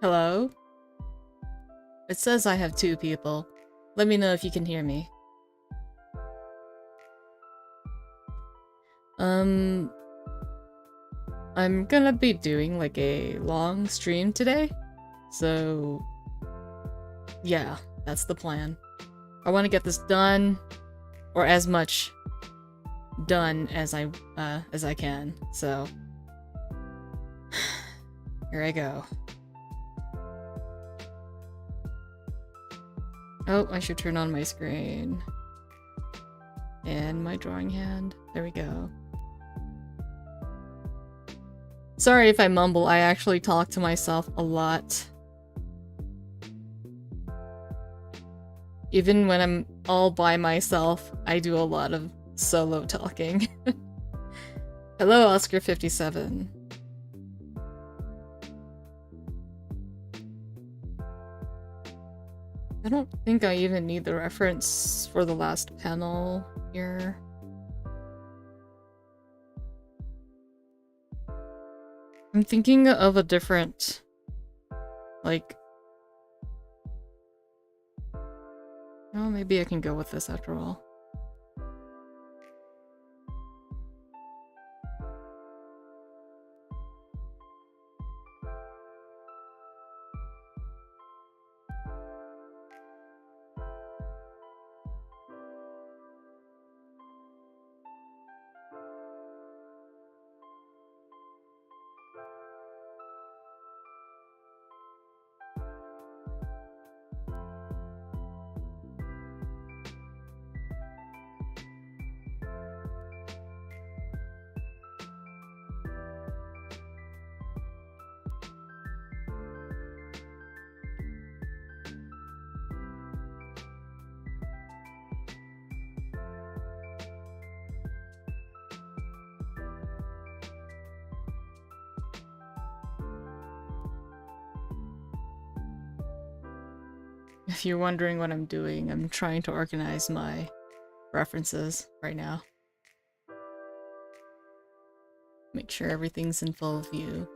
Hello? It says I have 2 people. Let me know if you can hear me. I'm gonna be doing like a long stream today, so yeah, that's the plan. I want to get this done, or as much done as I can, so here I go. Oh, I should turn on my screen. And my drawing hand. There we go. Sorry if I mumble, I actually talk to myself a lot. Even when I'm all by myself, I do a lot of solo talking. Hello, Oscar57. I don't think I even need the reference for the last panel here. I'm thinking of a different, like... Oh, maybe I can go with this after all. If you're wondering what I'm doing, I'm trying to organize my references right now. Make sure everything's in full view.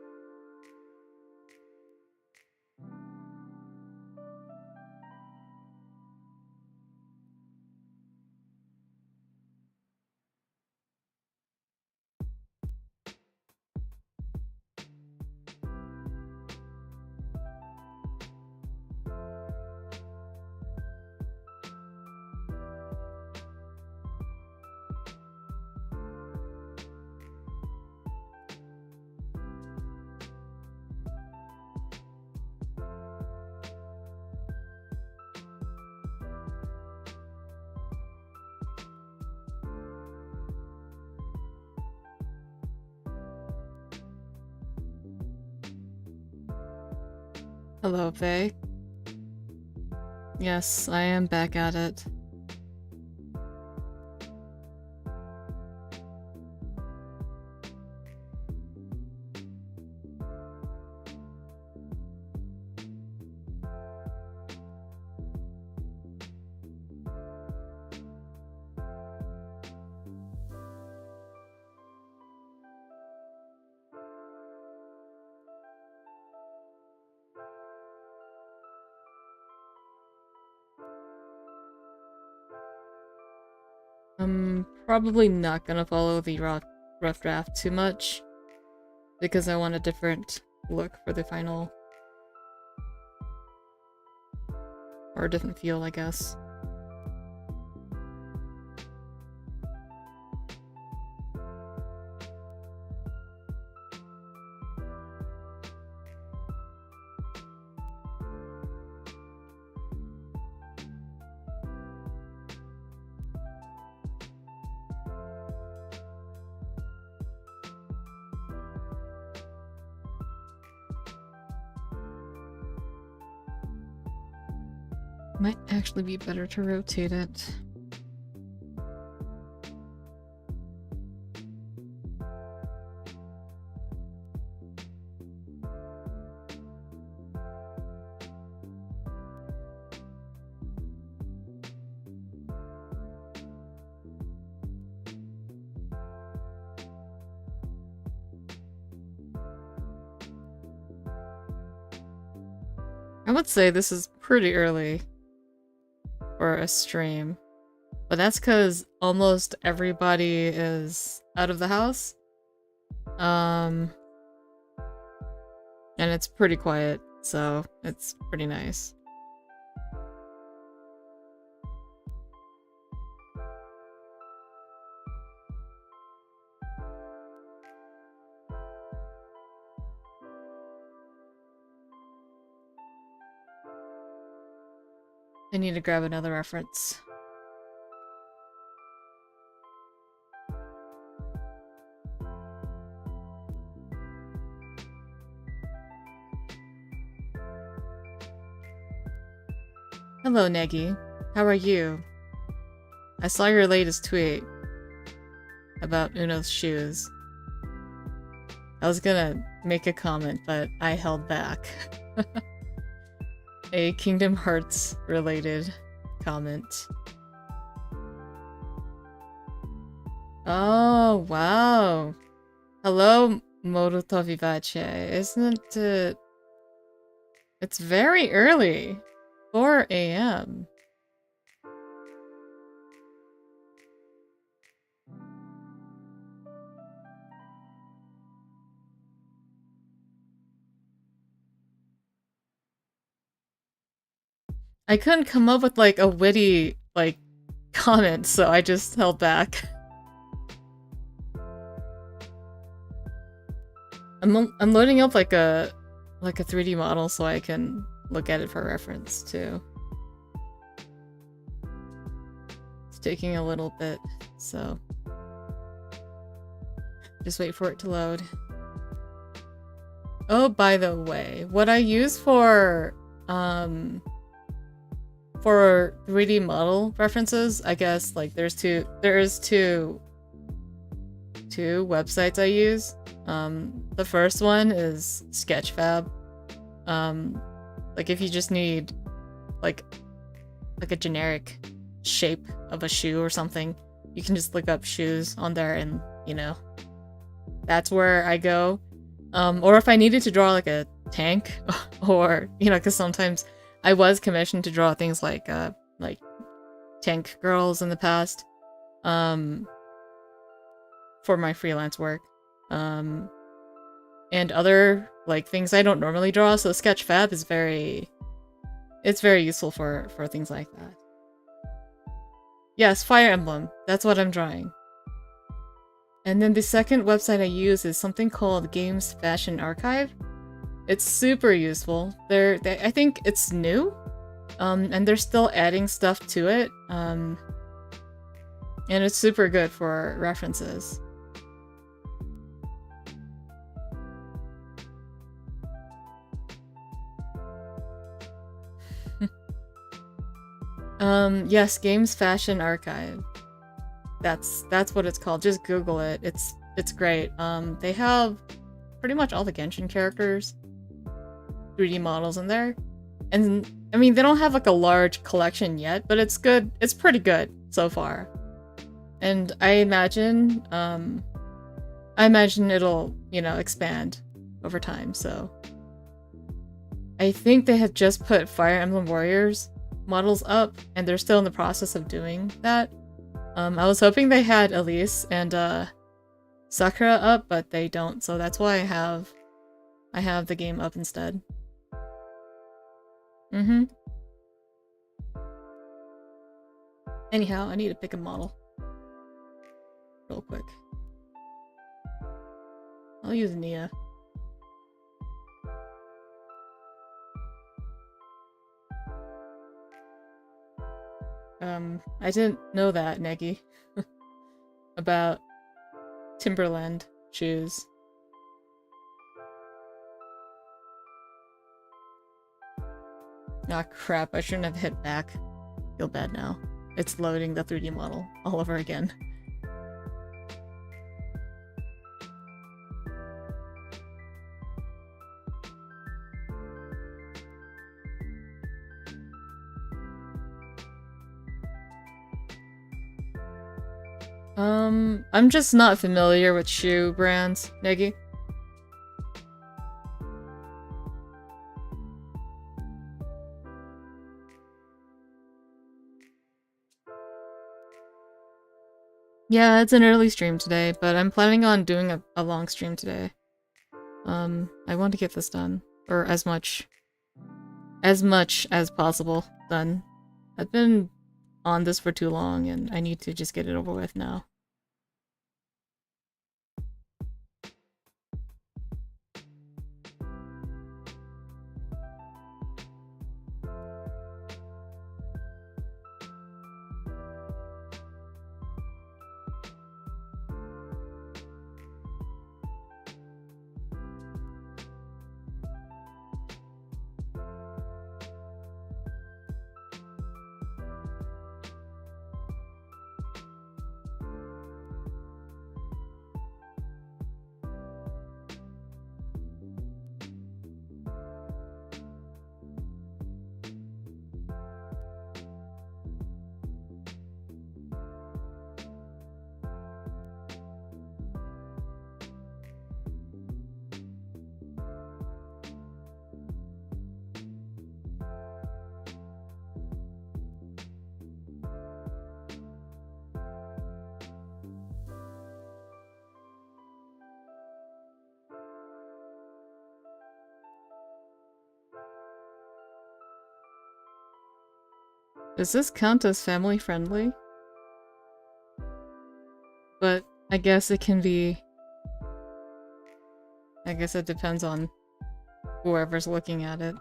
Hello, Faye. Yes, I am back at it. I'm probably not gonna follow the rough draft too much, because I want a different look for the final. Or a different feel, I guess. Might actually be better to rotate it. I would say this is pretty early for a stream. But that's because almost everybody is out of the house. And it's pretty quiet, so it's pretty nice. I need to grab another reference. Hello, Negi. How are you? I saw your latest tweet about Uno's shoes. I was gonna make a comment, but I held back. A Kingdom Hearts related comment. Oh, wow. Hello, Moruto Vivace. Isn't it... It's very early. 4 a.m. I couldn't come up with like a witty like comment, so I just held back. I'm loading up like a 3D model so I can look at it for reference too. It's taking a little bit, so just wait for it to load. Oh, by the way, what I use for 3D model references, I guess like there is two websites I use. The first one is Sketchfab. Like if you just need like a generic shape of a shoe or something, you can just look up shoes on there and, you know, that's where I go. Or if I needed to draw like a tank or, you know, because sometimes I was commissioned to draw things like tank girls in the past, for my freelance work. And other like things I don't normally draw, so Sketchfab is very useful for things like that. Yes, Fire Emblem. That's what I'm drawing. And then the second website I use is something called Games Fashion Archive. It's super useful. I think it's new, and they're still adding stuff to it, and it's super good for references. Yes, Games Fashion Archive. That's what it's called. Just Google it. It's great. They have pretty much all the Genshin characters, 3D models in there. And I mean, they don't have like a large collection yet, but it's good. It's pretty good so far. And I imagine it'll, you know, expand over time, so. I think they had just put Fire Emblem Warriors models up, and they're still in the process of doing that. I was hoping they had Elise and Sakura up, but they don't, so that's why I have the game up instead. Anyhow, I need to pick a model real quick. I'll use Nia. I didn't know that, Negi. About Timberland shoes. Ah, crap, I shouldn't have hit back. Feel bad now. It's loading the 3D model all over again. I'm just not familiar with shoe brands, Negi. Yeah, it's an early stream today, but I'm planning on doing a long stream today. I want to get this done. Or as much as possible done. I've been on this for too long and I need to just get it over with now. Does this count as family friendly? But I guess it can be... I guess it depends on whoever's looking at it.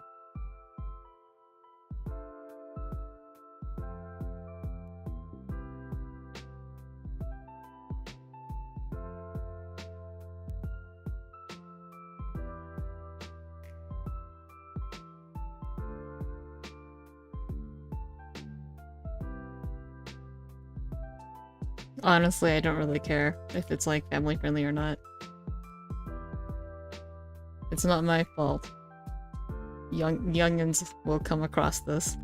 Honestly, I don't really care if it's like family friendly or not. It's not my fault. Youngins will come across this.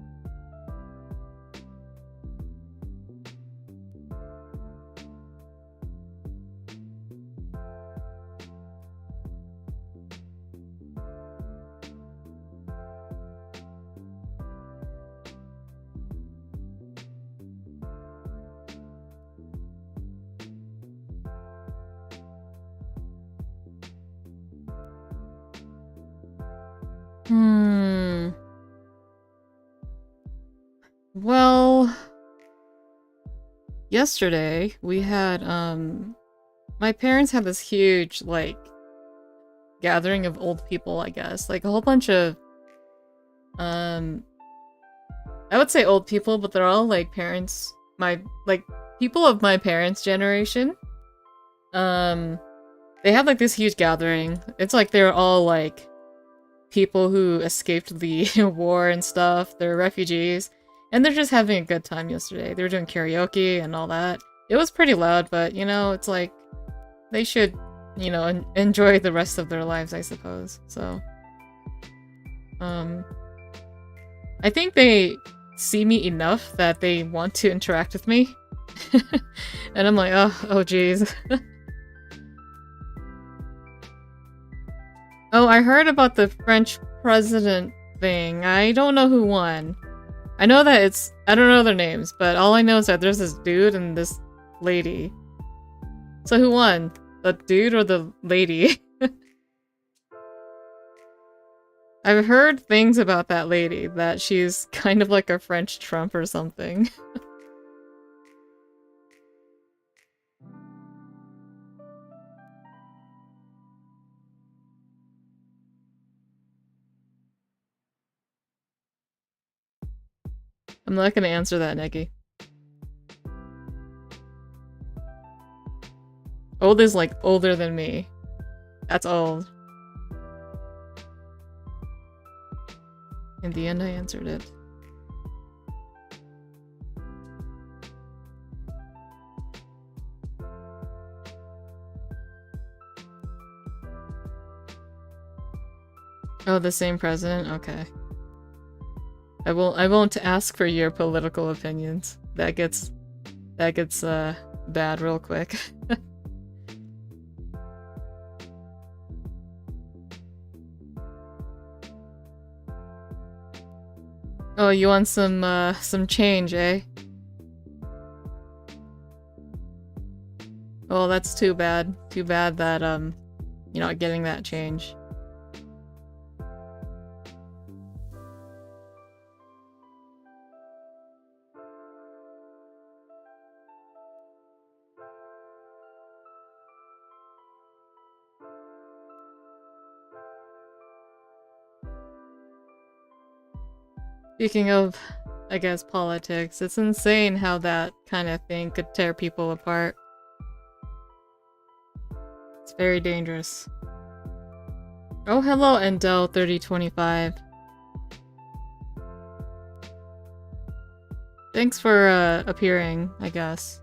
Well, yesterday we had, my parents had this huge, like, gathering of old people, I guess. Like, a whole bunch of, I would say old people, but they're all, like, parents, people of my parents' generation. They had, like, this huge gathering. It's like they're all, like, people who escaped the war and stuff. They're refugees. And they're just having a good time yesterday. They were doing karaoke and all that. It was pretty loud, but, you know, it's like, they should, you know, enjoy the rest of their lives, I suppose. So, I think they see me enough that they want to interact with me. And I'm like, oh geez. Oh, I heard about the French president thing. I don't know who won. I know that I don't know their names, but all I know is that there's this dude and this lady. So who won? The dude or the lady? I've heard things about that lady, that she's kind of like a French Trump or something. I'm not gonna answer that, Neki. Old is like older than me. That's old. In the end, I answered it. Oh, the same president? Okay. I won't ask for your political opinions. That gets bad real quick. Oh, you want some change, eh? Well, that's too bad. Too bad that, you're not getting that change. Speaking of, I guess, politics, it's insane how that kind of thing could tear people apart. It's very dangerous. Oh, hello, Endel3025. Thanks for, appearing, I guess.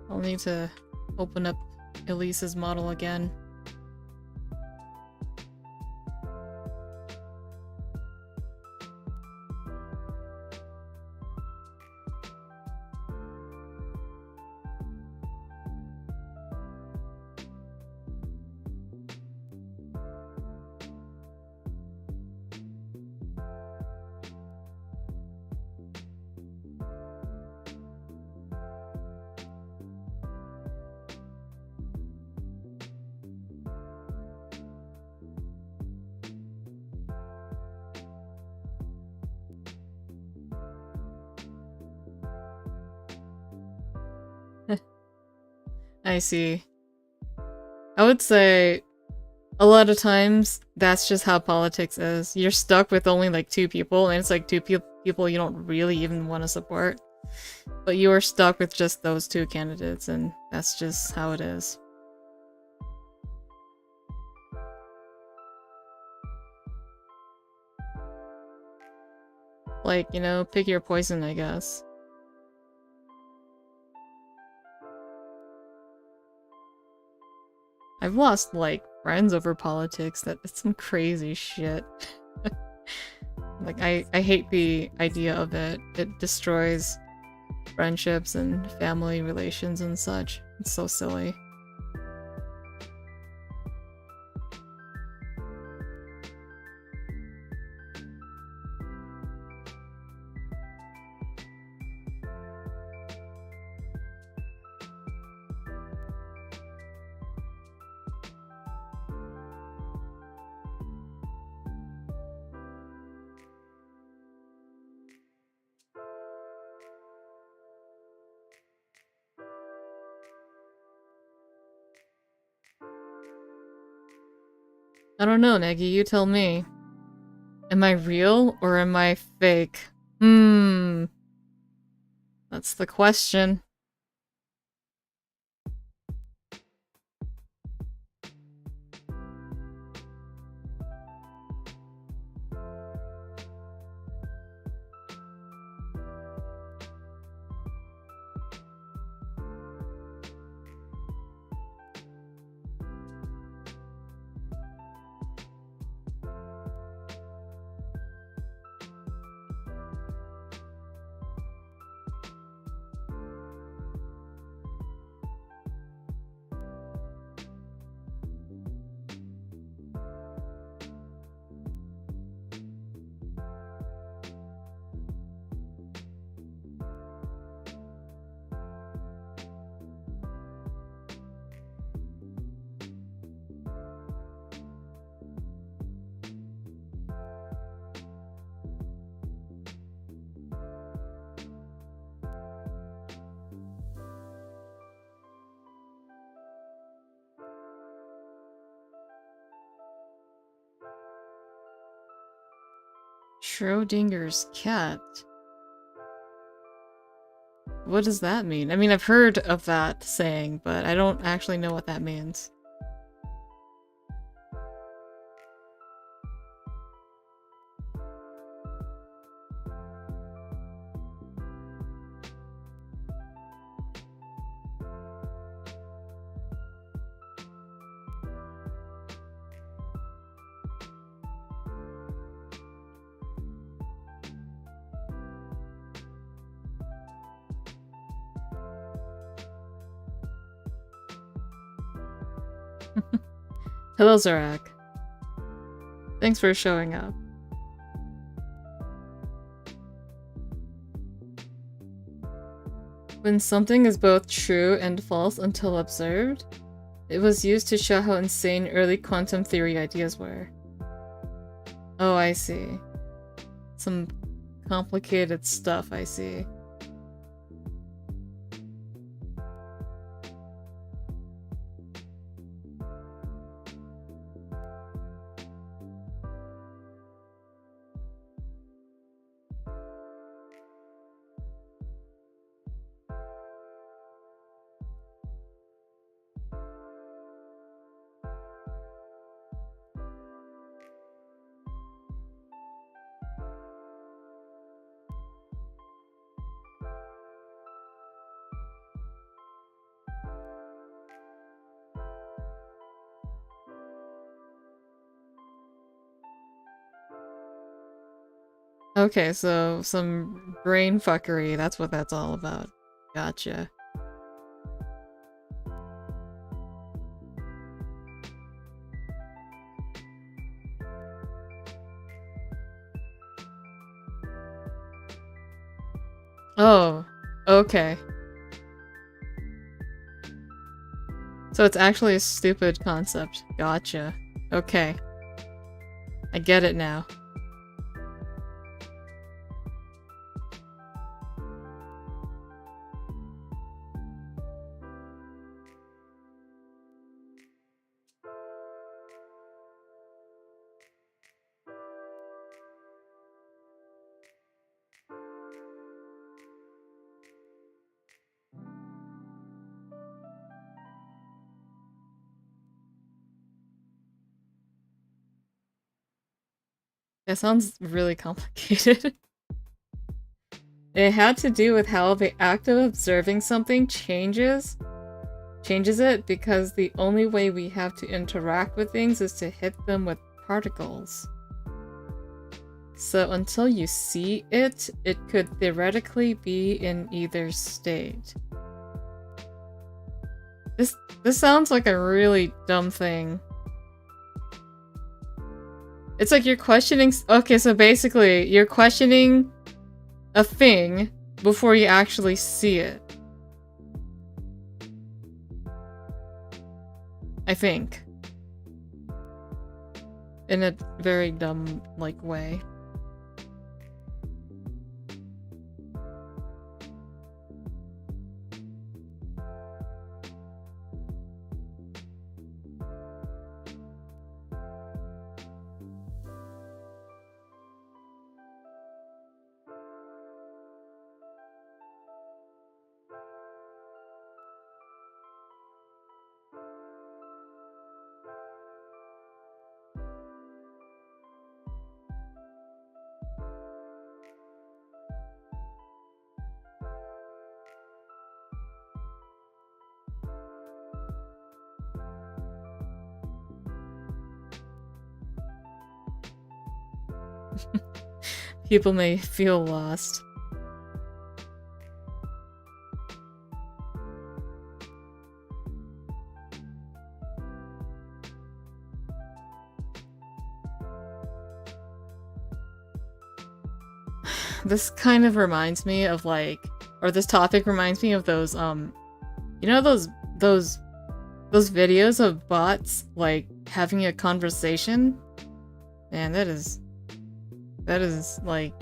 I'll need to open up Elise's model again. I see. I would say a lot of times that's just how politics is. You're stuck with only like 2 people, and it's like 2 people you don't really even want to support. But you are stuck with just those 2 candidates, and that's just how it is. Like, you know, pick your poison, I guess. I've lost, like, friends over politics. That's some crazy shit. Like, I hate the idea of it. It destroys friendships and family relations and such. It's so silly. I don't know, Negi, you tell me. Am I real or am I fake? That's the question. Schrodinger's cat. What does that mean? I mean, I've heard of that saying, but I don't actually know what that means. Hello, Zorak. Thanks for showing up. When something is both true and false until observed, it was used to show how insane early quantum theory ideas were. Oh, I see. Some complicated stuff, I see. Okay, so some brain fuckery, that's what that's all about. Gotcha. Oh, okay. So it's actually a stupid concept. Gotcha. Okay. I get it now. That sounds really complicated. It had to do with how the act of observing something changes it, because the only way we have to interact with things is to hit them with particles. So until you see it, it could theoretically be in either state. This sounds like a really dumb thing. It's like you're questioning— okay, so basically, you're questioning a thing before you actually see it. I think. In a very dumb, like, way. People may feel lost. This kind of reminds me of, like, or this topic reminds me of those, you know those videos of bots, like, having a conversation? Man, that is, like...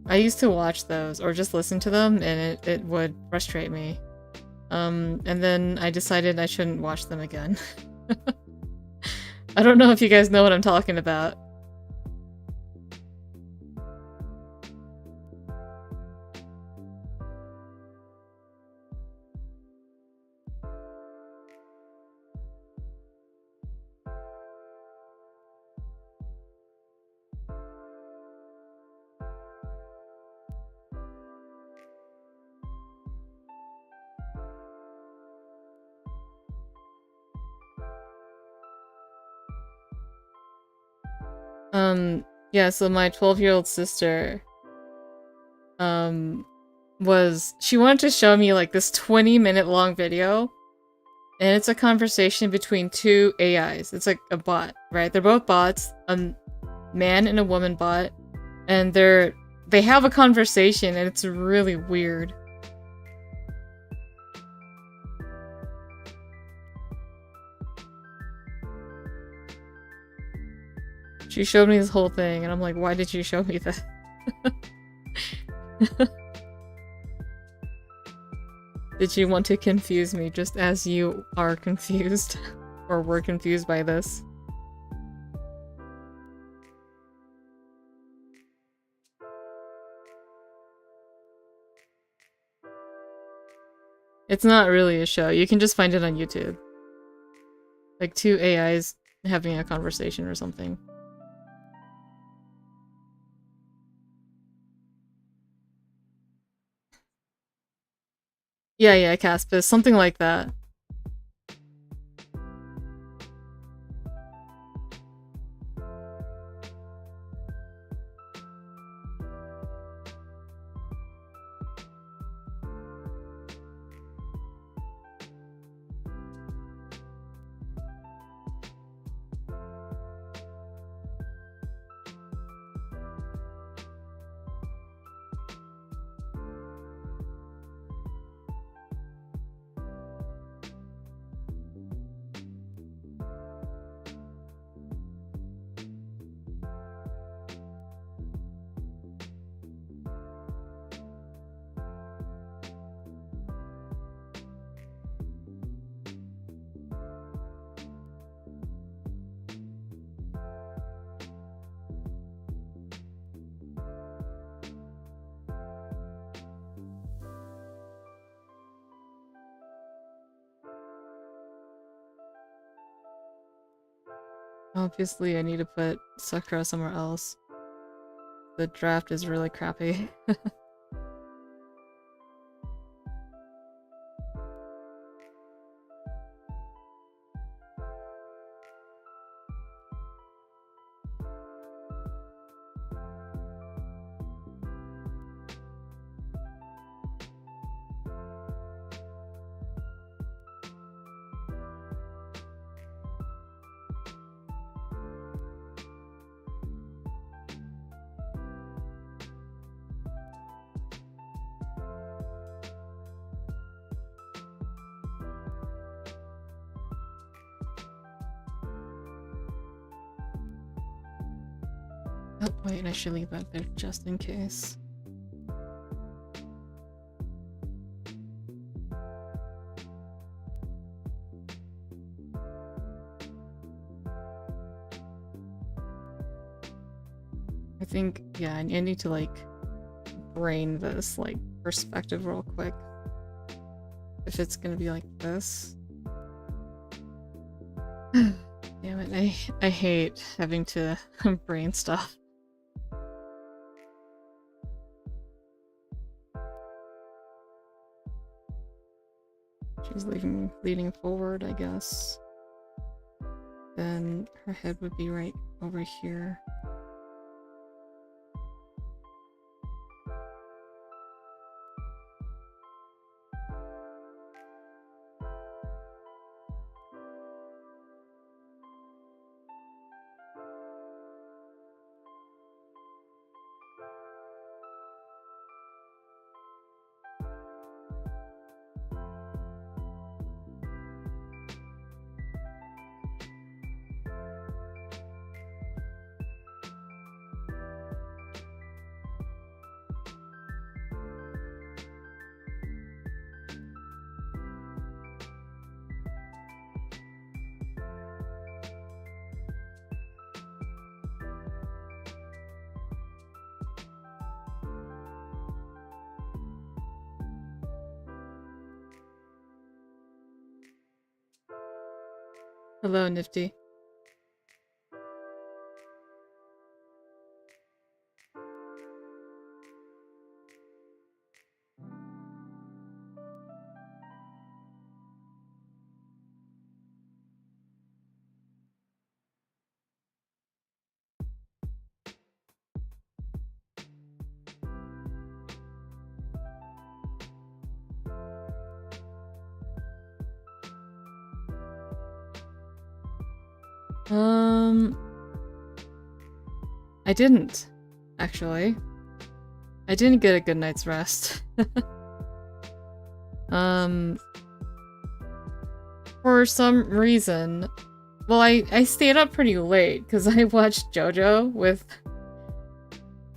I used to watch those, or just listen to them, and it would frustrate me. And then I decided I shouldn't watch them again. I don't know if you guys know what I'm talking about. Yeah, so my 12-year-old sister, she wanted to show me, like, this 20-minute long video, and it's a conversation between two AIs. It's like a bot, right? They're both bots, a man and a woman bot, and they're they have a conversation and it's really weird. She showed me this whole thing and I'm like, why did you show me that? Did you want to confuse me just as you are confused? Or were confused by this? It's not really a show. You can just find it on YouTube. Like two AIs having a conversation or something. Yeah, Caspis, something like that. Obviously, I need to put Sakura somewhere else. The draft is really crappy. Oh, wait, I should leave that there just in case. I think, yeah, I need to, like, brain this, like, perspective real quick. If it's gonna be like this. Damn it, I hate having to brain stuff. She's leaning forward, I guess. Then her head would be right over here. Hello, Nifty. I didn't, actually. I didn't get a good night's rest. For some reason, well, I stayed up pretty late because I watched JoJo with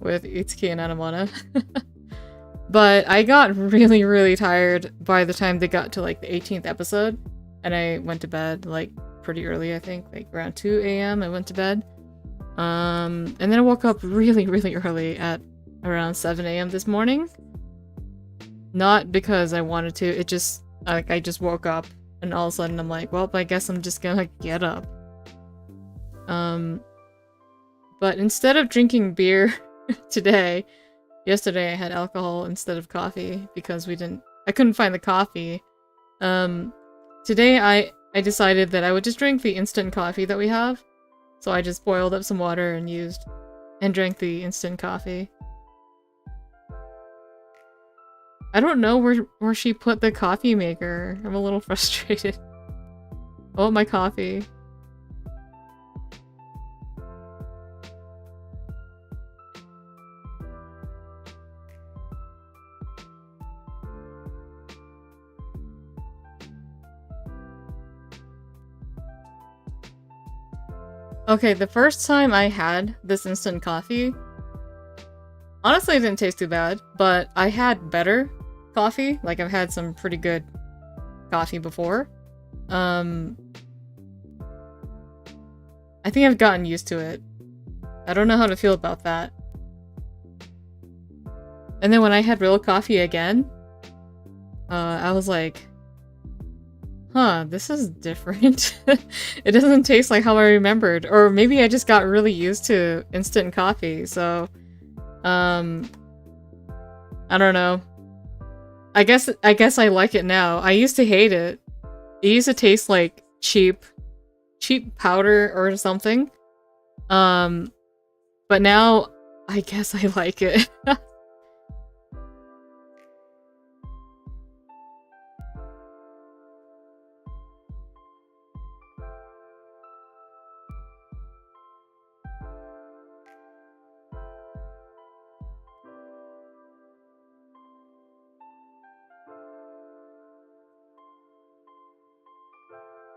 Itsuki and Anamona. But I got really, really tired by the time they got to like the 18th episode, and I went to bed like pretty early, I think, like around 2 a.m. I went to bed. And then I woke up really, really early at around 7 a.m. this morning. Not because I wanted to, it just, like, I just woke up and all of a sudden I'm like, well, I guess I'm just gonna get up. But instead of drinking beer today, yesterday I had alcohol instead of coffee because I couldn't find the coffee. Today I decided that I would just drink the instant coffee that we have. So I just boiled up some water and drank the instant coffee. I don't know where she put the coffee maker. I'm a little frustrated. Oh, my coffee. Okay, the first time I had this instant coffee, honestly it didn't taste too bad, but I had better coffee. Like, I've had some pretty good coffee before. I think I've gotten used to it. I don't know how to feel about that. And then when I had real coffee again, I was like, huh, this is different. It doesn't taste like how I remembered. Or maybe I just got really used to instant coffee, so... I don't know. I guess I like it now. I used to hate it. It used to taste like cheap powder or something. But now, I guess I like it.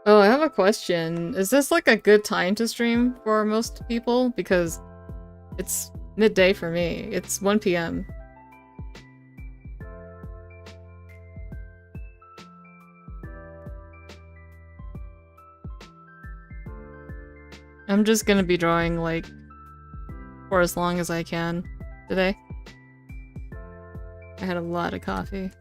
Oh, I have a question. Is this like a good time to stream for most people? Because it's midday for me. It's 1 p.m. I'm just gonna be drawing, like, for as long as I can today. I had a lot of coffee.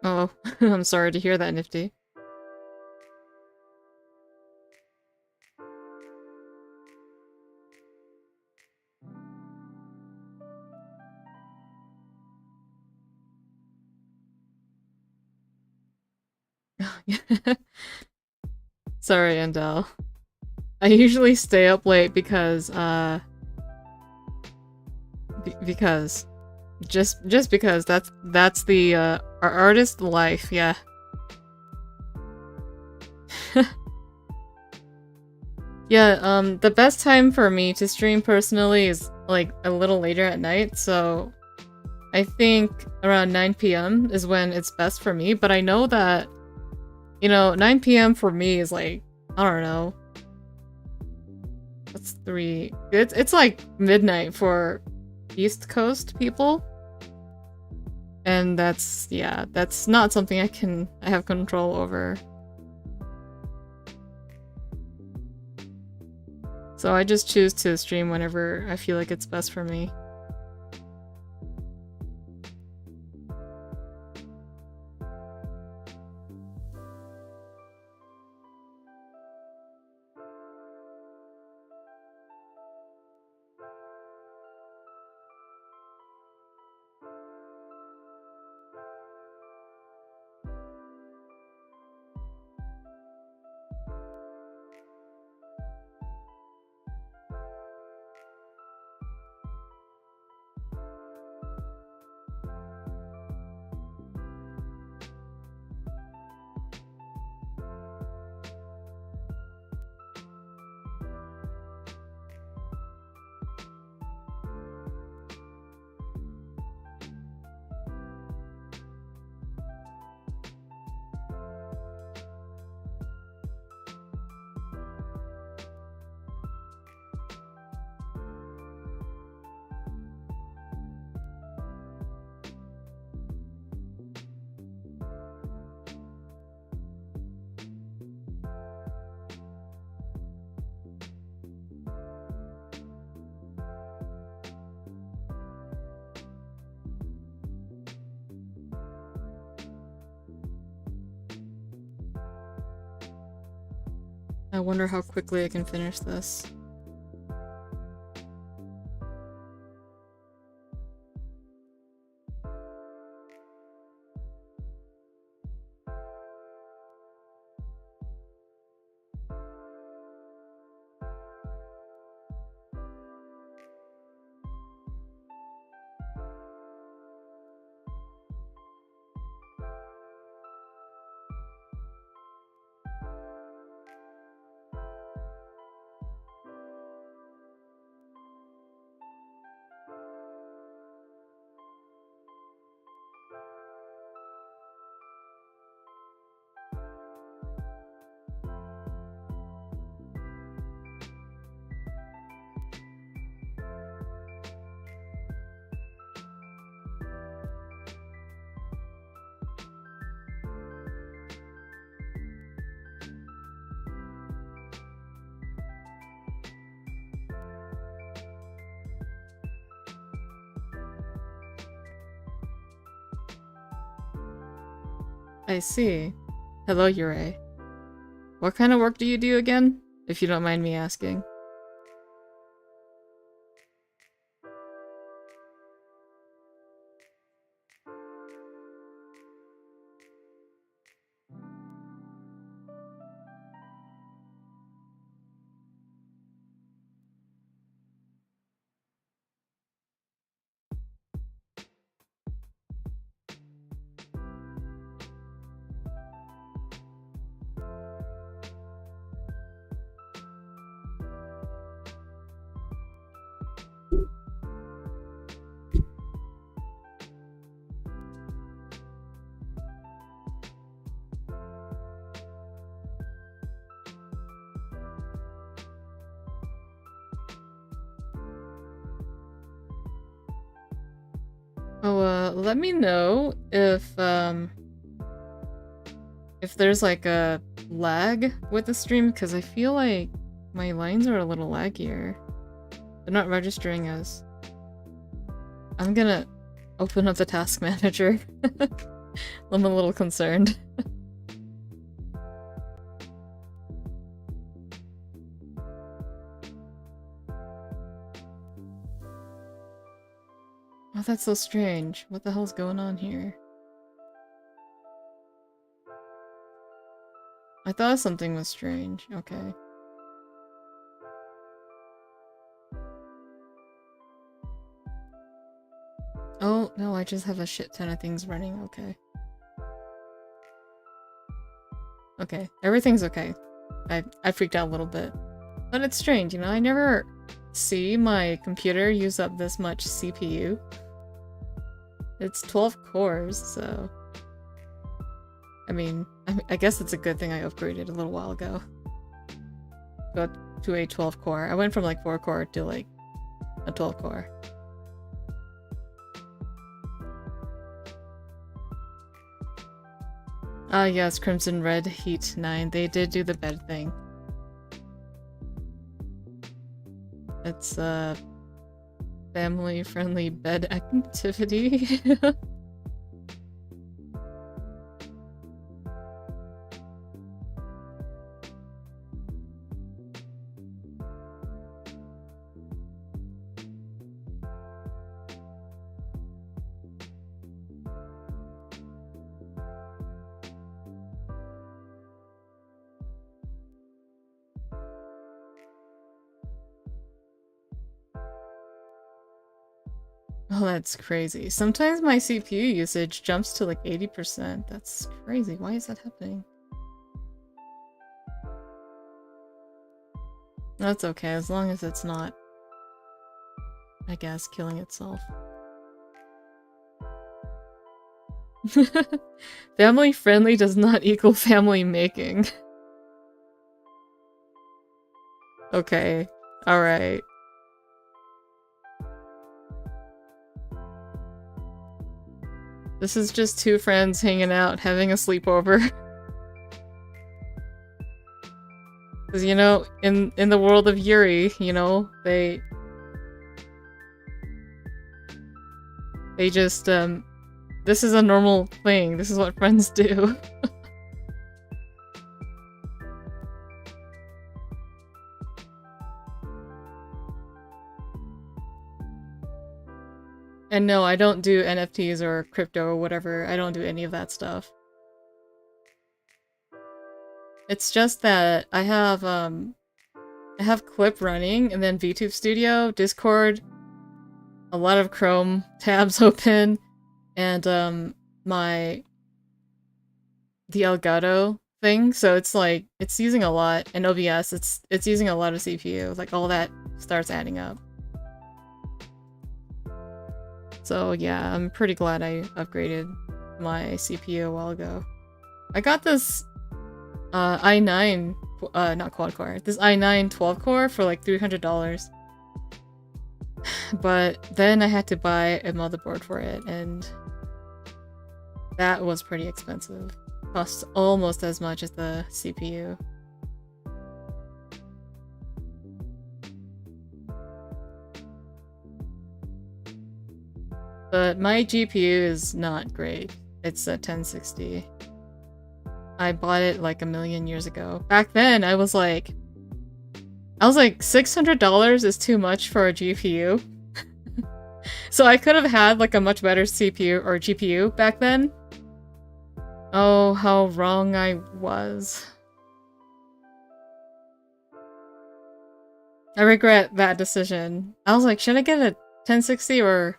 Oh, I'm sorry to hear that, Nifty. Sorry, Endel. I usually stay up late because, because. Just because that's the, our artist life, yeah. Yeah, the best time for me to stream personally is, like, a little later at night, so I think around 9 p.m. is when it's best for me, but I know that, you know, 9 p.m. for me is like, I don't know. That's 3... It's like midnight for East Coast people. And that's, yeah, that's not something I have control over. So I just choose to stream whenever I feel like it's best for me. I wonder how quickly I can finish this. I see. Hello, Yurei. What kind of work do you do again? If you don't mind me asking. Oh, let me know if there's like a lag with the stream, because I feel like my lines are a little laggier. They're not registering as... I'm gonna open up the task manager. I'm a little concerned. Oh, that's so strange. What the hell's going on here? I thought something was strange. Okay. Oh, no, I just have a shit ton of things running. Okay. Okay, everything's okay. I freaked out a little bit. But it's strange, you know, I never see my computer use up this much CPU. It's 12 cores, so... I mean, I guess it's a good thing I upgraded a little while ago. Got to a 12 core. I went from like 4 core to like a 12 core. Ah yes, Crimson Red Heat 9. They did do the bed thing. It's a family-friendly bed activity. Oh, that's crazy. Sometimes my CPU usage jumps to like 80%. That's crazy. Why is that happening? That's okay, as long as it's not, I guess, killing itself. Family friendly does not equal family making. Okay, alright. This is just two friends hanging out, having a sleepover. Because, you know, in the world of Yuri, you know, they just, this is a normal thing. This is what friends do. And no, I don't do NFTs or crypto or whatever. I don't do any of that stuff. It's just that I have Clip running, and then VTube Studio, Discord, a lot of Chrome tabs open, and the Elgato thing. So it's like it's using a lot, and OBS, it's using a lot of CPU. Like all that starts adding up. So yeah, I'm pretty glad I upgraded my CPU a while ago. I got this i9, not quad core, this i9 12 core for like $300. But then I had to buy a motherboard for it, and that was pretty expensive. Cost almost as much as the CPU. But my GPU is not great. It's a 1060. I bought it like a million years ago. Back then, I was like, $600 is too much for a GPU. So I could have had like a much better CPU or GPU back then. Oh, how wrong I was. I regret that decision. I was like, should I get a 1060 or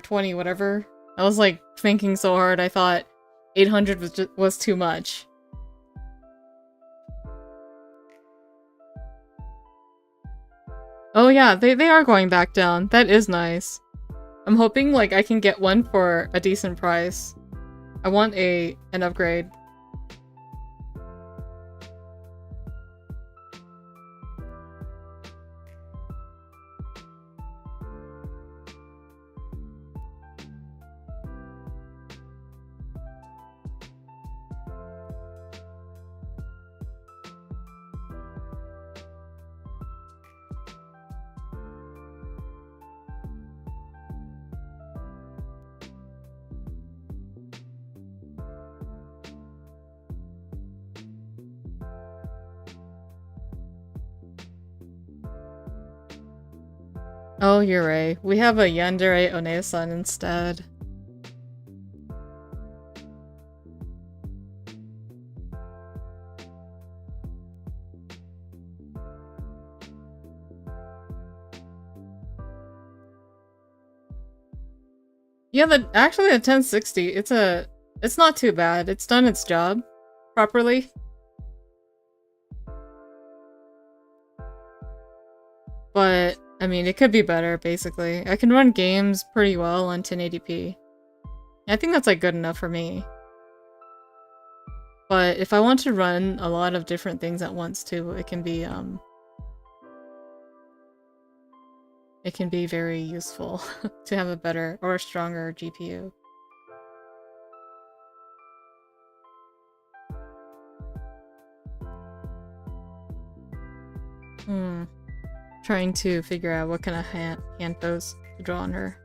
20, whatever? I was like thinking so hard, I thought 800 was too much. Oh yeah, they are going back down. That is nice. I'm hoping like I can get one for a decent price. I want an upgrade. Oh, you're right. We have a Yandere One-san instead. Yeah, actually the 1060, it's not too bad. It's done its job properly. But I mean, it could be better, basically. I can run games pretty well on 1080p. I think that's like good enough for me. But if I want to run a lot of different things at once too, it can be very useful to have a better or a stronger GPU. Trying to figure out what kind of hand pose to draw on her.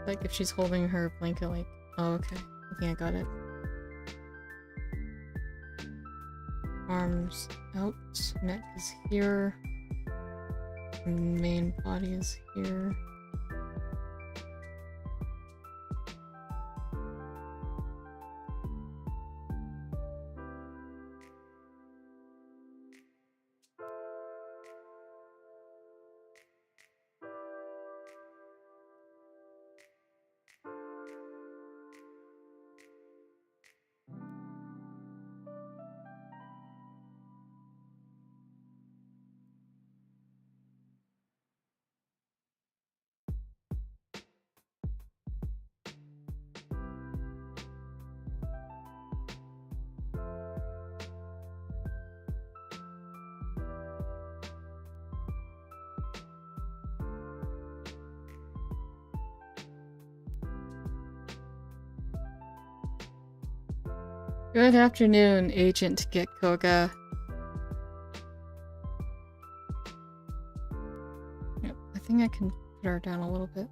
Like if she's holding her blanket, like, oh, okay. I think I got it. Arms out, neck is here. Main body is here. Good afternoon, Agent Getkoga. Yep, I think I can put her down a little bit.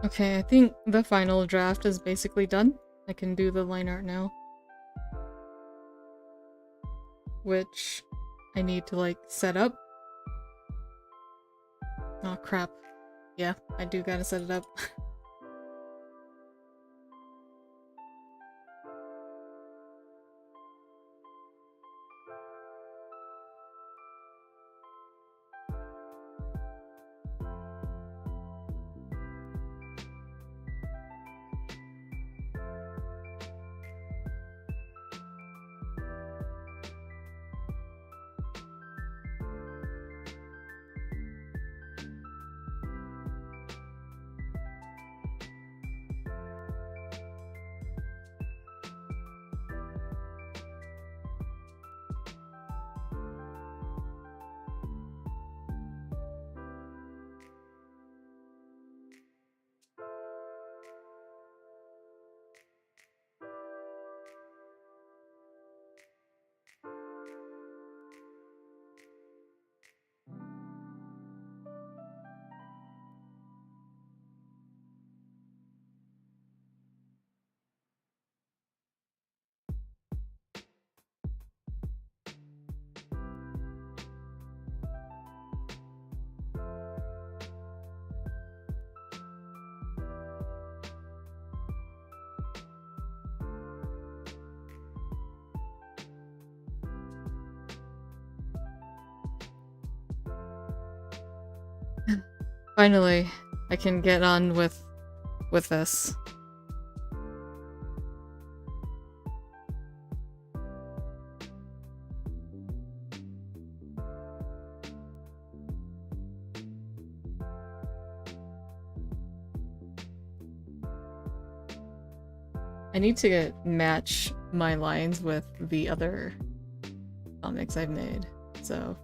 Okay, I think the final draft is basically done. I can do the line art now. Which I need to like set up. Oh crap. Yeah, I do gotta set it up. Finally, I can get on with this. I need to match my lines with the other comics I've made, so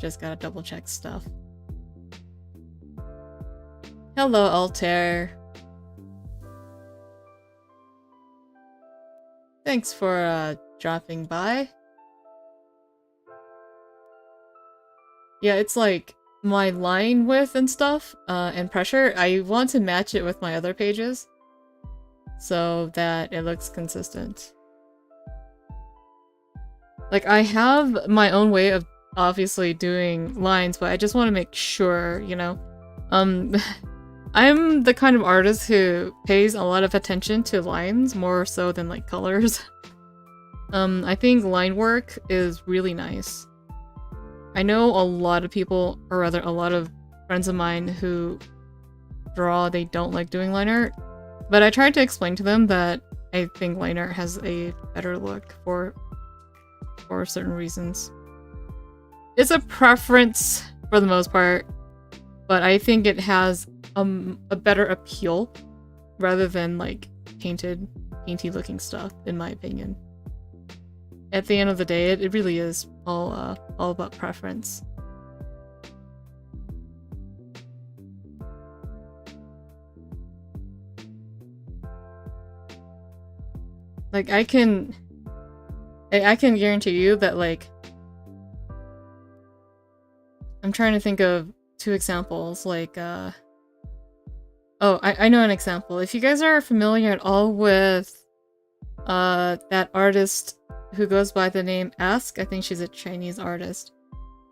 just gotta double check stuff. Hello, Altair. Thanks for dropping by. Yeah, it's like my line width and stuff, and pressure, I want to match it with my other pages so that it looks consistent. Like, I have my own way of obviously doing lines, but I just want to make sure, you know? I'm the kind of artist who pays a lot of attention to lines more so than like colors. I think line work is really nice. I know a lot of people, or rather a lot of friends of mine who draw, they don't like doing line art, but I tried to explain to them that I think line art has a better look for certain reasons. It's a preference for the most part, but I think it has a better appeal rather than like painty looking stuff, in my opinion. At the end of the day, it really is all about preference. Like, I can guarantee you that, like, I'm trying to think of two examples, like, oh, I know an example. If you guys are familiar at all with, that artist who goes by the name Ask, I think she's a Chinese artist.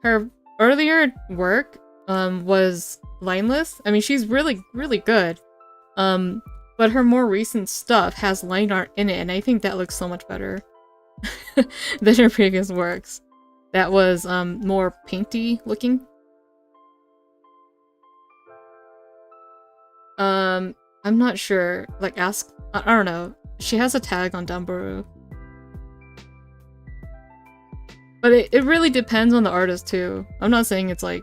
Her earlier work, was lineless. I mean, she's really, really good. But her more recent stuff has line art in it, and I think that looks so much better than her previous works. That was, more painty looking. I'm not sure. Like, Ask, I don't know. She has a tag on Dumbaroo. But it really depends on the artist, too. I'm not saying it's like,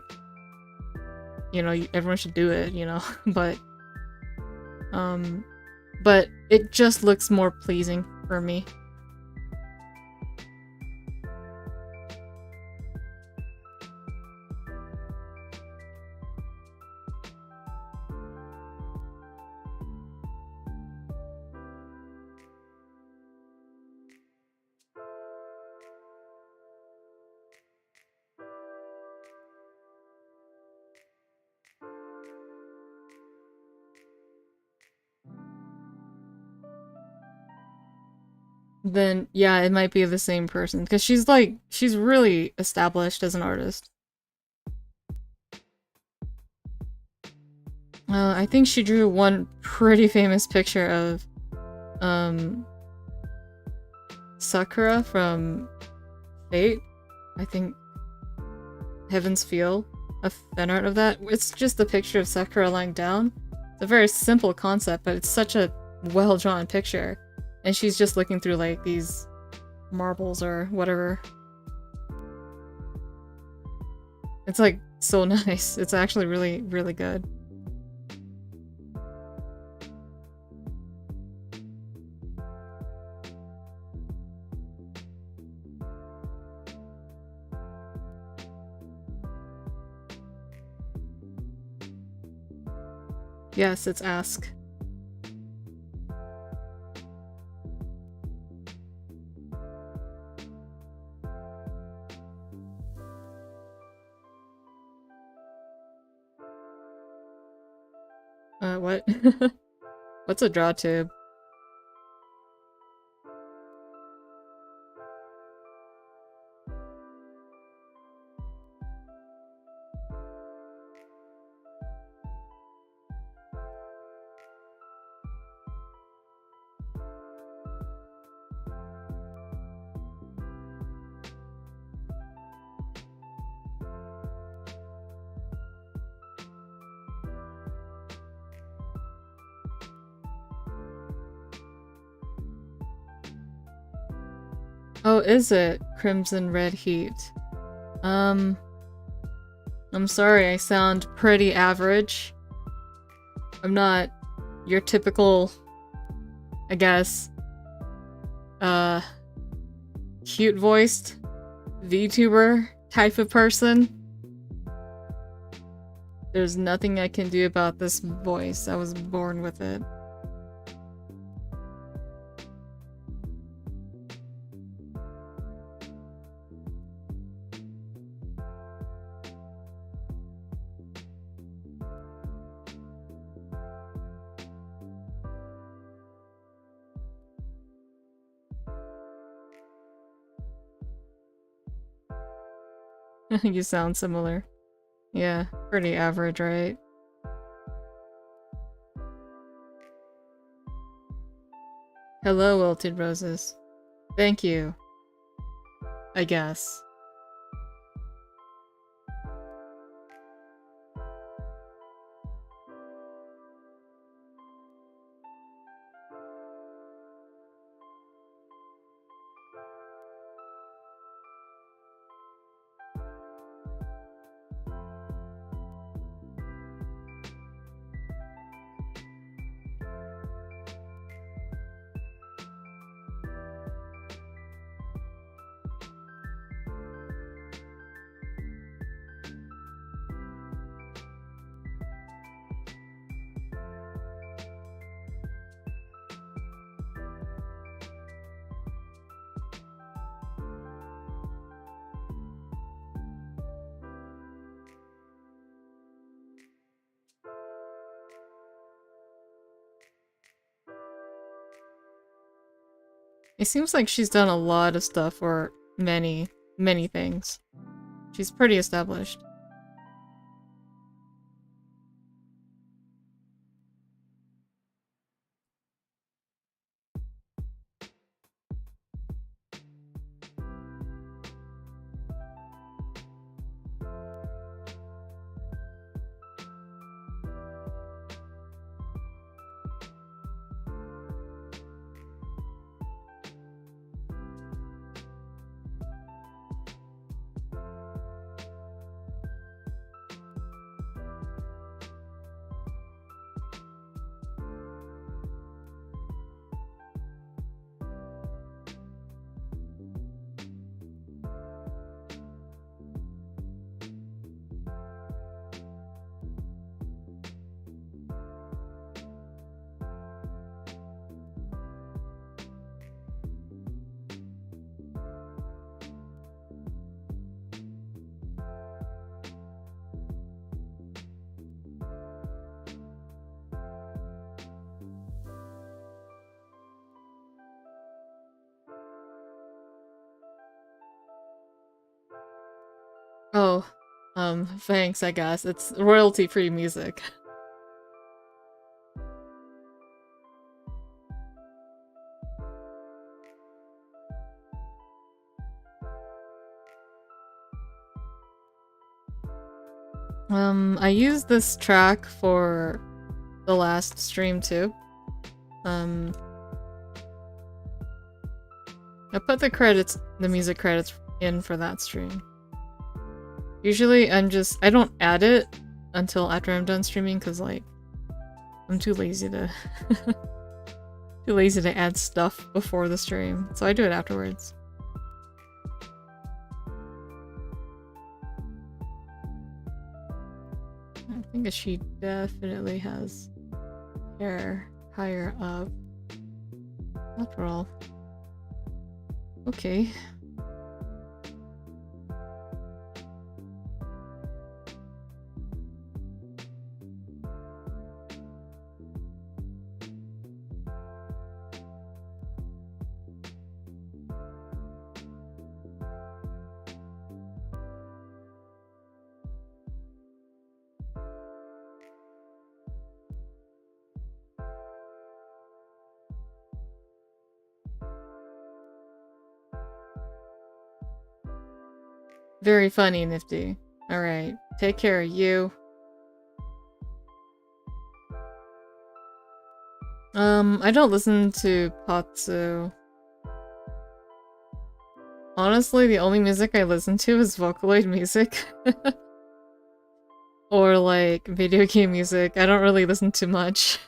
you know, everyone should do it, you know, but it just looks more pleasing for me. then yeah, it might be the same person. Because she's really established as an artist. I think she drew one pretty famous picture of, Sakura from Fate. I think Heaven's Feel, a fan art of that. It's just a picture of Sakura lying down. It's a very simple concept, but it's such a well-drawn picture. And she's just looking through, like, these marbles or whatever. It's, like, so nice. It's actually really, really good. Yes, it's Ask. What? What's a draw tube? Oh, is it Crimson Red Heat? I'm sorry, I sound pretty average. I'm not your typical, I guess, cute-voiced VTuber type of person. There's nothing I can do about this voice. I was born with it. You sound similar. Yeah, pretty average, right? Hello, Wilted Roses. Thank you. I guess. It seems like she's done a lot of stuff, or many, many things. She's pretty established. Oh, thanks, I guess. It's royalty-free music. I used this track for the last stream too. I put the music credits in for that stream. Usually I don't add it until after I'm done streaming because like I'm too lazy to too lazy to add stuff before the stream. So I do it afterwards. I think she definitely has hair higher up. After all. Okay. Very funny, Nifty. Alright, take care of you. I don't listen to Patsu. Honestly, the only music I listen to is Vocaloid music. Or like, video game music. I don't really listen to much.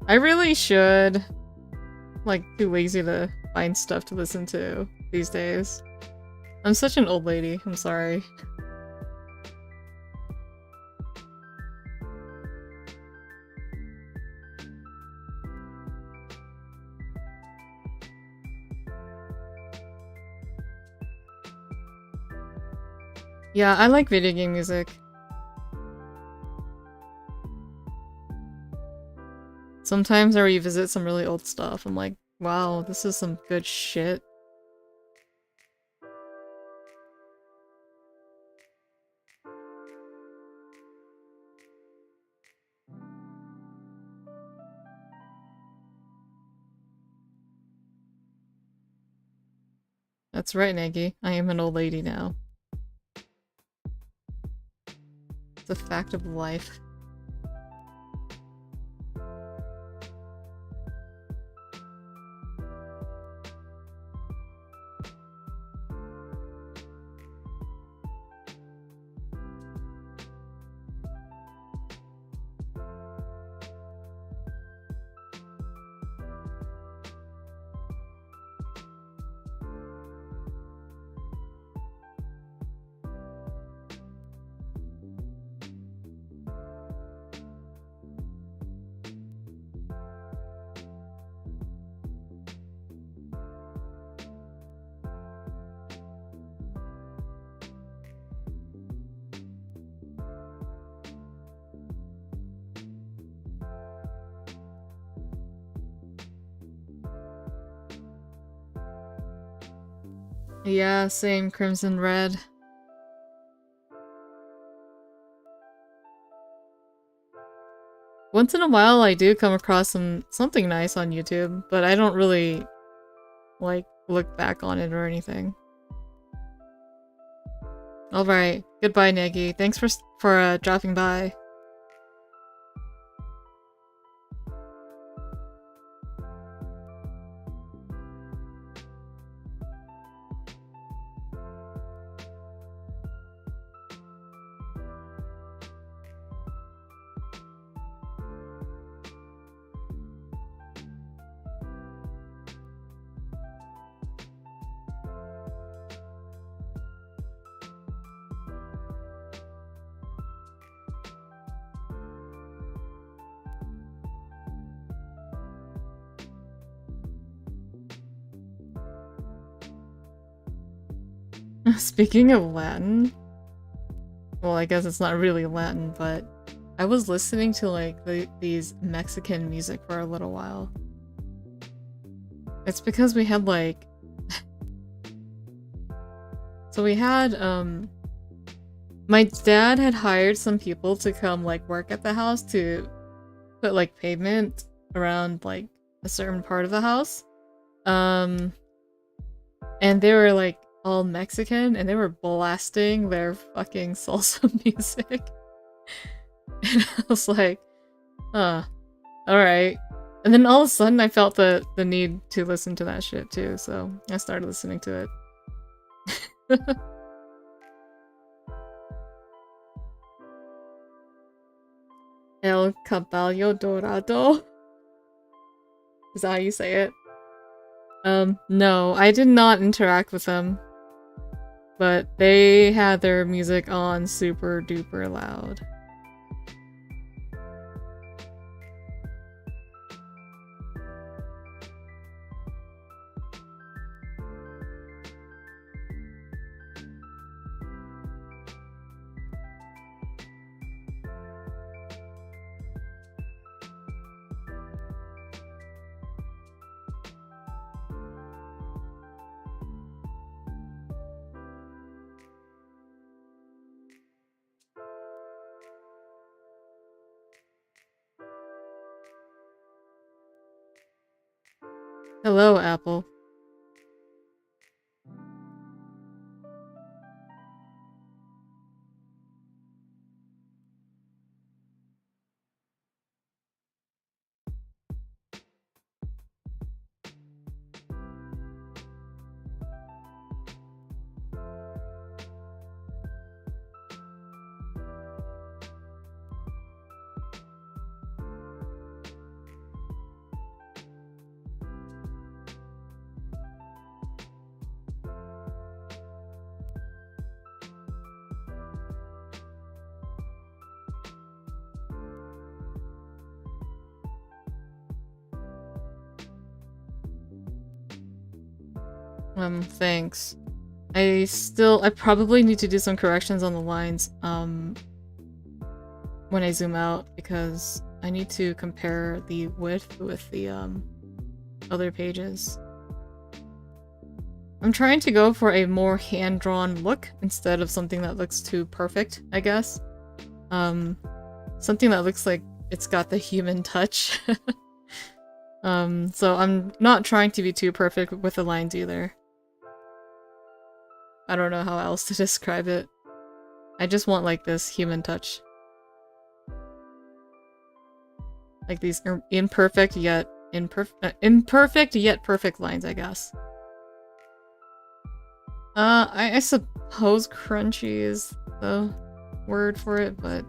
I really should. Like, too lazy to find stuff to listen to these days. I'm such an old lady, I'm sorry. Yeah, I like video game music. Sometimes I revisit some really old stuff. I'm like, wow, this is some good shit. That's right, Nagy. I am an old lady now. It's a fact of life. Yeah, same Crimson Red. Once in a while I do come across something nice on YouTube, but I don't really, like, look back on it or anything. Alright, goodbye Nagy. Thanks for dropping by. Speaking of Latin, well, I guess it's not really Latin, but I was listening to like these Mexican music for a little while. It's because we had like So we had, my dad had hired some people to come, like, work at the house to put, like, pavement around, like, a certain part of the house. And they were, like, all Mexican, and they were blasting their fucking salsa music. And I was like, huh, alright. And then all of a sudden I felt the need to listen to that shit too, so I started listening to it. El Caballo Dorado. Is that how you say it? No, I did not interact with them. But they had their music on super duper loud. Hello, Apple. Thanks. I probably need to do some corrections on the lines, when I zoom out, because I need to compare the width with the, other pages. I'm trying to go for a more hand-drawn look instead of something that looks too perfect, I guess. Something that looks like it's got the human touch. So I'm not trying to be too perfect with the lines either. I don't know how else to describe it. I just want like this human touch. Like these imperfect yet perfect lines, I guess. I suppose crunchy is the word for it, but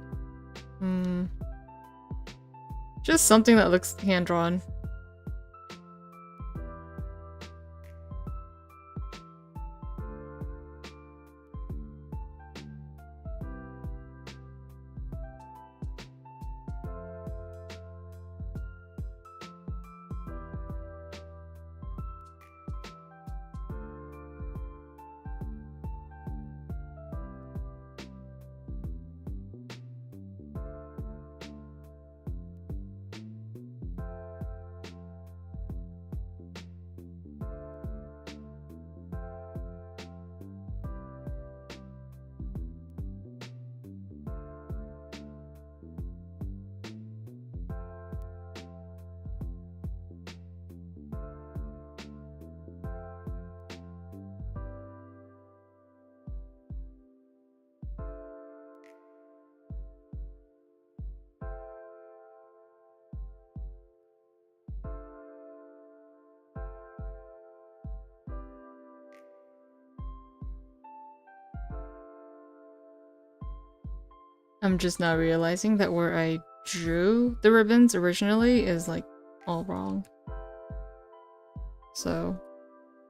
just something that looks hand-drawn. I'm just now realizing that where I drew the ribbons originally is like all wrong. So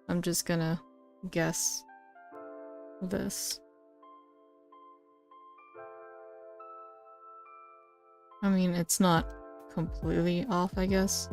I'm just gonna guess this. I mean, it's not completely off, I guess.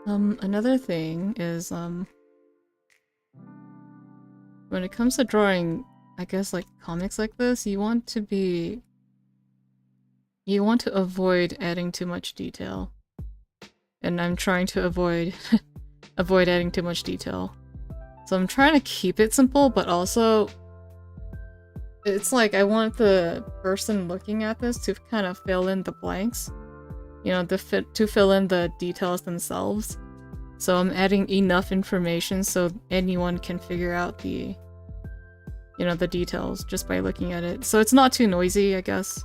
Another thing is, when it comes to drawing, I guess, like, comics like this, you want to avoid adding too much detail. And I'm trying to avoid adding too much detail. So I'm trying to keep it simple, but also it's like I want the person looking at this to kind of fill in the blanks. You know, to fill in the details themselves. So I'm adding enough information so anyone can figure out the, you know, the details just by looking at it. So it's not too noisy, I guess.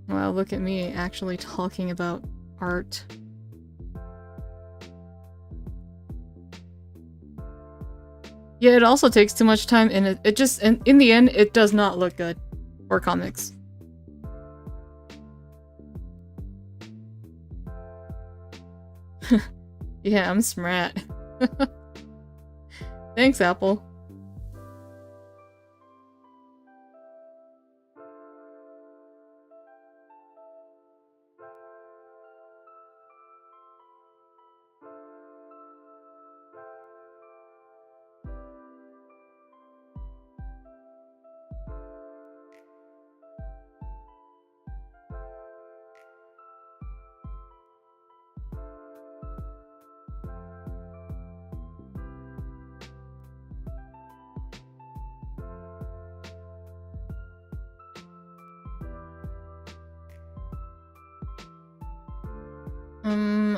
Wow, look at me actually talking about art. Yeah, it also takes too much time, and it just, in the end, it does not look good for comics. Yeah, I'm smart. Thanks, Apple.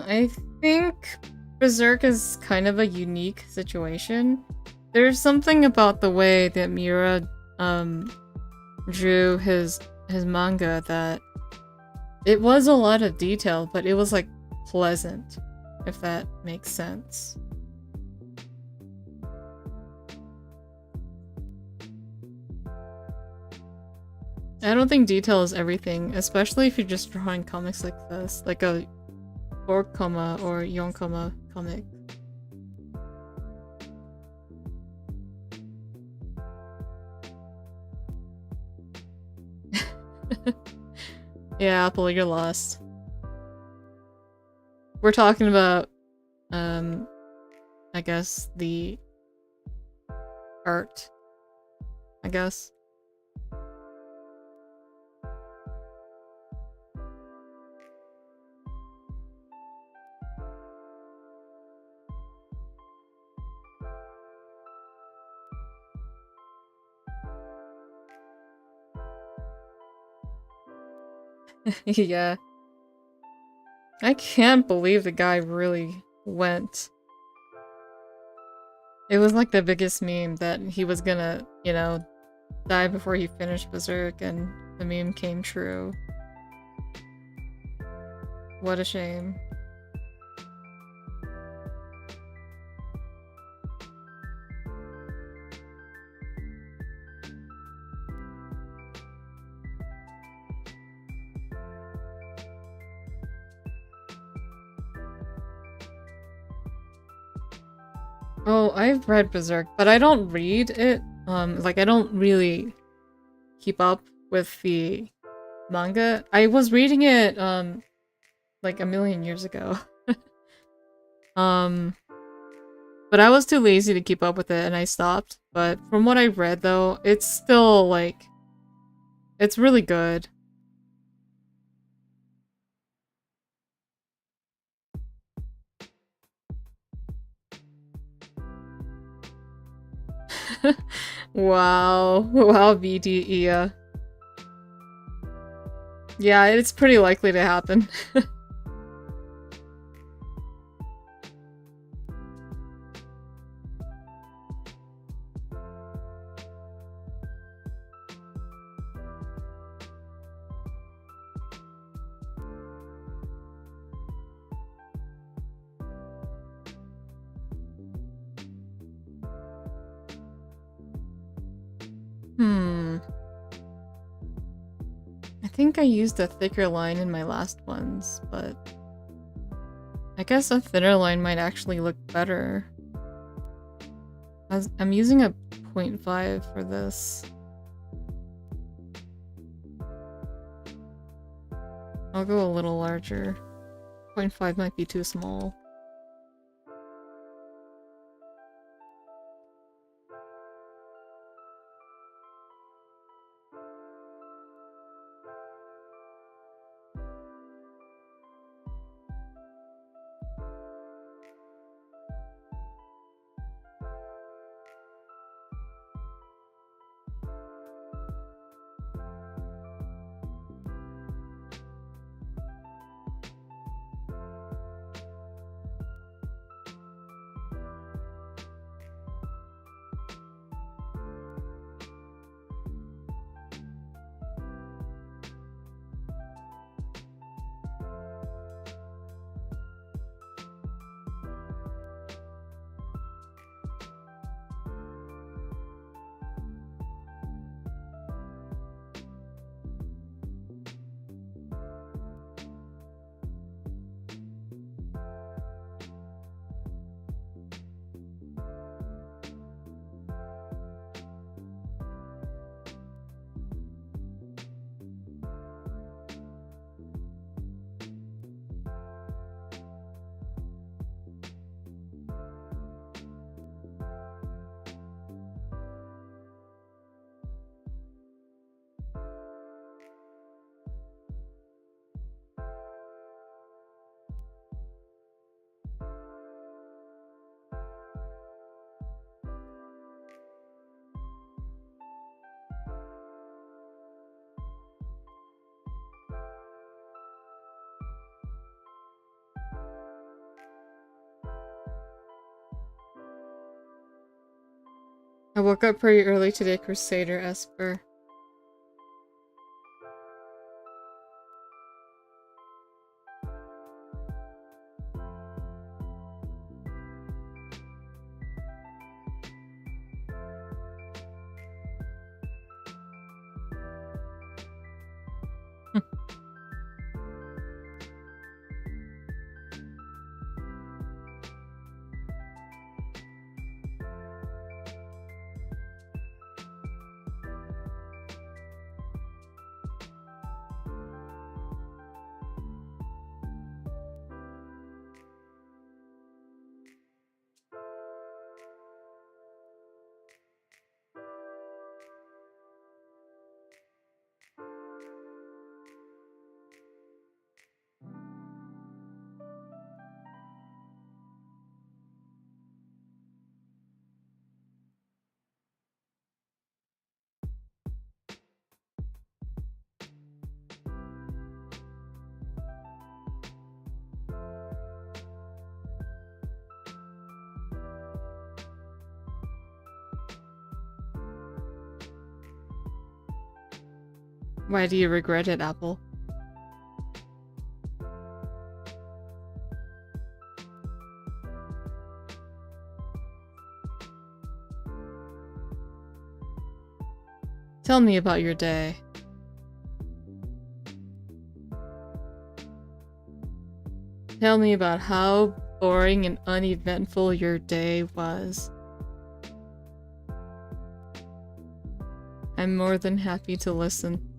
I think Berserk is kind of a unique situation. There's something about the way that Miura drew his manga that it was a lot of detail, but it was like pleasant, if that makes sense. I don't think detail is everything, especially if you're just drawing comics like this, like a 4 comma or 4 comma comic. Yeah, Apple, you're lost. We're talking about, I guess, the art, I guess. Yeah. I can't believe the guy really went. It was like the biggest meme that he was gonna, you know, die before he finished Berserk, and the meme came true. What a shame. Oh, I've read Berserk, but I don't read it. Like, I don't really keep up with the manga. I was reading it, like a million years ago. But I was too lazy to keep up with it and I stopped. But from what I've read, though, it's still, like, it's really good. Wow. Wow, BDE. Yeah, it's pretty likely to happen. I think I used a thicker line in my last ones, but I guess a thinner line might actually look better. I'm using a 0.5 for this. I'll go a little larger. 0.5 might be too small. I woke up pretty early today, Crusader Esper. Why do you regret it, Apple? Tell me about your day. Tell me about how boring and uneventful your day was. I'm more than happy to listen.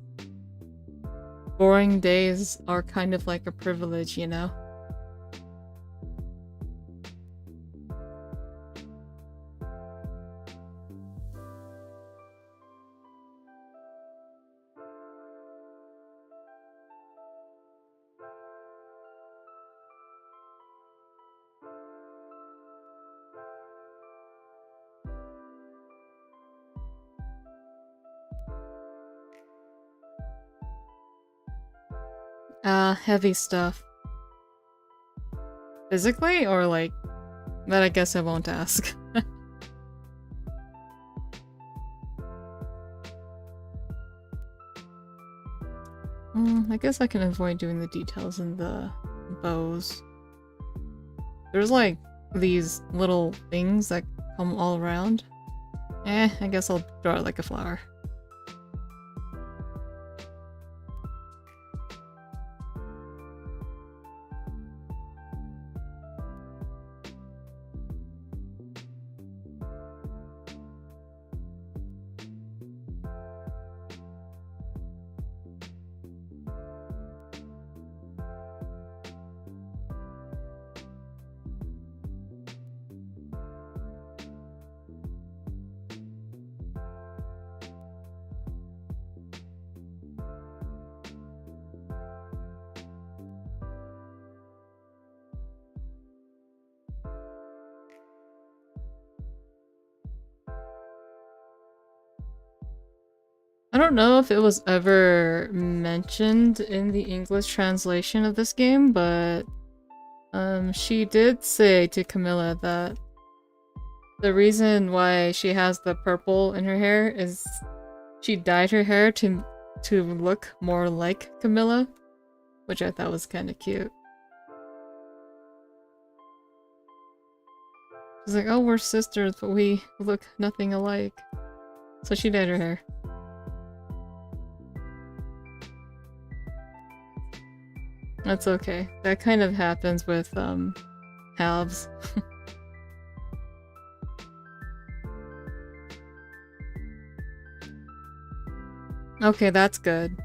Boring days are kind of like a privilege, you know? Heavy stuff. Physically, or like... That I guess I won't ask. I guess I can avoid doing the details in the bows. There's like these little things that come all around. I guess I'll draw it like a flower. I don't know if it was ever mentioned in the English translation of this game, but she did say to Camilla that the reason why she has the purple in her hair is she dyed her hair to look more like Camilla, which I thought was kind of cute. She's like, oh, we're sisters, but we look nothing alike. So she dyed her hair. That's okay. That kind of happens with, halves. Okay, that's good.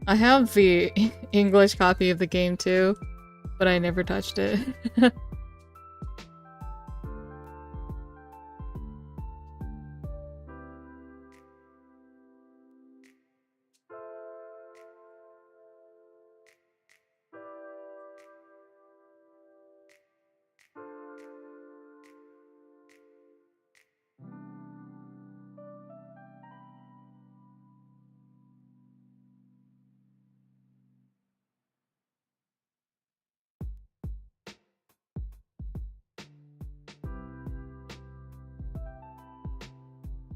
I have the English copy of the game too, but I never touched it.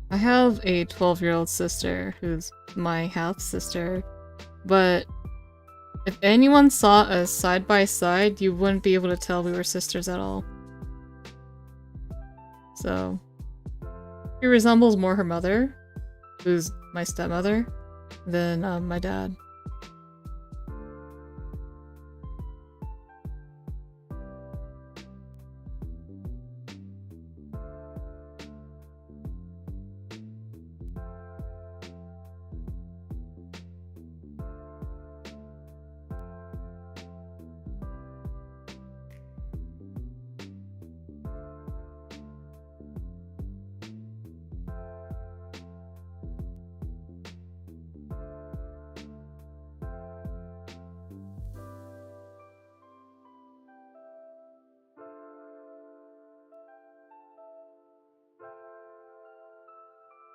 I have a 12-year-old sister who's my half-sister, but if anyone saw us side by side, you wouldn't be able to tell we were sisters at all. So, she resembles more her mother, who's my stepmother, than my dad.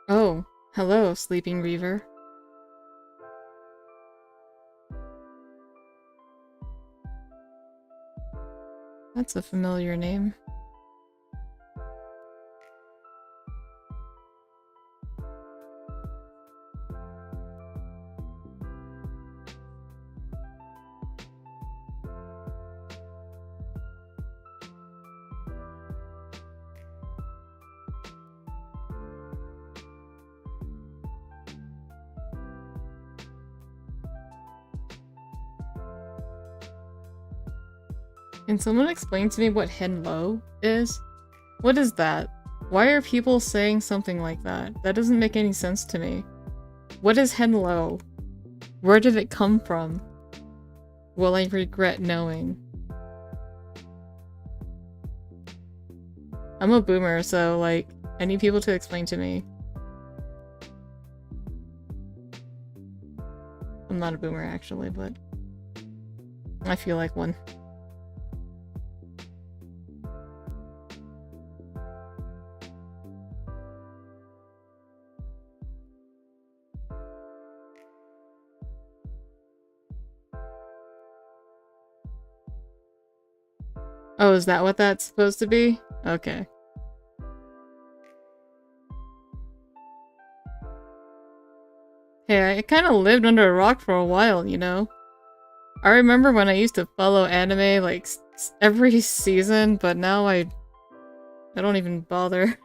Oh, hello, Sleeping Reaver. That's a familiar name. Can someone explain to me what hello is? What is that? Why are people saying something like that? That doesn't make any sense to me. What is hello? Where did it come from? Will I regret knowing? I'm a boomer, so like, I need people to explain to me. I'm not a boomer actually, but I feel like one. Oh, is that what that's supposed to be? Okay. Hey, I kind of lived under a rock for a while, you know? I remember when I used to follow anime, like, every season, but now I don't even bother.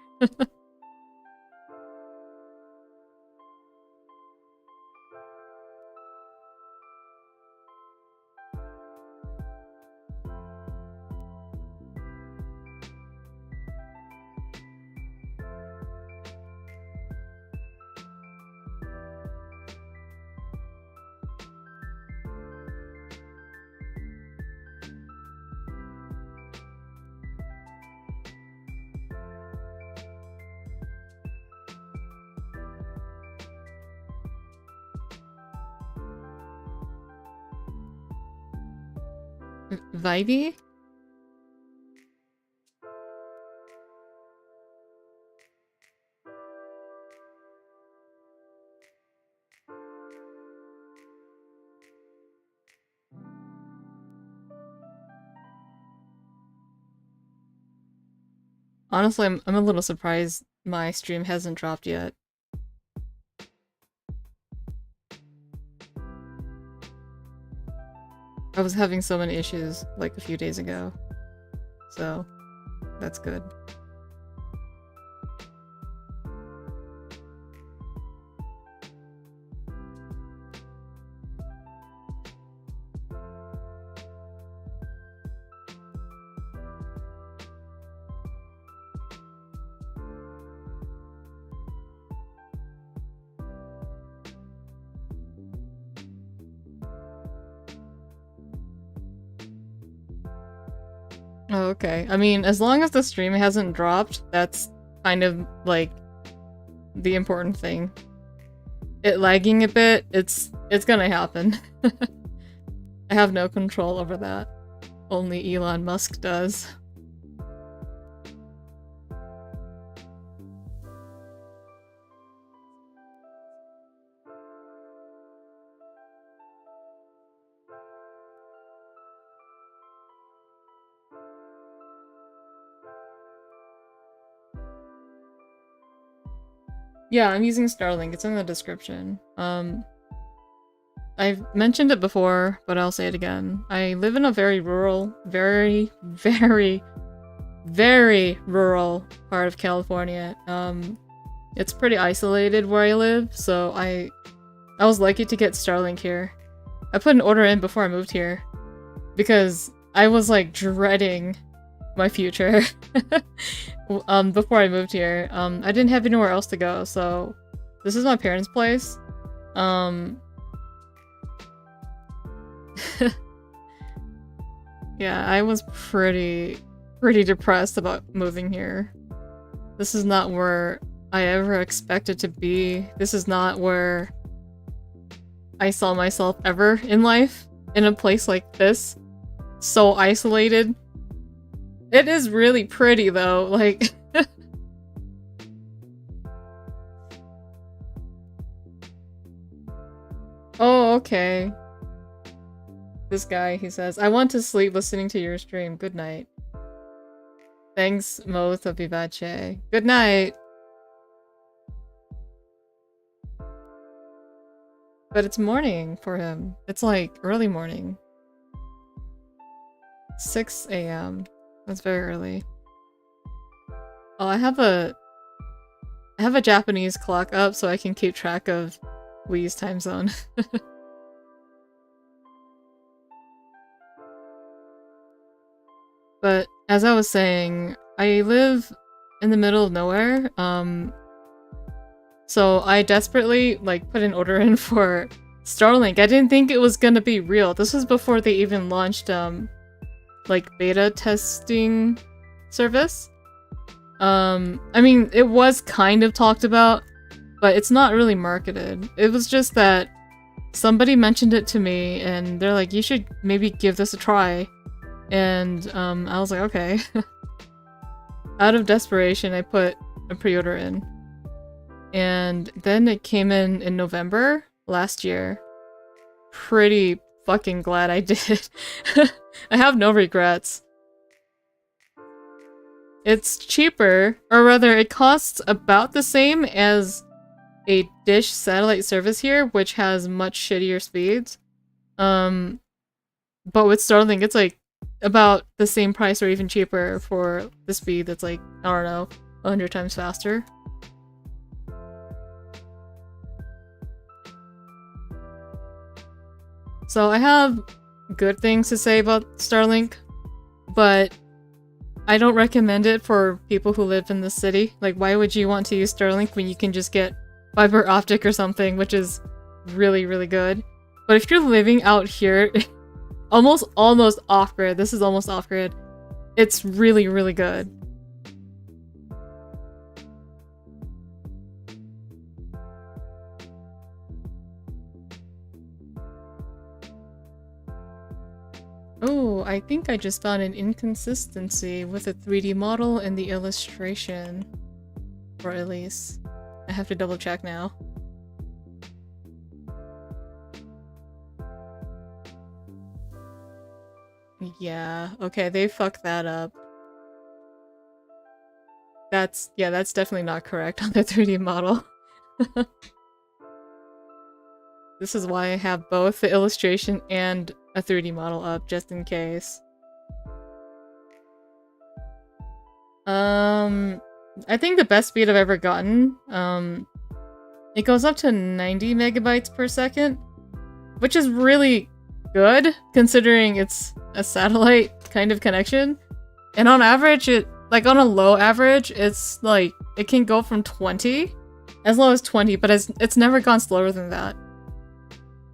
Vibey? Honestly, I'm a little surprised my stream hasn't dropped yet. I was having so many issues like a few days ago, so that's good. Oh, okay. I mean, as long as the stream hasn't dropped, that's kind of like the important thing. It lagging a bit, it's gonna happen. I have no control over that. Only Elon Musk does. Yeah, I'm using Starlink. It's in the description. I've mentioned it before, but I'll say it again. I live in a very rural, very rural part of California. It's pretty isolated where I live, so I was lucky to get Starlink here. I put an order in before I moved here because I was like dreading my future before I moved here. I didn't have anywhere else to go, so this is my parents' place. Yeah, I was pretty depressed about moving here. This is not where I ever expected to be. This is not where I saw myself ever in life, in a place like this. So isolated. It is really pretty though, like... Oh, okay. This guy, he says, I want to sleep listening to your stream. Good night. Thanks, Mo Vivace. Good night! But it's morning for him. It's like early morning. 6 a.m. That's very early. Oh, I have a Japanese clock up so I can keep track of Wee's time zone. But as I was saying, I live in the middle of nowhere, so I desperately like put an order in for Starlink. I didn't think it was gonna be real. This was before they even launched like beta testing service. I mean, it was kind of talked about, but it's not really marketed. It was just that somebody mentioned it to me and they're like, you should maybe give this a try. And I was like, okay. Out of desperation, I put a pre-order in. And then it came in November last year. Pretty fucking glad I did. I have no regrets. It's cheaper, or rather it costs about the same as a Dish satellite service here, which has much shittier speeds. But with Starlink, it's like about the same price or even cheaper for the speed that's like, I don't know, 100 times faster. So I have good things to say about Starlink, but I don't recommend it for people who live in the city. Like, why would you want to use Starlink when you can just get fiber optic or something, which is really, really good. But if you're living out here, almost off-grid, this is almost off-grid, it's really, really good. Oh, I think I just found an inconsistency with the 3D model and the illustration for Elise. I have to double check now. Yeah, okay, they fucked that up. that's definitely not correct on the 3D model. This is why I have both the illustration and a 3D model up, just in case. I think the best speed I've ever gotten, it goes up to 90 megabytes per second, which is really good, considering it's a satellite kind of connection. And on average, like on a low average, it's like, it can go from 20, as low as 20, but it's never gone slower than that.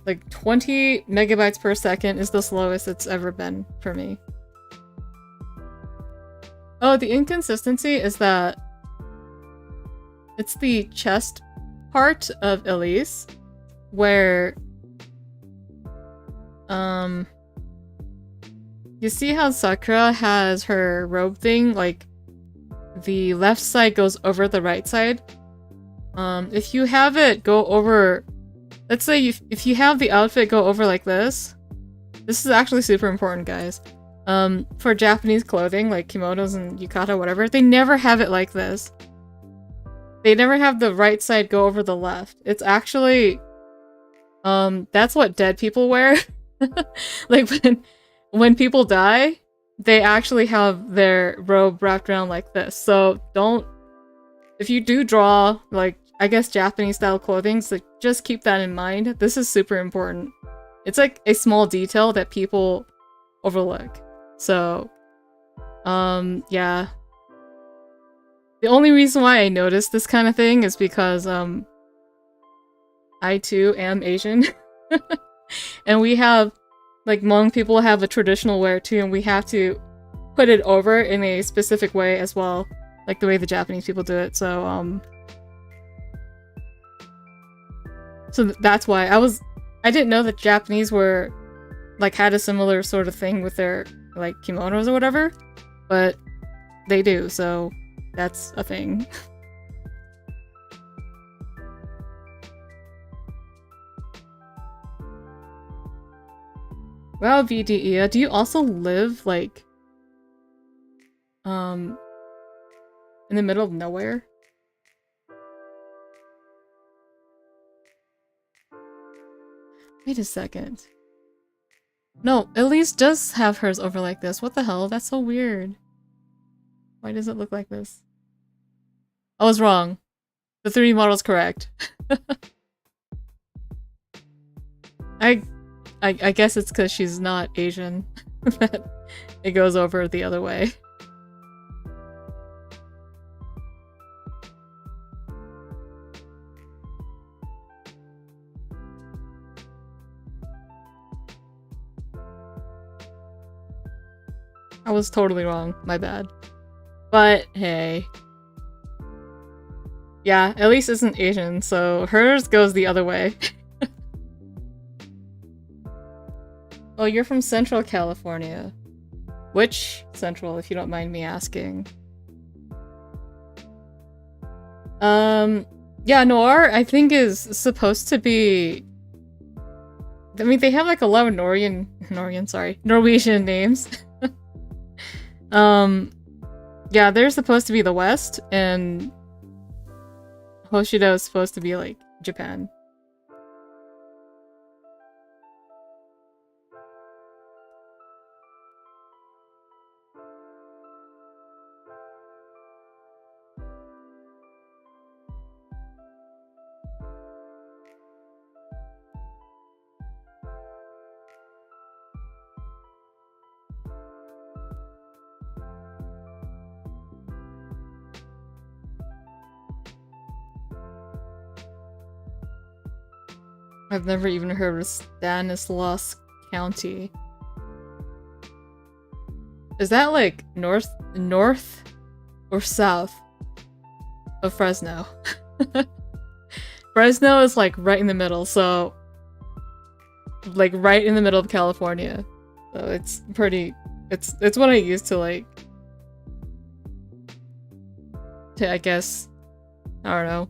Like 20 megabytes per second is the slowest it's ever been for me. Oh, the inconsistency is that it's the chest part of Elise where you see how Sakura has her robe thing, like the left side goes over the right side. If you have it go over, let's say if you have the outfit go over like this is actually super important, guys. For Japanese clothing, like kimonos and yukata, whatever, they never have it like this. They never have the right side go over the left. It's actually, that's what dead people wear. Like when people die, they actually have their robe wrapped around like this. So if you do draw, like, I guess Japanese style clothing, so just keep that in mind. This is super important. It's like a small detail that people overlook. So, yeah. The only reason why I noticed this kind of thing is because, I too am Asian. And we have, like, Hmong people have a traditional wear too, and we have to put it over in a specific way as well. Like the way the Japanese people do it, so, so that's why I didn't know that Japanese were, like, had a similar sort of thing with their, like, kimonos or whatever, but they do, so that's a thing. Wow, VDEA, do you also live, like, in the middle of nowhere? Wait a second. No, Elise does have hers over like this. What the hell? That's so weird. Why does it look like this? I was wrong. The 3D model's correct. I guess it's because she's not Asian that it goes over the other way. I was totally wrong. My bad. But hey. Yeah, Elise isn't Asian, so hers goes the other way. Oh, you're from Central California. Which Central, if you don't mind me asking? Yeah, Noir, I think, is supposed to be... I mean, they have like a lot of Norwegian names. Yeah, they're supposed to be the West, and Hoshido is supposed to be, like, Japan. I've never even heard of Stanislaus County. Is that like north or south of Fresno? Fresno is like right in the middle, so like right in the middle of California. So it's pretty, it's what I use to like, I guess, I don't know,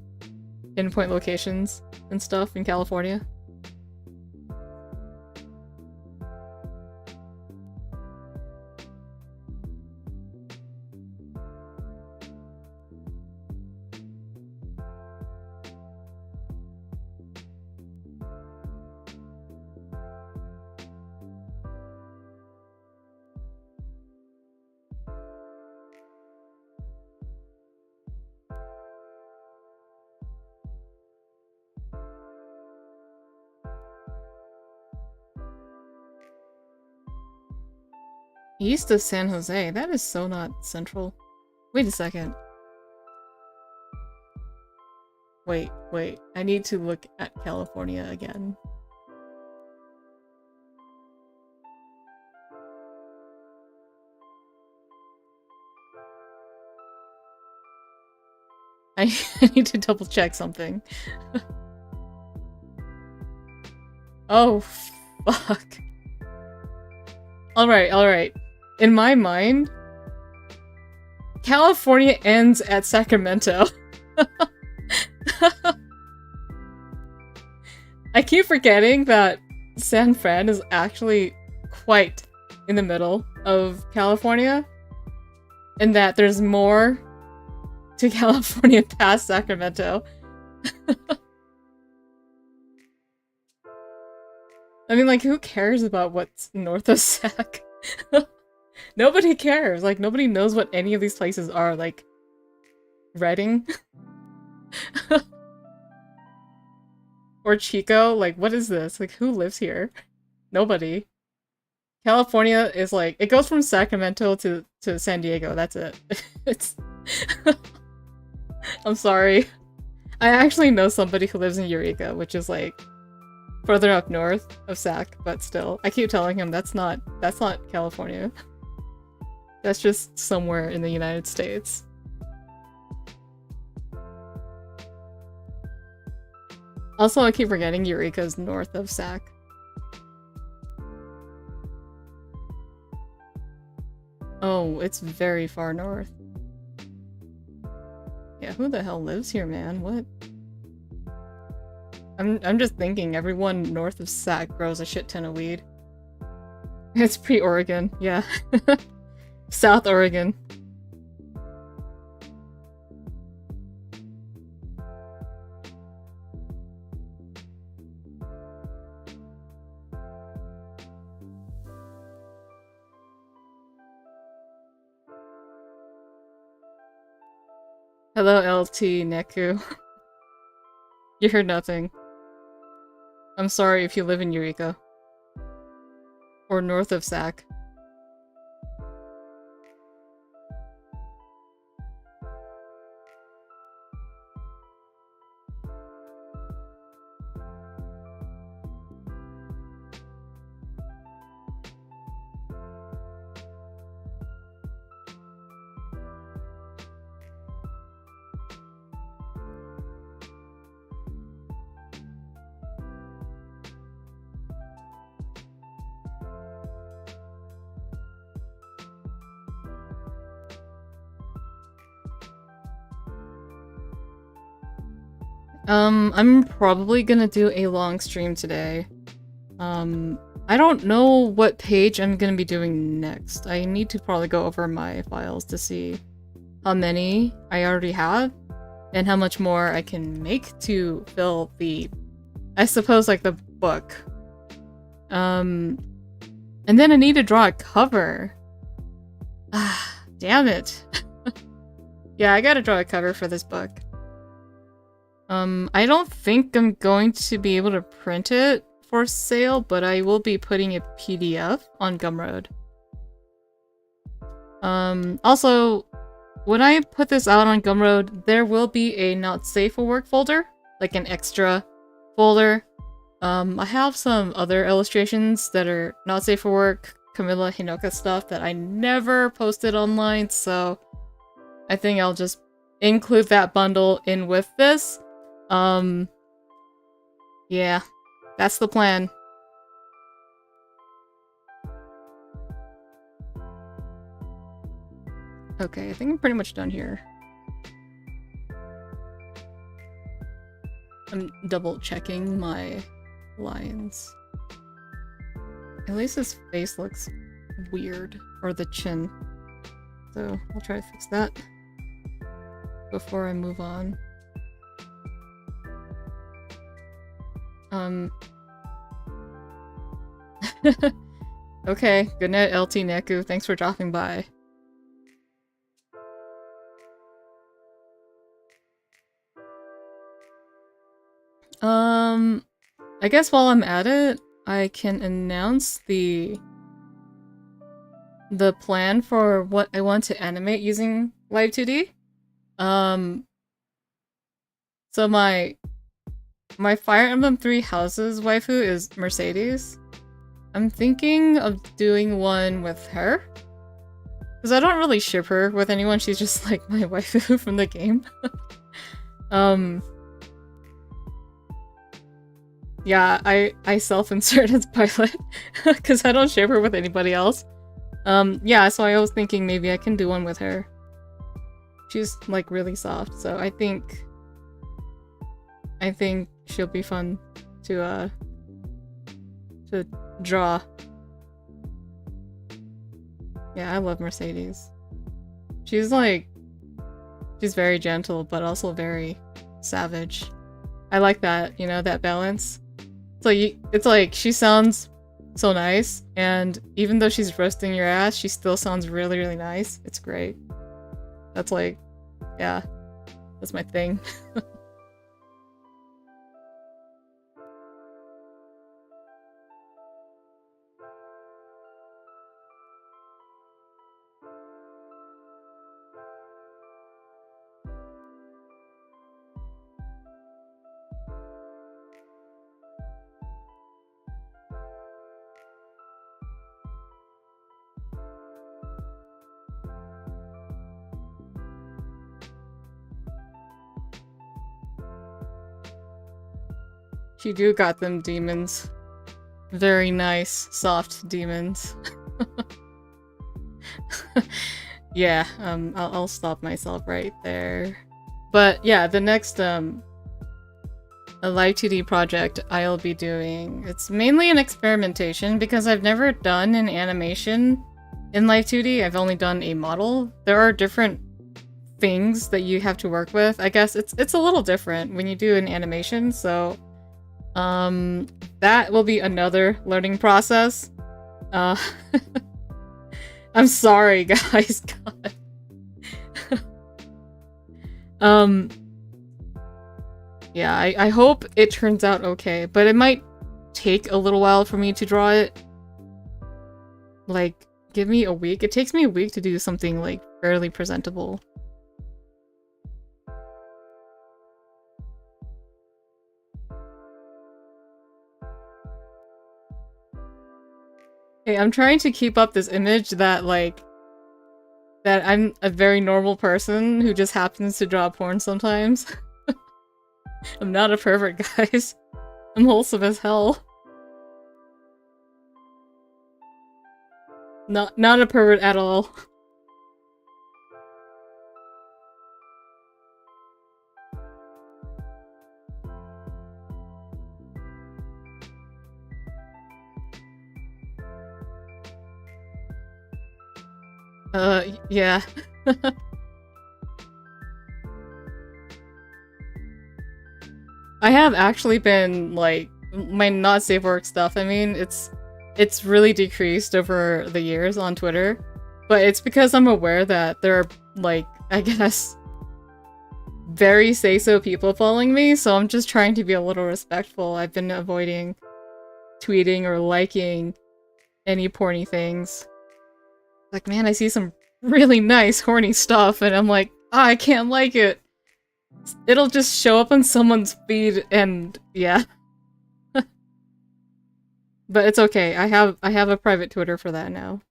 pinpoint locations and stuff in California. East of San Jose. That is so not central. Wait a second. Wait. I need to look at California again. I need to double check something. Oh, fuck. Alright. In my mind, California ends at Sacramento. I keep forgetting that San Fran is actually quite in the middle of California, and that there's more to California past Sacramento. I mean, like, who cares about what's north of Sac? Nobody cares. Like, nobody knows what any of these places are. Like, Redding? Or Chico? Like, what is this? Like, who lives here? Nobody. California is like, it goes from Sacramento to San Diego. That's it. It's... I'm sorry. I actually know somebody who lives in Eureka, which is like further up north of Sac, but still. I keep telling him that's not California. That's just somewhere in the United States. Also, I keep forgetting Eureka's north of Sac. Oh, it's very far north. Yeah, who the hell lives here, man? What? I'm just thinking everyone north of Sac grows a shit ton of weed. It's pre-Oregon, yeah. South Oregon. Hello, LT Neku. You heard nothing. I'm sorry if you live in Eureka. Or north of Sac. I'm probably gonna do a long stream today. I don't know what page I'm gonna be doing next. I need to probably go over my files to see how many I already have and how much more I can make to fill the, I suppose, like the book. And then I need to draw a cover. Ah, damn it. Yeah, I gotta draw a cover for this book. I don't think I'm going to be able to print it for sale, but I will be putting a PDF on Gumroad. Also, when I put this out on Gumroad, there will be a not safe for work folder, like an extra folder. I have some other illustrations that are not safe for work, Camilla, Hinoka stuff that I never posted online, so I think I'll just include that bundle in with this. Yeah, that's the plan. Okay, I think I'm pretty much done here. I'm double checking my lines. Elise's face looks weird, or the chin. So I'll try to fix that before I move on. Okay, good night, LT Neku. Thanks for dropping by. I guess while I'm at it, I can announce the the plan for what I want to animate using Live 2D. So my Fire Emblem 3 Houses waifu is Mercedes. I'm thinking of doing one with her. Because I don't really ship her with anyone, she's just like my waifu from the game. Yeah, I self-insert as pilot because I don't ship her with anybody else. Yeah, so I was thinking maybe I can do one with her. She's like really soft, so I think she'll be fun to draw. Yeah, I love Mercedes. She's very gentle, but also very savage. I like that, you know, that balance. It's like she sounds so nice, and even though she's roasting your ass, she still sounds really, really nice. It's great. That's like, yeah, that's my thing. She do got them demons. Very nice, soft demons. Yeah, I'll stop myself right there. But yeah, the next a Live 2D project I'll be doing, it's mainly an experimentation because I've never done an animation in Live 2D. I've only done a model. There are different things that you have to work with. I guess it's a little different when you do an animation, so that will be another learning process. I'm sorry, guys. God. Yeah, I hope it turns out okay, but it might take a little while for me to draw it. Like, give me a week. It takes me a week to do something, like, fairly presentable. Hey, I'm trying to keep up this image that, like, that I'm a very normal person who just happens to draw porn sometimes. I'm not a pervert, guys. I'm wholesome as hell. Not a pervert at all. Yeah. I have actually been, like, my not safe work stuff, I mean, it's really decreased over the years on Twitter, but it's because I'm aware that there are, like, I guess, very say-so people following me, so I'm just trying to be a little respectful. I've been avoiding tweeting or liking any porny things. Like, man, I see some really nice horny stuff, and I'm like, I can't like it. It'll just show up on someone's feed, and yeah. But it's okay. I have a private Twitter for that now.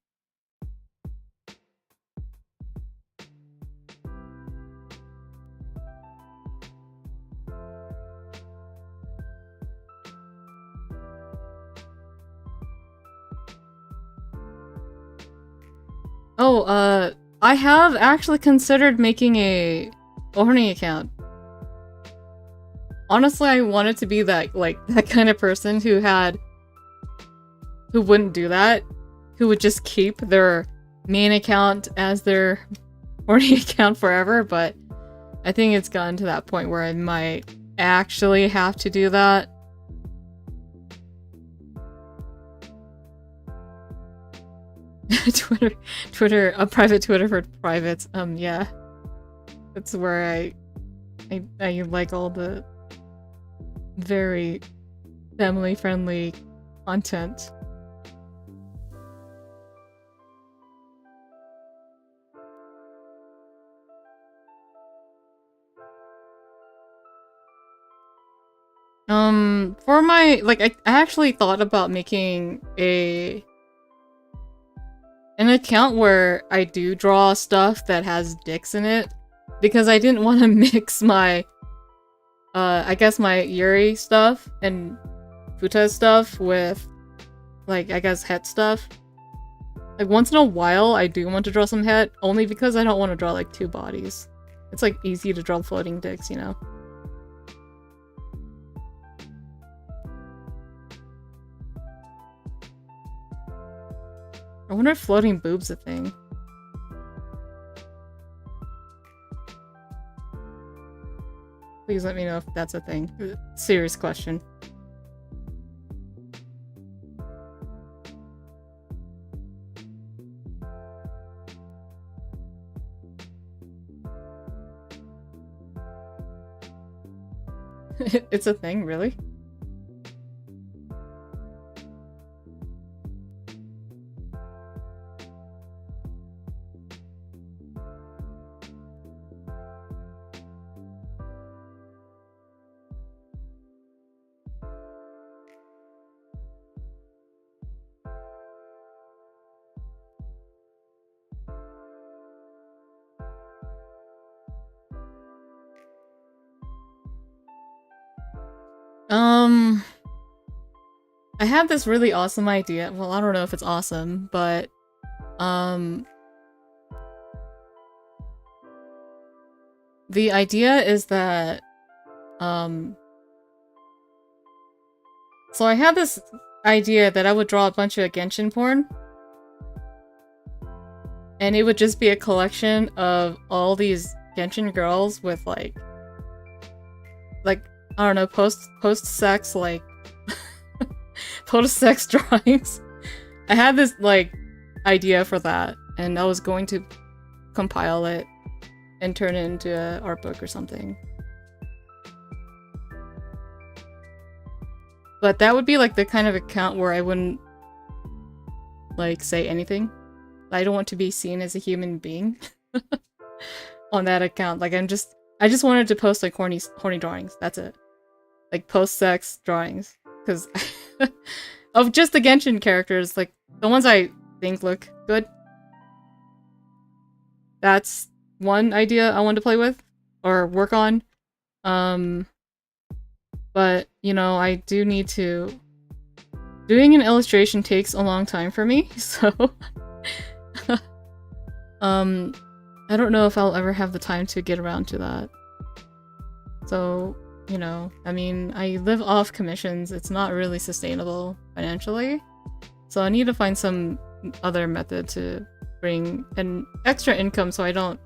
Oh, I have actually considered making a horny account. Honestly, I wanted to be that, like, that kind of person who wouldn't do that, who would just keep their main account as their horny account forever, but I think it's gotten to that point where I might actually have to do that. Twitter, a private Twitter for privates. Yeah. That's where I like all the very family-friendly content. For my, like, I actually thought about making an account where I do draw stuff that has dicks in it, because I didn't want to mix my, I guess my Yuri stuff and Futa stuff with, like, I guess het stuff. Like, once in a while, I do want to draw some het, only because I don't want to draw, like, 2 bodies. It's, like, easy to draw floating dicks, you know? I wonder if floating boob's a thing. Please let me know if that's a thing. Serious question. It's a thing, really? I have this really awesome idea. Well, I don't know if it's awesome, but the idea is that so I had this idea that I would draw a bunch of Genshin porn, and it would just be a collection of all these Genshin girls with like I don't know, post-sex, like, post-sex drawings. I had this, like, idea for that, and I was going to compile it and turn it into an art book or something. But that would be, like, the kind of account where I wouldn't, like, say anything. I don't want to be seen as a human being on that account. Like, I just wanted to post, like, horny drawings. That's it. Like, post-sex drawings. Because of just the Genshin characters, like, the ones I think look good. That's one idea I want to play with. Or work on. But, you know, I do need to... Doing an illustration takes a long time for me, so... I don't know if I'll ever have the time to get around to that. So... You know, I mean, I live off commissions. It's not really sustainable financially. So I need to find some other method to bring an extra income so I don't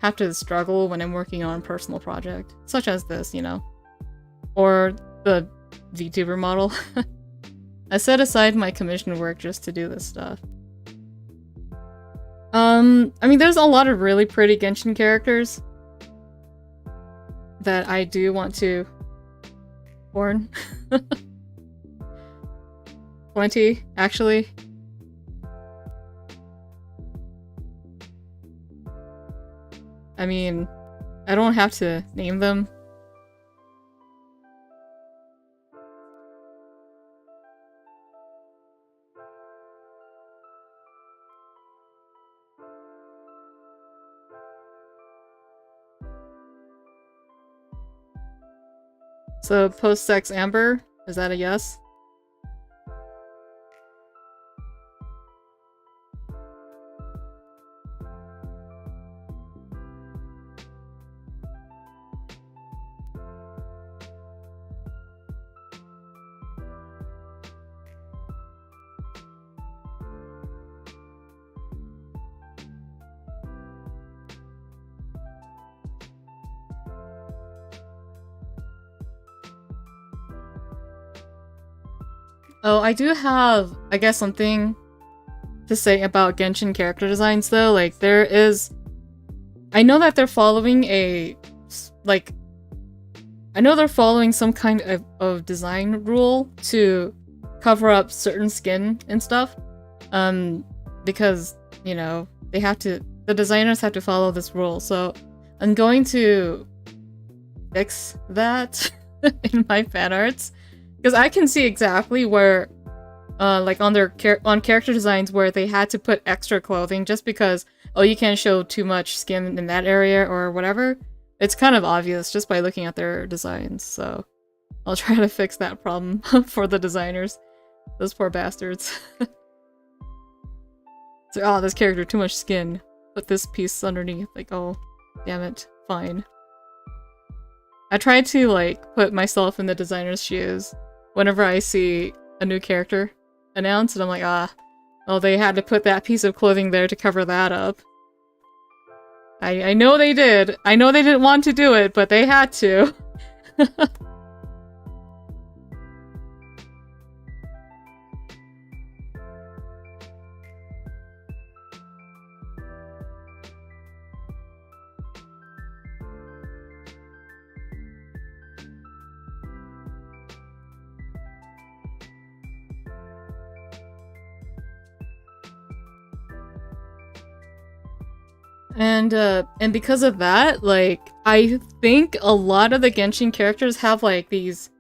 have to struggle when I'm working on a personal project. Such as this, you know. Or the VTuber model. I set aside my commission work just to do this stuff. I mean, there's a lot of really pretty Genshin characters that I do want to porn. 20, actually. I mean, I don't have to name them. So, post-sex Amber? Is that a yes? Oh, I do have, I guess, something to say about Genshin character designs, though. Like, there is... I know that they're following a... Like... I know they're following some kind of design rule to cover up certain skin and stuff. Because, you know, they have to... The designers have to follow this rule, so I'm going to fix that. in my fan arts. Because I can see exactly where, like on their character designs where they had to put extra clothing just because, oh, you can't show too much skin in that area or whatever. It's kind of obvious just by looking at their designs, so I'll try to fix that problem for the designers. Those poor bastards. It's like, oh, this character, too much skin. Put this piece underneath. Like, oh, damn it. Fine. I try to, like, put myself in the designer's shoes whenever I see a new character announced, and I'm like, ah, well, they had to put that piece of clothing there to cover that up. I know they did. I know they didn't want to do it, but they had to. And because of that, like, I think a lot of the Genshin characters have, like, these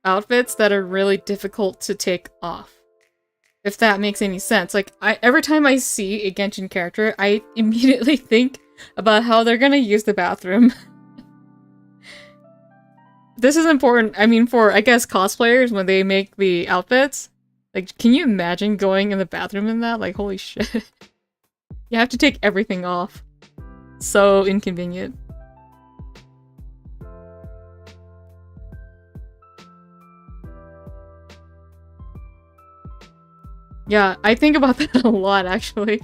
outfits that are really difficult to take off. If that makes any sense. Like, every time I see a Genshin character, I immediately think about how they're gonna use the bathroom. This is important, I mean, for, I guess, cosplayers when they make the outfits. Like, can you imagine going in the bathroom in that? Like, holy shit. You have to take everything off. So inconvenient. Yeah, I think about that a lot, actually.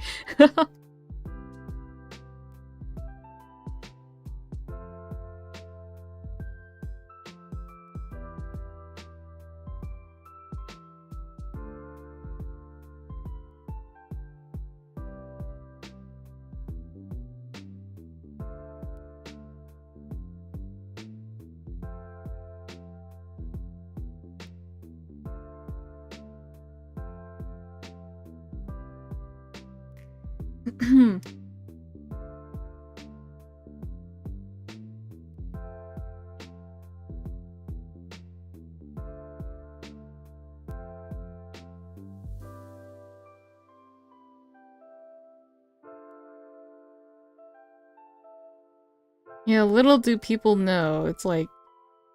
Yeah, little do people know, it's like,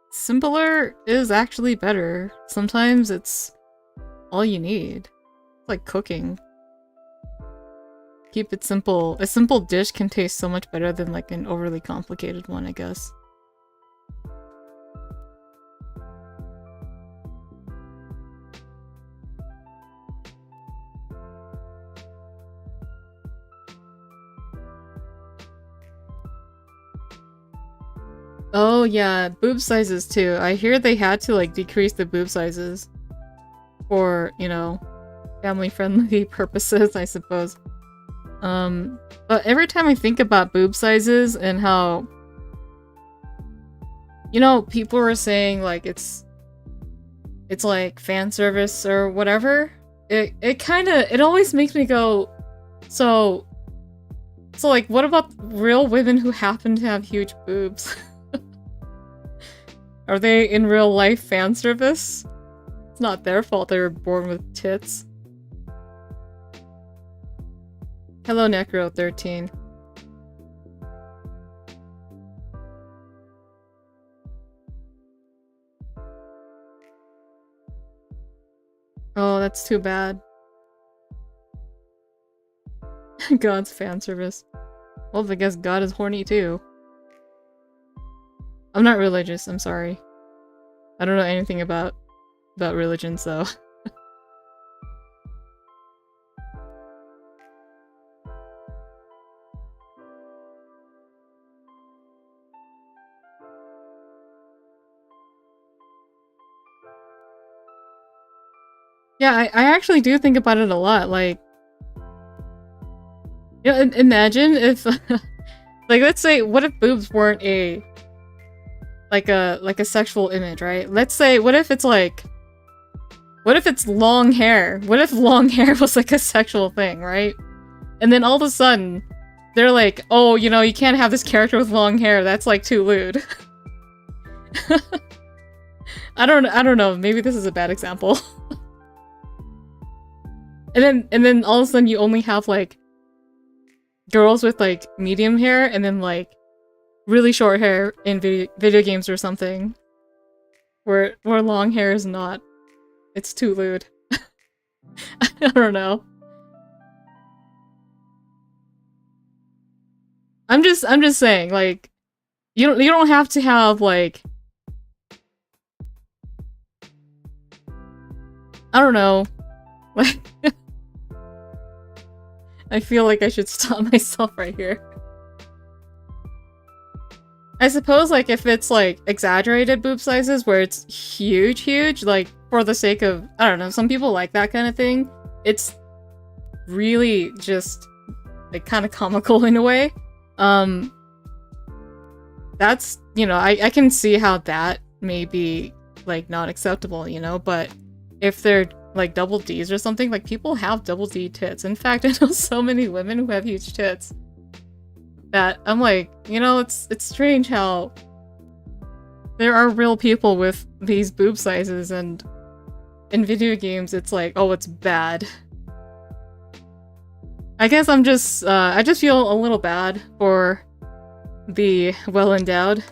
simpler is actually better. Sometimes it's all you need. It's like cooking. Keep it simple. A simple dish can taste so much better than like an overly complicated one, I guess. Oh yeah, boob sizes too. I hear they had to like decrease the boob sizes for, you know, family-friendly purposes, I suppose. But every time I think about boob sizes and how, you know, people were saying like it's like fan service or whatever, it always makes me go, so like what about real women who happen to have huge boobs? Are they in real life fan service? It's not their fault they were born with tits. Hello, Necro13. Oh, that's too bad. God's fan service. Well, I guess God is horny too. I'm not religious, I'm sorry. I don't know anything about religion, so... Yeah, I actually do think about it a lot, like... You know, imagine if... like, let's say, what if boobs weren't a... like a sexual image, right? Let's say, what if it's like... What if it's long hair? What if long hair was like a sexual thing, right? And then all of a sudden, they're like, oh, you know, you can't have this character with long hair, that's like too lewd. I don't know, maybe this is a bad example. and then all of a sudden you only have like girls with like medium hair and then like really short hair in video games or something. Where long hair is not. It's too lewd. I don't know. I'm just saying, like, you don't have to have like, I don't know, like I feel like I should stop myself right here. I suppose like if it's like exaggerated boob sizes where it's huge, like for the sake of, I don't know, some people like that kind of thing. It's really just like kind of comical in a way. That's, you know, I can see how that may be like not acceptable, you know, but if they're like double D's or something, like people have double D tits. In fact, I know so many women who have huge tits that I'm like, you know, it's strange how there are real people with these boob sizes, and in video games it's like, oh, it's bad. I guess I just feel a little bad for the well-endowed.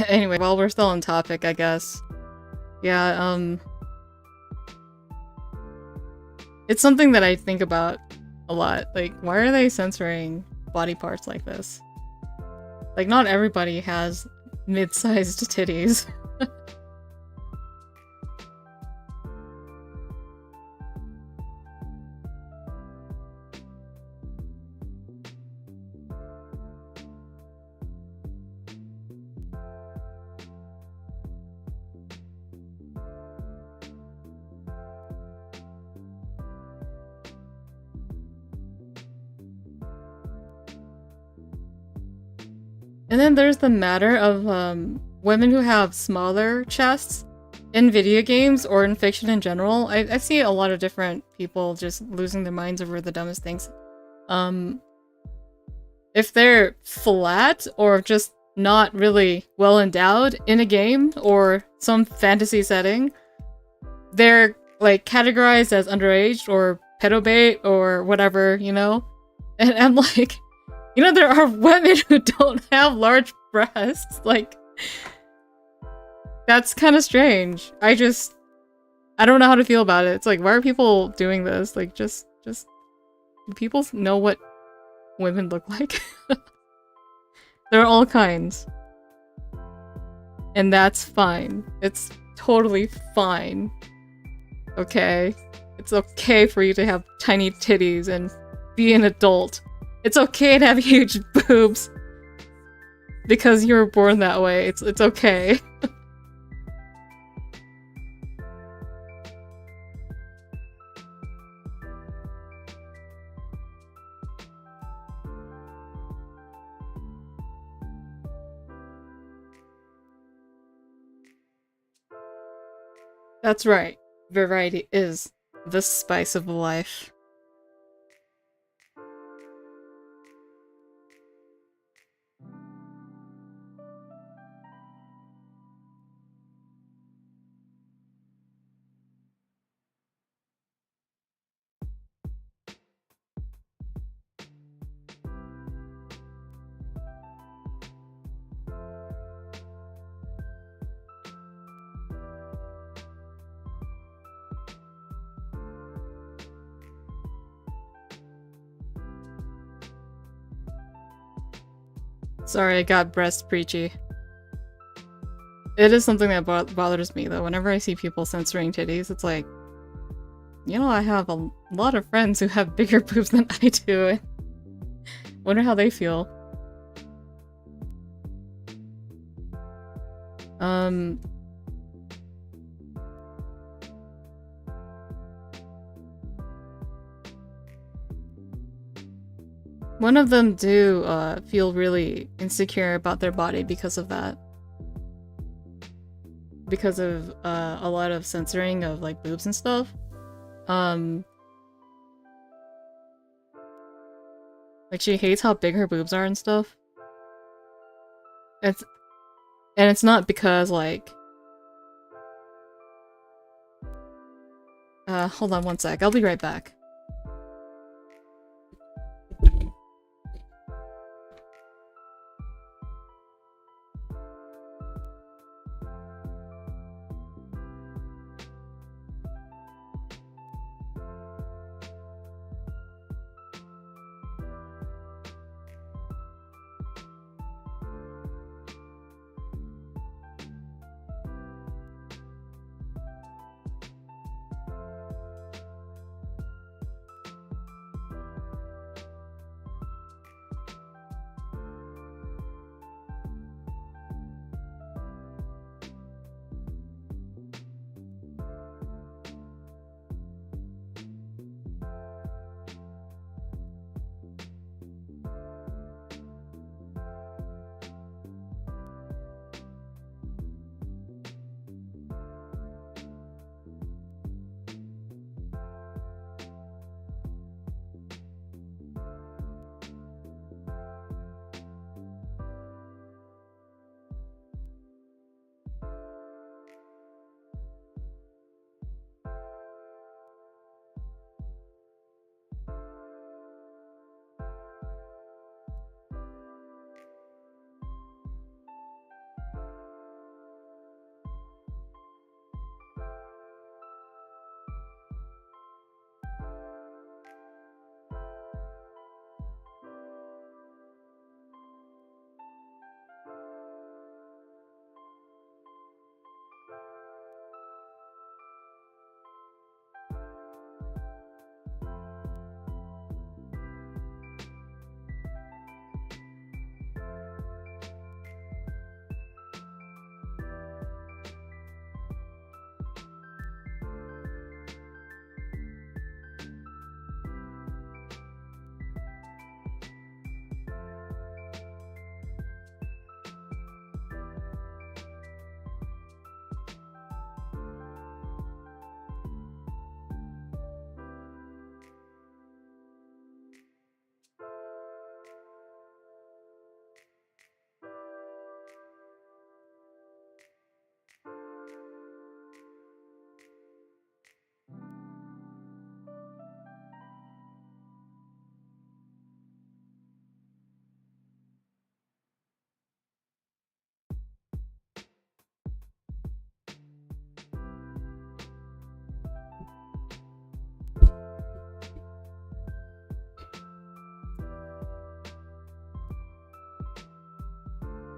Anyway, while we're still on topic, I guess. Yeah, it's something that I think about a lot. Like, why are they censoring body parts like this? Like, not everybody has mid-sized titties. And then there's the matter of women who have smaller chests in video games or in fiction in general. I see a lot of different people just losing their minds over the dumbest things. If they're flat or just not really well endowed in a game or some fantasy setting, they're like categorized as underage or pedobait or whatever, you know? And I'm like, you know, there are women who don't have large breasts. Like, that's kind of strange. I don't know how to feel about it. It's like, why are people doing this? Like, just do people know what women look like? There are all kinds. And that's fine. It's totally fine. Okay? It's okay for you to have tiny titties and be an adult. It's okay to have huge boobs because you were born that way. It's okay. That's right. Variety is the spice of life. Sorry, I got breast preachy. It is something that bothers me, though. Whenever I see people censoring titties, it's like, you know, I have a lot of friends who have bigger boobs than I do. Wonder how they feel. One of them do feel really insecure about their body because of that. Because of a lot of censoring of like boobs and stuff. Like she hates how big her boobs are and stuff. It's not because like hold on one sec, I'll be right back.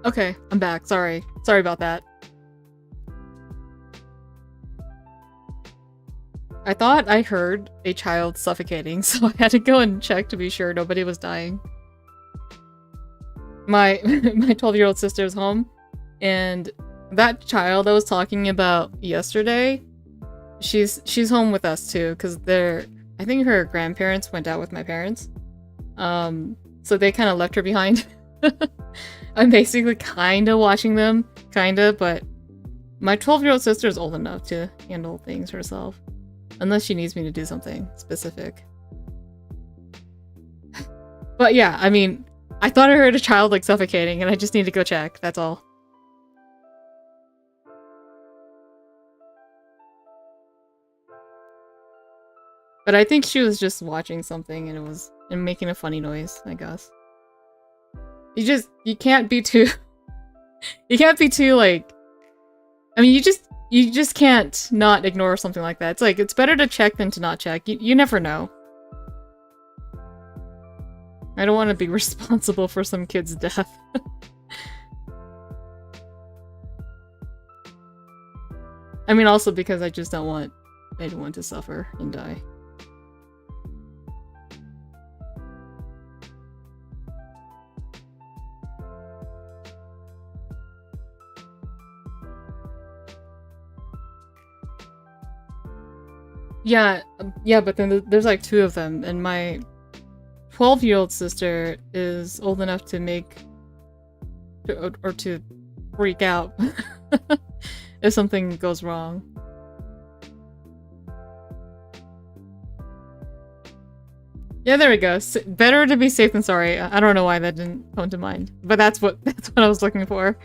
Okay, I'm back. Sorry. Sorry about that. I thought I heard a child suffocating, so I had to go and check to be sure nobody was dying. My 12-year-old sister was home, and that child I was talking about yesterday, she's home with us too, because I think her grandparents went out with my parents. So they kind of left her behind. I'm basically kind of watching them, but my 12-year-old sister is old enough to handle things herself. Unless she needs me to do something specific. But yeah, I mean, I thought I heard a child like suffocating and I just need to go check, that's all. But I think she was just watching something and making a funny noise, I guess. You can't be too like, I mean, you just can't not ignore something like that. It's like, it's better to check than to not check. You never know. I don't want to be responsible for some kid's death. I mean, also because I just don't want anyone to suffer and die. Yeah, yeah, but then there's like two of them, and my 12-year-old sister is old enough to or to freak out if something goes wrong. Yeah, there we go. Better to be safe than sorry. I don't know why that didn't come to mind, but that's what I was looking for.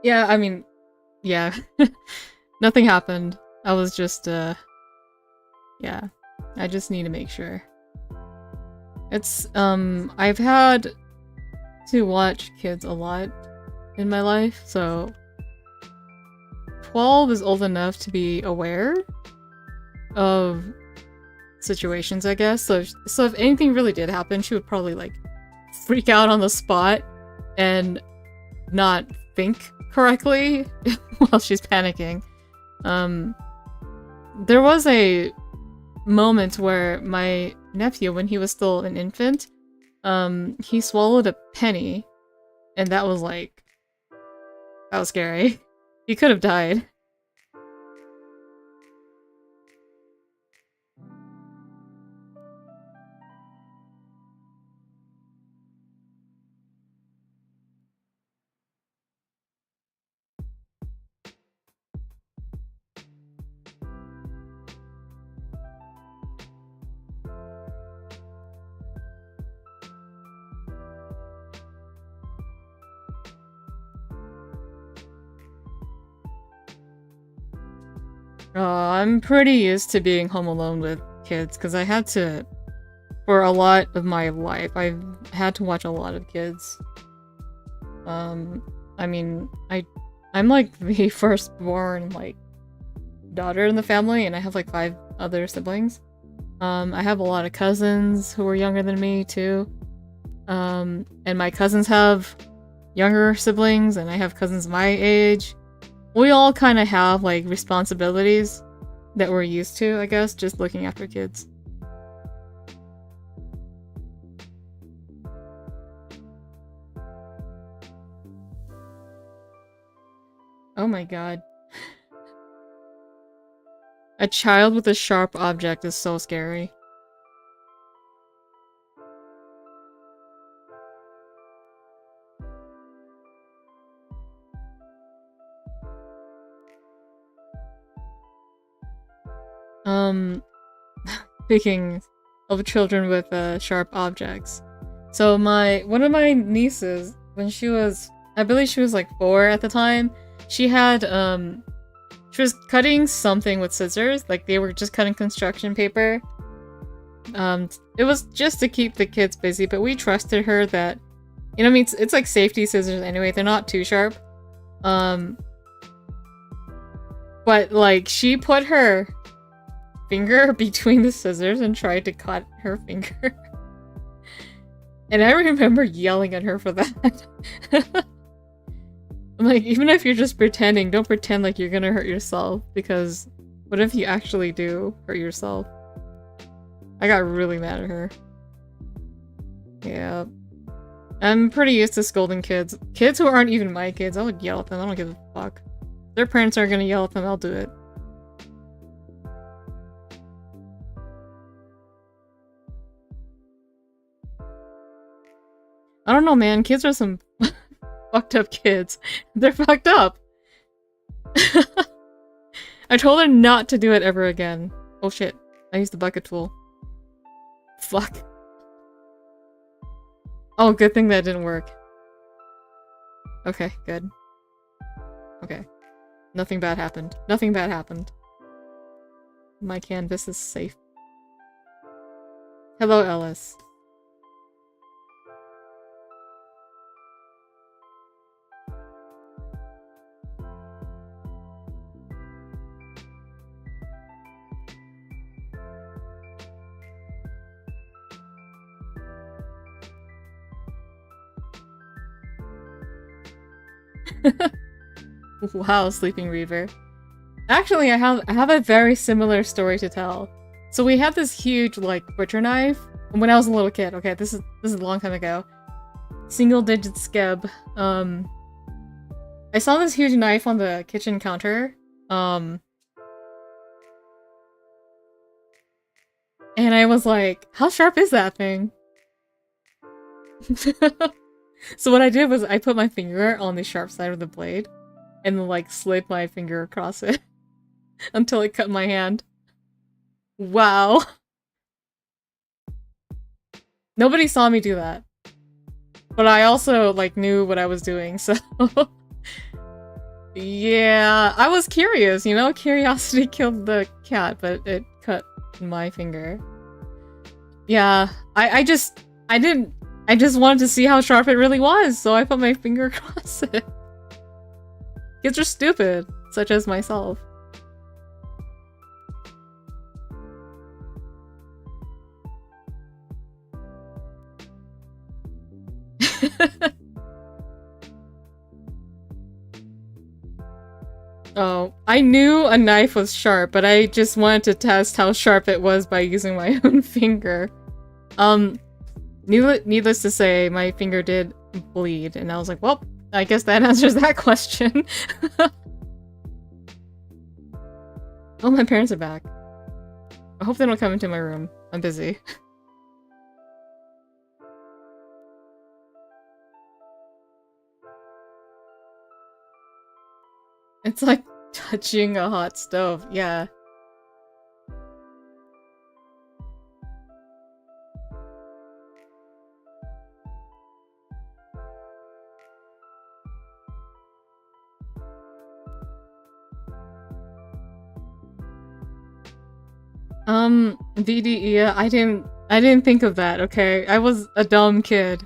Yeah, I mean, yeah. Nothing happened. I was just, yeah. I just need to make sure. It's, I've had to watch kids a lot in my life, so 12 is old enough to be aware of situations, I guess. So if anything really did happen, she would probably, like, freak out on the spot and not think correctly while she's panicking. There was a moment where my nephew, when he was still an infant, he swallowed a penny, and that was scary. He could have died. I'm pretty used to being home alone with kids, because I had to, for a lot of my life, I've had to watch a lot of kids. I mean, I'm like the firstborn, like, daughter in the family, and I have like 5 other siblings. I have a lot of cousins who are younger than me, too. And my cousins have younger siblings, and I have cousins my age. We all kind of have, like, responsibilities that we're used to, I guess, just looking after kids. Oh my god. A child with a sharp object is so scary. Speaking of children with sharp objects. So one of my nieces, when she was, I believe she was like 4 at the time, she had, she was cutting something with scissors, like they were just cutting construction paper. It was just to keep the kids busy, but we trusted her that, you know what I mean, it's like safety scissors anyway, they're not too sharp. But like, she put her finger between the scissors and tried to cut her finger. And I remember yelling at her for that. I'm like, even if you're just pretending, don't pretend like you're gonna hurt yourself, because what if you actually do hurt yourself? I got really mad at her. Yeah. I'm pretty used to scolding kids. Kids who aren't even my kids, I would yell at them, I don't give a fuck. Their parents are gonna yell at them, I'll do it. I don't know, man. Kids are some fucked up kids. They're fucked up. I told her not to do it ever again. Oh shit. I used the bucket tool. Fuck. Oh, good thing that didn't work. Okay, good. Okay. Nothing bad happened. Nothing bad happened. My canvas is safe. Hello, Ellis. Wow, Sleeping Reaver. Actually, I have a very similar story to tell. So we had this huge, like, butcher knife when I was a little kid. Okay, this is a long time ago. Single-digit skeb. I saw this huge knife on the kitchen counter. And I was like, how sharp is that thing? So what I did was I put my finger on the sharp side of the blade and then, like, slid my finger across it until it cut my hand. Wow. Nobody saw me do that. But I also, like, knew what I was doing, so... Yeah, I was curious, you know? Curiosity killed the cat, but it cut my finger. Yeah, I just wanted to see how sharp it really was, so I put my finger across it. Kids are stupid, such as myself. Oh, I knew a knife was sharp, but I just wanted to test how sharp it was by using my own finger. Needless to say, my finger did bleed, and I was like, well, I guess that answers that question. Oh, my parents are back. I hope they don't come into my room. I'm busy. It's like touching a hot stove, yeah. VDE, I didn't think of that, okay? I was a dumb kid.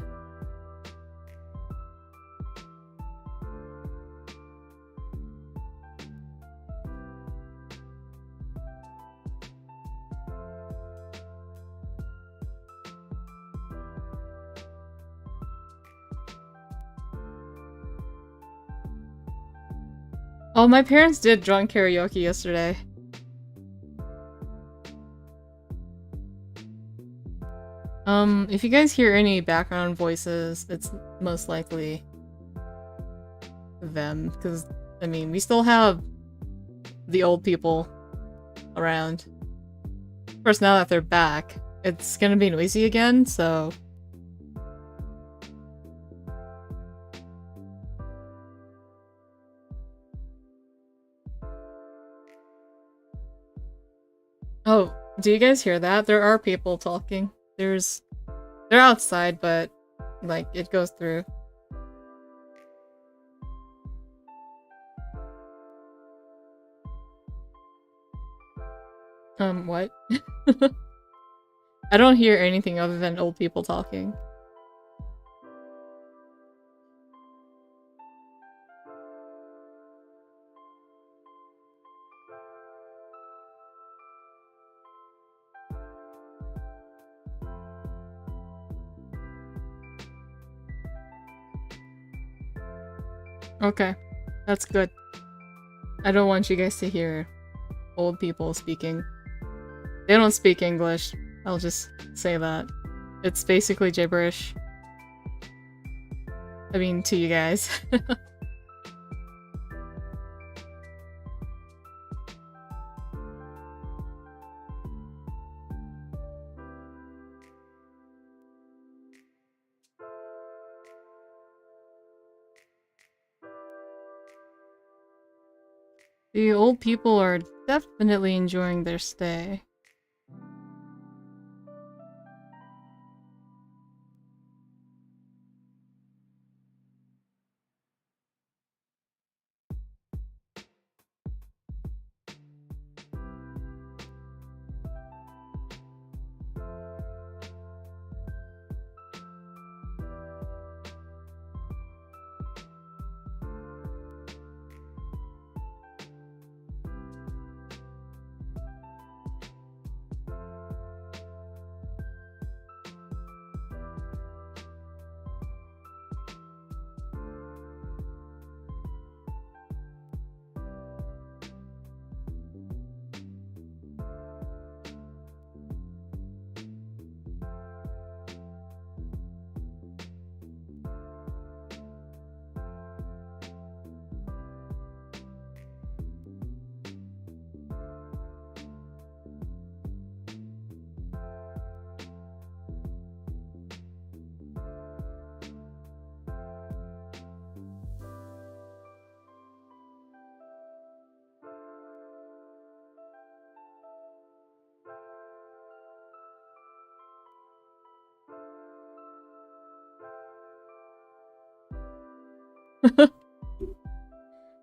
Oh, my parents did drunk karaoke yesterday. If you guys hear any background voices, it's most likely them, because, I mean, we still have the old people around. Of course, now that they're back, it's gonna be noisy again, so... Oh, do you guys hear that? There are people talking. They're outside, but, like, it goes through. What? I don't hear anything other than old people talking. Okay, that's good. I don't want you guys to hear old people speaking. They don't speak English. I'll just say that. It's basically gibberish. I mean, to you guys. The old people are definitely enjoying their stay.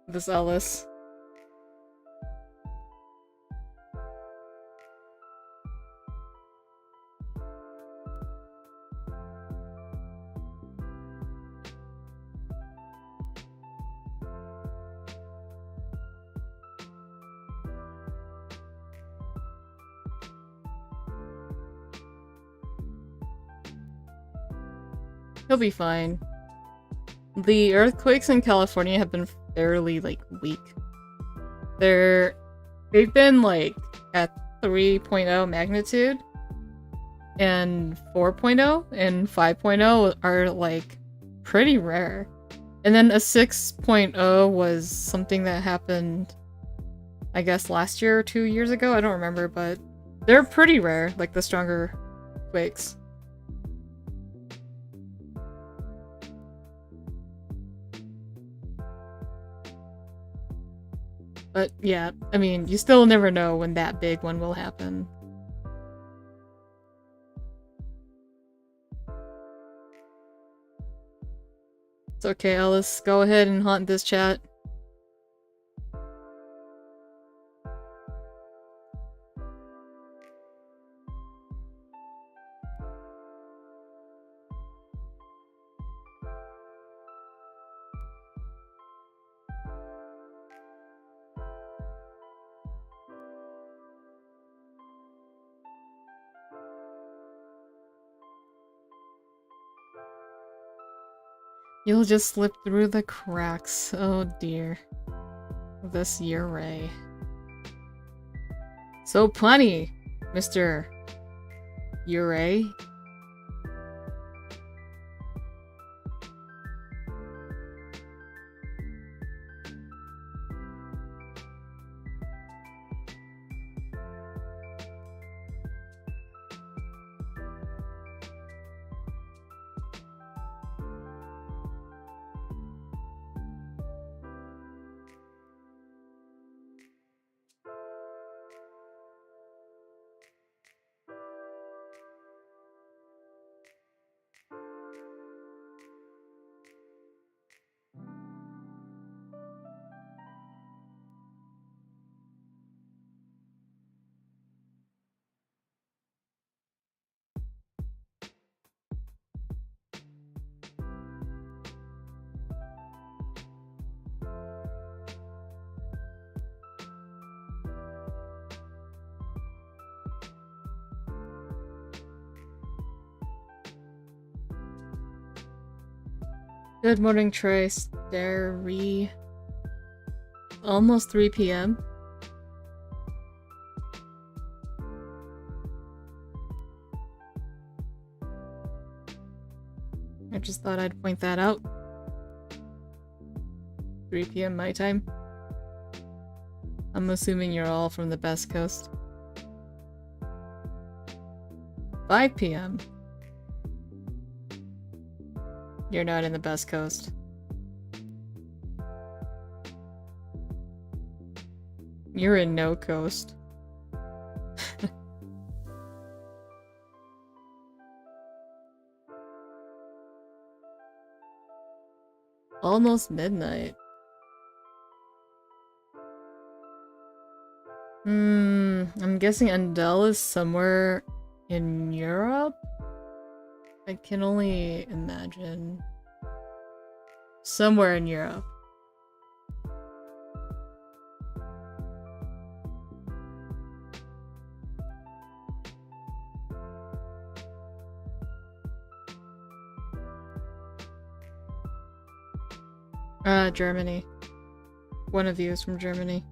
This Ellis. He'll be fine. The earthquakes in California have been fairly, like, weak. They've been, like, at 3.0 magnitude, and 4.0 and 5.0 are, like, pretty rare. And then a 6.0 was something that happened, I guess, last year or 2 years ago? I don't remember, but they're pretty rare, like, the stronger quakes. But yeah, I mean, you still never know when that big one will happen. It's okay, Alice. Go ahead and haunt this chat. You'll just slip through the cracks. Oh dear. This Ure. So punny, Mr. Ure. Good morning, Trace. Derry. Almost 3 p.m. I just thought I'd point that out. 3 p.m. my time. I'm assuming you're all from the Best Coast. 5 p.m. You're not in the Best Coast. You're in no coast. Almost midnight. I'm guessing Andel is somewhere in Europe? I can only imagine. Somewhere in Europe. Germany. One of you is from Germany.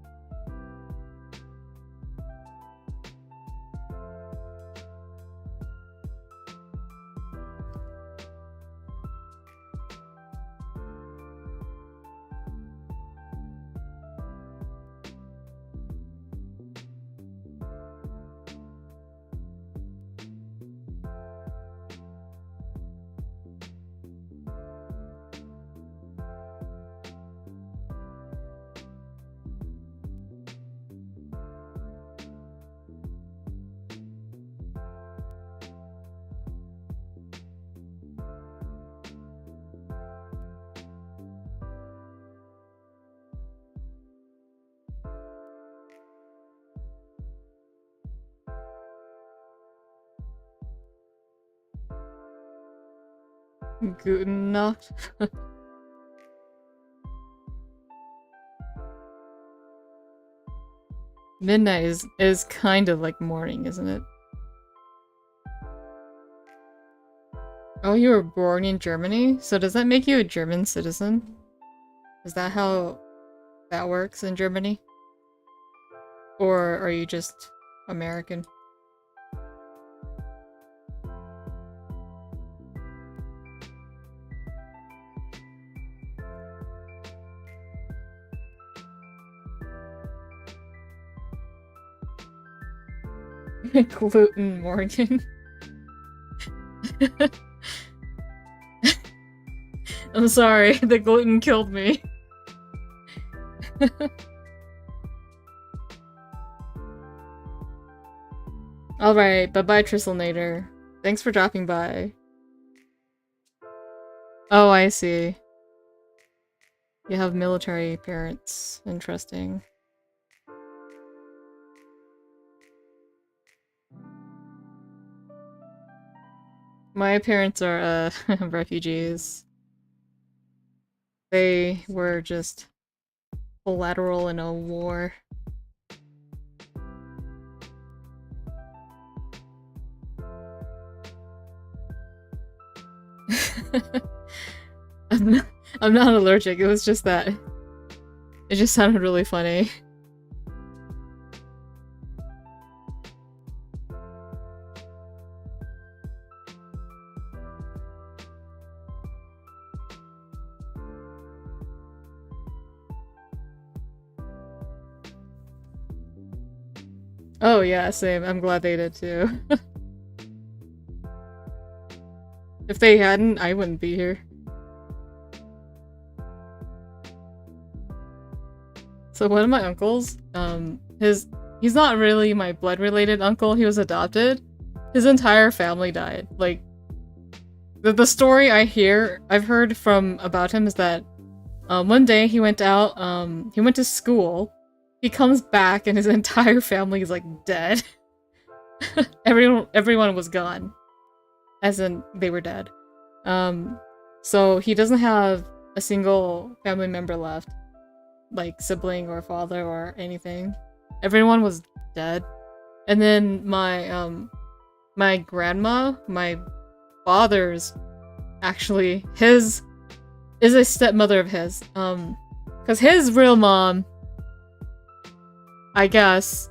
Guten Nacht. Midnight is kind of like morning, isn't it? Oh, you were born in Germany? So does that make you a German citizen? Is that how that works in Germany? Or are you just American? Gluten Morgan. I'm sorry, the gluten killed me. Alright, bye-bye Tristlenator. Thanks for dropping by. Oh, I see. You have military parents. Interesting. My parents are, refugees. They were just collateral in a war. I'm not allergic, it was just that. It just sounded really funny. Oh yeah, same. I'm glad they did too. If they hadn't, I wouldn't be here. So one of my uncles, he's not really my blood-related uncle, he was adopted. His entire family died. Like, the story I've heard about him is that one day he went out, he went to school, he comes back and his entire family is like dead. Everyone was gone. As in, they were dead. So he doesn't have a single family member left. Like, sibling or father or anything. Everyone was dead. And then my grandma, my father's, actually, is a stepmother of his. Because his real mom, I guess,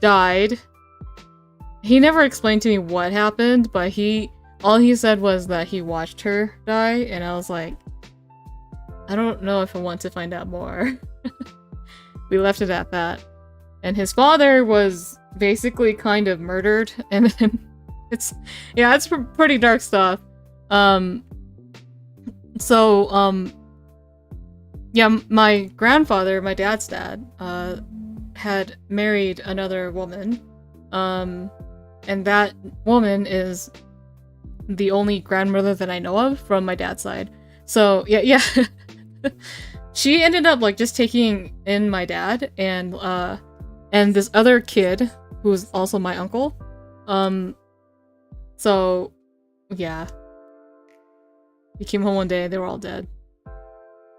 died. He never explained to me what happened, but all he said was that he watched her die, and I was like, I don't know if I want to find out more. We left it at that. And his father was basically kind of murdered, and then it's pretty dark stuff. Yeah, my grandfather, my dad's dad, had married another woman, and that woman is the only grandmother that I know of from my dad's side. So yeah. She ended up like just taking in my dad and this other kid who's also my uncle. So yeah. He came home one day, they were all dead.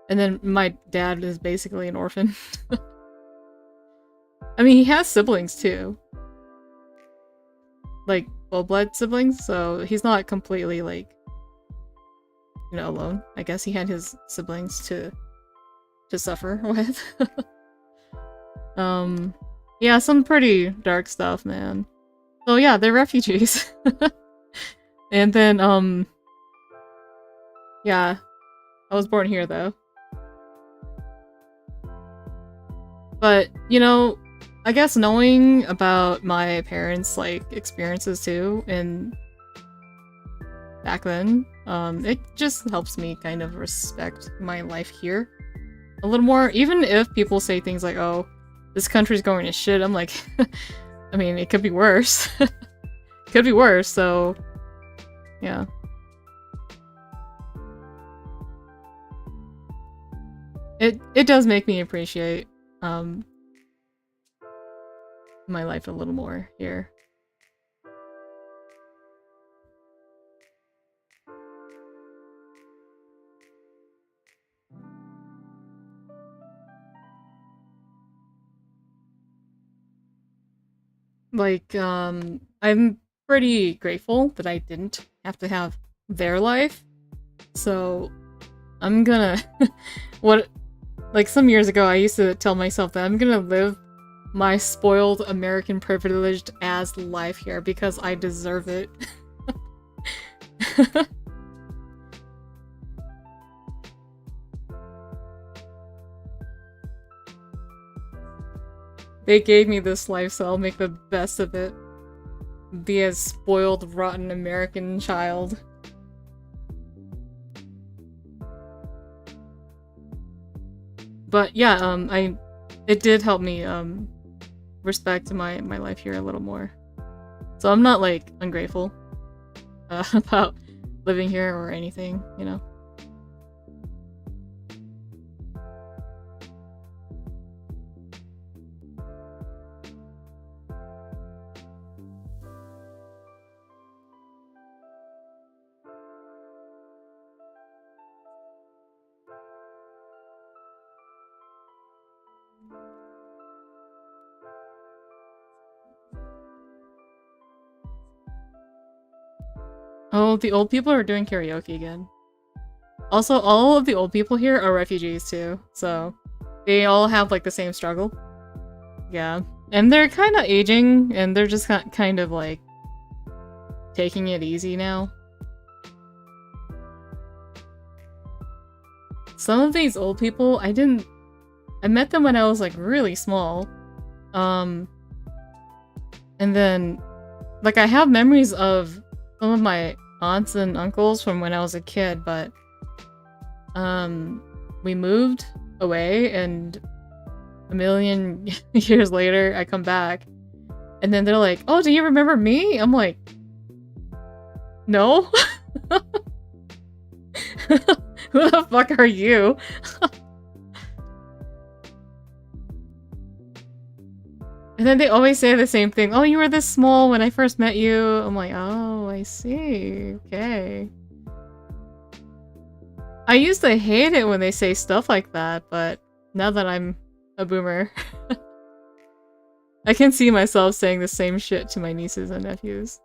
And then my dad is basically an orphan. I mean, he has siblings too. Like, full-blood siblings, so he's not completely, like, you know, alone. I guess he had his siblings to suffer with. Yeah, some pretty dark stuff, man. So yeah, they're refugees. And then, yeah. I was born here, though. But, you know, I guess knowing about my parents' like experiences too, and back then, it just helps me kind of respect my life here a little more. Even if people say things like, "Oh, this country's going to shit," I'm like, I mean, it could be worse. It could be worse. So, yeah. It does make me appreciate my life a little more here. Like, I'm pretty grateful that I didn't have to have their life. So, I'm gonna... like, some years ago, I used to tell myself that I'm gonna live my spoiled American privileged ass life here because I deserve it. They gave me this life, so I'll make the best of it. Be a spoiled, rotten American child. But yeah, it did help me, respect my life here a little more. So I'm not, like, ungrateful, about living here or anything, you know? Oh, the old people are doing karaoke again. Also, all of the old people here are refugees too, so they all have like the same struggle. Yeah. And they're kind of aging, and they're just kind of like taking it easy now. Some of these old people, I met them when I was like really small. And then, like, I have memories of some of my aunts and uncles from when I was a kid, but we moved away, and a million years later I come back, and then they're like, "Oh, do you remember me?" I'm like, "No." Who the fuck are you? And then they always say the same thing. "Oh, you were this small when I first met you." I'm like, "Oh, I see. Okay." I used to hate it when they say stuff like that, but now that I'm a boomer, I can see myself saying the same shit to my nieces and nephews.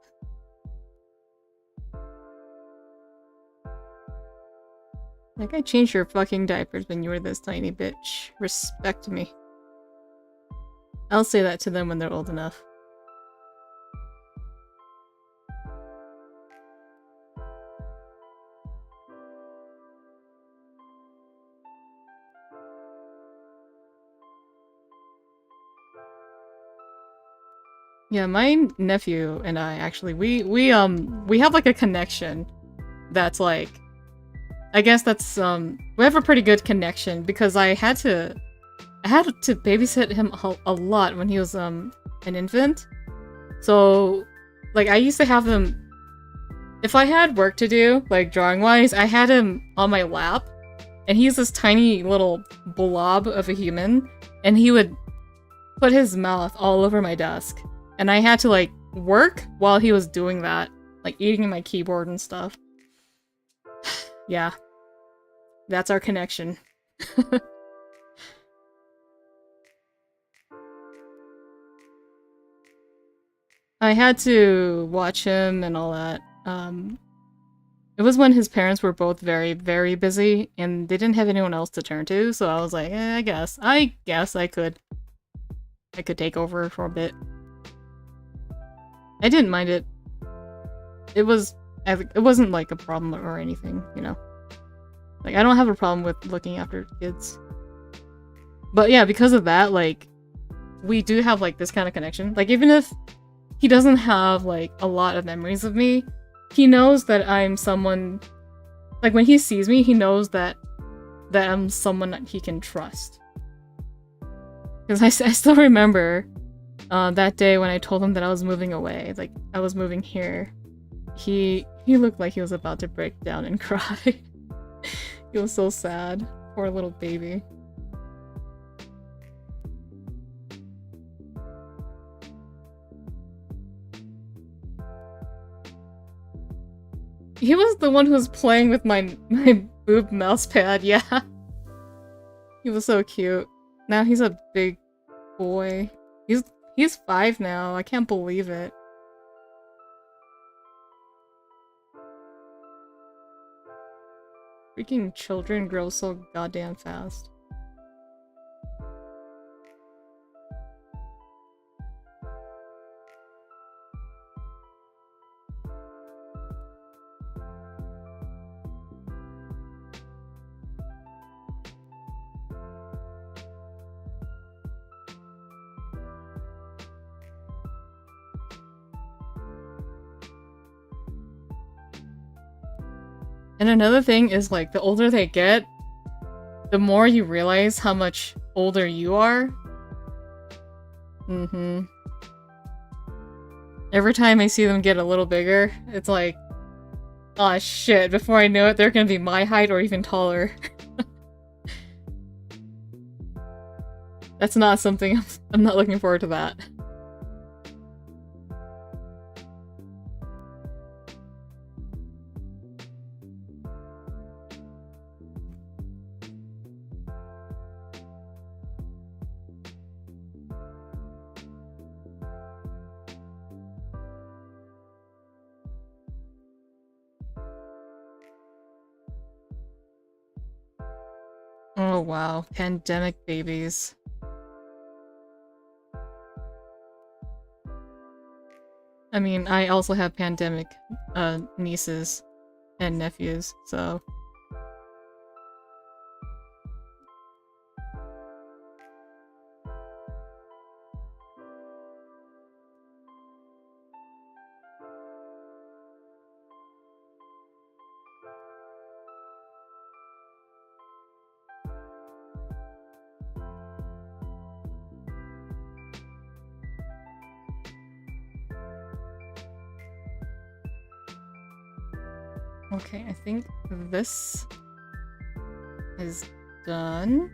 Like, I changed your fucking diapers when you were this tiny bitch. Respect me. I'll say that to them when they're old enough. Yeah, my nephew and I actually we have like a connection that's like, I guess that's we have a pretty good connection because I had to babysit him a lot when he was an infant. So like I used to have him, if I had work to do, like drawing wise, I had him on my lap, and he's this tiny little blob of a human, and he would put his mouth all over my desk. And I had to, like, work while he was doing that. Like, eating my keyboard and stuff. Yeah. That's our connection. I had to watch him and all that. It was when his parents were both very, very busy, and they didn't have anyone else to turn to, so I was like, I guess I could take over for a bit. I didn't mind it. It wasn't like a problem or anything, you know? Like, I don't have a problem with looking after kids. But yeah, because of that, like, we do have, like, this kind of connection. Like, even if he doesn't have, like, a lot of memories of me, he knows that I'm someone... Like, when he sees me, he knows that I'm someone that he can trust. Because I still remember... that day when I told him that I was moving away, like, I was moving here, he looked like he was about to break down and cry. He was so sad. Poor little baby. He was the one who was playing with my boob mouse pad, yeah. He was so cute. Now he's a big boy. He's 5 now. I can't believe it. Freaking children grow so goddamn fast. And another thing is, like, the older they get, the more you realize how much older you are. Every time I see them get a little bigger, it's like, aw shit, before I know it, they're gonna be my height or even taller. That's not something I'm not looking forward to that. Oh wow, pandemic babies. I mean, I also have pandemic nieces and nephews, so... Okay, I think this is done.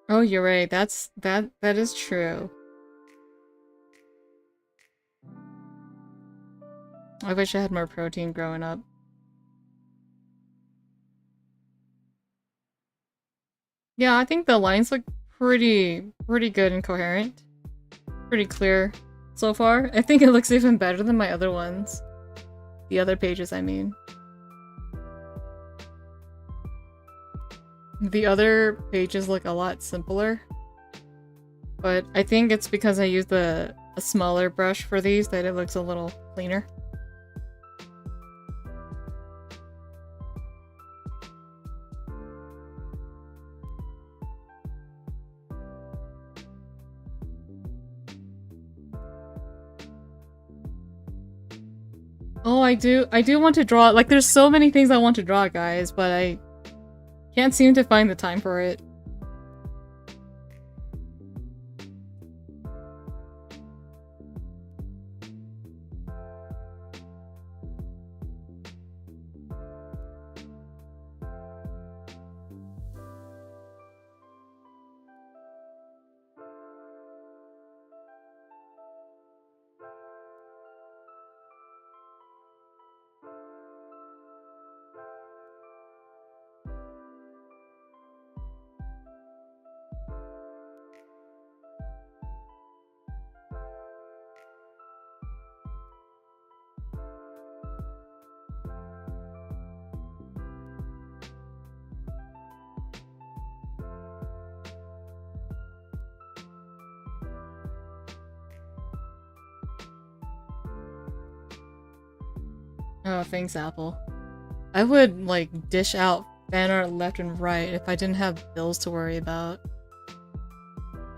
Oh, you're right. That is true. I wish I had more protein growing up. Yeah, I think the lines look pretty good and coherent. Pretty clear so far. I think it looks even better than my other ones. The other pages, I mean. The other pages look a lot simpler. But I think it's because I used a smaller brush for these that it looks a little cleaner. Oh, I do want to draw. Like, there's so many things I want to draw, guys, but I can't seem to find the time for it. Oh, thanks, Apple. I would, like, dish out fan art left and right if I didn't have bills to worry about.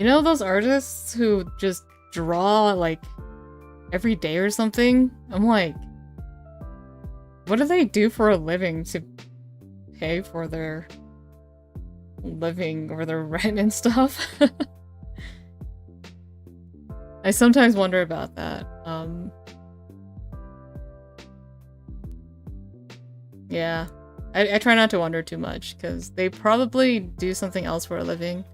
You know those artists who just draw, like, every day or something? I'm like, what do they do for a living to pay for their living or their rent and stuff? I sometimes wonder about that. Yeah. I try not to wonder too much, because they probably do something else for a living.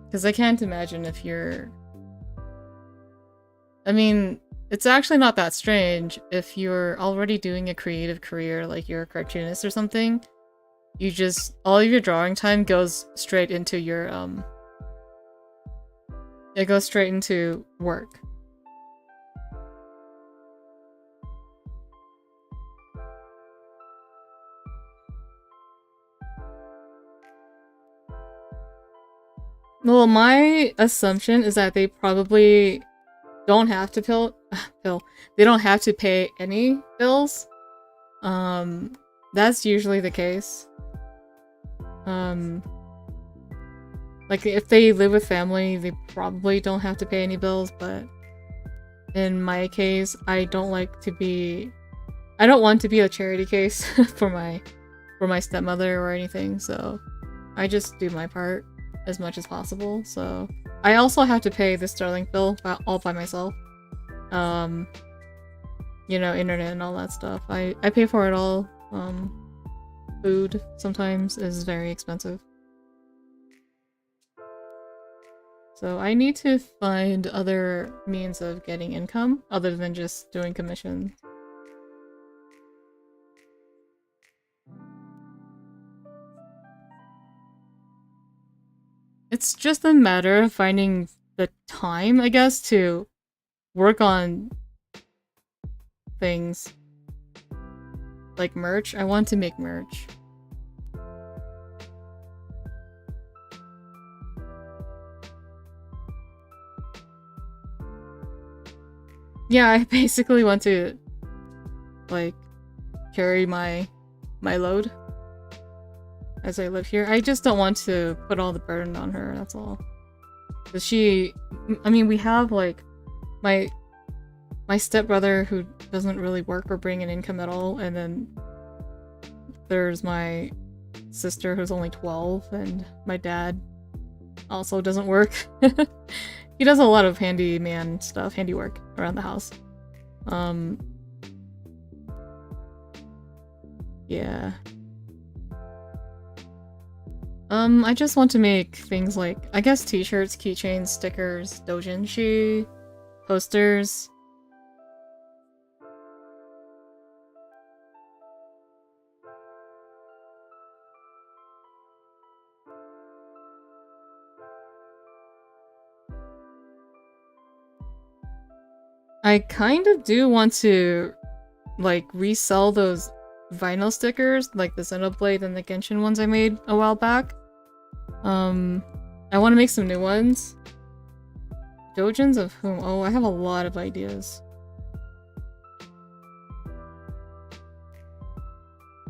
Because I can't imagine if you're... I mean, it's actually not that strange if you're already doing a creative career, like you're a cartoonist or something. You just... all of your drawing time goes straight into your, it goes straight into work. Well, my assumption is that they probably don't have to they don't have to pay any bills. That's usually the case. Like if they live with family, they probably don't have to pay any bills, but in my case, I don't want to be a charity case for my stepmother or anything, so I just do my part as much as possible. So I also have to pay the Starlink bill all by myself. You know, internet and all that stuff. I pay for it all. Food sometimes is very expensive. So I need to find other means of getting income other than just doing commissions. It's just a matter of finding the time, I guess, to work on things. Like merch. I want to make merch. Yeah, I basically want to, like, carry my load as I live here. I just don't want to put all the burden on her, that's all. 'Cause she... I mean, we have, like, my stepbrother who doesn't really work or bring an income at all, and then there's my sister who's only 12, and my dad also doesn't work. He does a lot of handyman stuff, handiwork around the house. Yeah. I just want to make things like, I guess, t-shirts, keychains, stickers, doujinshi, posters. I kind of do want to, like, resell those vinyl stickers, like the Xenoblade and the Genshin ones I made a while back. I want to make some new ones. Doujins of whom? Oh, I have a lot of ideas.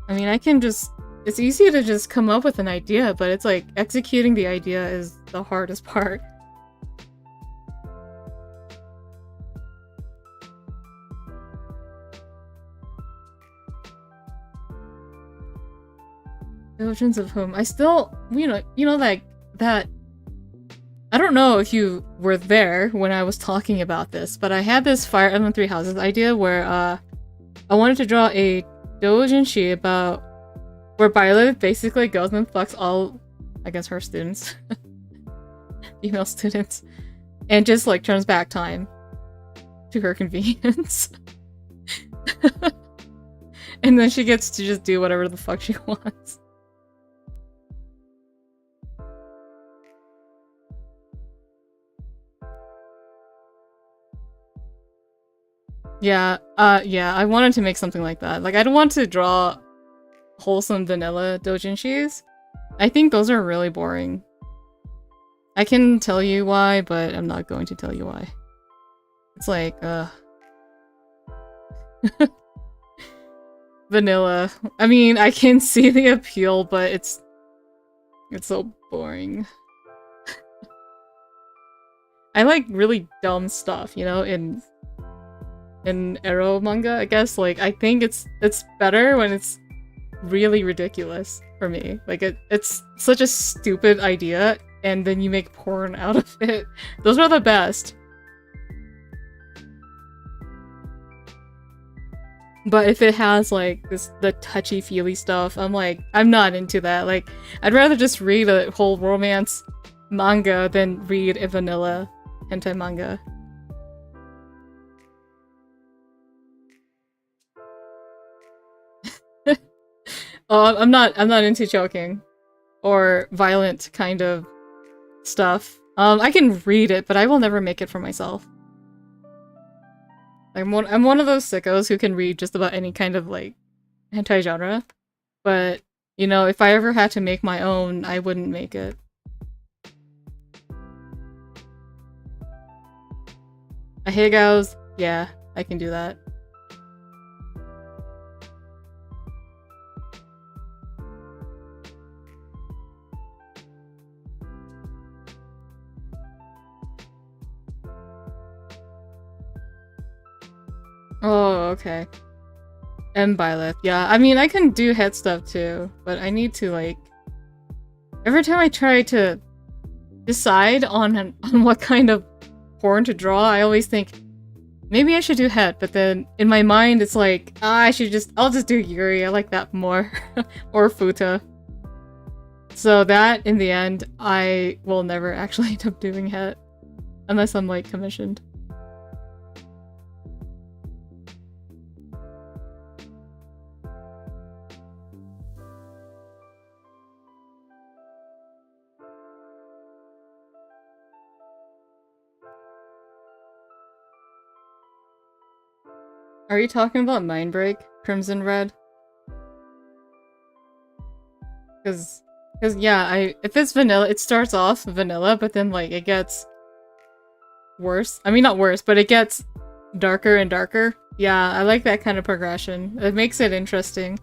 I mean, I can just... It's easy to just come up with an idea, but it's like, executing the idea is the hardest part. Doujins of whom? I still, you know, like, that... I don't know if you were there when I was talking about this, but I had this Fire Emblem 3 Houses idea where, I wanted to draw a doujinshi about where Violet basically goes and fucks all, I guess, her students. Female students. And just, like, turns back time to her convenience. And then she gets to just do whatever the fuck she wants. Yeah, yeah, I wanted to make something like that. Like, I don't want to draw wholesome vanilla doujinshis. I think those are really boring. I can tell you why, but I'm not going to tell you why. It's like, vanilla. I mean, I can see the appeal, but it's so boring. I like really dumb stuff, you know, in Ero manga, I guess. Like, I think it's better when it's really ridiculous for me. Like, it's such a stupid idea, and then you make porn out of it. Those are the best. But if it has like the touchy-feely stuff, I'm like, I'm not into that. Like, I'd rather just read a whole romance manga than read a vanilla hentai manga. Oh, I'm not into choking or violent kind of stuff. I can read it, but I will never make it for myself. I'm one of those sickos who can read just about any kind of like hentai genre, but you know, if I ever had to make my own, I wouldn't make it. A Higaos, yeah, I can do that. Oh, okay. And Byleth, yeah. I mean, I can do head stuff too, but I need to, like... Every time I try to decide on what kind of porn to draw, I always think, maybe I should do head, but then in my mind it's like, I'll just do Yuri, I like that more. Or Futa. So that, in the end, I will never actually end up doing head. Unless I'm, like, commissioned. Are you talking about Mindbreak? Crimson Red? Cause yeah, if it's vanilla, it starts off vanilla, but then like it gets worse. I mean not worse, but it gets darker and darker. Yeah, I like that kind of progression. It makes it interesting.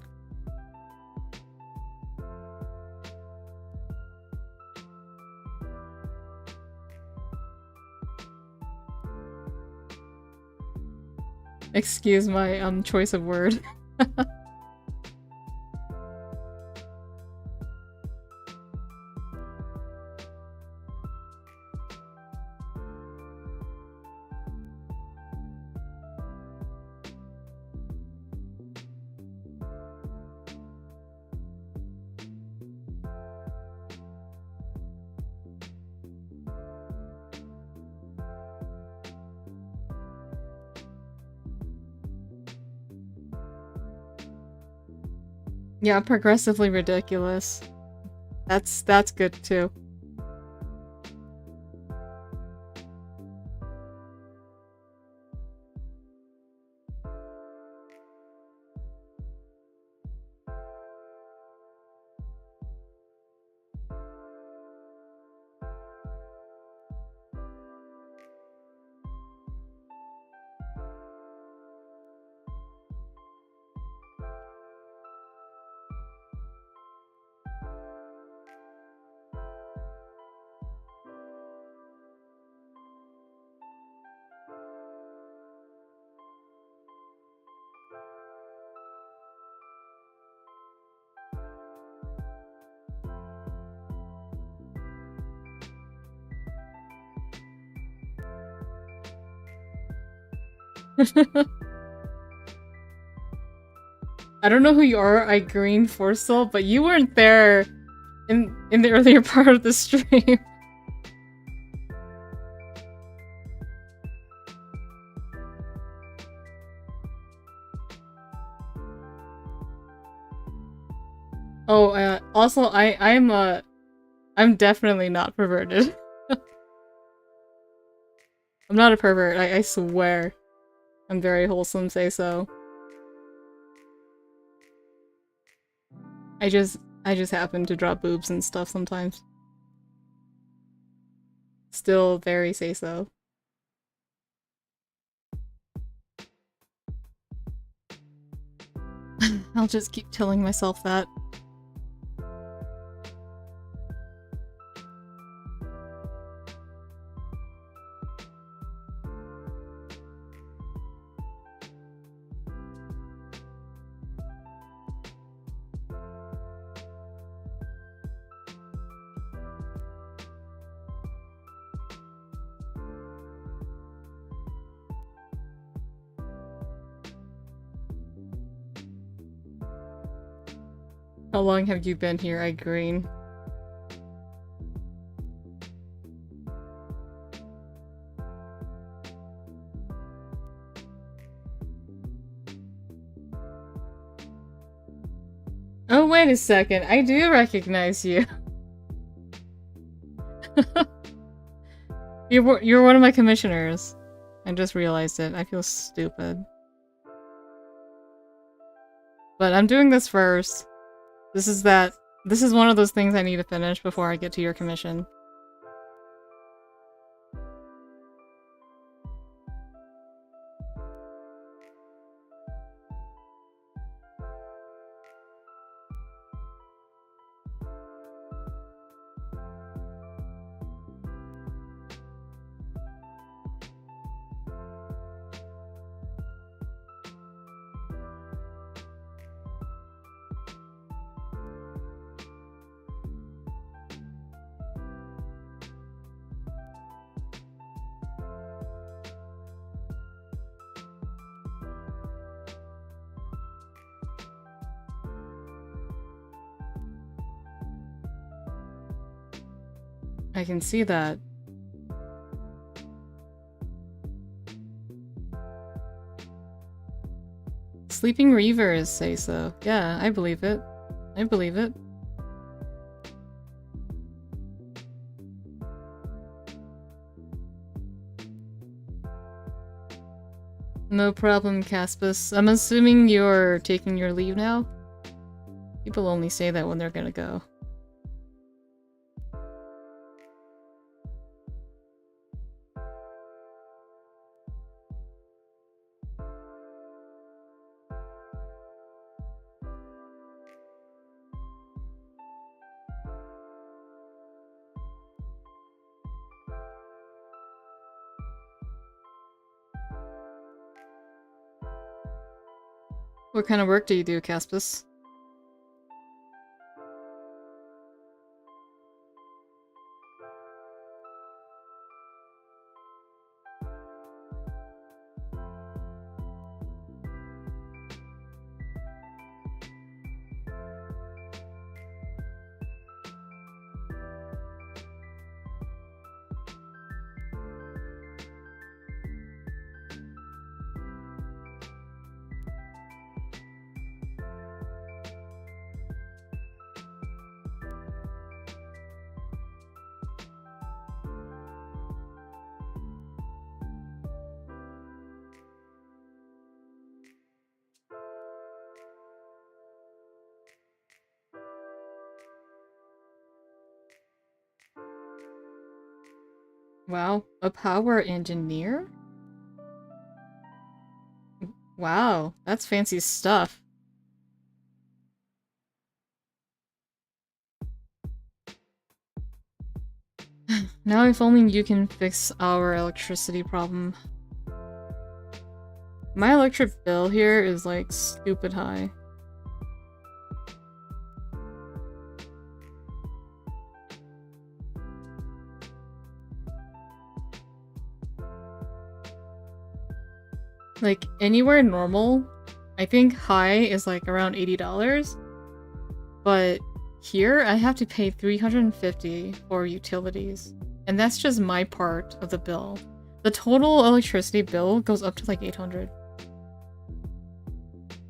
Excuse my choice of word. Yeah, progressively ridiculous. That's good too. I don't know who you are, I green Forcel, but you weren't there in the earlier part of the stream. Oh, also I'm definitely not perverted. I'm not a pervert, I swear. I'm very wholesome, say so. I just happen to draw boobs and stuff sometimes. Still very say so. I'll just keep telling myself that. How long have you been here, Green? Oh, wait a second. I do recognize you. You're one of my commissioners. I just realized it. I feel stupid. But I'm doing this first. This is one of those things I need to finish before I get to your commission. I can see that. Sleeping Reavers say so. Yeah, I believe it. I believe it. No problem, Caspus. I'm assuming you're taking your leave now? People only say that when they're gonna go. What kind of work do you do, Caspus? Wow, a power engineer? Wow, that's fancy stuff. Now if only you can fix our electricity problem. My electric bill here is like stupid high. Like, anywhere normal, I think high is like around $80, but here I have to pay $350 for utilities, and that's just my part of the bill. The total electricity bill goes up to like $800.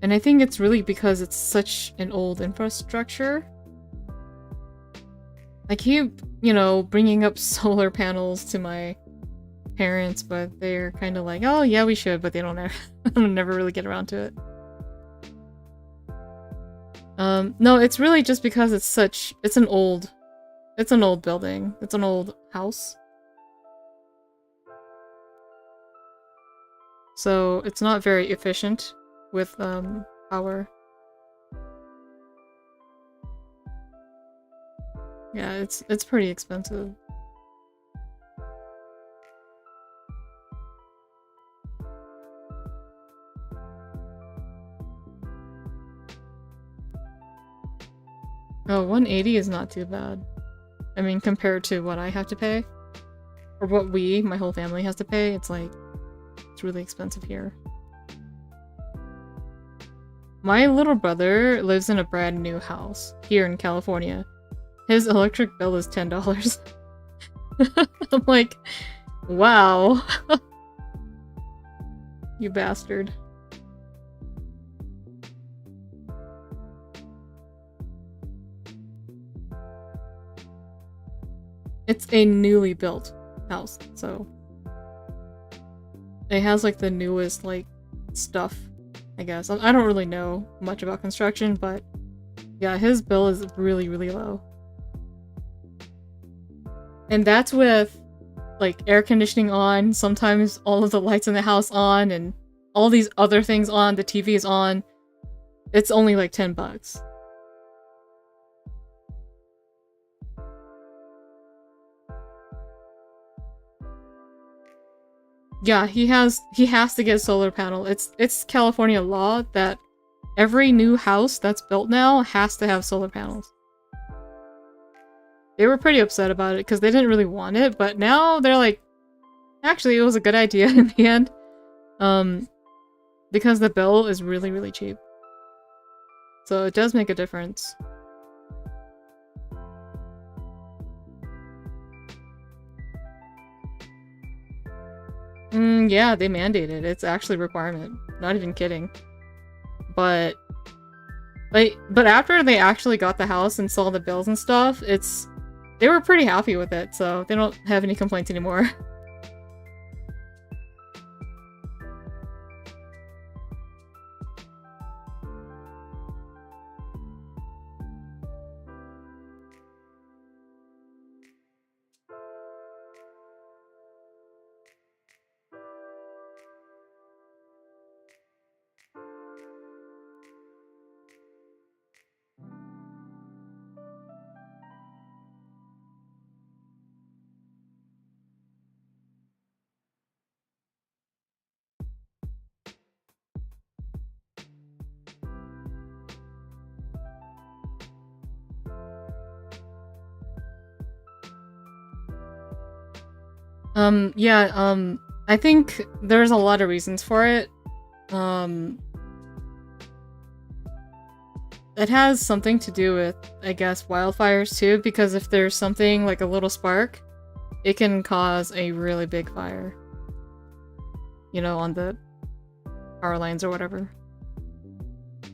And I think it's really because it's such an old infrastructure. I keep, you know, bringing up solar panels to my parents, but they're kind of like, oh yeah, we should, but they don't ever, never really get around to it. No, it's really just because it's an old building. It's an old house. So it's not very efficient with, power. Yeah, it's pretty expensive. Oh, 180 is not too bad. I mean, compared to what I have to pay, or what my whole family has to pay, it's like, it's really expensive here. My little brother lives in a brand new house here in California. His electric bill is $10. I'm like, wow. You bastard. It's a newly built house, so it has like the newest like stuff, I guess. I don't really know much about construction, but yeah, his bill is really, really low. And that's with like air conditioning on, sometimes all of the lights in the house on, and all these other things on, the TV is on. It's only like $10. Yeah, he has to get a solar panel. It's California law that every new house that's built now has to have solar panels. They were pretty upset about it because they didn't really want it, but now they're like, actually, it was a good idea in the end. Because the bill is really, really cheap. So it does make a difference. Yeah, they mandate it. It's actually a requirement. Not even kidding. But after they actually got the house and saw the bills and stuff, they were pretty happy with it, so they don't have any complaints anymore. Yeah, I think there's a lot of reasons for it. It has something to do with, I guess, wildfires too, because if there's something like a little spark, it can cause a really big fire. You know, on the power lines or whatever.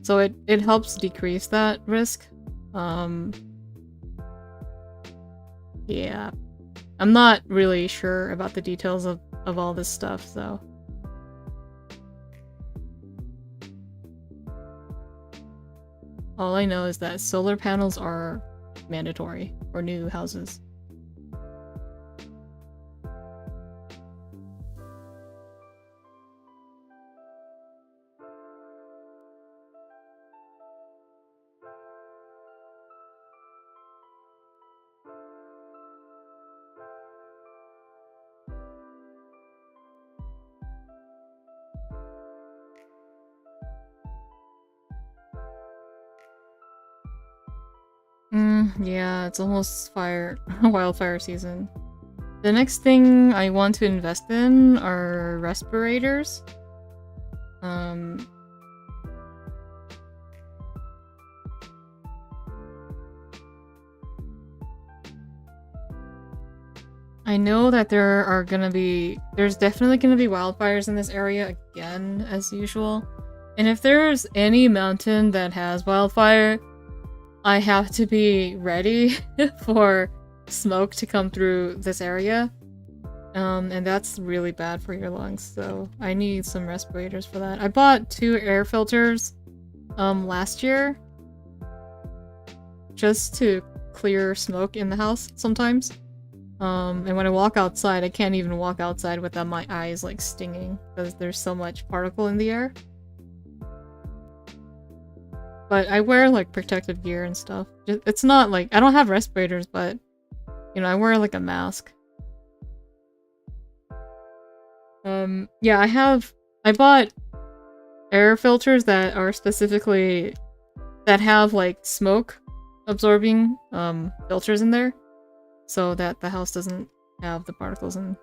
So it helps decrease that risk. Yeah. I'm not really sure about the details of all this stuff, so. All I know is that solar panels are mandatory for new houses. Yeah, it's almost wildfire season. The next thing I want to invest in are respirators. I know that there's definitely gonna be wildfires in this area again, as usual. And if there's any mountain that has wildfire, I have to be ready for smoke to come through this area. And that's really bad for your lungs, so I need some respirators for that. I bought 2 air filters last year just to clear smoke in the house sometimes. And when I walk outside, I can't even walk outside without my eyes like stinging because there's so much particle in the air. But I wear like protective gear and stuff. It's not like I don't have respirators, but you know, I wear like a mask. Yeah, I bought air filters that are specifically that have like smoke absorbing filters in there so that the house doesn't have the particles and,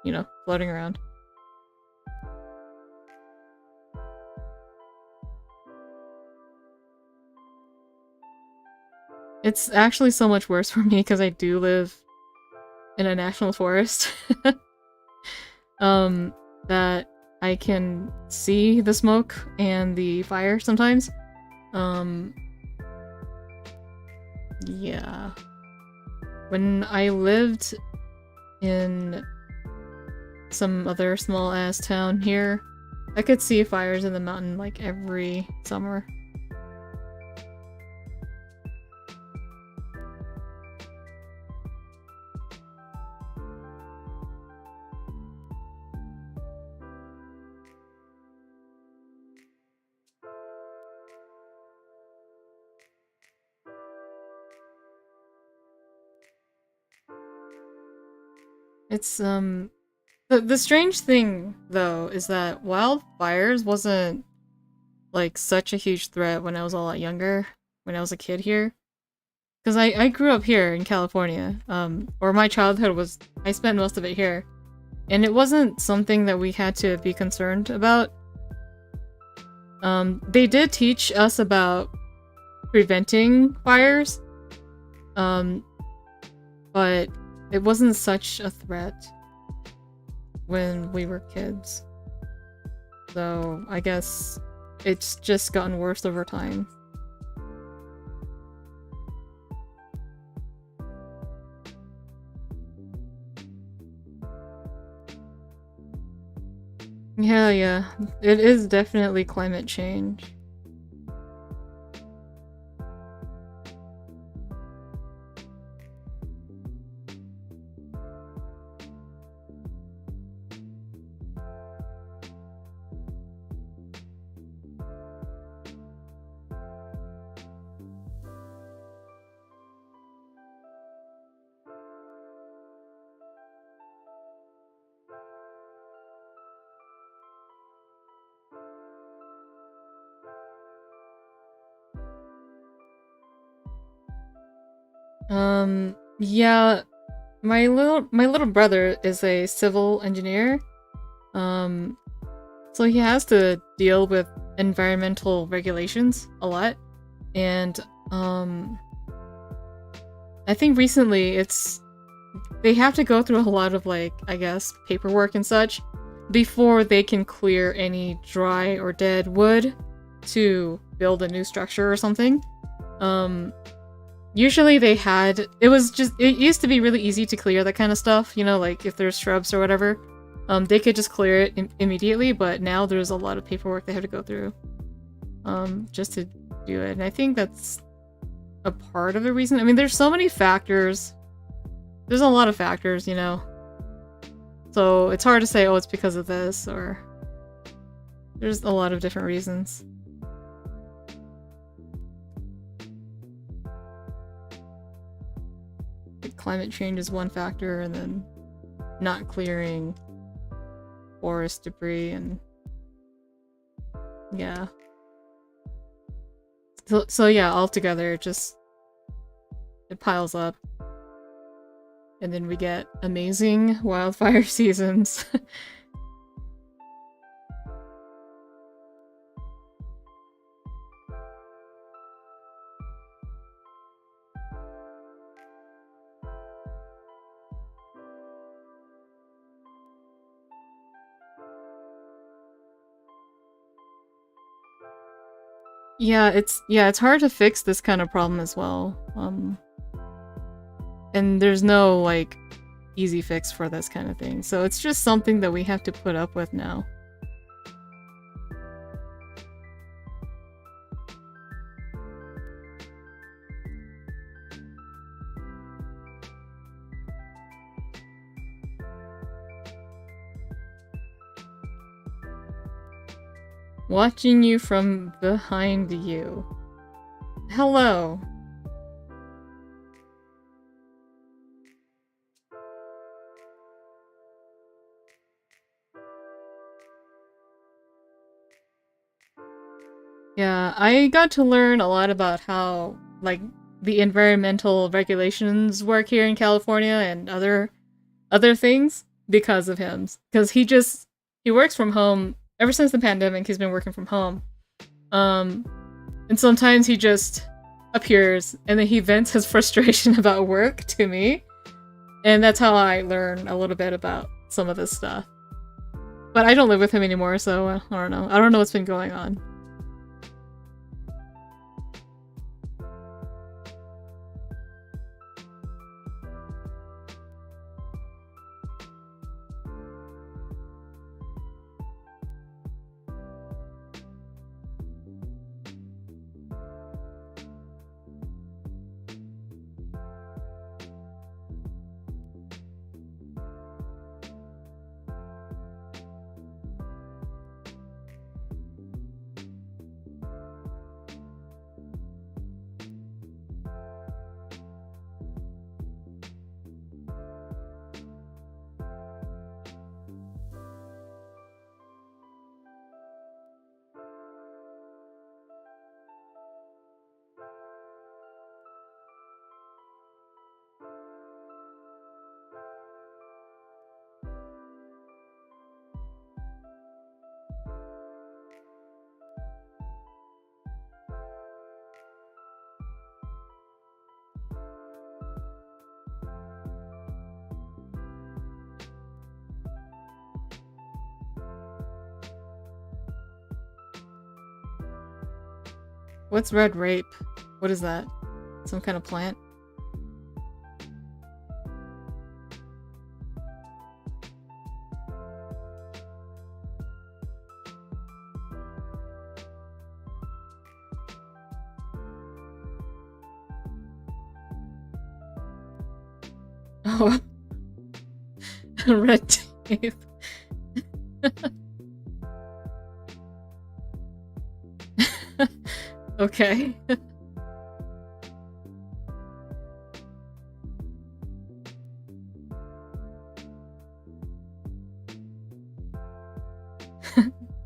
you know, floating around. it's actually so much worse for me because I do live in a national forest. That I can see the smoke and the fire sometimes. Yeah. When I lived in some other small ass town here, I could see fires in the mountain like every summer. It's, the strange thing, though, is that wildfires wasn't, like, such a huge threat when I was a lot younger, when I was a kid here. Because I grew up here in California, or my childhood was, I spent most of it here. And it wasn't something that we had to be concerned about. They did teach us about preventing fires, but it wasn't such a threat when we were kids. So I guess it's just gotten worse over time. Yeah, it is definitely climate change. Yeah, my little brother is a civil engineer. So he has to deal with environmental regulations a lot. And, I think recently they have to go through a lot of, like, I guess, paperwork and such before they can clear any dry or dead wood to build a new structure or something. Usually it used to be really easy to clear that kind of stuff, you know, like if there's shrubs or whatever. They could just clear it immediately, but now there's a lot of paperwork they have to go through, just to do it. And I think that's a part of the reason. I mean, there's so many factors. There's a lot of factors, you know. So it's hard to say, oh, it's because of this, or there's a lot of different reasons. Climate change is one factor, and then not clearing forest debris, and yeah. So yeah, altogether it piles up. And then we get amazing wildfire seasons. Yeah, it's hard to fix this kind of problem as well. And there's no, like, easy fix for this kind of thing. So it's just something that we have to put up with now. Watching you from behind you. Hello. Yeah, I got to learn a lot about how, like, the environmental regulations work here in California and other things because of him. Because he works from home. Ever since the pandemic, he's been working from home. And sometimes he just appears, and then he vents his frustration about work to me. And that's how I learn a little bit about some of this stuff. But I don't live with him anymore, so I don't know. I don't know what's been going on. What's red rape? What is that? Some kind of plant? Oh. Red tape. Okay.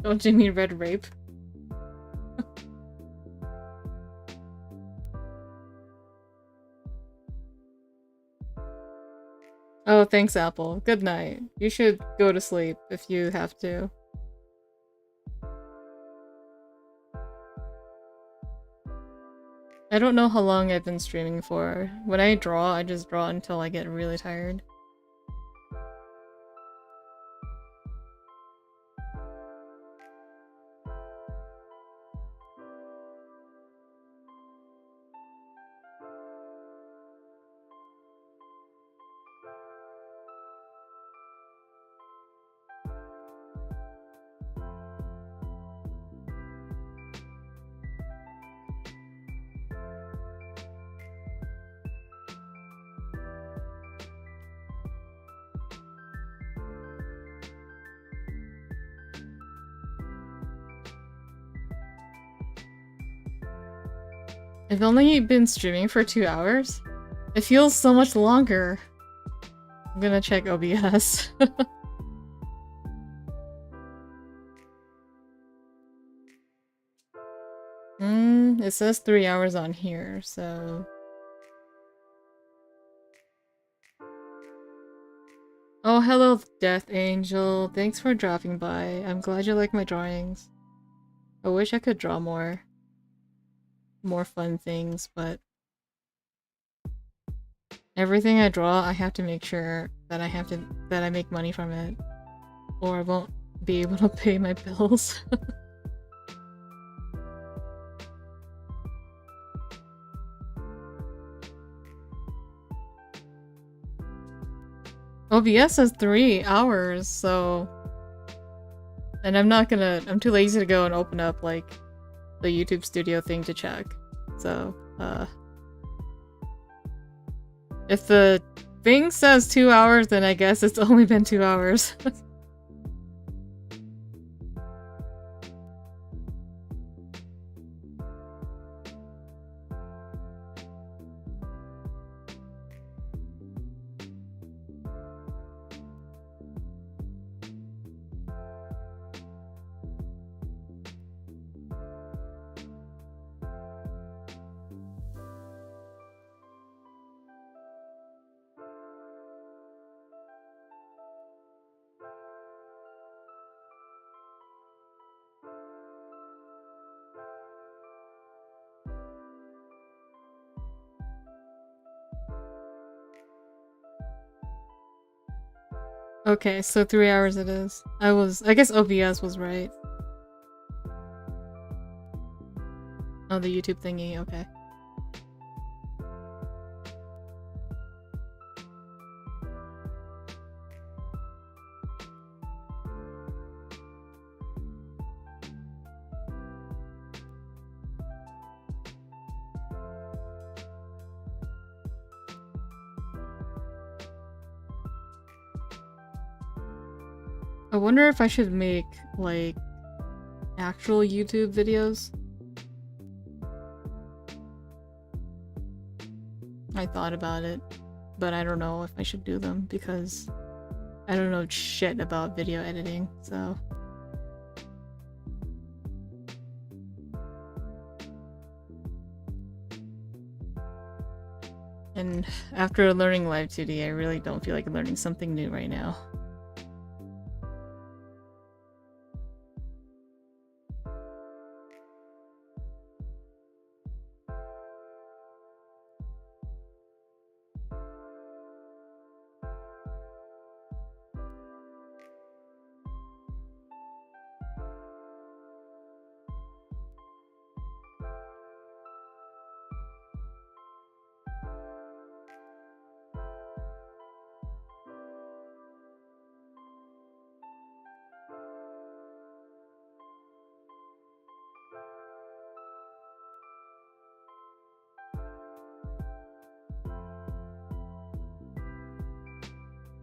Don't you mean red rape? Oh, thanks, Apple. Good night. You should go to sleep if you have to. I don't know how long I've been streaming for. When I draw, I just draw until I get really tired. I've only been streaming for 2 hours? It feels so much longer. I'm gonna check OBS. It says 3 hours on here, so... Oh, hello, Death Angel. Thanks for dropping by. I'm glad you like my drawings. I wish I could draw more fun things, but everything I draw, I have to make sure that I make money from it, or I won't be able to pay my bills. OBS says 3 hours, so... And I'm too lazy to go and open up, like, the YouTube Studio thing to check. So, if the thing says 2 hours, then I guess it's only been 2 hours. Okay, so 3 hours it is. I guess OBS was right. Oh, the YouTube thingy, okay. I wonder if I should make, like, actual YouTube videos. I thought about it, but I don't know if I should do them because I don't know shit about video editing, so... And after learning Live 2D, I really don't feel like learning something new right now.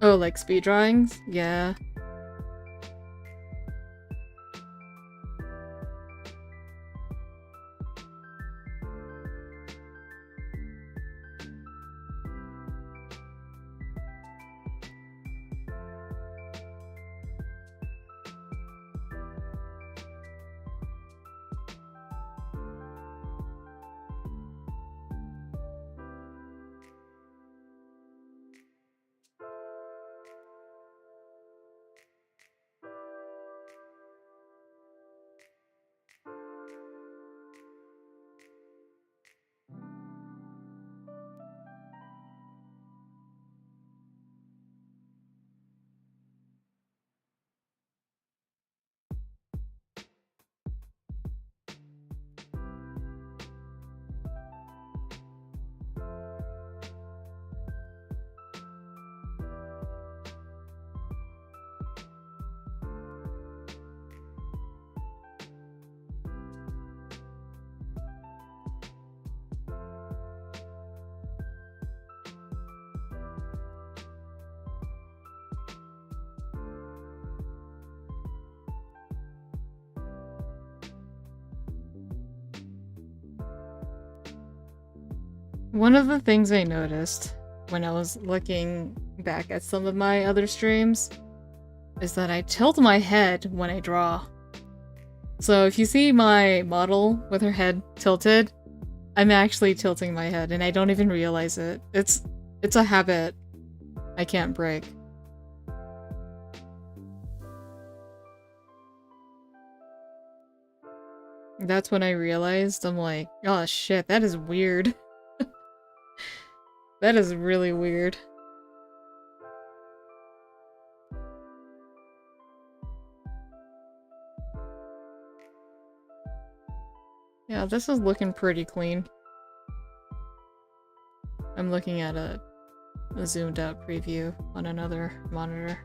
Oh, like speed drawings? Yeah. One of the things I noticed when I was looking back at some of my other streams is that I tilt my head when I draw. So if you see my model with her head tilted, I'm actually tilting my head and I don't even realize it. It's a habit I can't break. That's when I realized, I'm like, oh shit, that is weird. That is really weird. Yeah, this is looking pretty clean. I'm looking at a zoomed out preview on another monitor.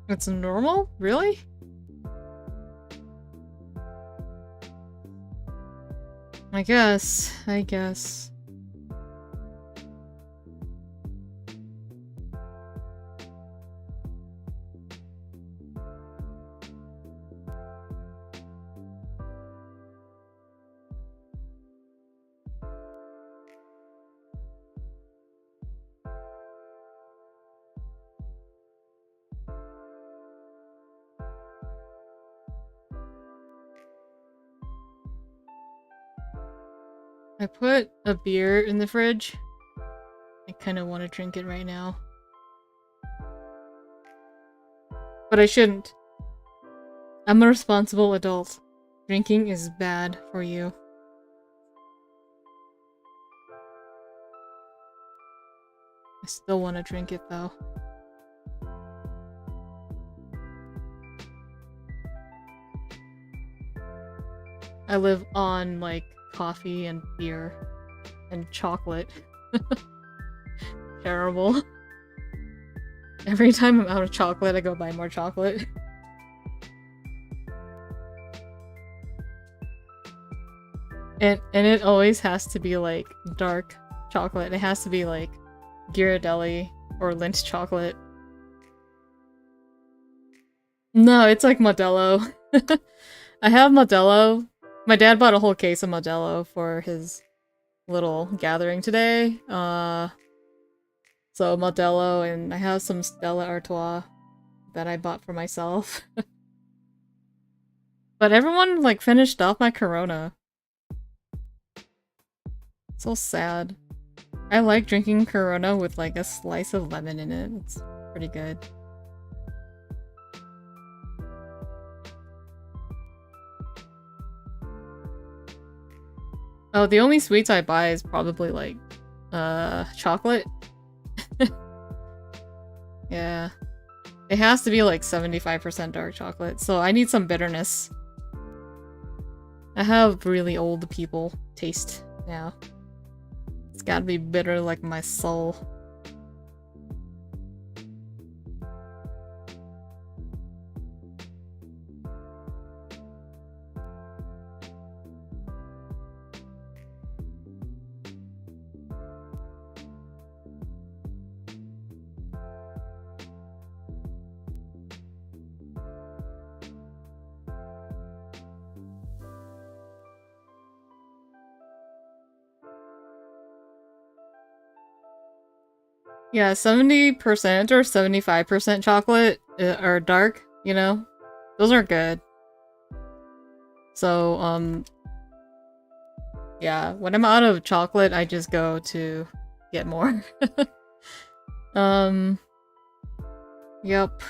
It's normal? Really? I guess. I put a beer in the fridge. I kind of want to drink it right now. But I shouldn't. I'm a responsible adult. Drinking is bad for you. I still want to drink it though. I live on, like, coffee and beer and chocolate. Terrible. Every time I'm out of chocolate, I go buy more chocolate. And it always has to be, like, dark chocolate. It has to be, like, Ghirardelli or Lindt chocolate. No, it's like Modelo. I have Modelo. My dad bought a whole case of Modelo for his little gathering today. So Modelo, and I have some Stella Artois that I bought for myself. But everyone, like, finished off my Corona. So sad. I like drinking Corona with, like, a slice of lemon in it. It's pretty good. Oh, the only sweets I buy is probably, like, chocolate. Yeah. It has to be, like, 75% dark chocolate, so I need some bitterness. I have really old people taste now. It's gotta be bitter like my soul. Yeah, 70% or 75% chocolate are dark, you know? Those are good. So, yeah, when I'm out of chocolate, I just go to get more. Yep.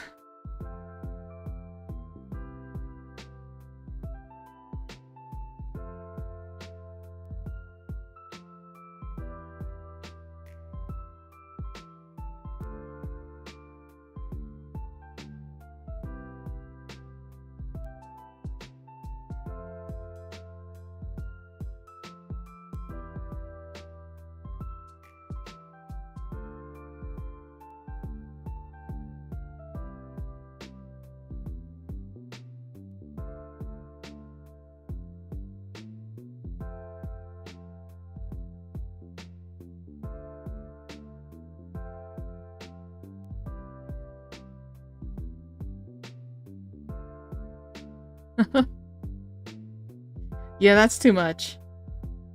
Yeah, that's too much.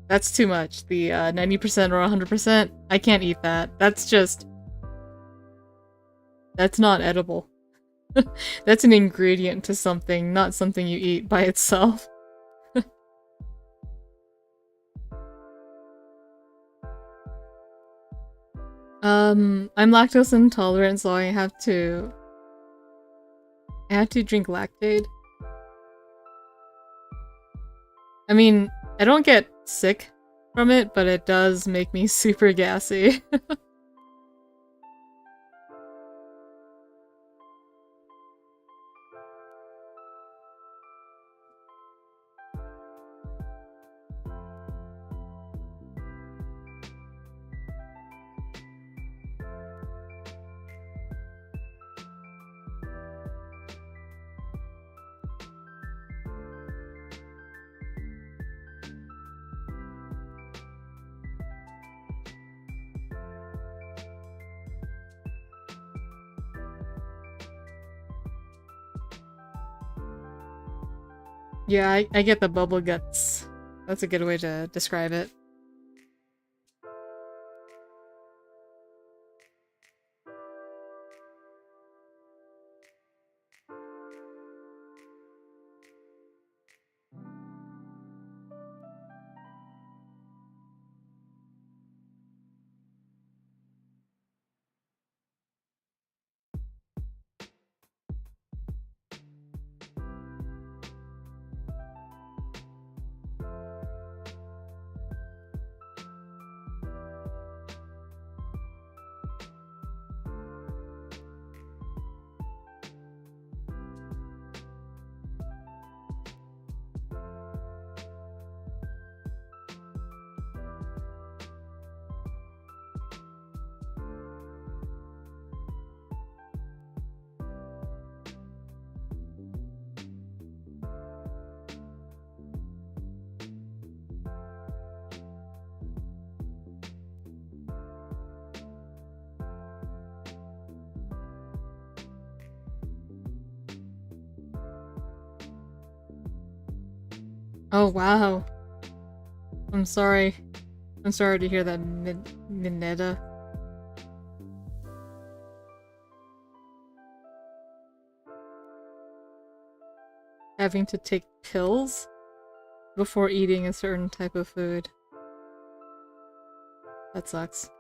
That's too much. The 90% or 100%, I can't eat that. That's just... That's not edible. That's an ingredient to something, not something you eat by itself. I'm lactose intolerant, so I have to drink Lactaid. I mean, I don't get sick from it, but it does make me super gassy. Yeah, I get the bubble guts. That's a good way to describe it. Oh wow. I'm sorry. I'm sorry to hear that, Minetta. Having to take pills before eating a certain type of food. That sucks.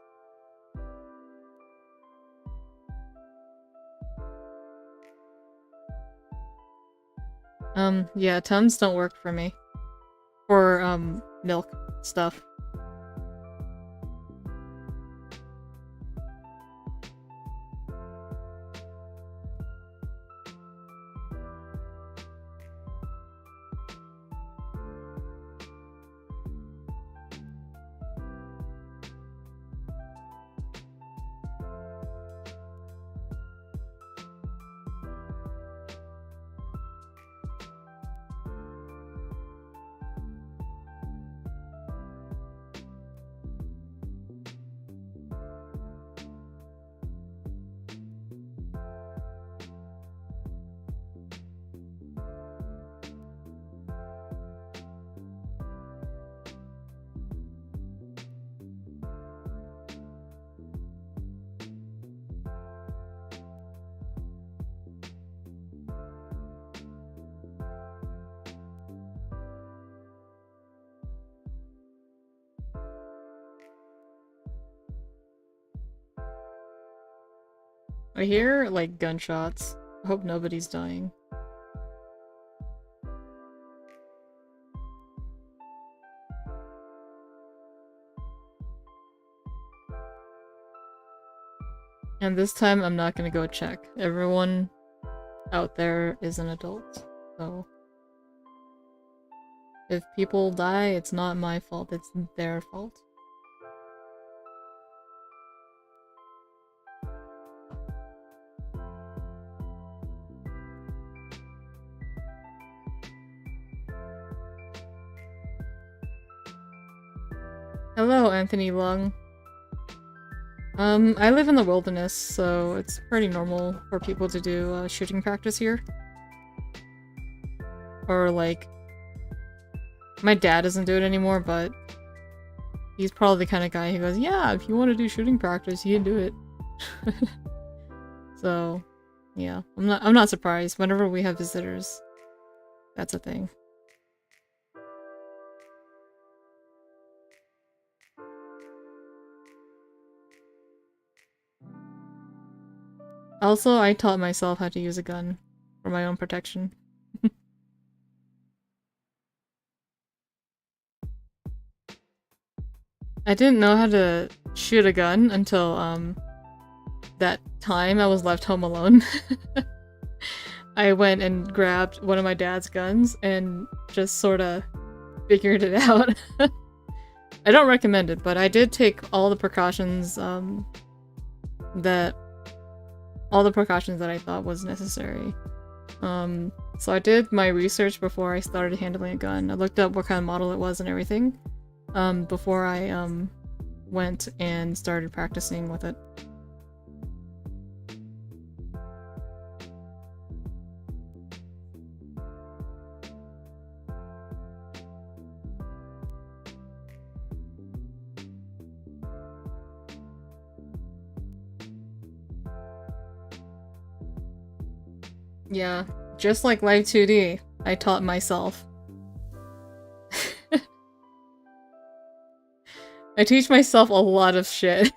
Yeah, Tums don't work for me. For, milk stuff. I hear, like, gunshots. I hope nobody's dying. And this time I'm not gonna go check. Everyone out there is an adult, so... if people die, it's not my fault, it's their fault. Hello, Anthony Lung. I live in the wilderness, so it's pretty normal for people to do shooting practice here. Or, like, my dad doesn't do it anymore, but he's probably the kind of guy who goes, yeah, if you want to do shooting practice, you can do it. So, yeah, I'm not surprised. Whenever we have visitors, that's a thing. Also, I taught myself how to use a gun for my own protection. I didn't know how to shoot a gun until, that time I was left home alone. I went and grabbed one of my dad's guns and just sorta figured it out. I don't recommend it, but I did take all the precautions, that I thought was necessary. So I did my research before I started handling a gun. I looked up what kind of model it was and everything, before I, went and started practicing with it. Yeah, just like Live 2D, I taught myself. I teach myself a lot of shit.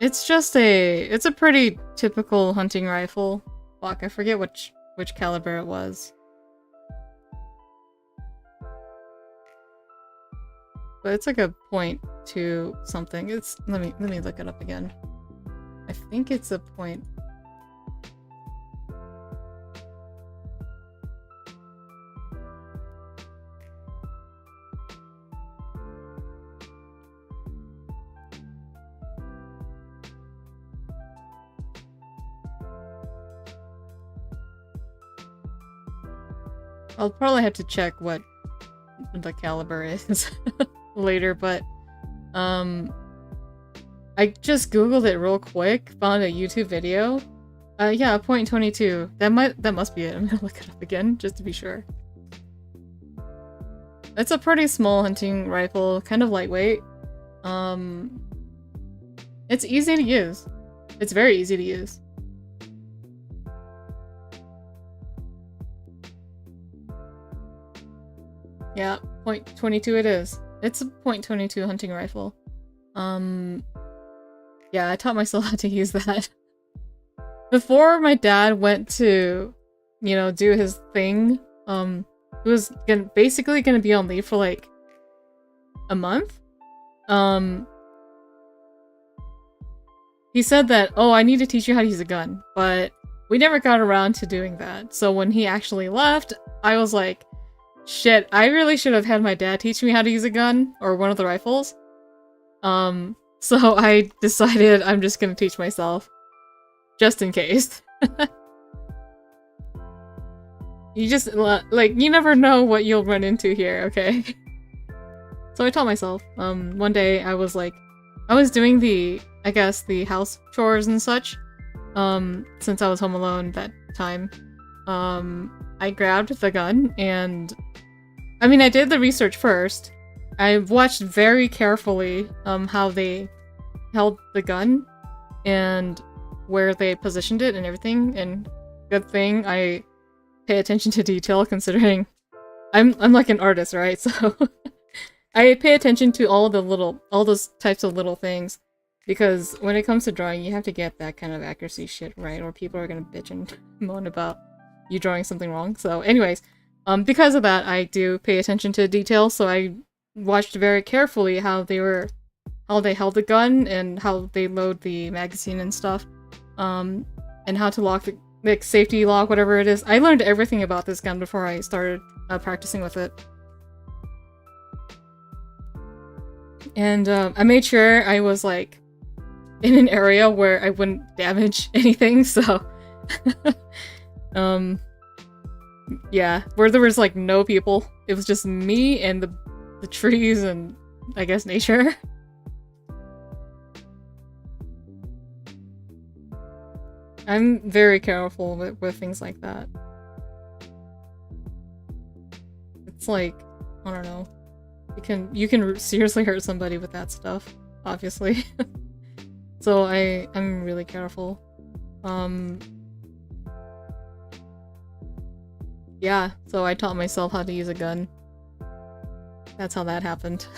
It's a pretty typical hunting rifle. Fuck, I forget which caliber it was. But it's like a .2 something. It's let me look it up again. I think it's a point. I'll probably have to check what the caliber is later, but I just googled it real quick, found a YouTube video Yeah, .22. That must be it. I'm gonna look it up again, just to be sure. It's a pretty small hunting rifle, kind of lightweight. It's easy to use. It's very easy to use. Yeah, .22 it is. It's a .22 hunting rifle. Yeah, I taught myself how to use that. Before my dad went to, you know, do his thing, he was basically gonna be on leave for like a month. He said that, oh, I need to teach you how to use a gun, but we never got around to doing that. So when he actually left, I was like, shit, I really should have had my dad teach me how to use a gun, or one of the rifles. So I decided I'm just gonna teach myself. Just in case. You just, like, you never know what you'll run into here, okay? So I taught myself. One day I was like, I was doing the, I guess, the house chores and such. Since I was home alone that time. I grabbed the gun and... I mean, I did the research first. I watched very carefully, how they held the gun. And where they positioned it and everything, and good thing I pay attention to detail considering I'm like an artist, right? So I pay attention to all those types of little things, because when it comes to drawing, you have to get that kind of accuracy shit right, or people are gonna bitch and moan about you drawing something wrong. So anyways, because of that, I do pay attention to detail, so I watched very carefully how they held the gun and how they load the magazine and stuff. And how to lock the safety lock, whatever it is. I learned everything about this gun before I started practicing with it. And I made sure I was like in an area where I wouldn't damage anything, so yeah, where there was like no people. It was just me and the trees and I guess nature. I'm very careful with things like that. It's like, I don't know. You can seriously hurt somebody with that stuff, obviously. So I'm really careful. Yeah, so I taught myself how to use a gun. That's how that happened.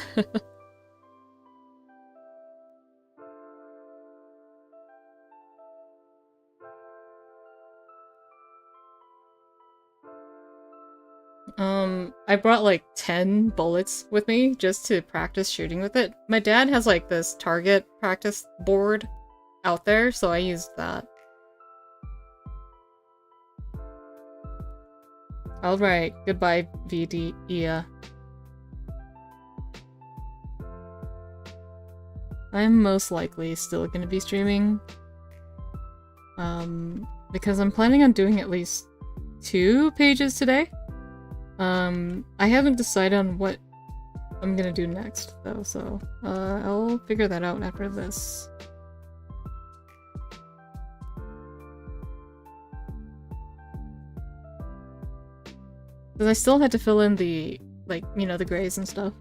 I brought like 10 bullets with me just to practice shooting with it. My dad has like this target practice board out there, so I used that. Alright, goodbye, VD. I'm most likely still gonna be streaming. Because I'm planning on doing at least 2 pages today. I haven't decided on what I'm gonna do next, though, so I'll figure that out after this. Because I still had to fill in the, like, you know, the grays and stuff.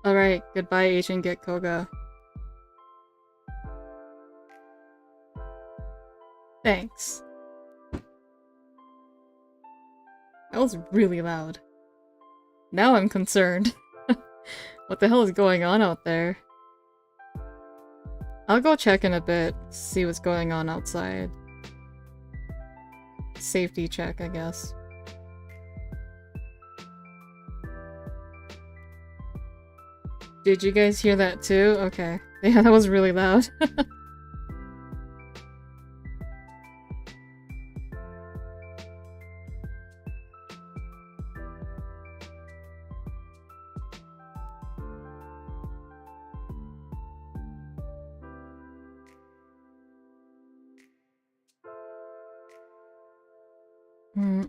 Alright, goodbye Agent Get Koga. Thanks. That was really loud. Now I'm concerned. What the hell is going on out there? I'll go check in a bit, see what's going on outside. safety check, I guess. Did you guys hear that too? Okay. Yeah, that was really loud.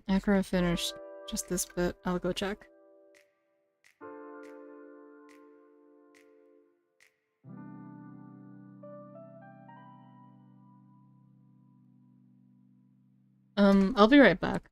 After I finish just this bit, I'll go check. I'll be right back.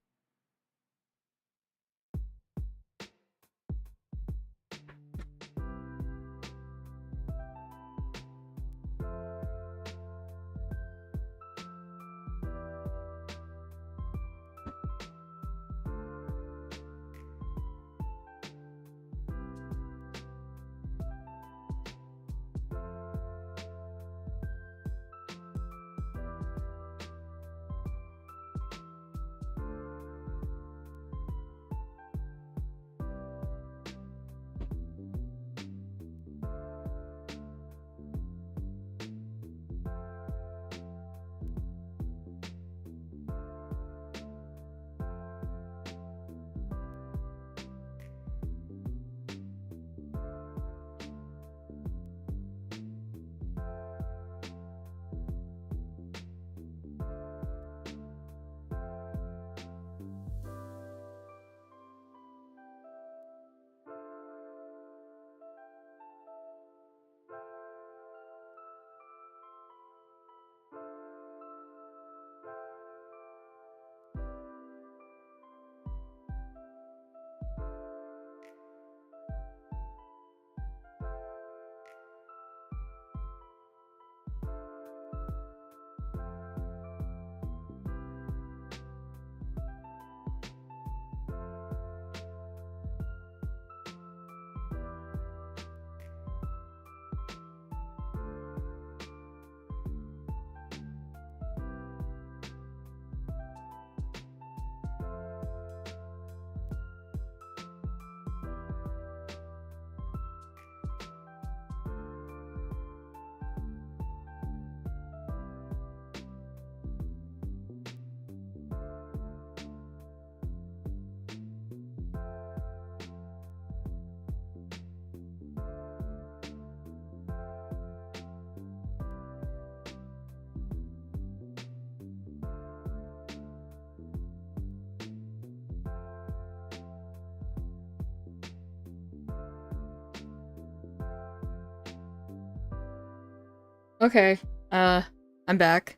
Okay, I'm back.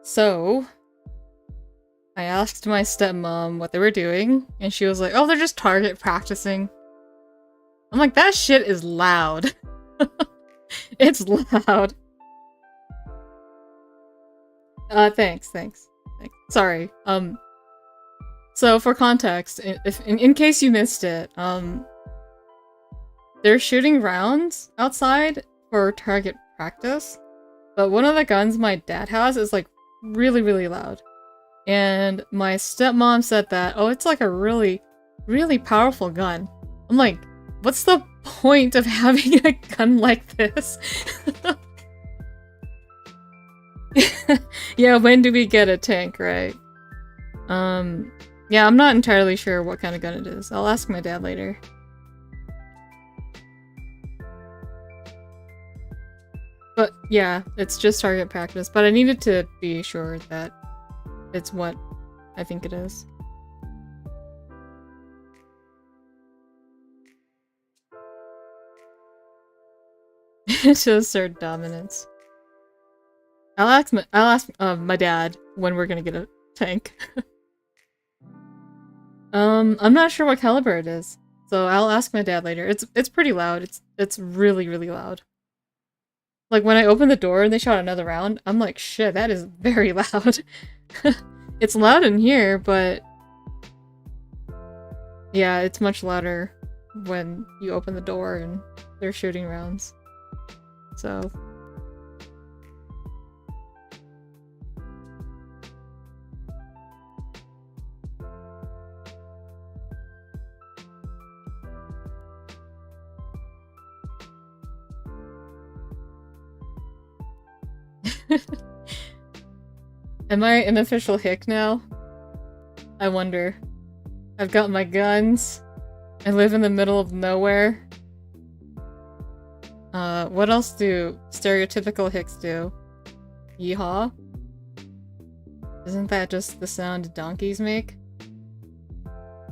So, I asked my stepmom what they were doing, and she was like, oh, they're just target practicing. I'm like, that shit is loud. It's loud. Thanks. Sorry. So for context, in case you missed it, they're shooting rounds outside for target practice, but one of the guns my dad has is like really, really loud. And my stepmom said that, oh, it's like a really, really powerful gun. I'm like, what's the point of having a gun like this? Yeah, when do we get a tank, right? Yeah, I'm not entirely sure what kind of gun it is. I'll ask my dad later. But yeah, it's just target practice, but I needed to be sure that it's what I think it is. It shows assert dominance. I'll ask my dad when we're gonna get a tank. I'm not sure what caliber it is, so I'll ask my dad later. It's pretty loud. It's really, really loud. Like, when I opened the door and they shot another round, I'm like, shit, that is very loud. It's loud in here, but... yeah, it's much louder when you open the door and they're shooting rounds. So... Am I an official hick now? I wonder. I've got my guns. I live in the middle of nowhere. What else do stereotypical hicks do? Yeehaw? Isn't that just the sound donkeys make?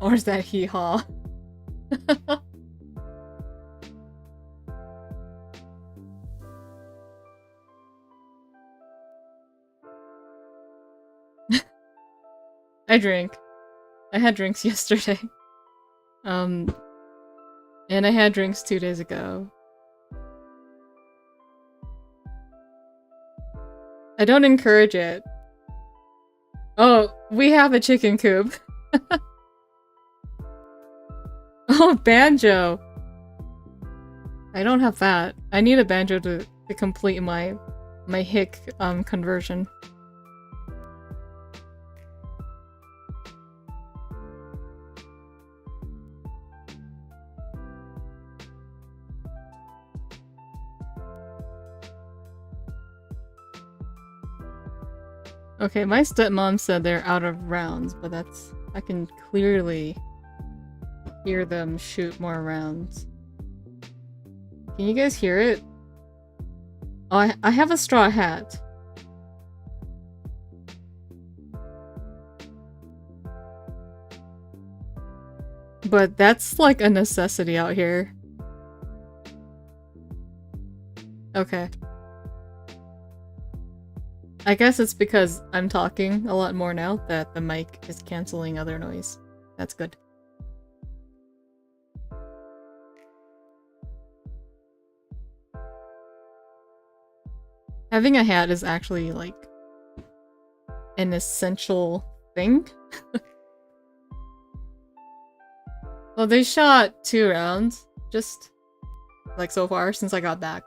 Or is that hee-haw? I drink. I had drinks yesterday. And I had drinks 2 days ago. I don't encourage it. Oh, we have a chicken coop. Oh, banjo! I don't have that. I need a banjo to complete my hick conversion. Okay, my stepmom said they're out of rounds, but that's... I can clearly hear them shoot more rounds. Can you guys hear it? Oh, I have a straw hat. But that's like a necessity out here. Okay. I guess it's because I'm talking a lot more now that the mic is canceling other noise. That's good. Having a hat is actually, like, an essential thing. Well, they shot 2 rounds, just, like, so far since I got back.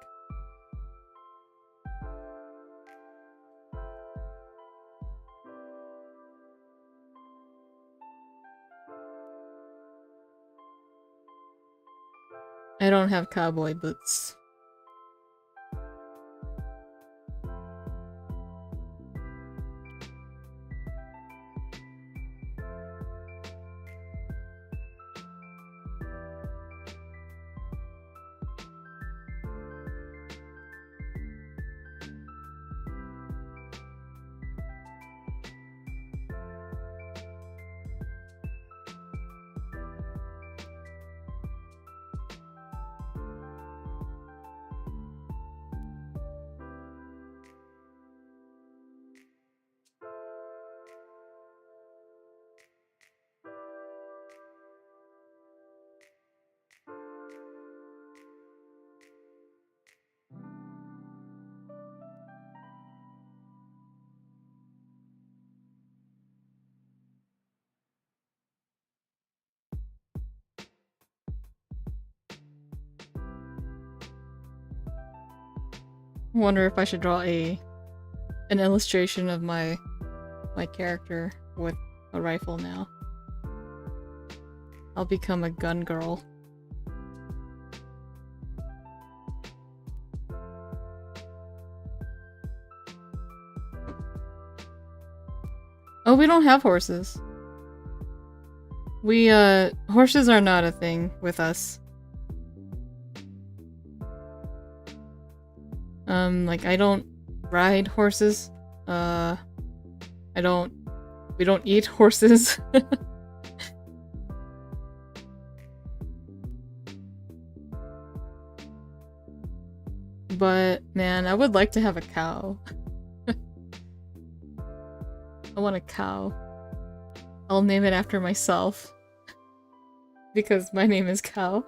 I don't have cowboy boots. Wonder if I should draw an illustration of my character with a rifle now. I'll become a gun girl. Oh, we don't have horses. Horses are not a thing with us. Like, I don't ride horses. We don't eat horses. But, man, I would like to have a cow. I want a cow. I'll name it after myself. Because my name is Cow.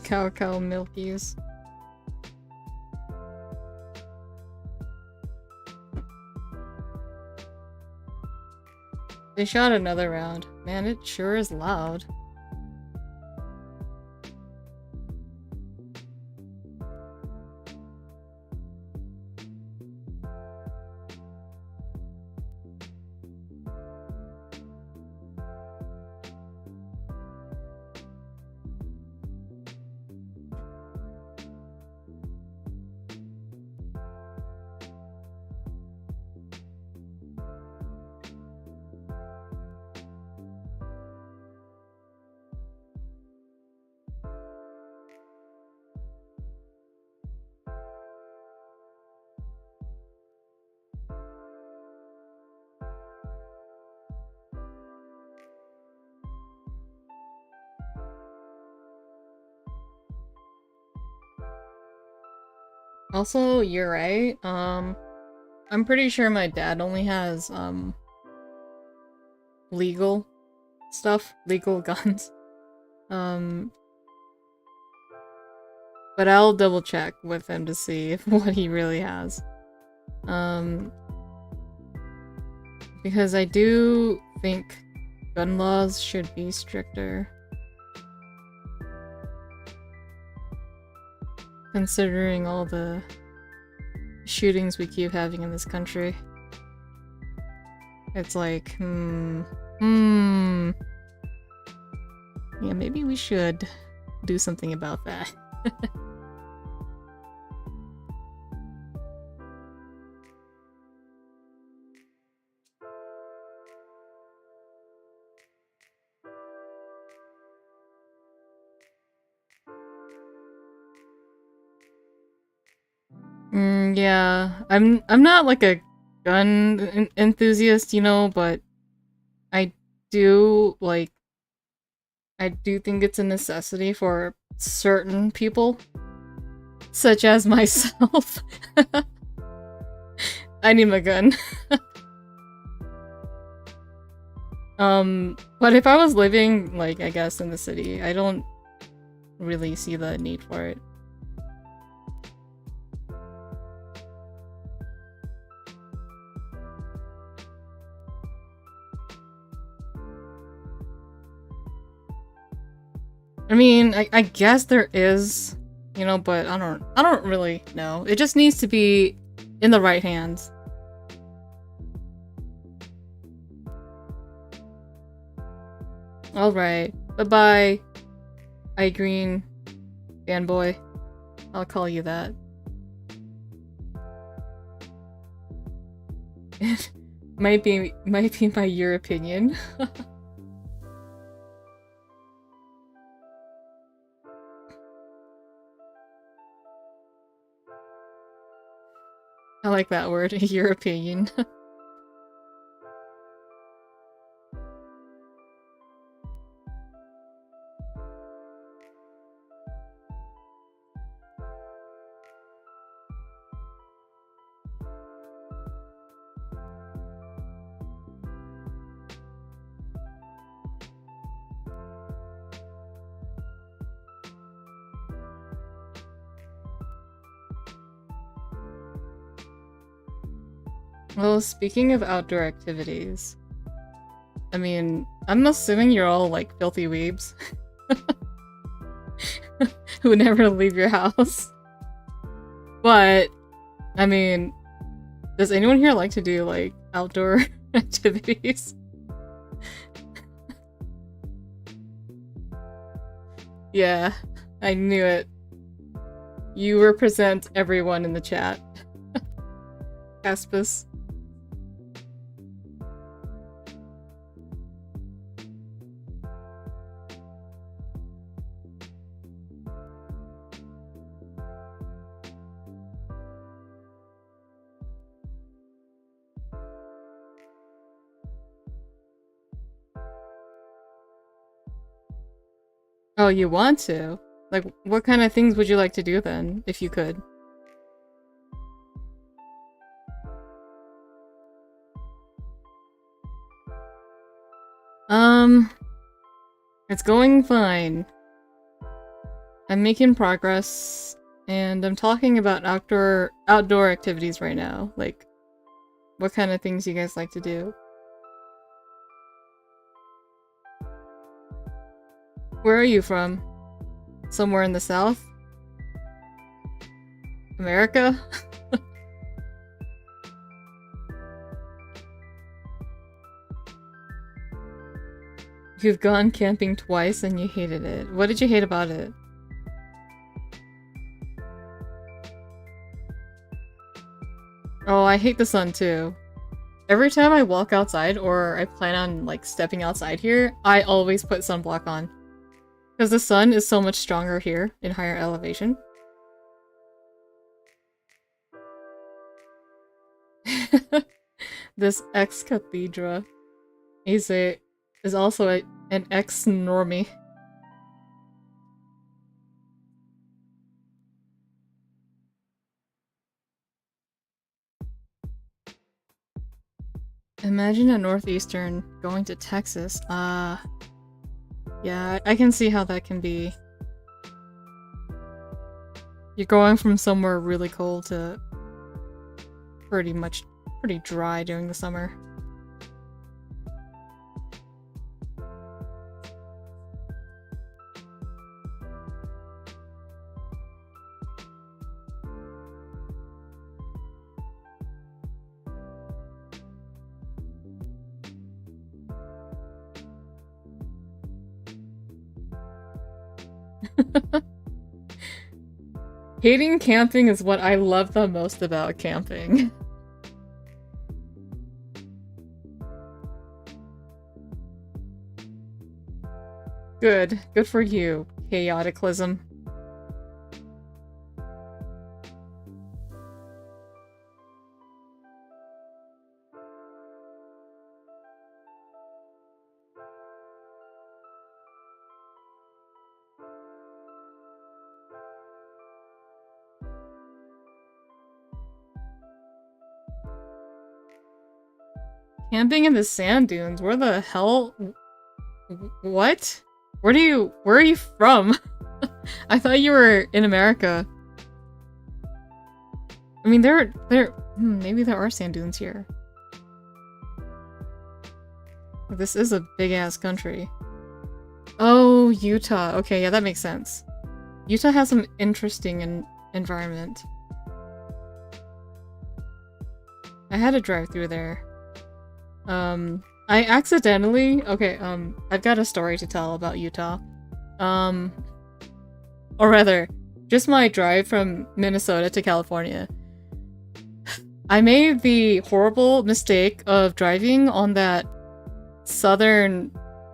Cow milkies. They shot another round. Man, it sure is loud. Also, you're right. I'm pretty sure my dad only has, legal stuff, legal guns. But I'll double check with him to see if what he really has. Because I do think gun laws should be stricter. Considering all the shootings we keep having in this country. It's like, yeah, maybe we should do something about that. Yeah, I'm not like a gun enthusiast, you know, but I do think it's a necessity for certain people, such as myself. I need my gun. But if I was living, like, I guess in the city, I don't really see the need for it. I mean, I guess there is, you know, but I don't really know. It just needs to be in the right hands. Alright. Bye-bye. Eye green fanboy. I'll call you that. It might be my your opinion. I like that word, your opinion. Well, speaking of outdoor activities, I mean, I'm assuming you're all like filthy weebs who never leave your house. But, I mean, does anyone here like to do like outdoor activities? Yeah, I knew it. You represent everyone in the chat. Aspis. Oh, you want to? Like, what kind of things would you like to do then, if you could? It's going fine. I'm making progress, and I'm talking about outdoor activities right now. Like, what kind of things you guys like to do? Where are you from? Somewhere in the South? America? You've gone camping twice and you hated it. What did you hate about it? Oh, I hate the sun too. Every time I walk outside or I plan on like stepping outside here, I always put sunblock on. Because the sun is so much stronger here in higher elevation. This ex-cathedra is also an ex-normie. Imagine a northeastern going to Texas. Yeah, I can see how that can be. You're going from somewhere really cold to pretty dry during the summer. Hating camping is what I love the most about camping. Good for you, chaoticalism. Camping in the sand dunes? Where the hell? What? Where are you from? I thought you were in America. I mean, maybe there are sand dunes here. This is a big-ass country. Oh, Utah. Okay, yeah, that makes sense. Utah has some interesting environment. I had to drive through there. I accidentally... Okay, I've got a story to tell about Utah. Or rather, just my drive from Minnesota to California. I made the horrible mistake of driving on that southern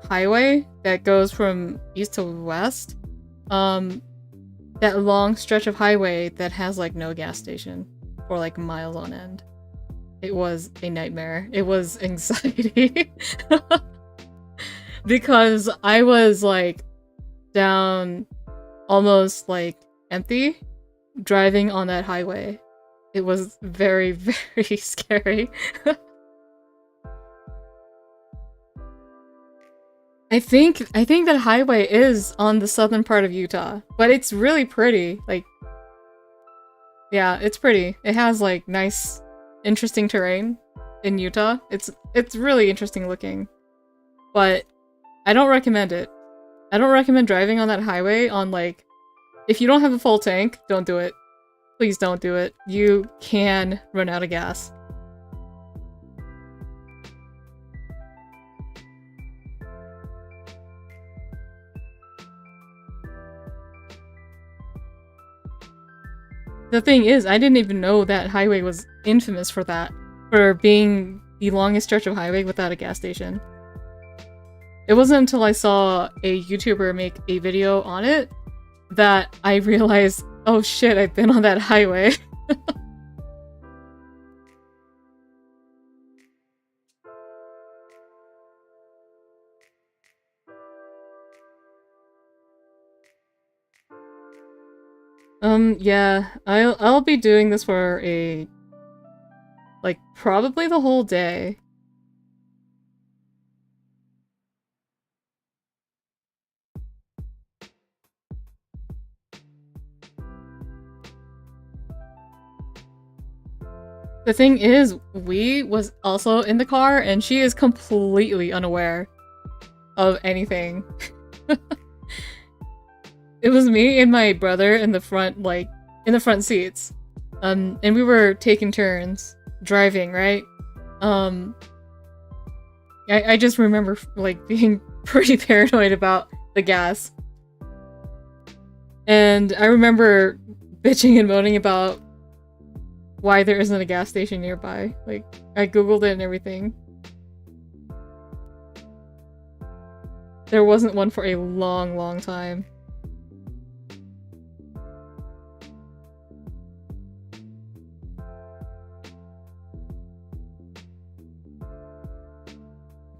highway that goes from east to west. That long stretch of highway that has, like, no gas station for, like, miles on end. It was a nightmare. It was anxiety. Because I was, like, down almost, like, empty driving on that highway. It was very, very scary. I think that highway is on the southern part of Utah, but it's really pretty. Like, yeah, it's pretty. It has, like, nice, interesting terrain in Utah. It's really interesting looking, but I don't recommend it. I don't recommend driving on that highway on, like, if you don't have a full tank, don't do it. Please don't do it. You can run out of gas. The thing is, I didn't even know that highway was infamous for that. For being the longest stretch of highway without a gas station. It wasn't until I saw a YouTuber make a video on it that I realized, oh shit, I've been on that highway. Yeah, I'll be doing this for like, probably the whole day. The thing is, Wee was also in the car, and she is completely unaware of anything. It was me and my brother in the front, like, in the front seats. And we were taking turns driving, right? I just remember, like, being pretty paranoid about the gas. And I remember bitching and moaning about why there isn't a gas station nearby. Like, I googled it and everything. There wasn't one for a long, long time.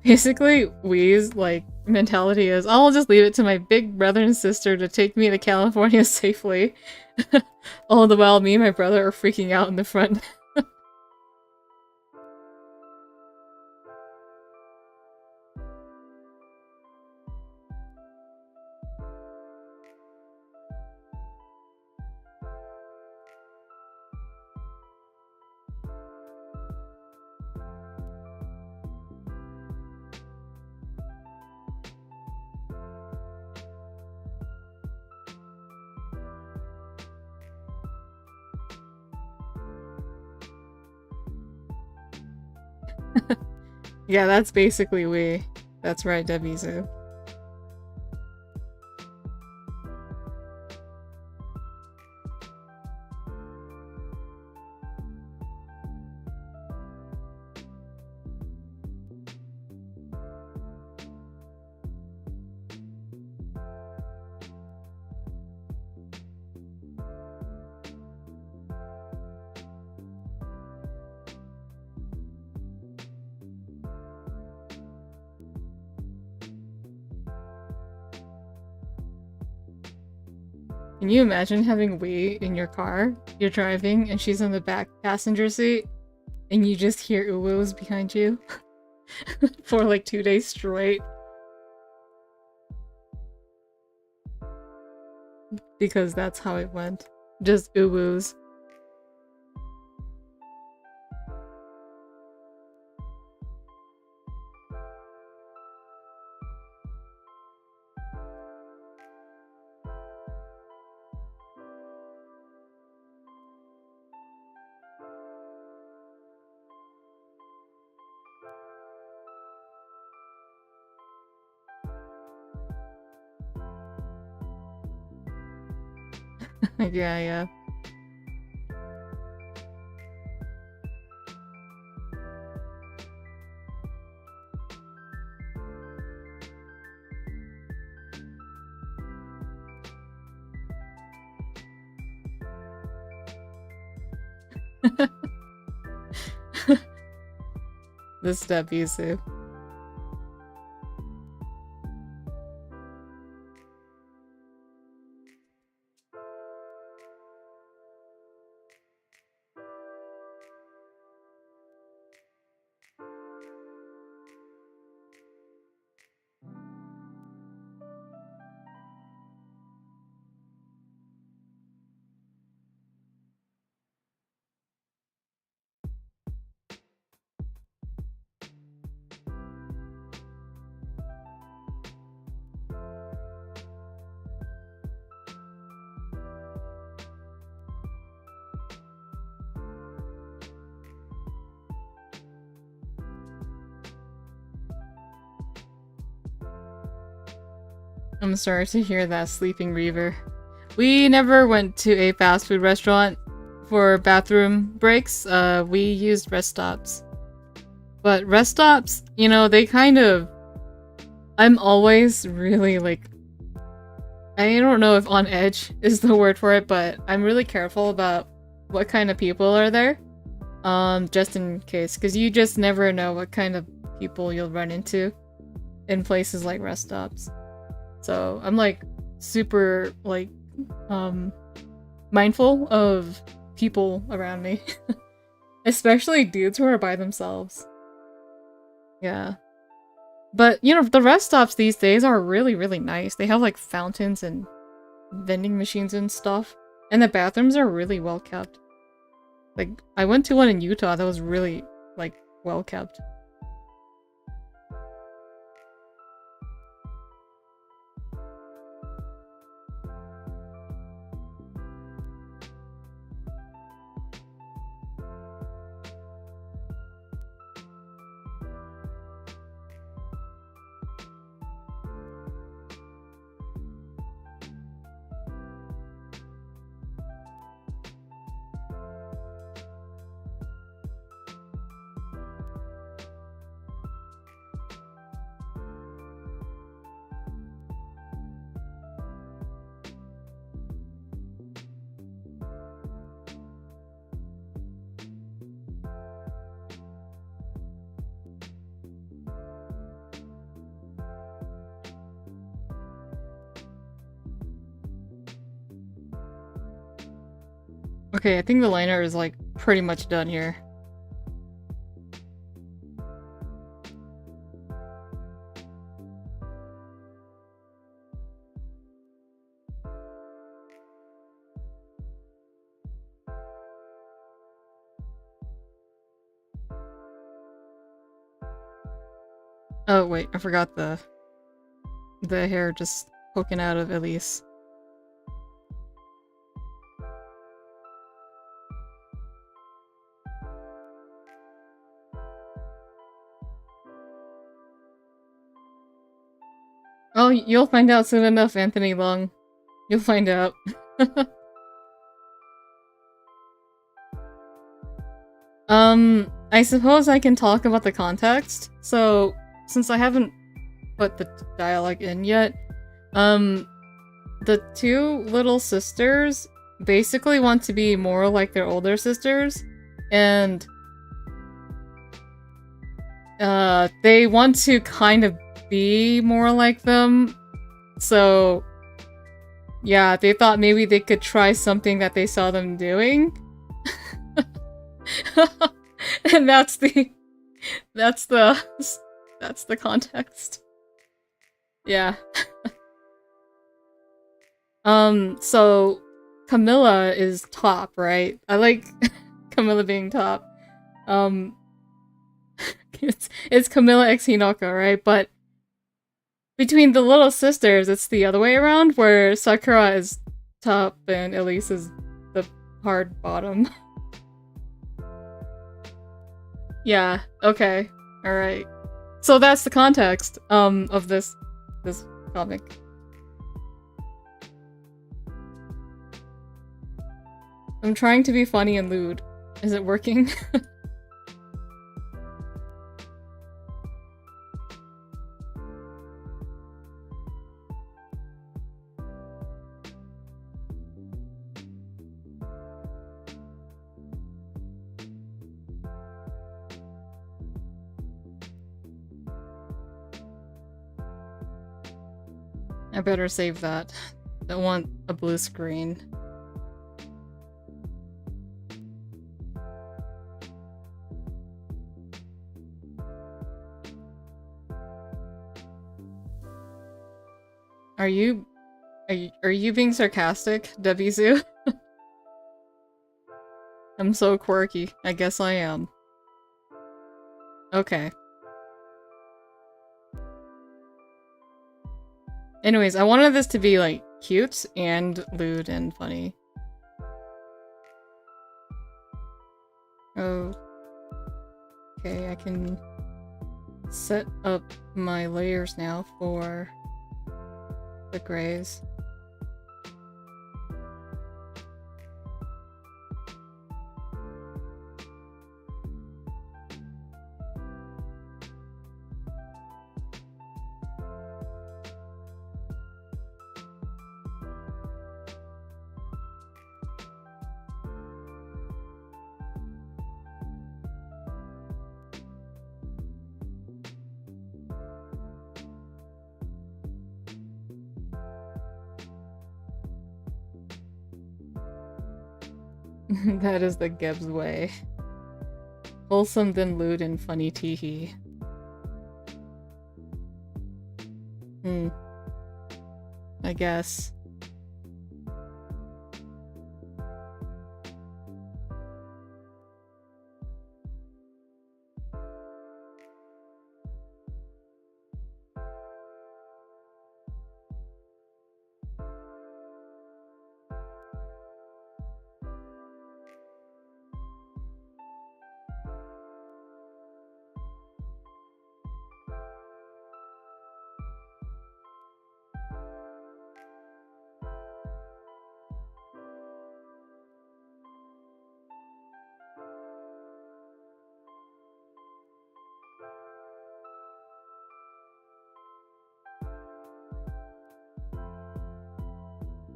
Basically, Wee's, like, mentality is, I'll just leave it to my big brother and sister to take me to California safely. All the while, me and my brother are freaking out in the front. Yeah, that's basically Wee. That's right, Debizu. Can you imagine having Wee in your car? You're driving and she's in the back passenger seat and you just hear uwos behind you for like 2 days straight. Because that's how it went. Just uwos. Yeah. This Debizu. I'm sorry to hear that, Sleeping Reaver. We never went to a fast food restaurant for bathroom breaks. We used rest stops. But rest stops, you know, they kind of... I'm always really, like... I don't know if on edge is the word for it, but I'm really careful about what kind of people are there. Just in case, because you just never know what kind of people you'll run into in places like rest stops. So I'm like super like mindful of people around me. Especially dudes who are by themselves. Yeah. But you know, the rest stops these days are really, really nice. They have like fountains and vending machines and stuff. And the bathrooms are really well kept. Like, I went to one in Utah that was really, like, well kept. Okay, I think the liner is, like, pretty much done here. Oh, wait, I forgot the hair just poking out of Elise. Oh, you'll find out soon enough, Anthony Long. You'll find out. I suppose I can talk about the context. So, since I haven't put the dialogue in yet, the two little sisters basically want to be more like their older sisters, and they want to kind of be more like them. So yeah, they thought maybe they could try something that they saw them doing. And that's the context. Yeah. So Camilla is top, right? I like Camilla being top. It's Camilla x Hinoka, right? But between the little sisters, it's the other way around, where Sakura is top and Elise is the hard bottom. Yeah, okay. Alright. So that's the context of this comic. I'm trying to be funny and lewd. Is it working? I better save that. Don't want a blue screen. Are you being sarcastic, Debizu? I'm so quirky. I guess I am. Okay. Anyways, I wanted this to be, like, cute and lewd and funny. Oh. Okay, I can set up my layers now for the grays. That is the Geb's way. Wholesome then lewd and funny teehee. I guess.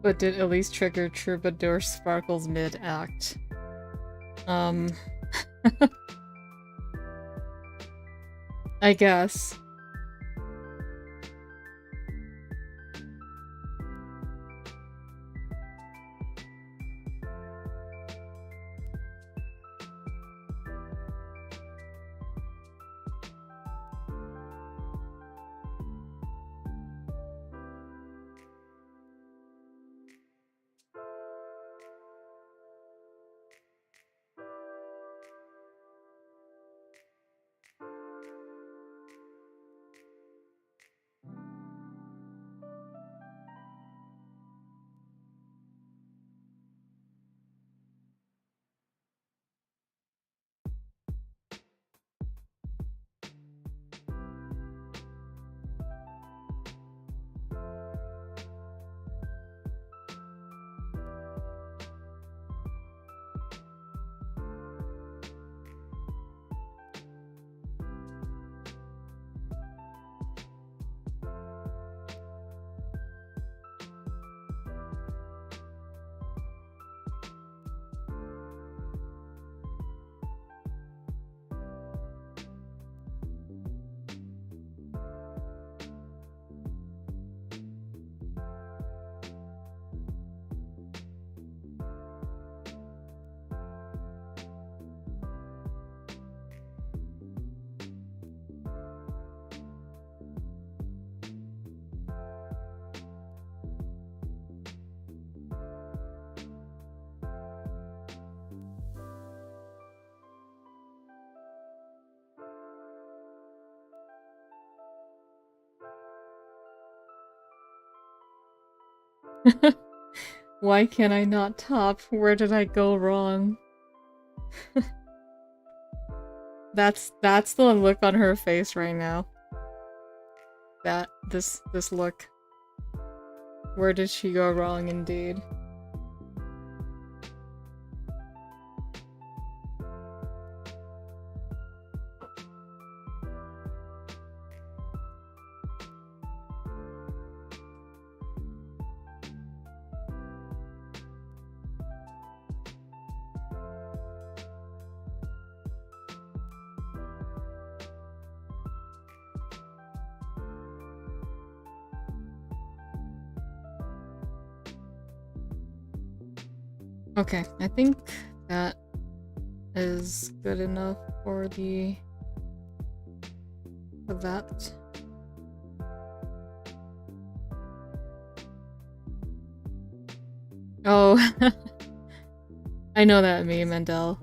But did Elise trigger Troubadour Sparkles mid-act? I guess. Why can I not top? Where did I go wrong? That's the look on her face right now. This look. Where did she go wrong indeed? Okay, I think that is good enough for that. Oh, I know that meme, Mendel.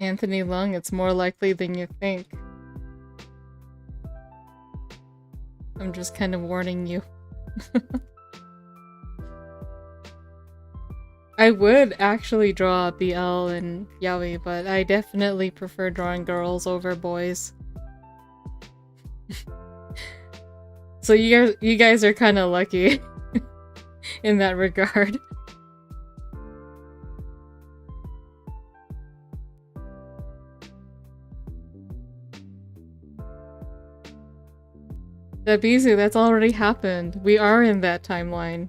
Anthony Lung, it's more likely than you think. I'm just kind of warning you. I would actually draw BL and yaoi, but I definitely prefer drawing girls over boys. So you guys are kind of lucky in that regard. Dabizu, that's already happened. We are in that timeline.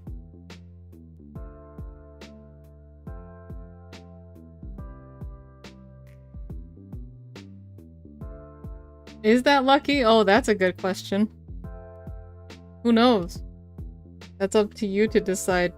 Is that lucky? Oh, that's a good question. Who knows? That's up to you to decide.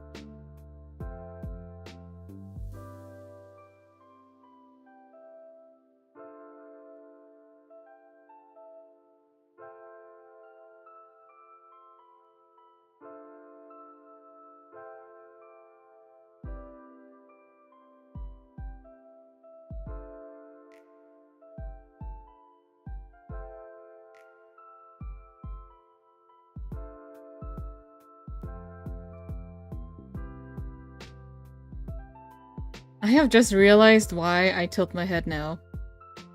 I have just realized why I tilt my head now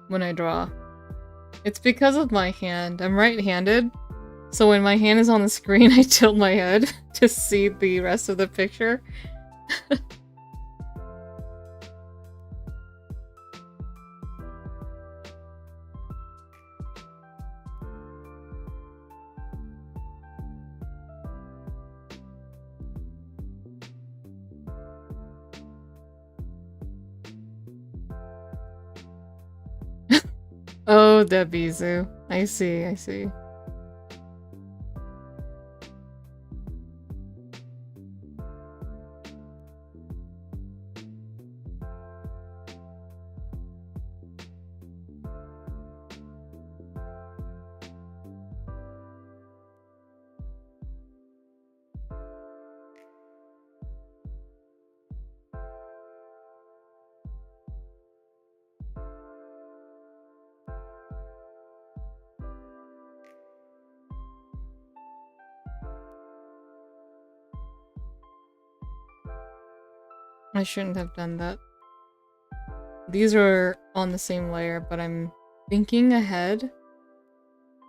when I draw. It's because of my hand. I'm right-handed, so when my hand is on the screen, I tilt my head to see the rest of the picture. Oh, Debizu. I see, I see. I shouldn't have done that. These are on the same layer, but I'm thinking ahead.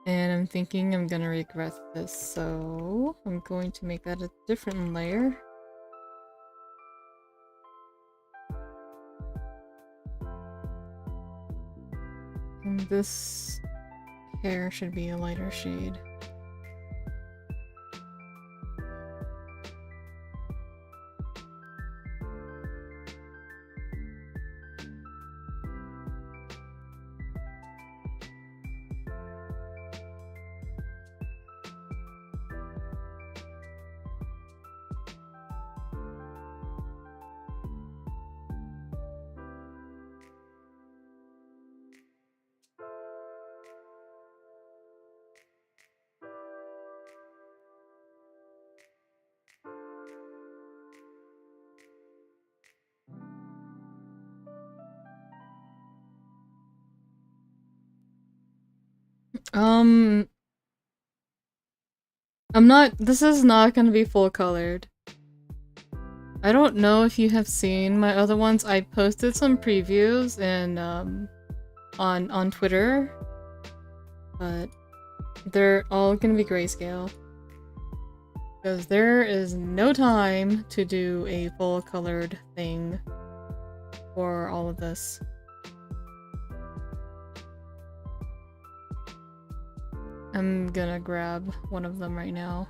And I'm thinking I'm gonna regret this, so I'm going to make that a different layer. And this hair should be a lighter shade. This is not gonna be full colored. I don't know if you have seen my other ones. I posted some previews and on Twitter, but they're all gonna be grayscale. Because there is no time to do a full colored thing for all of this. I'm gonna grab one of them right now.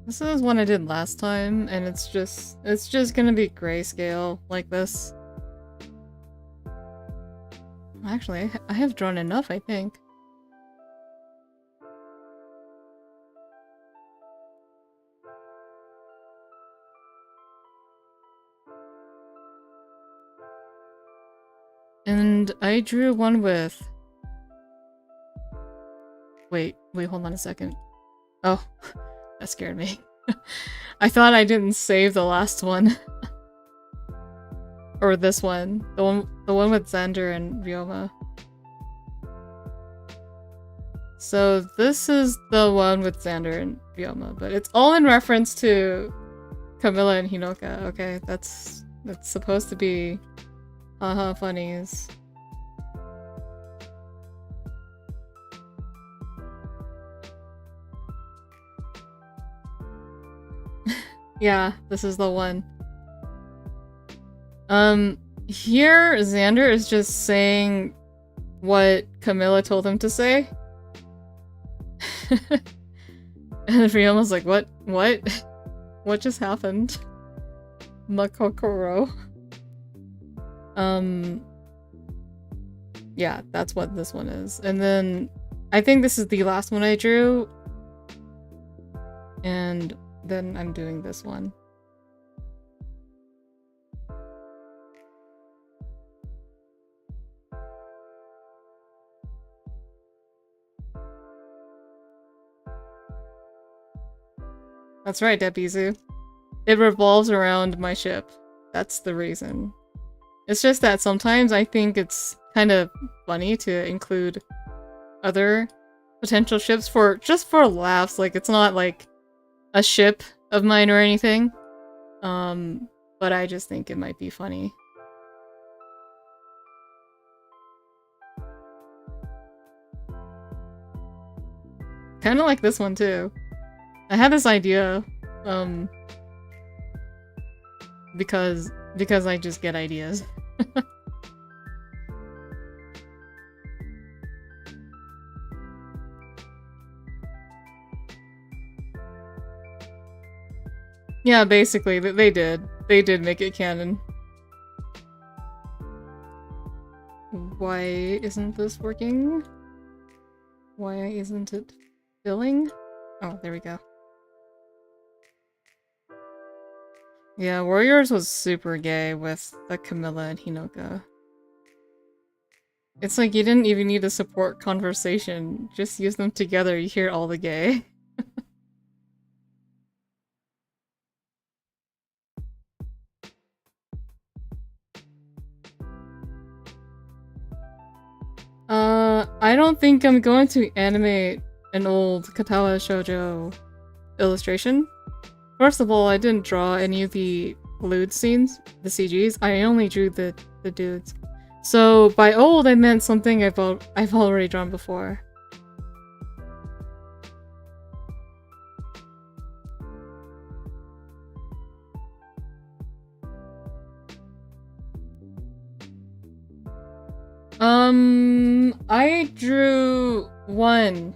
This is one I did last time, and it's just gonna be grayscale like this. Actually, I have drawn enough, I think. And I drew one with... Wait, hold on a second. Oh, that scared me. I thought I didn't save the last one. Or this one. The one with Xander and Ryoma. So this is the one with Xander and Ryoma, but it's all in reference to Camilla and Hinoka. Okay, that's supposed to be haha funnies. Yeah, this is the one. Here Xander is just saying what Camilla told him to say. And Ryoma's like, what? What just happened? Makokoro. Yeah, that's what this one is. And then I think this is the last one I drew. And then I'm doing this one. That's right, Debizu. It revolves around my ship. That's the reason. It's just that sometimes I think it's kind of funny to include other potential ships just for laughs. Like, it's not like a ship of mine or anything. But I just think it might be funny. Kind of like this one too. I had this idea, because I just get ideas. Yeah, basically, they did. They did make it canon. Why isn't this working? Why isn't it filling? Oh, there we go. Yeah, Warriors was super gay with the Camilla and Hinoka. It's like you didn't even need to support conversation. Just use them together, you hear all the gay. I don't think I'm going to animate an old Katawa Shoujo illustration. First of all, I didn't draw any of the lewd scenes, the CGs. I only drew the dudes. So by old, I meant something I've already drawn before. I drew one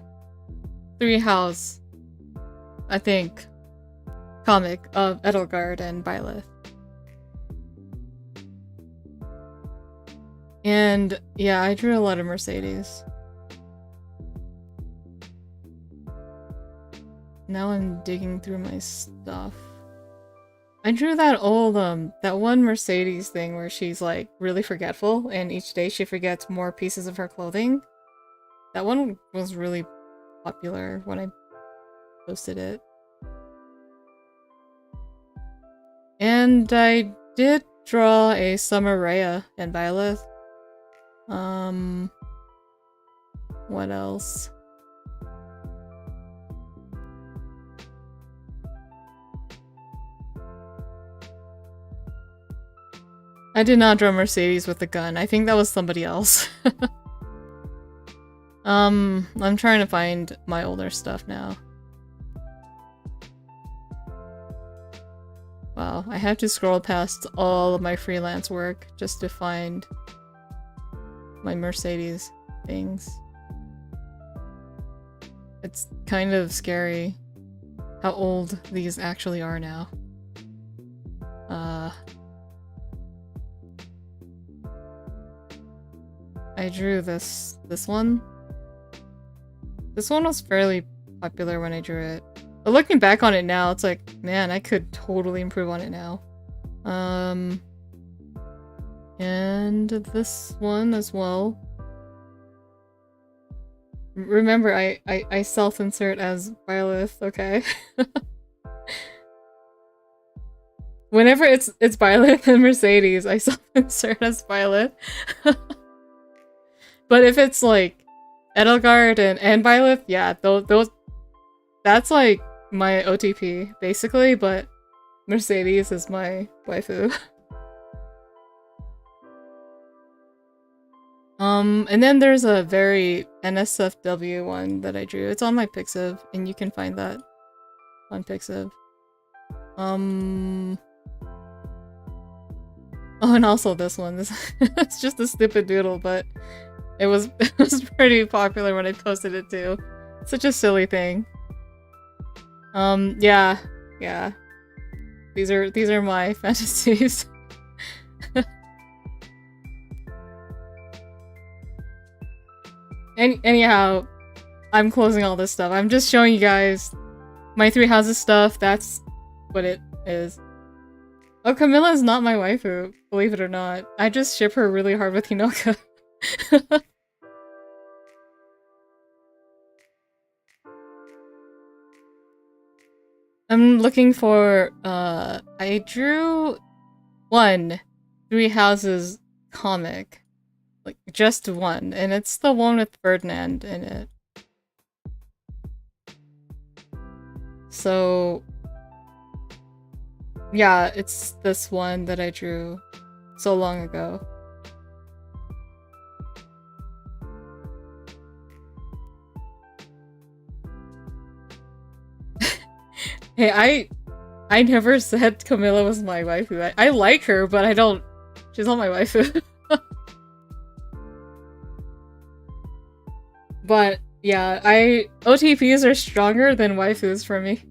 3-house, I think, comic of Edelgard and Byleth. And yeah, I drew a lot of Mercedes. Now I'm digging through my stuff. I drew that old, that one Mercedes thing where she's like really forgetful and each day she forgets more pieces of her clothing. That one was really popular when I posted it. And I did draw a Summer Rhea and Byleth. What else? I did not draw Mercedes with the gun. I think that was somebody else. I'm trying to find my older stuff now. Wow, I have to scroll past all of my freelance work just to find my Mercedes things. It's kind of scary how old these actually are now. I drew this one. This one was fairly popular when I drew it. But looking back on it now, it's like, man, I could totally improve on it now. And this one as well. Remember, I self-insert as Byleth, okay? Whenever it's Violet and Mercedes, I self-insert as Violet. But if it's like Edelgard and Violet, yeah, those that's like my OTP basically, but Mercedes is my waifu. And then there's a very NSFW one that I drew. It's on my Pixiv, and you can find that on Pixiv. Oh, and also this one. It's just a stupid doodle, but it was pretty popular when I posted it too. Such a silly thing. Yeah. These are my fantasies. Anyhow, I'm closing all this stuff. I'm just showing you guys my 3 houses stuff. That's what it is. Oh, Camilla is not my waifu, believe it or not. I just ship her really hard with Hinoka. I'm looking for, I drew 1 3 houses comic. Like, just 1, and it's the one with Ferdinand in it. So, yeah, it's this one that I drew so long ago. Hey, I never said Camilla was my waifu. I like her, but I don't... She's not my waifu. But, yeah, OTPs are stronger than waifus for me.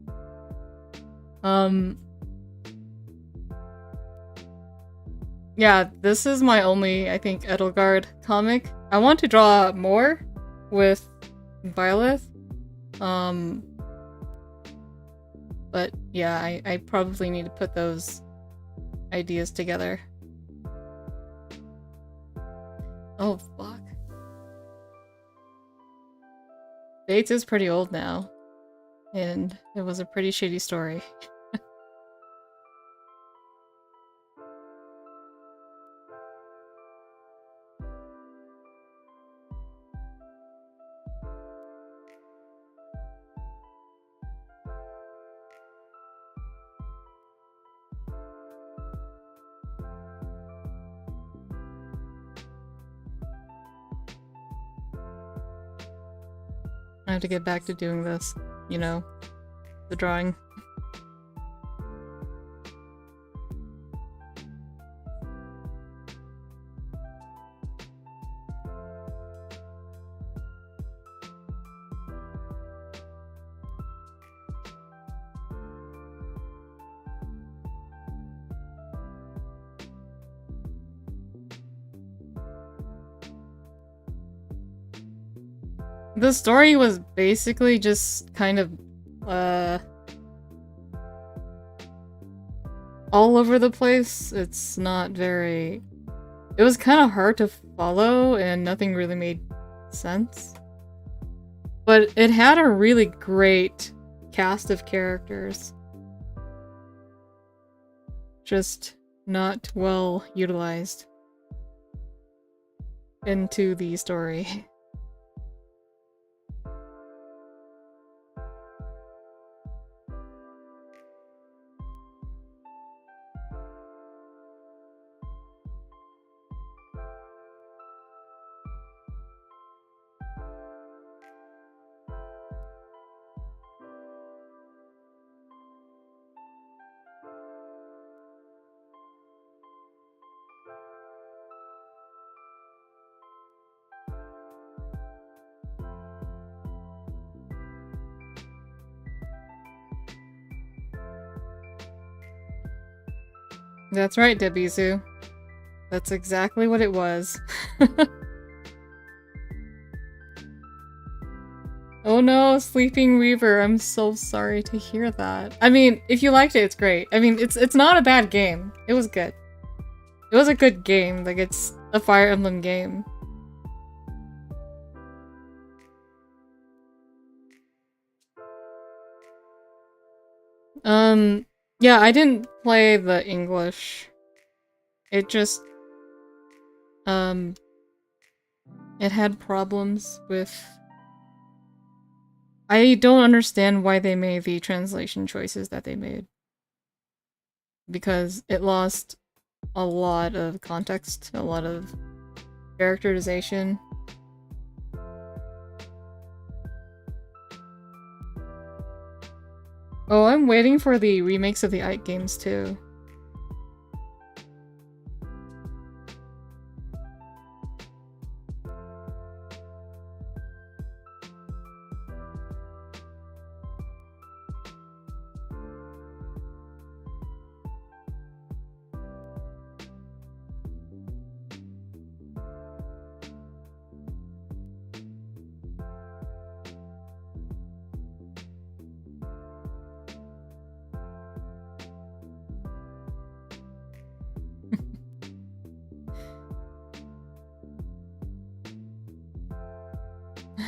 Yeah, this is my only, I think, Edelgard comic. I want to draw more with Violet. But yeah, I probably need to put those ideas together. Oh, fuck. Bates is pretty old now, and it was a pretty shitty story. I have to get back to doing this, you know, the drawing. The story was basically just kind of, all over the place. It's not very... It was kind of hard to follow, and nothing really made sense. But it had a really great cast of characters. Just not well utilized into the story. That's right, Debizu. That's exactly what it was. Oh no, Sleeping Weaver, I'm so sorry to hear that. I mean, if you liked it, it's great. I mean, it's not a bad game. It was good. It was a good game, like it's a Fire Emblem game. Yeah, I didn't play the English. It just, it had problems with... I don't understand why they made the translation choices that they made. Because it lost a lot of context, a lot of characterization. Oh, I'm waiting for the remakes of the Ike games too.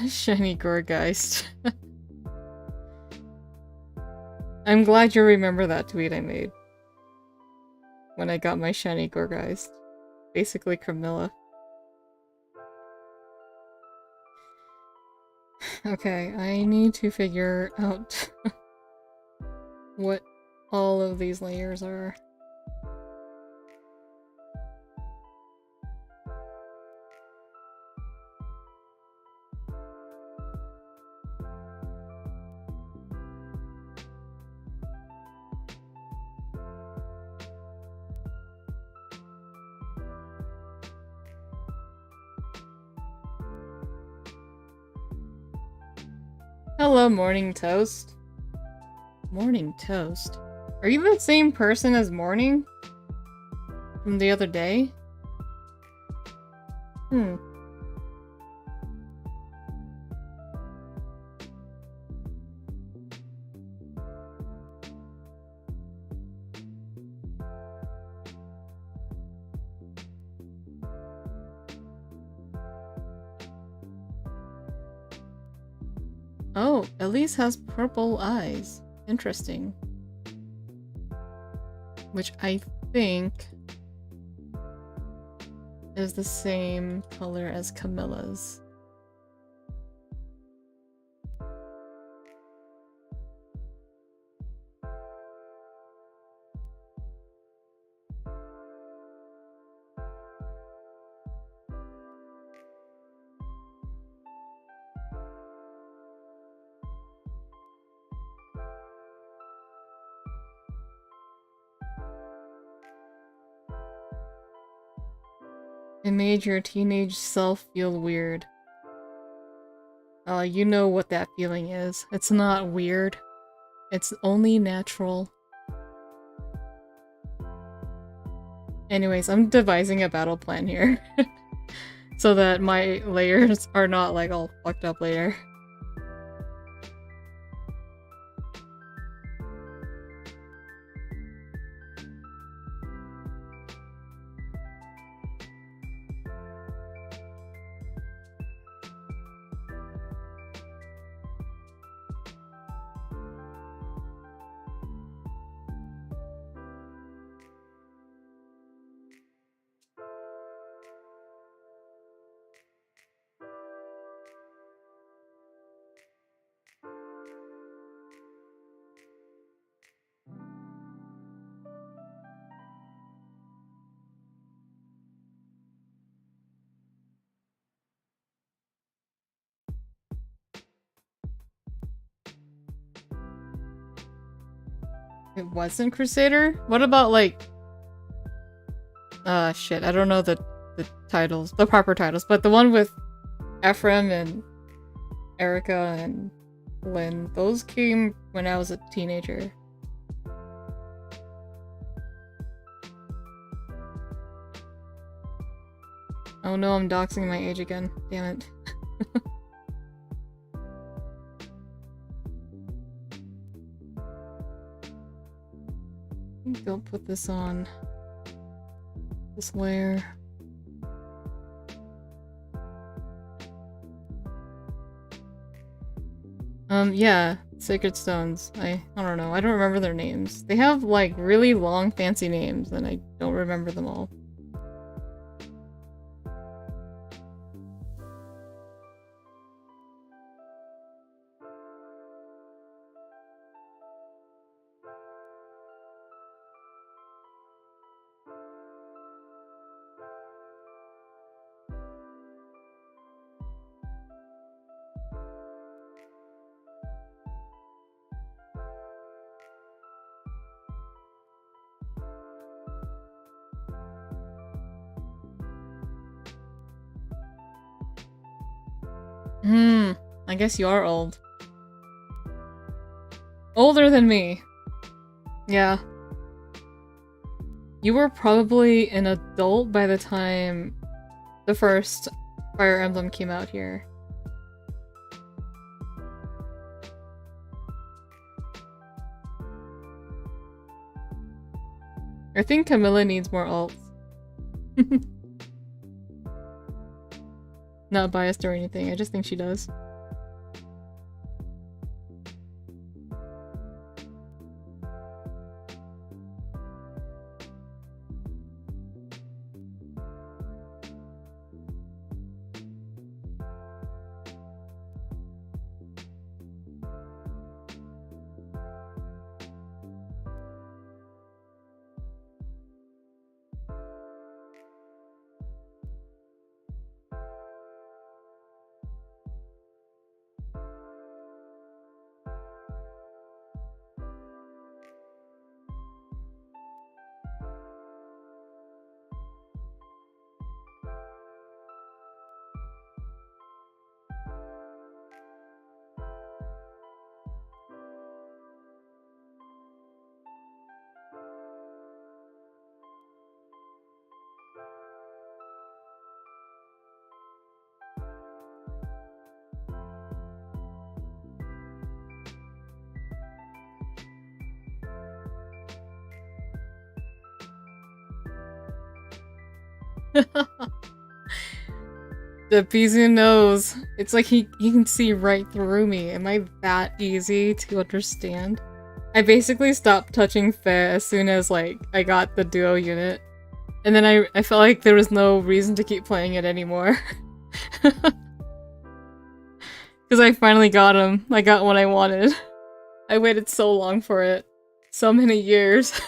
Shiny Gorgeist. I'm glad you remember that tweet I made. When I got my shiny Gorgeist. Basically Camilla. Okay, I need to figure out what all of these layers are. Hello, Morning Toast. Morning Toast? Are you the same person as Morning? From the other day? Oh, Elise has purple eyes. Interesting. Which I think is the same color as Camilla's. It made your teenage self feel weird. You know what that feeling is. It's not weird. It's only natural. Anyways, I'm devising a battle plan here. So that my layers are not like all fucked up later. It wasn't Crusader? What about like... shit, I don't know the titles, the proper titles, but the one with Ephraim and Erica and Lynn, those came when I was a teenager. Oh no, I'm doxing my age again. Damn it. Don't put this on this layer. Yeah. Sacred Stones. I don't know. I don't remember their names. They have like really long fancy names and I don't remember them all. I guess you are old. Older than me. Yeah. You were probably an adult by the time the first Fire Emblem came out here. I think Camilla needs more alts. Not biased or anything, I just think she does. The Bizu knows. It's like he can see right through me. Am I that easy to understand? I basically stopped touching Fe as soon as like I got the duo unit. And then I felt like there was no reason to keep playing it anymore. Because I finally got him. I got what I wanted. I waited so long for it. So many years.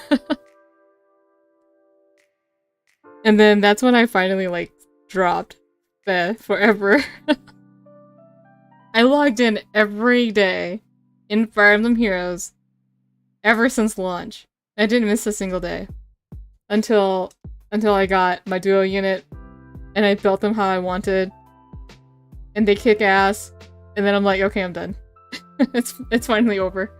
And then that's when I finally like dropped Fe forever. I logged in every day in Fire Emblem Heroes ever since launch. I didn't miss a single day. Until I got my duo unit and I built them how I wanted. And they kick ass. And then I'm like, okay, I'm done. It's finally over.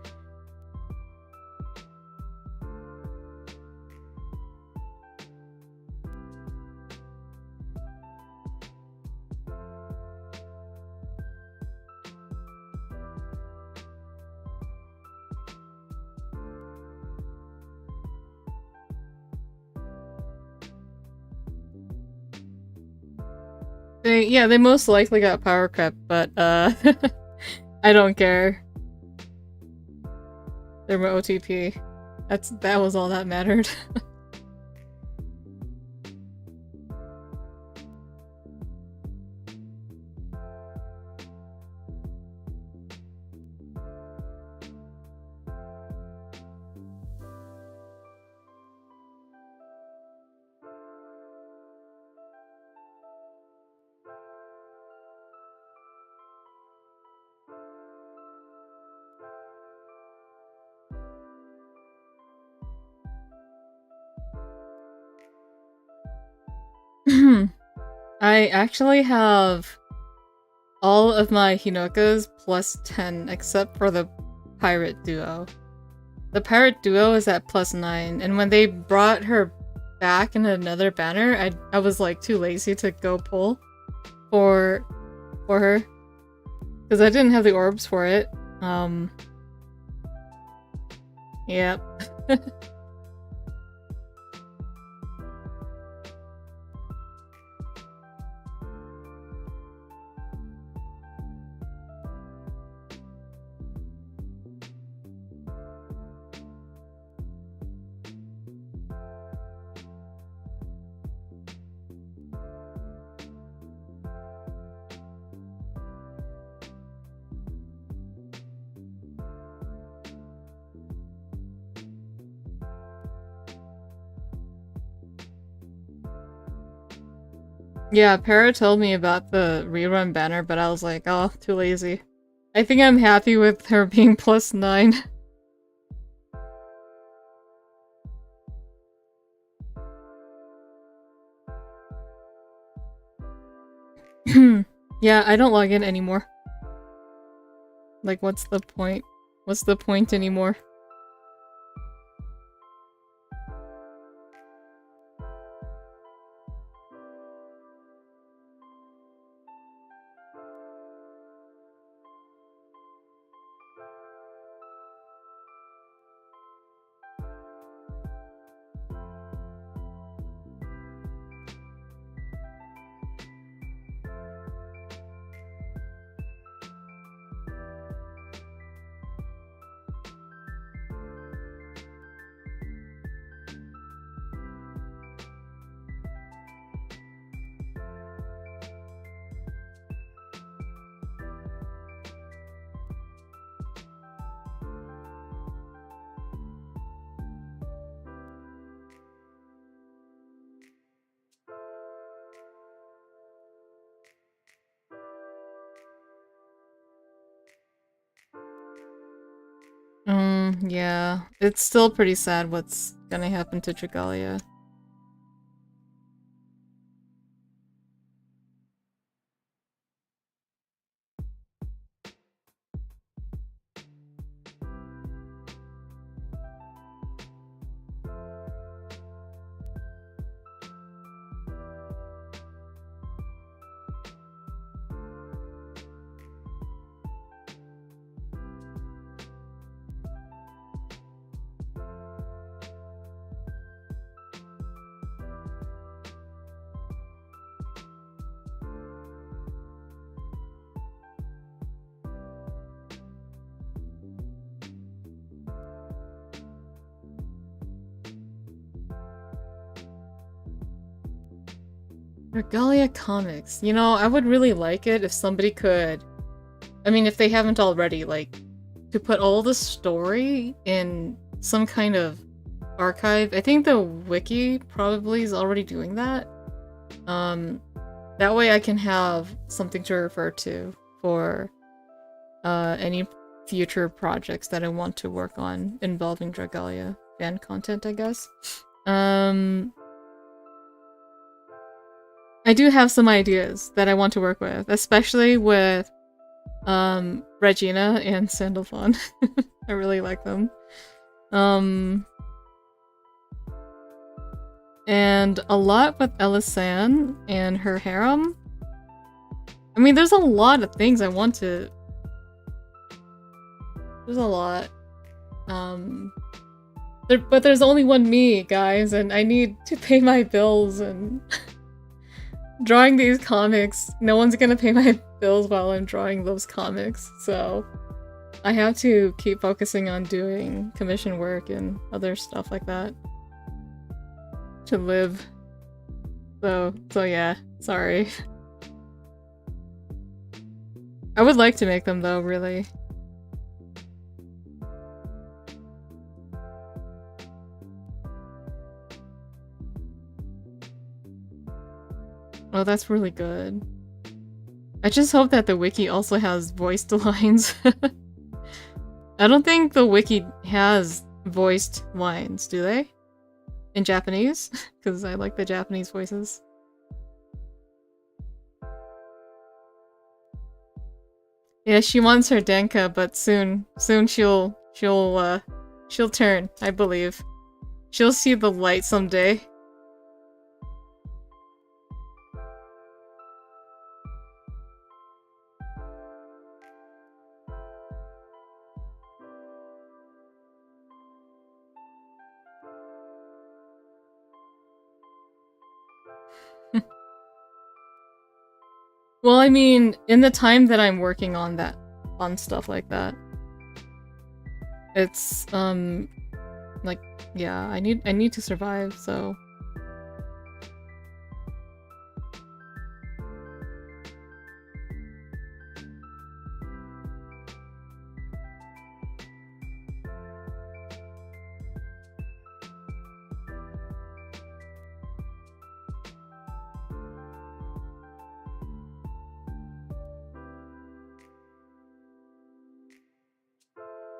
They most likely got power crept, but I don't care. They're my OTP. That was all that mattered. I actually have all of my Hinokas plus 10 except for the pirate duo. The pirate duo is at plus 9, and when they brought her back in another banner, I was like too lazy to go pull for her because I didn't have the orbs for it. Yep. Yeah, Para told me about the rerun banner, but I was like, oh, too lazy. I think I'm happy with her being +9. Yeah, I don't log in anymore. Like, what's the point? What's the point anymore? Yeah. It's still pretty sad what's gonna happen to Dragalia. Regalia Comics. You know, I would really like it if somebody could... I mean, if they haven't already, like, to put all the story in some kind of archive. I think the wiki probably is already doing that. That way I can have something to refer to for any future projects that I want to work on involving Dragalia fan content, I guess. I do have some ideas that I want to work with, especially with Regina and Sandalphon. I really like them. And a lot with Elisan and her harem. I mean, there's a lot of things I want to... There's a lot. But there's only one me, guys, and I need to pay my bills and... Drawing these comics, no one's gonna pay my bills while I'm drawing those comics, so... I have to keep focusing on doing commission work and other stuff like that. To live. So yeah, sorry. I would like to make them though, really. Oh, that's really good. I just hope that the wiki also has voiced lines. I don't think the wiki has voiced lines, do they? In Japanese? Because I like the Japanese voices. Yeah, she wants her Denka, but soon she'll turn, I believe. She'll see the light someday. Well, I mean, in the time that I'm working on that, on stuff like that, it's, like, yeah, I need to survive, so...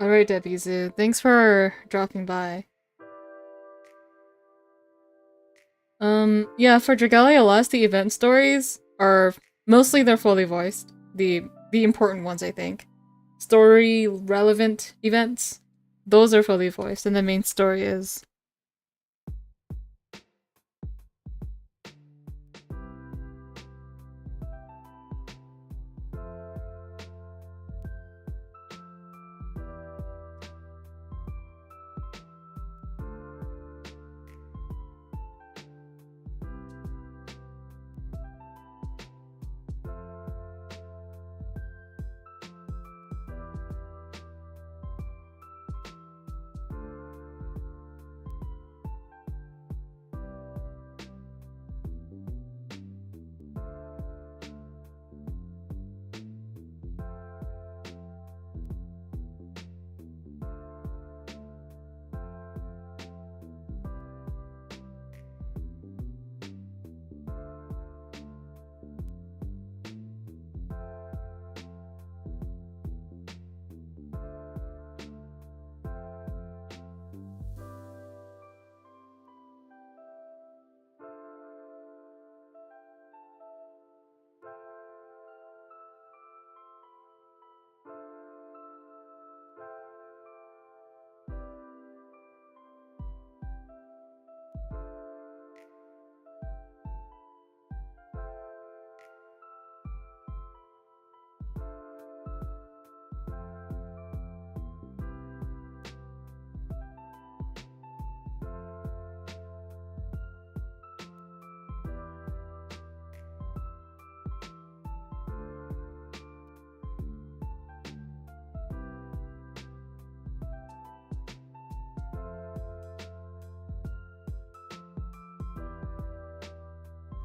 Alright, Debizu. Thanks for dropping by. Yeah, for Dragalia Lost, the event stories are mostly they're fully voiced. The important ones, I think. Story relevant events, those are fully voiced, and the main story is.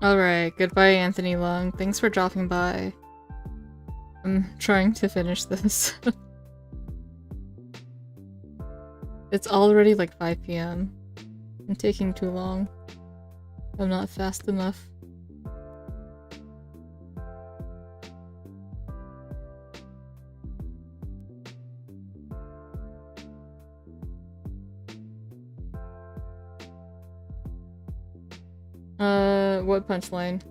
Alright, goodbye Anthony Long. Thanks for dropping by. I'm trying to finish this. It's already like 5 PM. I'm taking too long. I'm not fast enough. What punchline?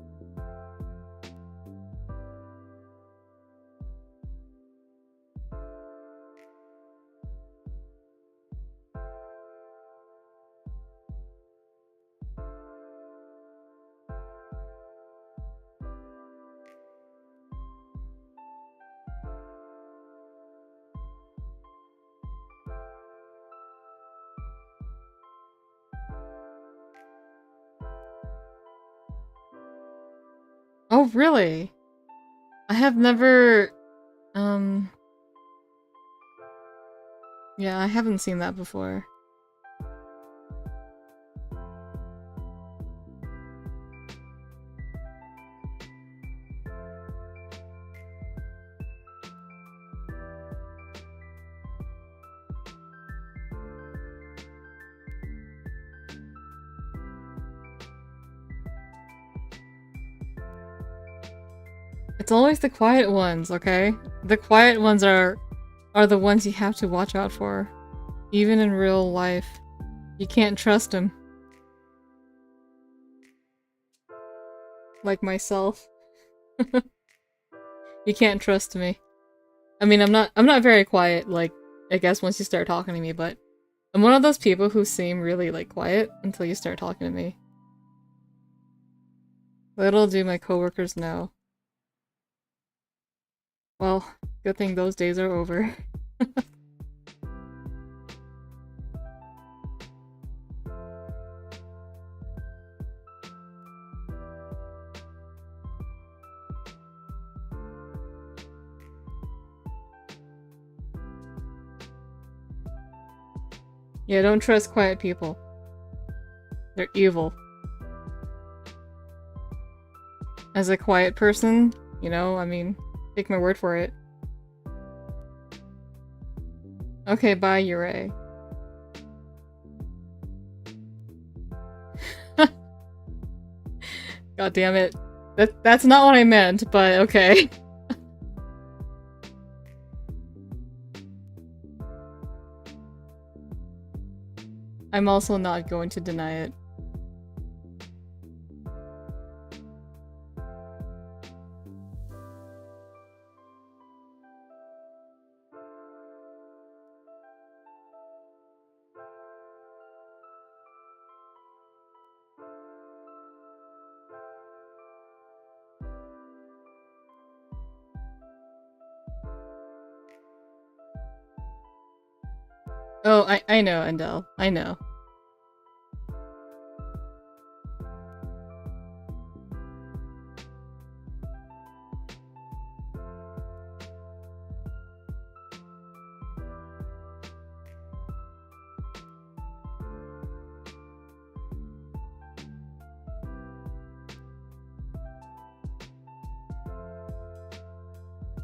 Oh, really? I have never, yeah, I haven't seen that before. It's always the quiet ones, okay? The quiet ones are the ones you have to watch out for. Even in real life. You can't trust them. Like myself. You can't trust me. I mean, I'm not very quiet, like, I guess once you start talking to me, but I'm one of those people who seem really, like, quiet until you start talking to me. Little do my coworkers know. Well, good thing those days are over. Yeah, don't trust quiet people. They're evil. As a quiet person, you know, I mean, take my word for it. Okay, bye, Yurei. God damn it. That's not what I meant, but okay. I'm also not going to deny it. Oh, I know, Endel. I know.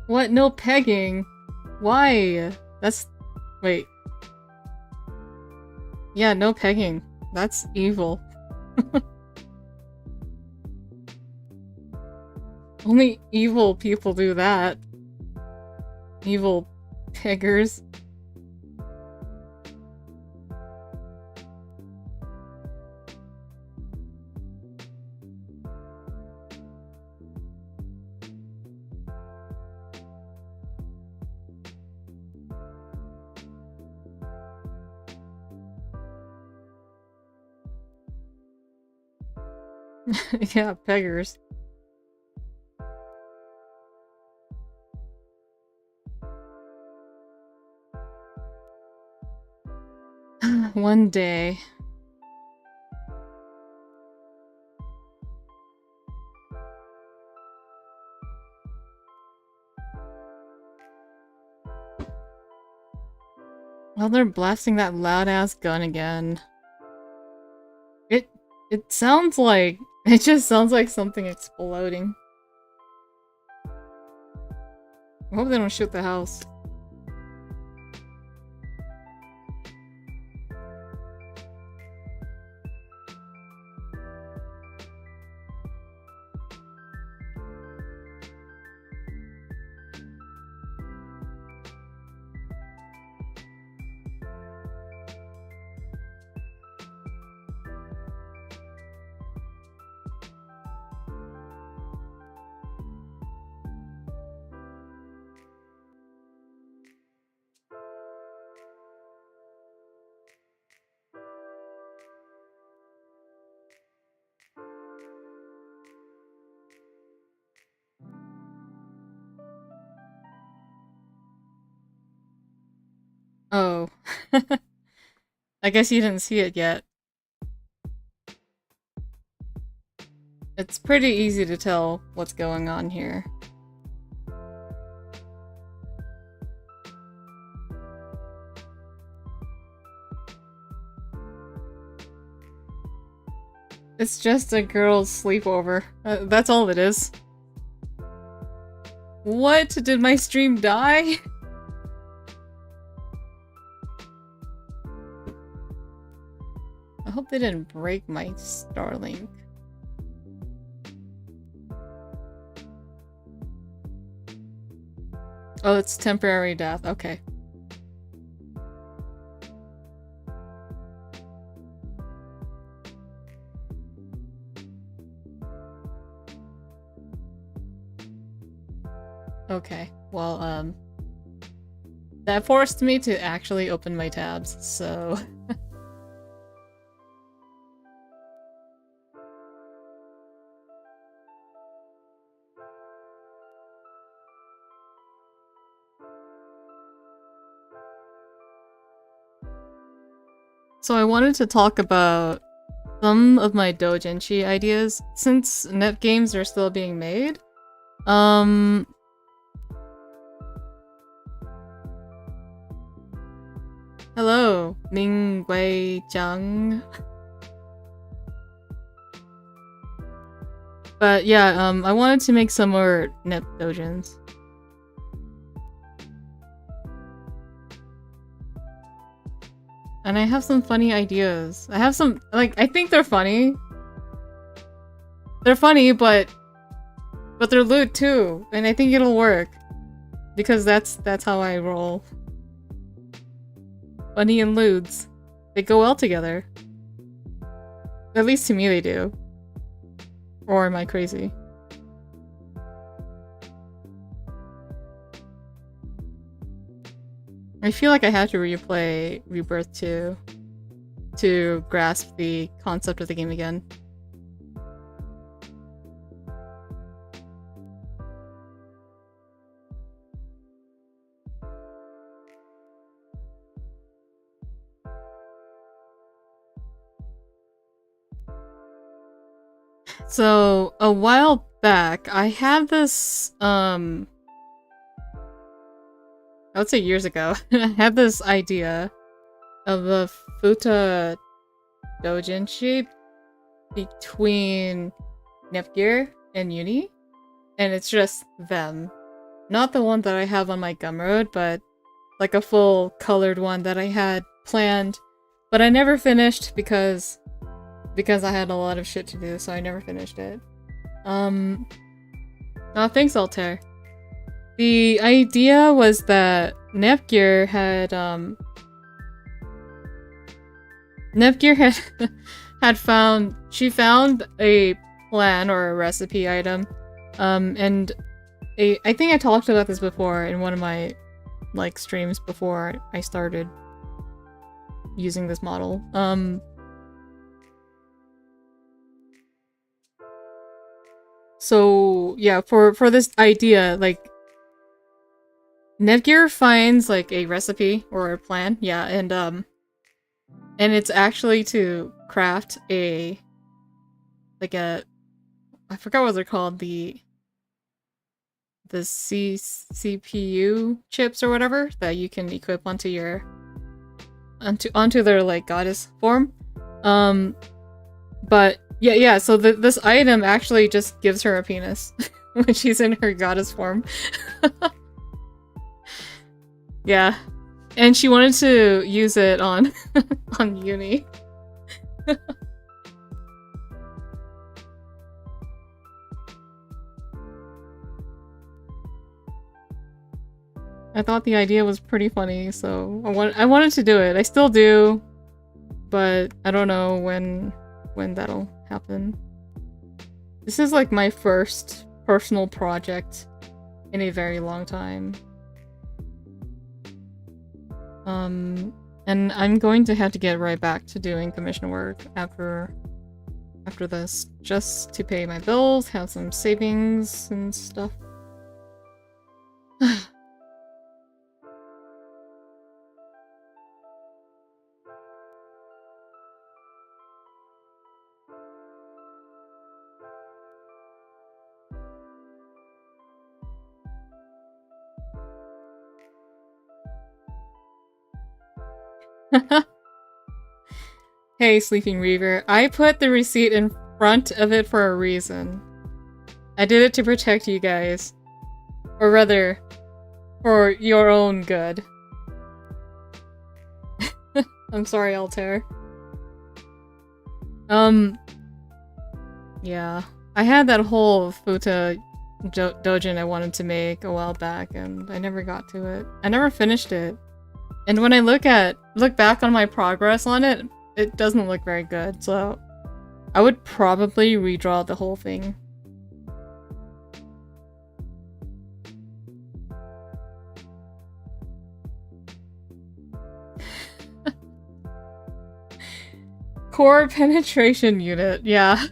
What? No pegging? Why? That's... Wait. Yeah, no pegging. That's evil. Only evil people do that. Evil peggers. Yeah, peggers. One day. Well, they're blasting that loud-ass gun again. It sounds like... It just sounds like something exploding. I hope they don't shoot the house. Oh. I guess you didn't see it yet. It's pretty easy to tell what's going on here. It's just a girl's sleepover. That's all it is. What? Did my stream die? I hope they didn't break my Starlink. Oh, it's temporary death. Okay. Okay. Well, that forced me to actually open my tabs, so... So I wanted to talk about some of my doujinshi ideas, since net games are still being made. Hello, Mingwei-chang. But yeah, I wanted to make some more net doujins. And I have some funny ideas. I have some, like, I think they're funny. They're funny, but they're lewd too, and I think it'll work. Because that's how I roll. Funny and lewds. They go well together. At least to me they do. Or am I crazy? I feel like I have to replay Rebirth 2 to grasp the concept of the game again. So, a while back, I had this, I would say years ago, I had this idea of a futa doujinshi between Nepgear and Uni, and it's just them. Not the one that I have on my Gumroad, but like a full colored one that I had planned, but I never finished because I had a lot of shit to do, so I never finished it. Oh, thanks, Altair. The idea was that Nepgear had had found a plan or a recipe item, and I think I talked about this before in one of my like streams before I started using this model. So yeah, for this idea, like Nepgear finds like a recipe or a plan, yeah, and it's actually to craft a I forgot what they're called, the CPU chips or whatever that you can equip onto your onto their like goddess form. But yeah, so this item actually just gives her a penis when she's in her goddess form. Yeah. And she wanted to use it on on Uni. I thought the idea was pretty funny, so I wanted to do it. I still do, but I don't know when that'll happen. This is like my first personal project in a very long time. And I'm going to have to get right back to doing commission work after this, just to pay my bills, have some savings and stuff. Hey, Sleeping Reaver. I put the receipt in front of it for a reason. I did it to protect you guys. Or rather, for your own good. I'm sorry, Altair. Yeah. I had that whole futa doujin I wanted to make a while back, and I never got to it. I never finished it. And when I look back on my progress on it, it doesn't look very good, so I would probably redraw the whole thing. Core penetration unit, yeah.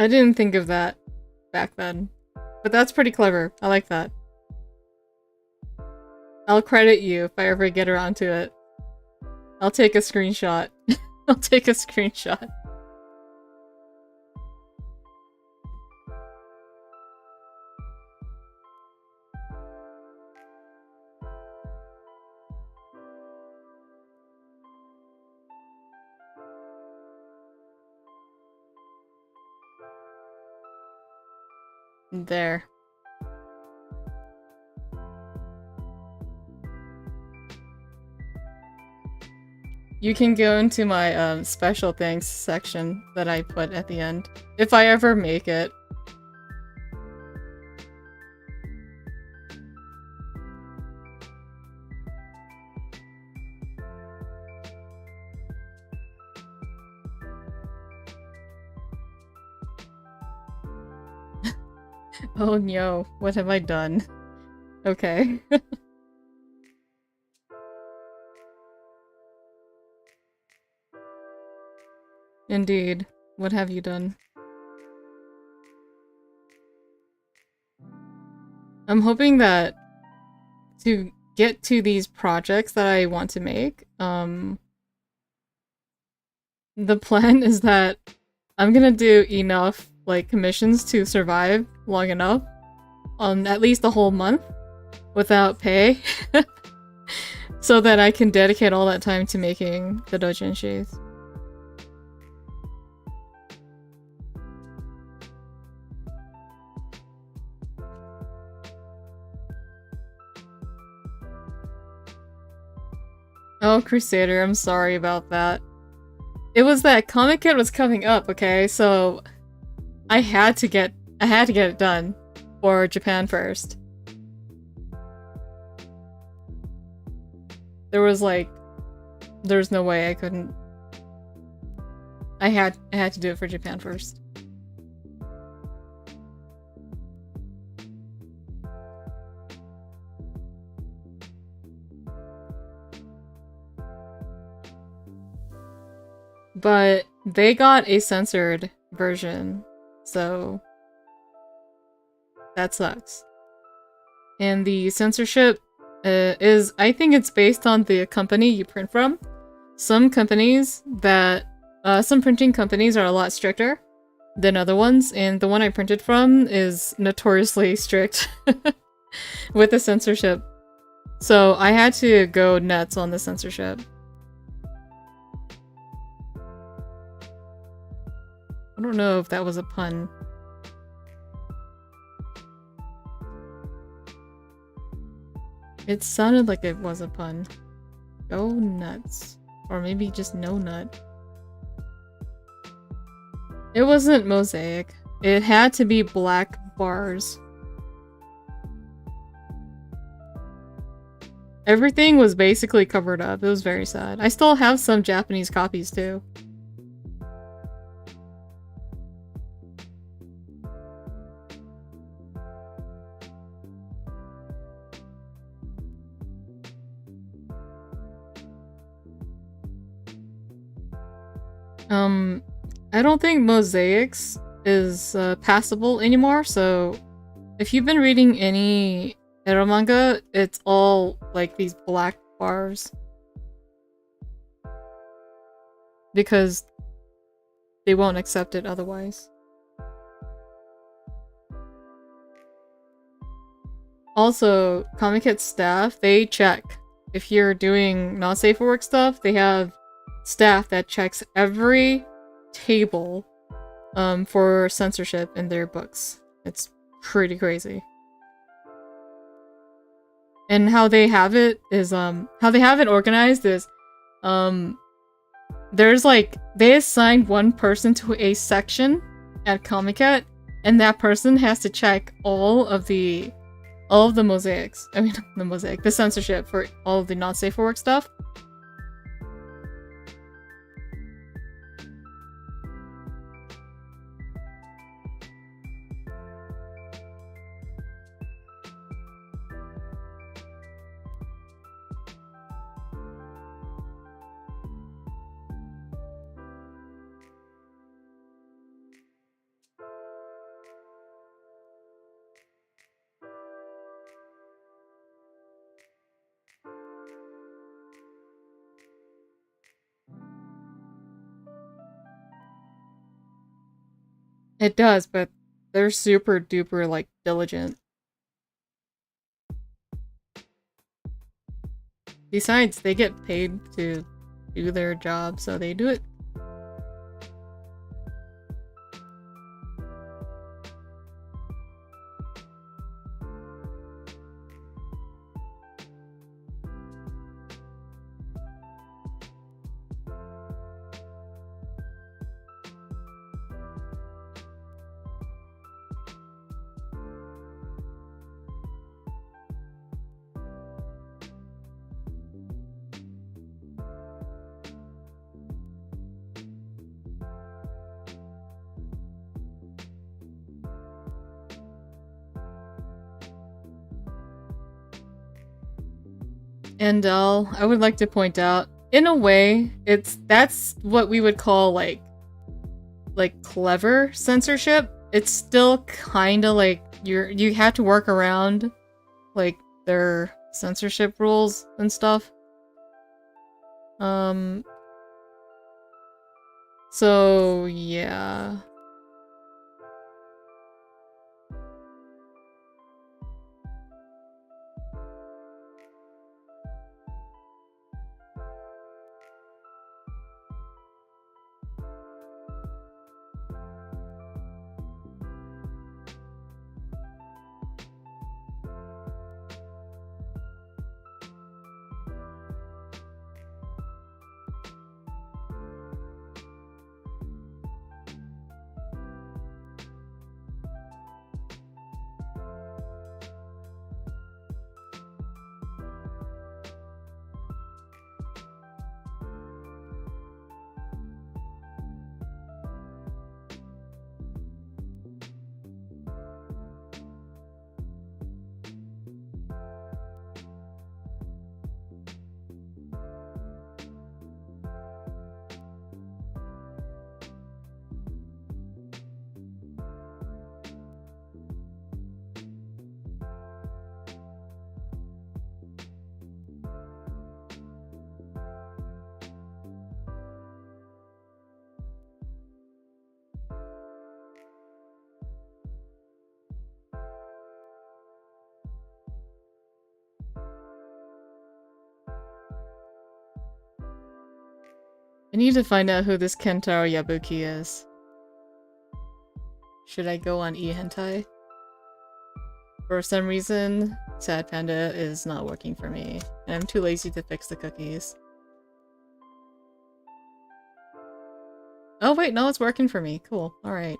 I didn't think of that back then, but that's pretty clever. I like that. I'll credit you if I ever get around to it. I'll take a screenshot. I'll take a screenshot. There. You can go into my special thanks section that I put at the end. If I ever make it. Oh no, what have I done? Okay. Indeed. What have you done? I'm hoping that to get to these projects that I want to make, the plan is that I'm gonna do enough, like, commissions to survive long enough on at least a whole month without pay so that I can dedicate all that time to making the doujinshis. Oh, Crusader, I'm sorry about that. It was that Comiket was coming up, okay? So I had to get it done for Japan first. There's no way I couldn't. I had to do it for Japan first. But they got a censored version, so that sucks. And the censorship I think it's based on the company you print from. Some printing companies are a lot stricter than other ones, and the one I printed from is notoriously strict with the censorship. So I had to go nuts on the censorship. I don't know if that was a pun. It sounded like it was a pun. Go nuts. Or maybe just no nut. It wasn't mosaic. It had to be black bars. Everything was basically covered up. It was very sad. I still have some Japanese copies too. I don't think mosaics is passable anymore, so if you've been reading any ero manga, it's all like these black bars. Because they won't accept it otherwise. Also, Comiket staff, they check. If you're doing not safe for work stuff, they have staff that checks every table for censorship in their books. It's pretty crazy. And how they have it is organized is there's like they assign one person to a section at Comiket, and that person has to check all of the mosaics. I mean the censorship for all of the not safe for work stuff. It does, but they're super duper, like, diligent. Besides, they get paid to do their job, so they do it. And I would like to point out, in a way, that's what we would call like clever censorship. It's still kind of like you have to work around like their censorship rules and stuff. So yeah. I need to find out who this Kentaro Yabuki is. Should I go on e-hentai? For some reason, Sad Panda is not working for me, and I'm too lazy to fix the cookies. Oh wait, no, it's working for me. Cool. Alright.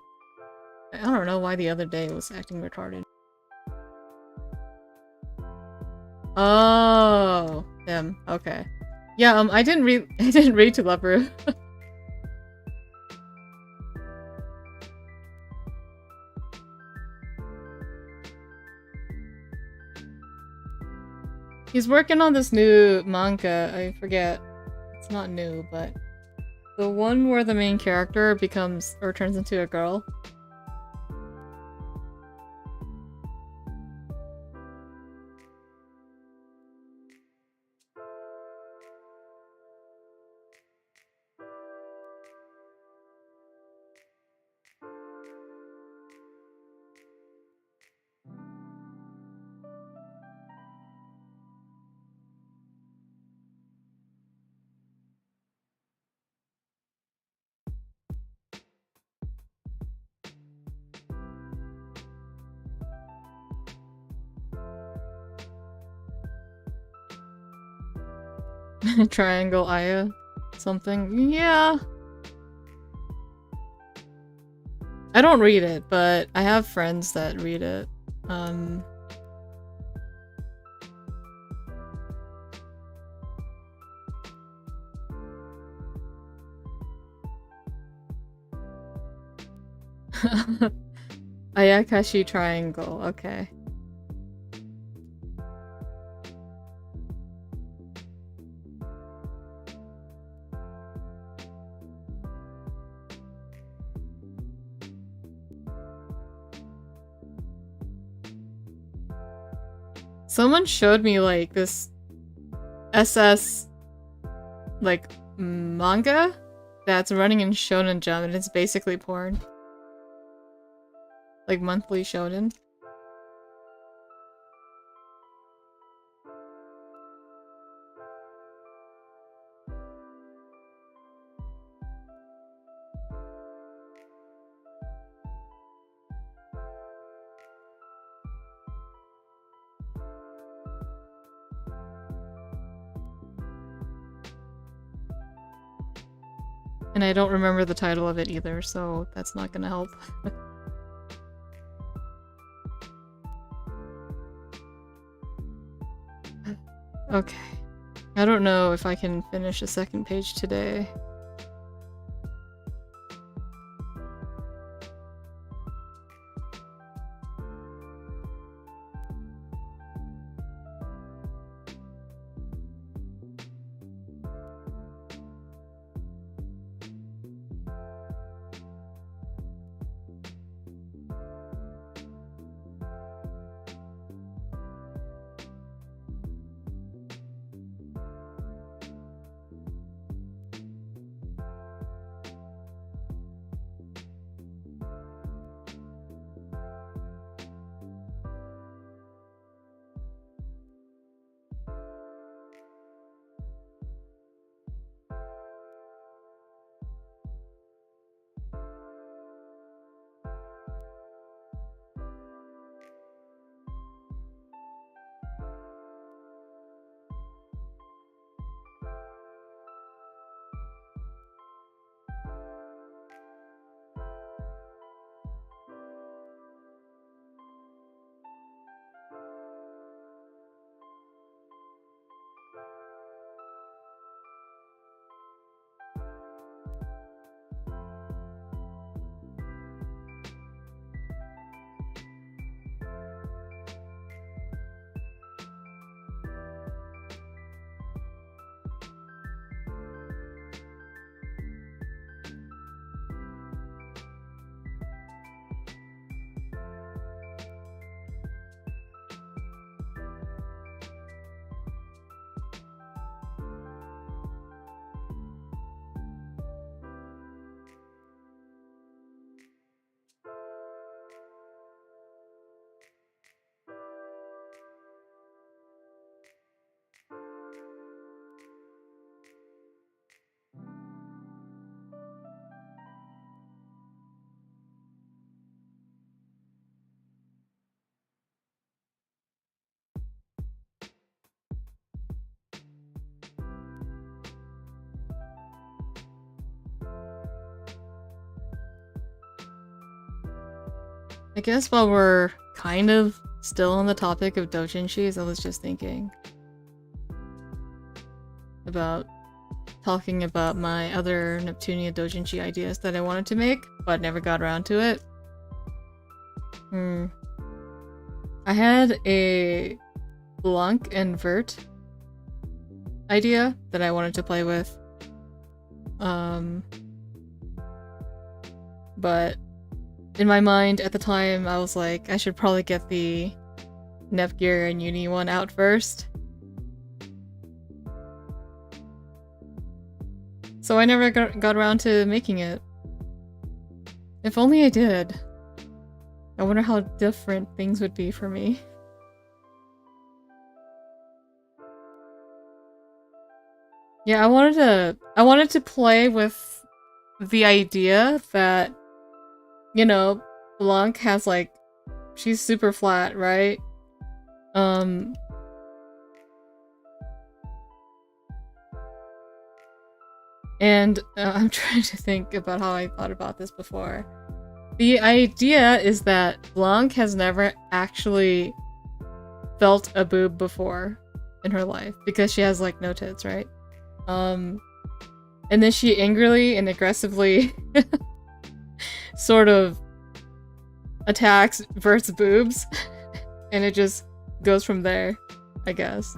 I don't know why the other day it was acting retarded. Oh, him. Okay. Yeah, I didn't read to Leopard. He's working on this new manga. I forget. It's not new, but the one where the main character becomes or turns into a girl. Triangle Aya something. Yeah. I don't read it, but I have friends that read it. Ayakashi Triangle, okay. Someone showed me like this SS like manga that's running in Shonen Jump and it's basically porn. Like monthly shonen. And I don't remember the title of it either, so that's not gonna help. Okay. I don't know if I can finish the second page today. I guess while we're kind of still on the topic of doujinshis, I was just thinking about talking about my other Neptunia doujinshi ideas that I wanted to make, but never got around to it. I had a Blanc and Vert idea that I wanted to play with. But in my mind at the time, I was like, I should probably get the Nepgear and Uni one out first. So I never got around to making it. If only I did. I wonder how different things would be for me. Yeah, I wanted to play with the idea that, you know, Blanc has like, she's super flat, right? And I'm trying to think about how I thought about this before. The idea is that Blanc has never actually felt a boob before in her life because she has like no tits, right? And then she angrily and aggressively sort of attacks Vert's boobs and it just goes from there, I guess.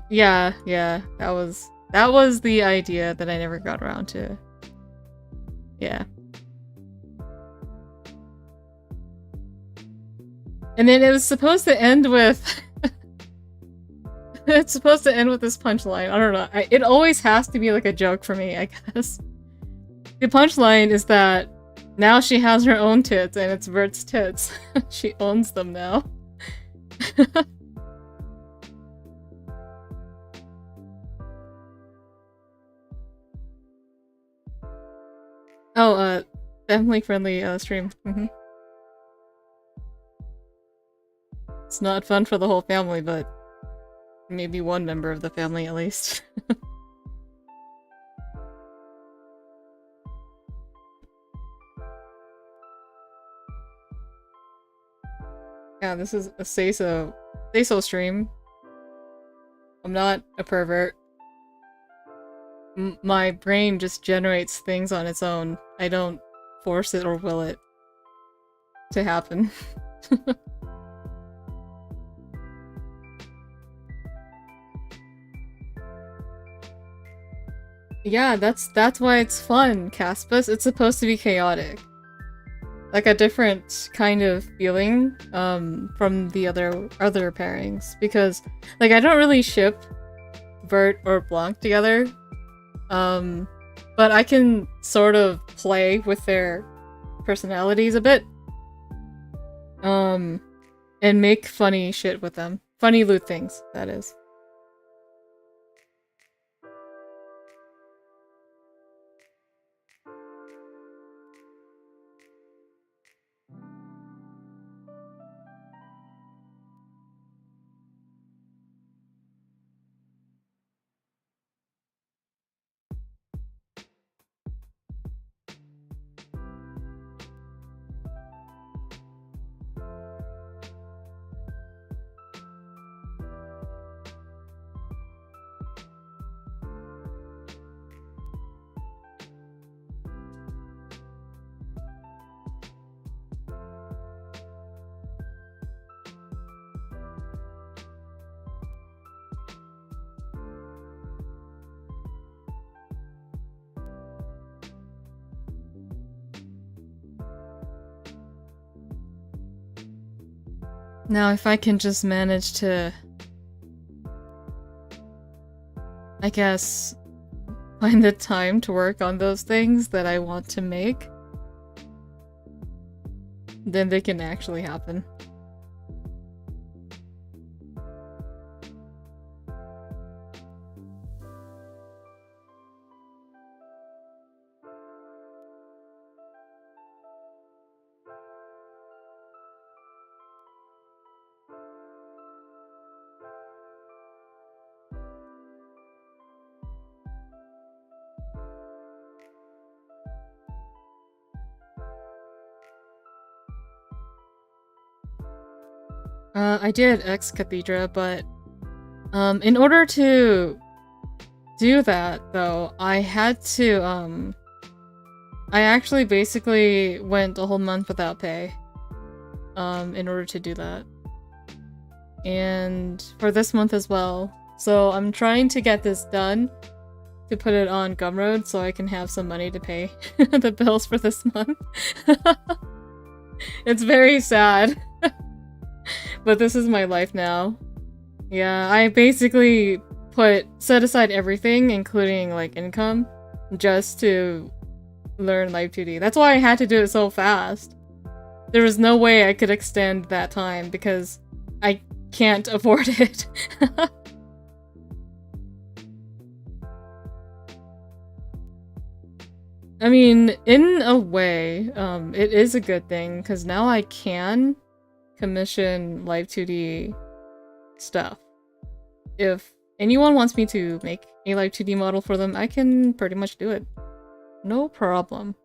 Yeah, that was the idea that I never got around to. Yeah. And then it was supposed to end with it's supposed to end with this punchline. I don't know. It always has to be like a joke for me, I guess. The punchline is that now she has her own tits and it's Vert's tits. She owns them now. Oh, family-friendly stream. It's not fun for the whole family, but maybe one member of the family at least. Yeah, this is a say-so stream. I'm not a pervert. My brain just generates things on its own. I don't force it or will it to happen. Yeah, that's why it's fun, Caspus. It's supposed to be chaotic. Like a different kind of feeling from the other pairings. Because, like, I don't really ship Vert or Blanc together. But I can sort of play with their personalities a bit. And make funny shit with them. Funny loot things, that is. Now, if I can just manage to, I guess, find the time to work on those things that I want to make, then they can actually happen. I did Ex Cathedra, but in order to do that, though, I had to, I actually basically went a whole month without pay, in order to do that. And for this month as well. So I'm trying to get this done to put it on Gumroad so I can have some money to pay the bills for this month. It's very sad. But this is my life now. Yeah, I basically set aside everything, including like income, just to learn Live 2D. That's why I had to do it so fast. There was no way I could extend that time because I can't afford it. I mean, in a way, it is a good thing because now I can commission Live 2D stuff. If anyone wants me to make a Live 2D model for them, I can pretty much do it. No problem.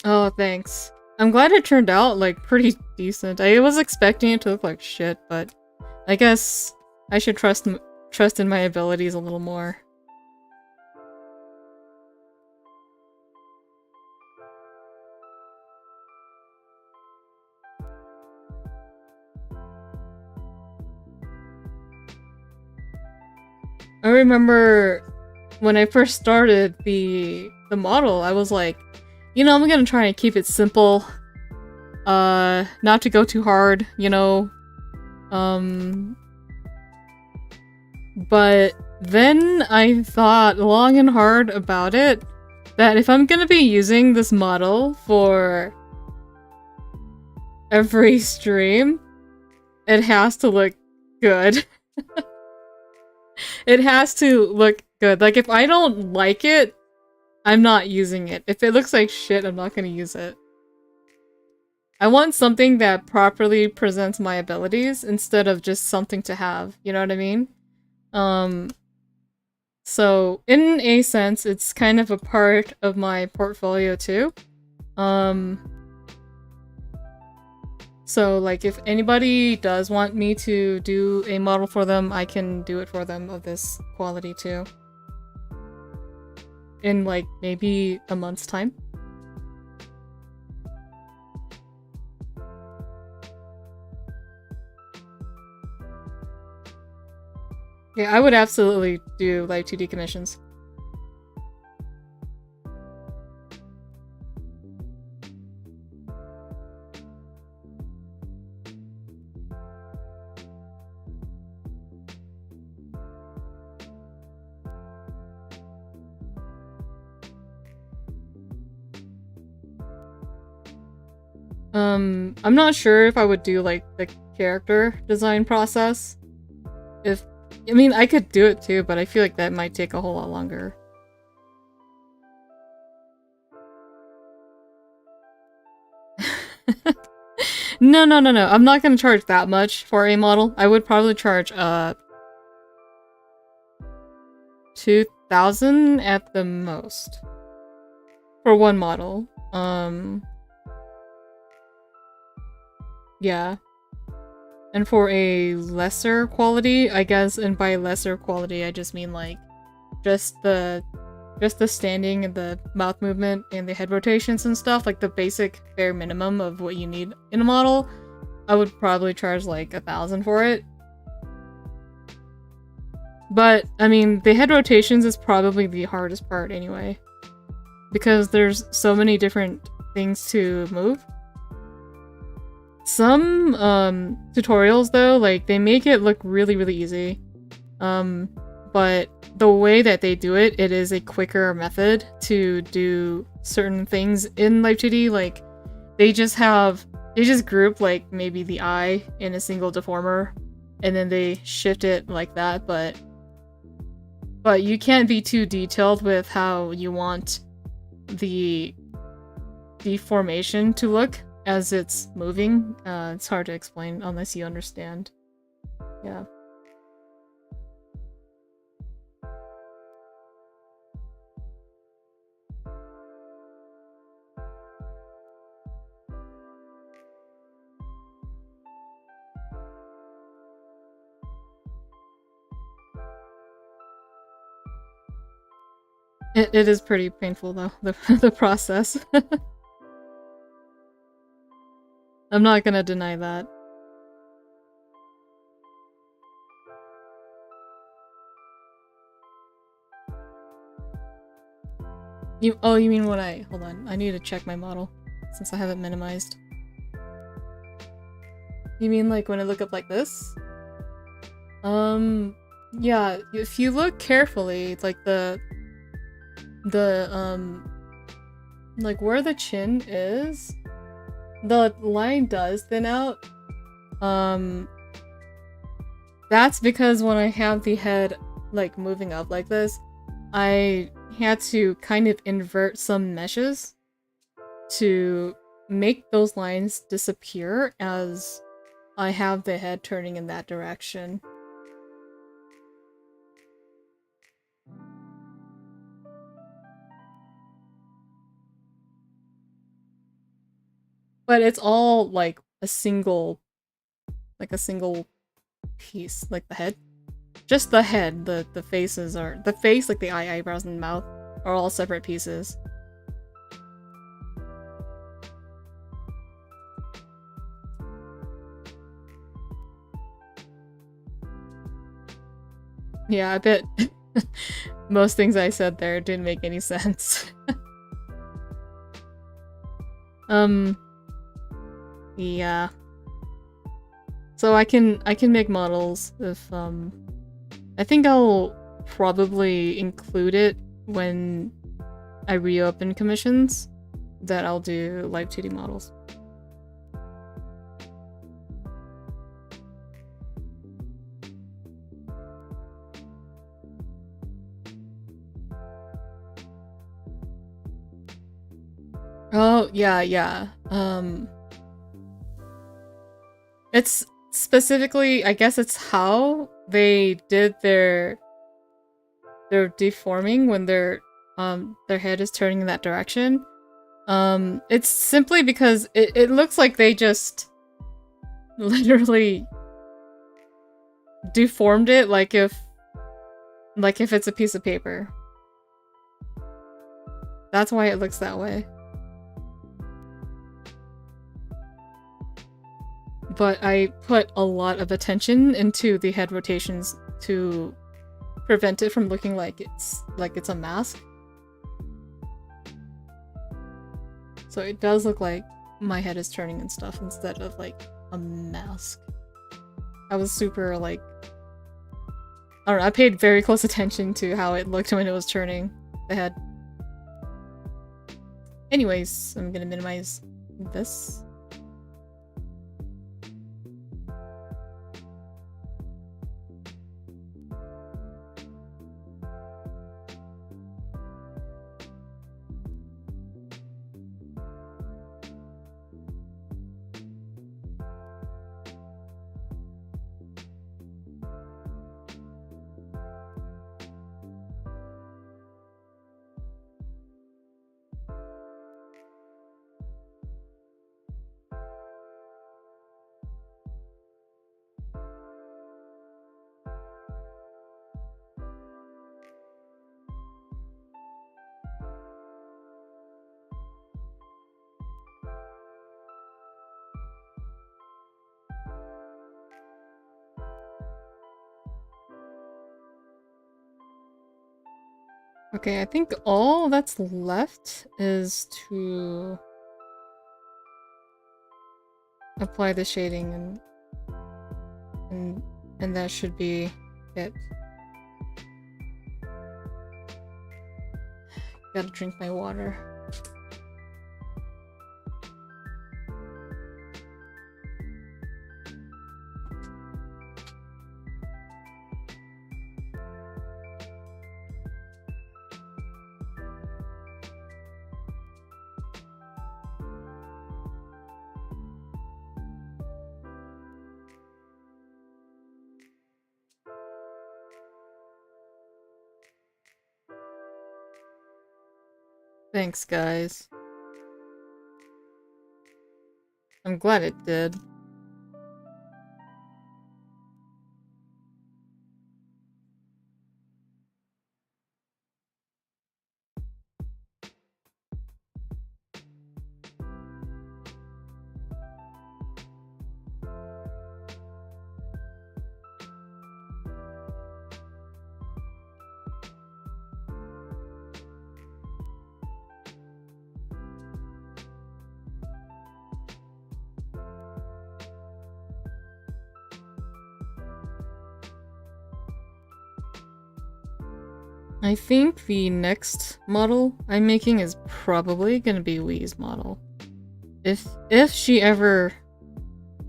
Oh, thanks. I'm glad it turned out, like, pretty decent. I was expecting it to look like shit, but I guess I should trust in my abilities a little more. I remember when I first started the model, I was like, you know, I'm gonna try and keep it simple. Not to go too hard, you know. But then I thought long and hard about it, that if I'm gonna be using this model for every stream, it has to look good. It has to look good. Like, if I don't like it, I'm not using it. If it looks like shit, I'm not gonna use it. I want something that properly presents my abilities instead of just something to have, you know what I mean? So in a sense, it's kind of a part of my portfolio too. So like if anybody does want me to do a model for them, I can do it for them of this quality too. In like maybe a month's time. Yeah, I would absolutely do Live 2D commissions. I'm not sure if I would do like the character design process. I mean, I could do it too, but I feel like that might take a whole lot longer. No. I'm not gonna charge that much for a model. I would probably charge 2,000 at the most for one model. Yeah. And for a lesser quality, I guess, and by lesser quality I just mean like just the standing and the mouth movement and the head rotations and stuff, like the basic bare minimum of what you need in a model, I would probably charge like 1,000 for it. But, I mean, the head rotations is probably the hardest part anyway. Because there's so many different things to move. Some tutorials though, like they make it look really, really easy. But the way that they do it, it is a quicker method to do certain things in Live 2D. Like they just group like maybe the eye in a single deformer and then they shift it like that, but you can't be too detailed with how you want the deformation to look as it's moving. It's hard to explain unless you understand. Yeah. It is pretty painful though, the process. I'm not gonna deny that. You mean when hold on, I need to check my model, since I haven't minimized. You mean like when I look up like this? Yeah, if you look carefully, like like where the chin is, the line does thin out. That's because when I have the head, like, moving up like this, I had to kind of invert some meshes to make those lines disappear as I have the head turning in that direction. But it's all like a single piece, like the head. Just the head, the faces are the face, like the eyebrows and mouth are all separate pieces. Yeah, I bet most things I said there didn't make any sense. Yeah. So I can make models if I think I'll probably include it when I reopen commissions, that I'll do live 2D models. Oh, yeah. It's specifically, I guess it's how they did their deforming when their head is turning in that direction. It's simply because it looks like they just literally deformed it like if it's a piece of paper. That's why it looks that way. But I put a lot of attention into the head rotations to prevent it from looking like it's a mask. So it does look like my head is turning and stuff instead of like a mask. I was super like, I don't know, I paid very close attention to how it looked when it was turning the head. Anyways, I'm gonna minimize this. Okay, I think all that's left is to apply the shading and that should be it. Gotta drink my water. Thanks, guys. I'm glad it did. I think the next model I'm making is probably gonna be Wee's model. If she ever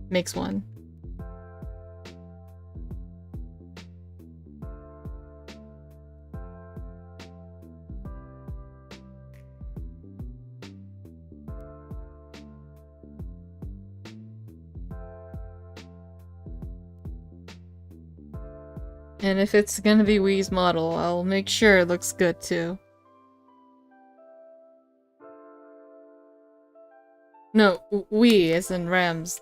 makes one. And if it's gonna be Wee's model, I'll make sure it looks good too. No, Wee as in Rams.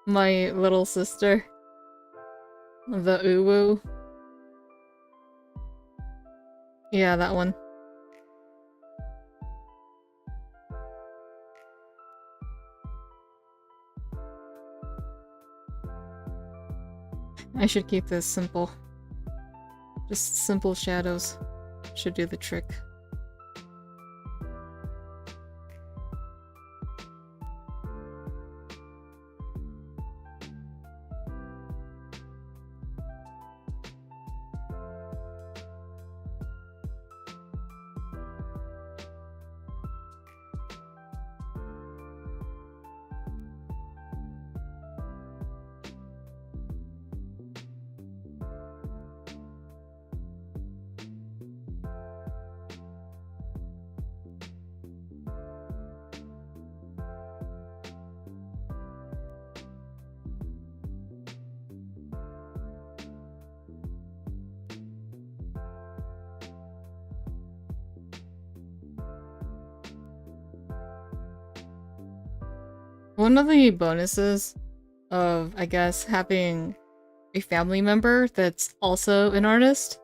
My little sister. The uwu. Yeah, that one. I should keep this simple. Just simple shadows should do the trick. One of the bonuses of, I guess, having a family member that's also an artist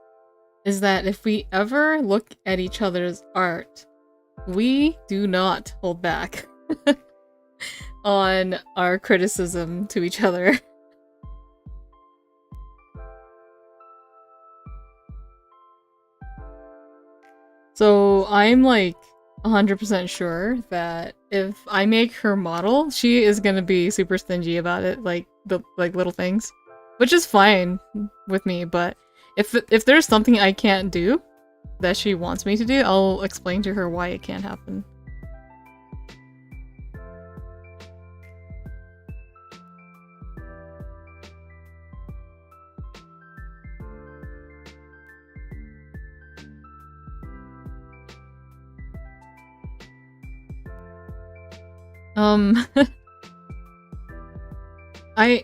is that if we ever look at each other's art, we do not hold back on our criticism to each other. So I'm like 100% sure that if I make her model, she is gonna be super stingy about it, like the little things, which is fine with me. But if there's something I can't do that she wants me to do, I'll explain to her why it can't happen.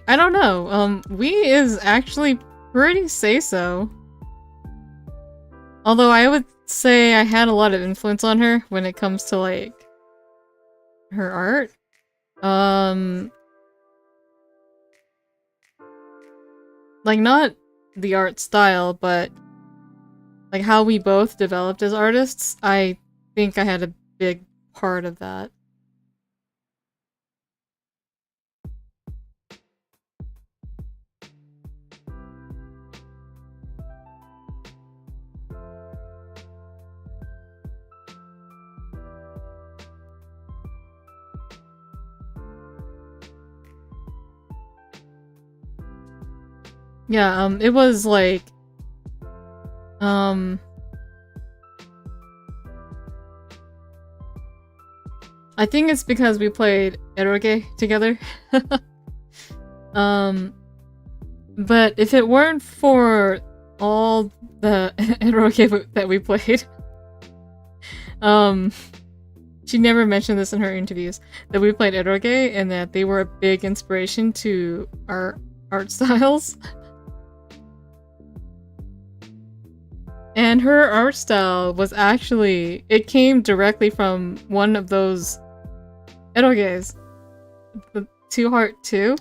I don't know. Wee is actually pretty say-so. Although I would say I had a lot of influence on her when it comes to, like, her art. Like, not the art style, but like how we both developed as artists. I think I had a big part of that. Yeah, it was like, I think it's because we played eroge together. But if it weren't for all the eroge that we played, she never mentioned this in her interviews, that we played eroge and that they were a big inspiration to our art styles. And her art style was actually, it came directly from one of those eroges, the 2 Heart 2.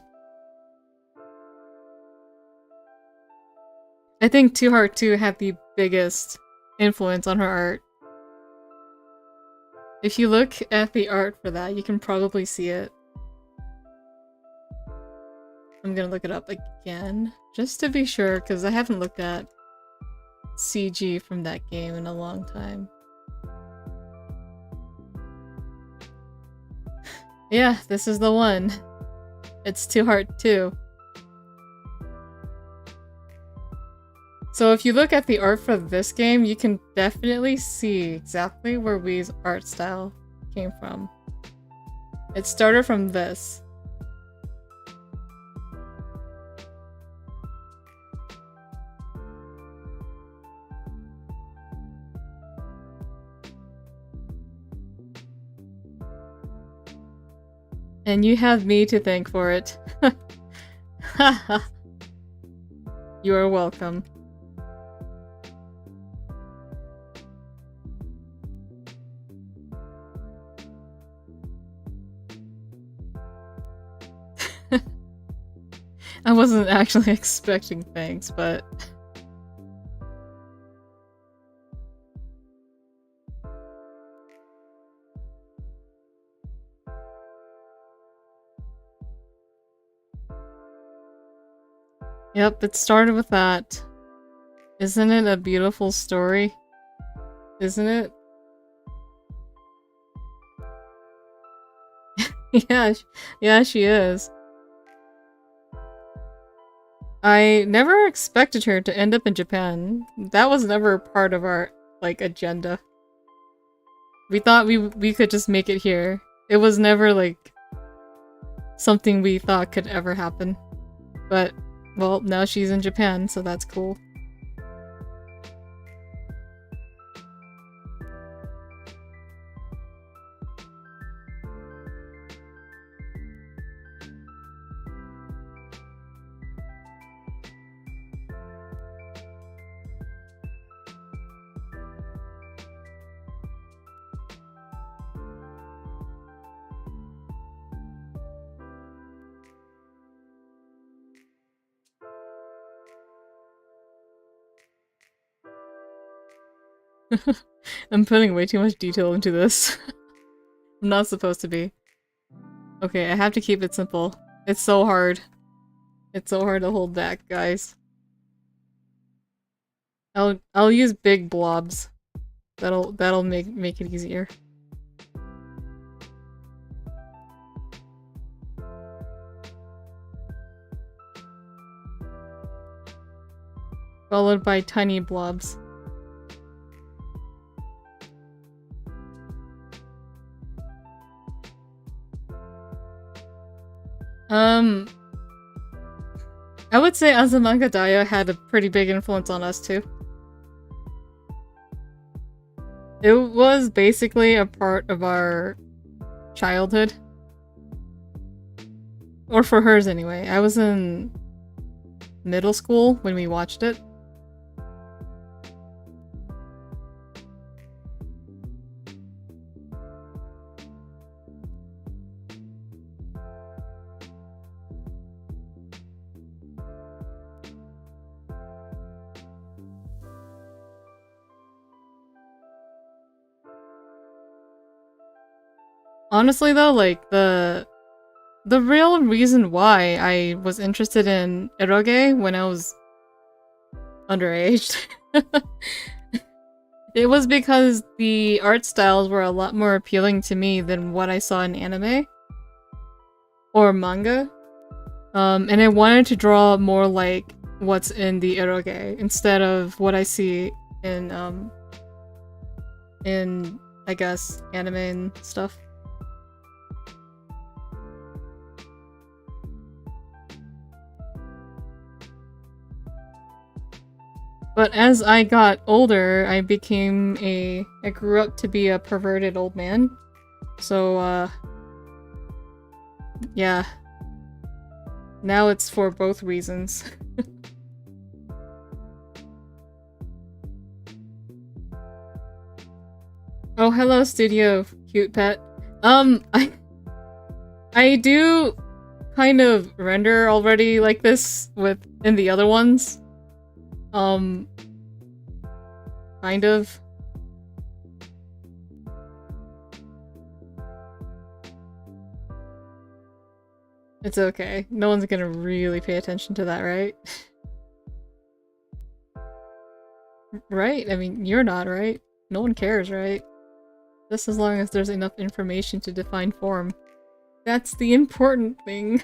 I think 2 Heart 2 had the biggest influence on her art. If you look at the art for that, you can probably see it. I'm gonna look it up again, just to be sure, because I haven't looked at CG from that game in a long time. Yeah, this is the one. It's 2 Heart 2. So if you look at the art for this game, you can definitely see exactly where Wee's art style came from. It started from this. And you have me to thank for it. Haha. You are welcome. I wasn't actually expecting thanks, but... Yep, it started with that. Isn't it a beautiful story? Isn't it? Yeah, she is. I never expected her to end up in Japan. That was never part of our, like, agenda. We thought we could just make it here. It was never, like, something we thought could ever happen. But, well, now she's in Japan, so that's cool. I'm putting way too much detail into this. I'm not supposed to be. Okay, I have to keep it simple. It's so hard. It's so hard to hold back, guys. I'll use big blobs. That'll make it easier. Followed by tiny blobs. I would say Azumanga Daioh had a pretty big influence on us too. It was basically a part of our childhood. Or for hers anyway. I was in middle school when we watched it. Honestly though, like, the real reason why I was interested in eroge when I was underage, it was because the art styles were a lot more appealing to me than what I saw in anime or manga. And I wanted to draw more like what's in the eroge instead of what I see in I guess anime and stuff. But as I got older, I grew up to be a perverted old man. So, yeah. Now it's for both reasons. Oh, hello, Studio Cute Pet. I do kind of render already like this in the other ones. Kind of. It's okay. No one's gonna really pay attention to that, right? Right? I mean, you're not, right? No one cares, right? Just as long as there's enough information to define form. That's the important thing.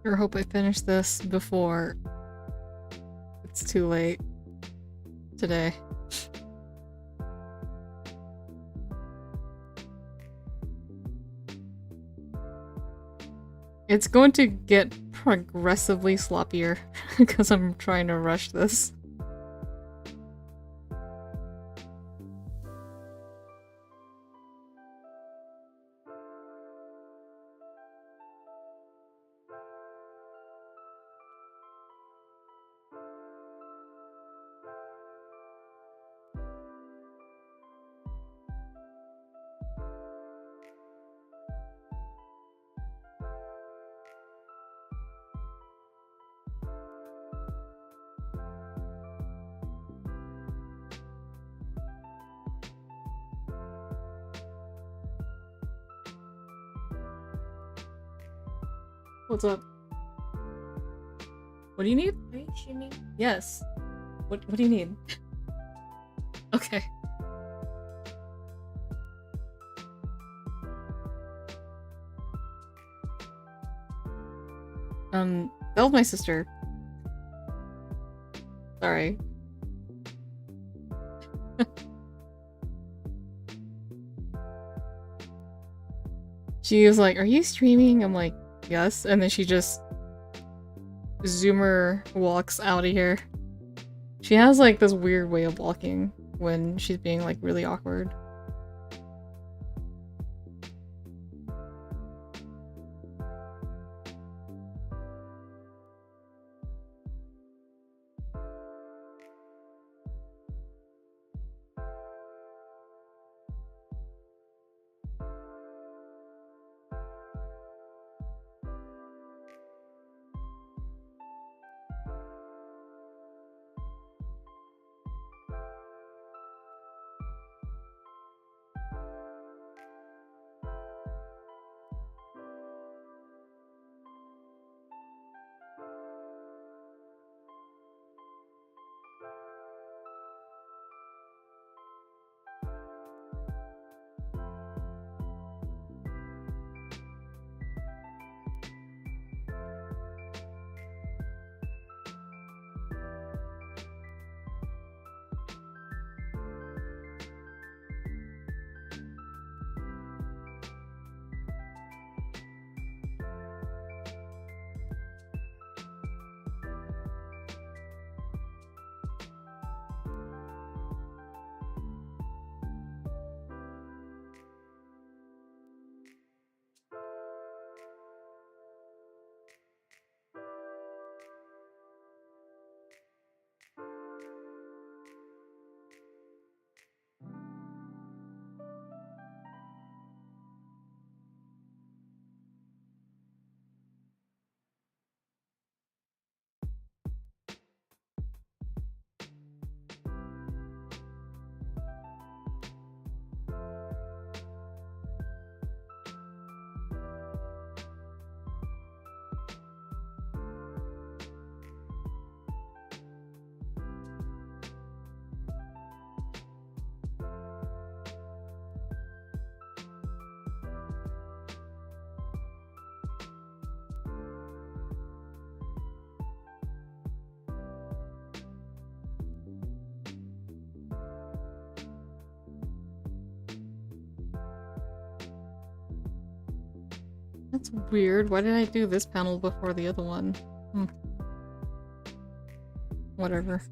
Sure hope I finish this before it's too late today. It's going to get progressively sloppier because I'm trying to rush this. What's up? What do you need? Are you streaming? Yes. What do you need? Okay. That was my sister. Sorry. She was like, "Are you streaming?" I'm like, "Yes," and then she just zoomer walks out of here. She has like this weird way of walking when she's being like really awkward. That's weird. Why did I do this panel before the other one? Whatever.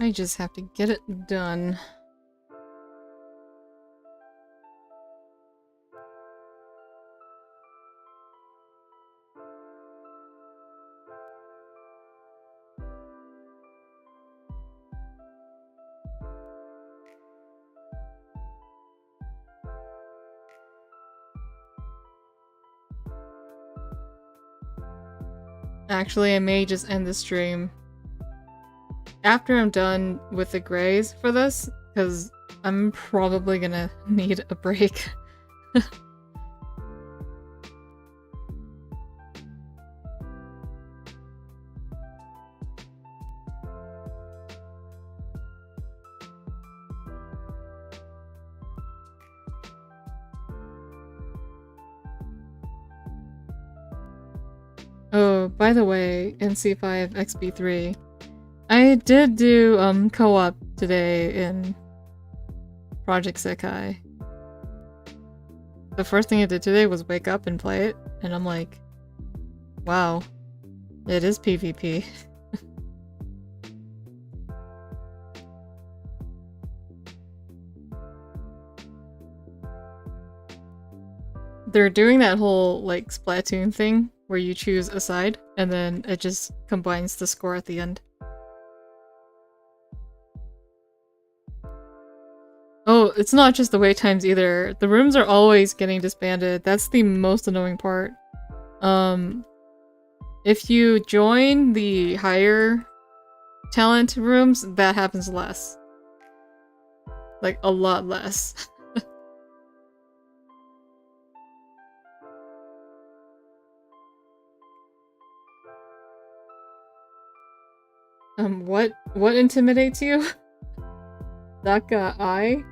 I just have to get it done. Actually, I may just end the stream after I'm done with the grays for this, because I'm probably gonna need a break. Oh, by the way, NC5 XB3. I did do co-op today in Project Sekai. The first thing I did today was wake up and play it, and I'm like, wow, it is PvP. They're doing that whole, like, Splatoon thing where you choose a side, and then it just combines the score at the end. Oh, it's not just the wait times either. The rooms are always getting disbanded. That's the most annoying part. If you join the higher talent rooms, that happens less. Like, a lot less. What intimidates you? Daka I?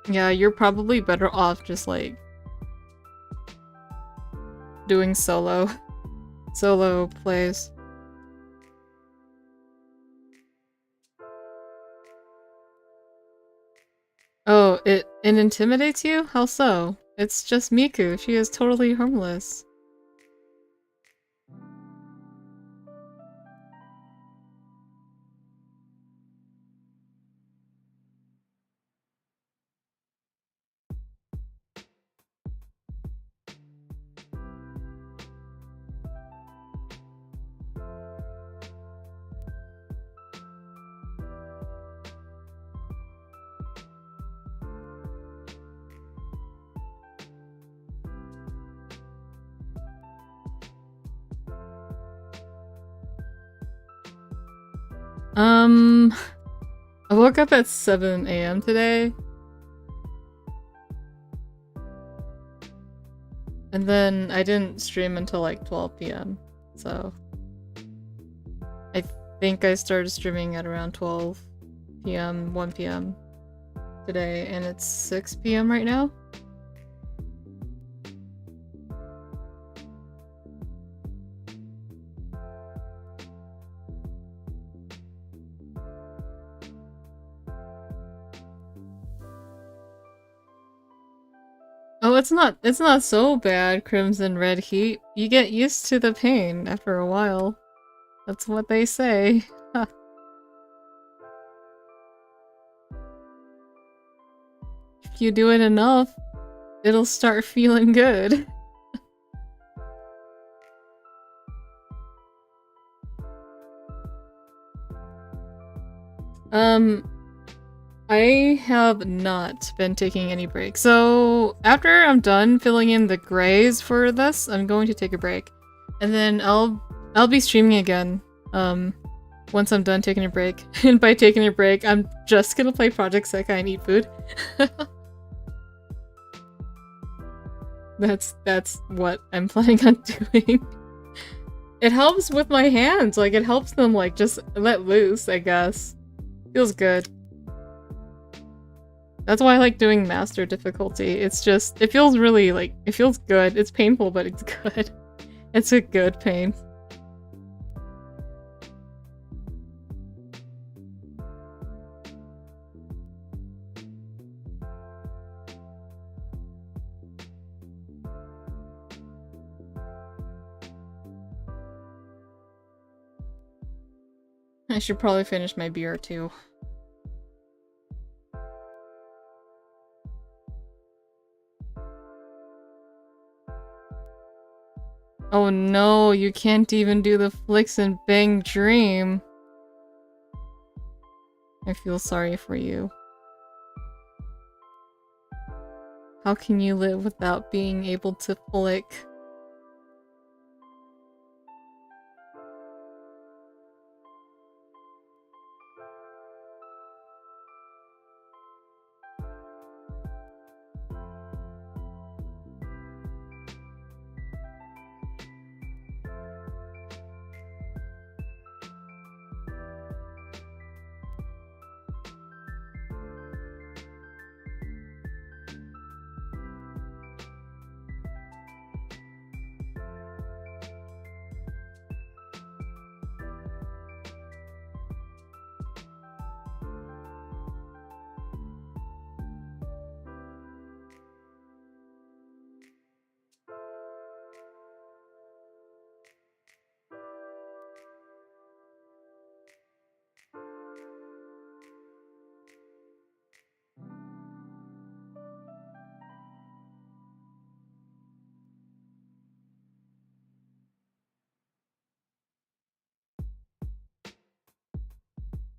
Yeah, you're probably better off just, like, doing solo plays. Oh, it intimidates you? How so? It's just Miku. She is totally harmless. I woke up at 7 AM today. And then I didn't stream until like 12 PM, so... I think I started streaming at around 12 PM, 1 PM today, and it's 6 PM right now? Oh, it's not so bad, Crimson Red Heat. You get used to the pain after a while. That's what they say. If you do it enough, it'll start feeling good. I have not been taking any breaks. So after I'm done filling in the grays for this, I'm going to take a break. And then I'll be streaming again once I'm done taking a break. And by taking a break, I'm just gonna play Project Sekai and eat food. That's what I'm planning on doing. It helps with my hands, like it helps them like just let loose, I guess. Feels good. That's why I like doing master difficulty. It's just, it feels really like, it feels good. It's painful, but it's good. It's a good pain. I should probably finish my beer too. Oh no, you can't even do the flicks and bang dream. I feel sorry for you. How can you live without being able to flick?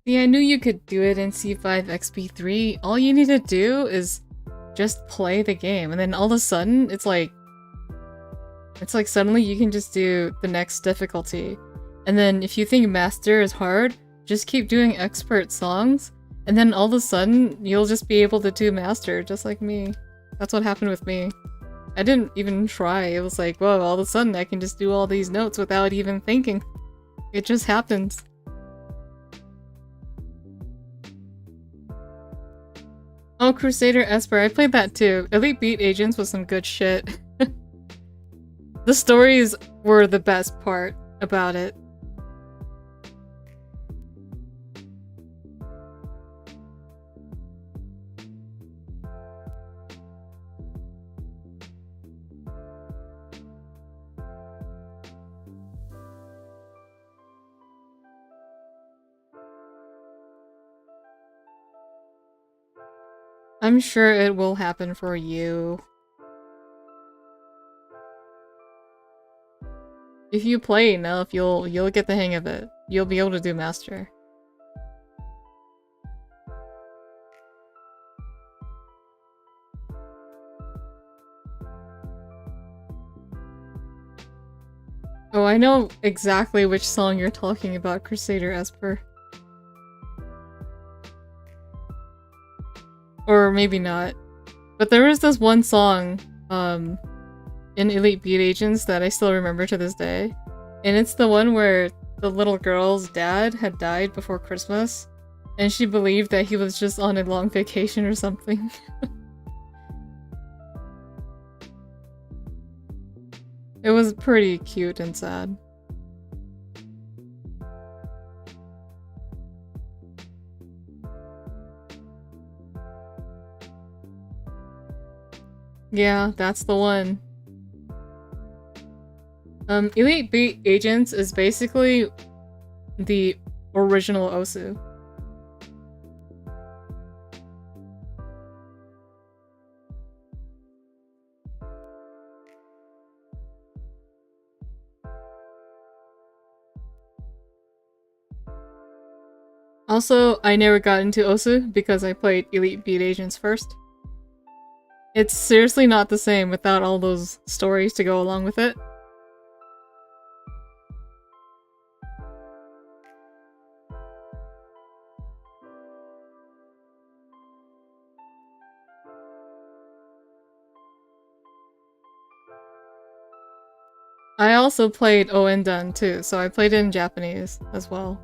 See, I knew you could do it in C5 XP3. All you need to do is just play the game, and then all of a sudden, it's like suddenly you can just do the next difficulty. And then if you think Master is hard, just keep doing expert songs, and then all of a sudden, you'll just be able to do Master, just like me. That's what happened with me. I didn't even try. It was like, whoa, all of a sudden I can just do all these notes without even thinking. It just happens. Oh, Crusader Esper, I played that too. Elite Beat Agents was some good shit. The stories were the best part about it. I'm sure it will happen for you. If you play enough, you'll get the hang of it. You'll be able to do Master. Oh, I know exactly which song you're talking about, Crusader Esper. Or maybe not. But there was this one song, in Elite Beat Agents that I still remember to this day. And it's the one where the little girl's dad had died before Christmas, and she believed that he was just on a long vacation or something. It was pretty cute and sad. Yeah, that's the one. Elite Beat Agents is basically the original Osu. Also, I never got into Osu because I played Elite Beat Agents first. It's seriously not the same without all those stories to go along with it. I also played Ouendan too, so I played it in Japanese as well.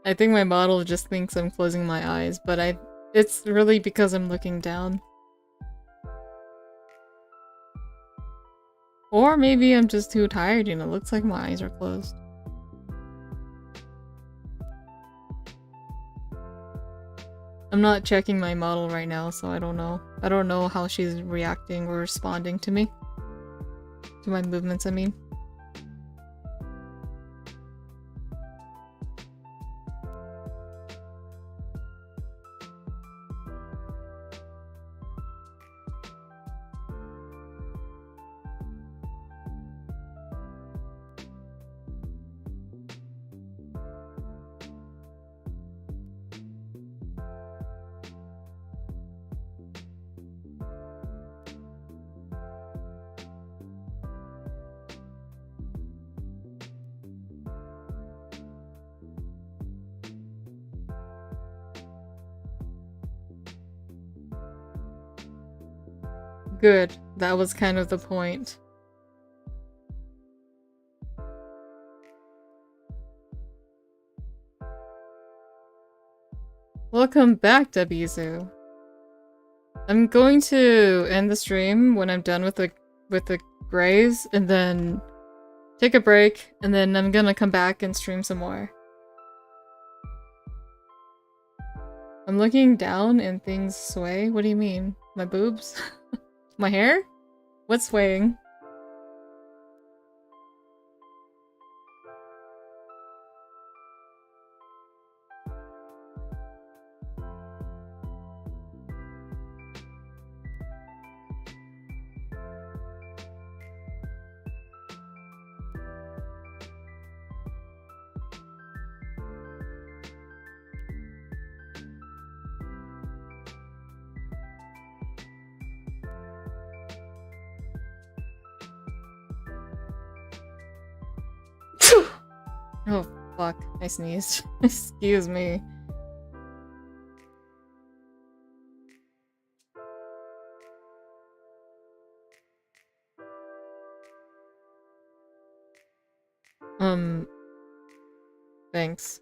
I think my model just thinks I'm closing my eyes, but it's really because I'm looking down. Or maybe I'm just too tired and it looks like my eyes are closed. I'm not checking my model right now, so I don't know. I don't know how she's reacting or responding to me. To my movements, I mean. Good. That was kind of the point. Welcome back, Debizu. I'm going to end the stream when I'm done with the grays, and then take a break, and then I'm gonna come back and stream some more. I'm looking down and things sway? What do you mean? My boobs? My hair? What's swaying? Oh, fuck. I sneezed. Excuse me. Thanks.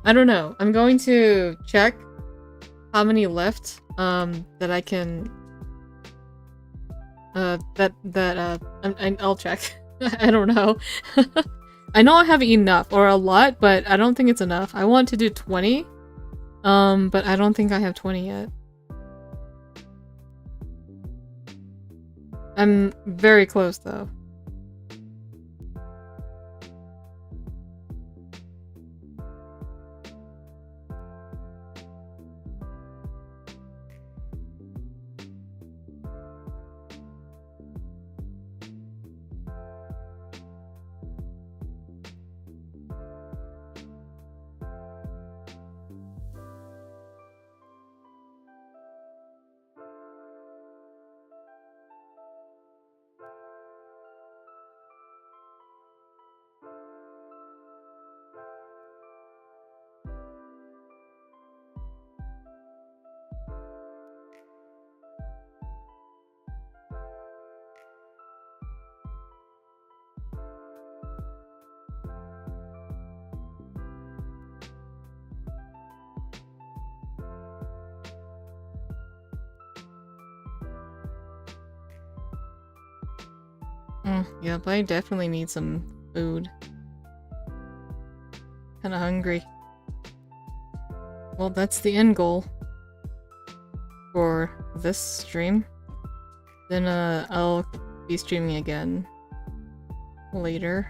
I don't know. I'm going to check how many left, that I can, I'll check. I don't know. I know I have enough, or a lot, but I don't think it's enough. I want to do 20, but I don't think I have 20 yet. I'm very close, though. Yep, I definitely need some food. Kinda hungry. Well, that's the end goal for this stream. Then, I'll be streaming again later.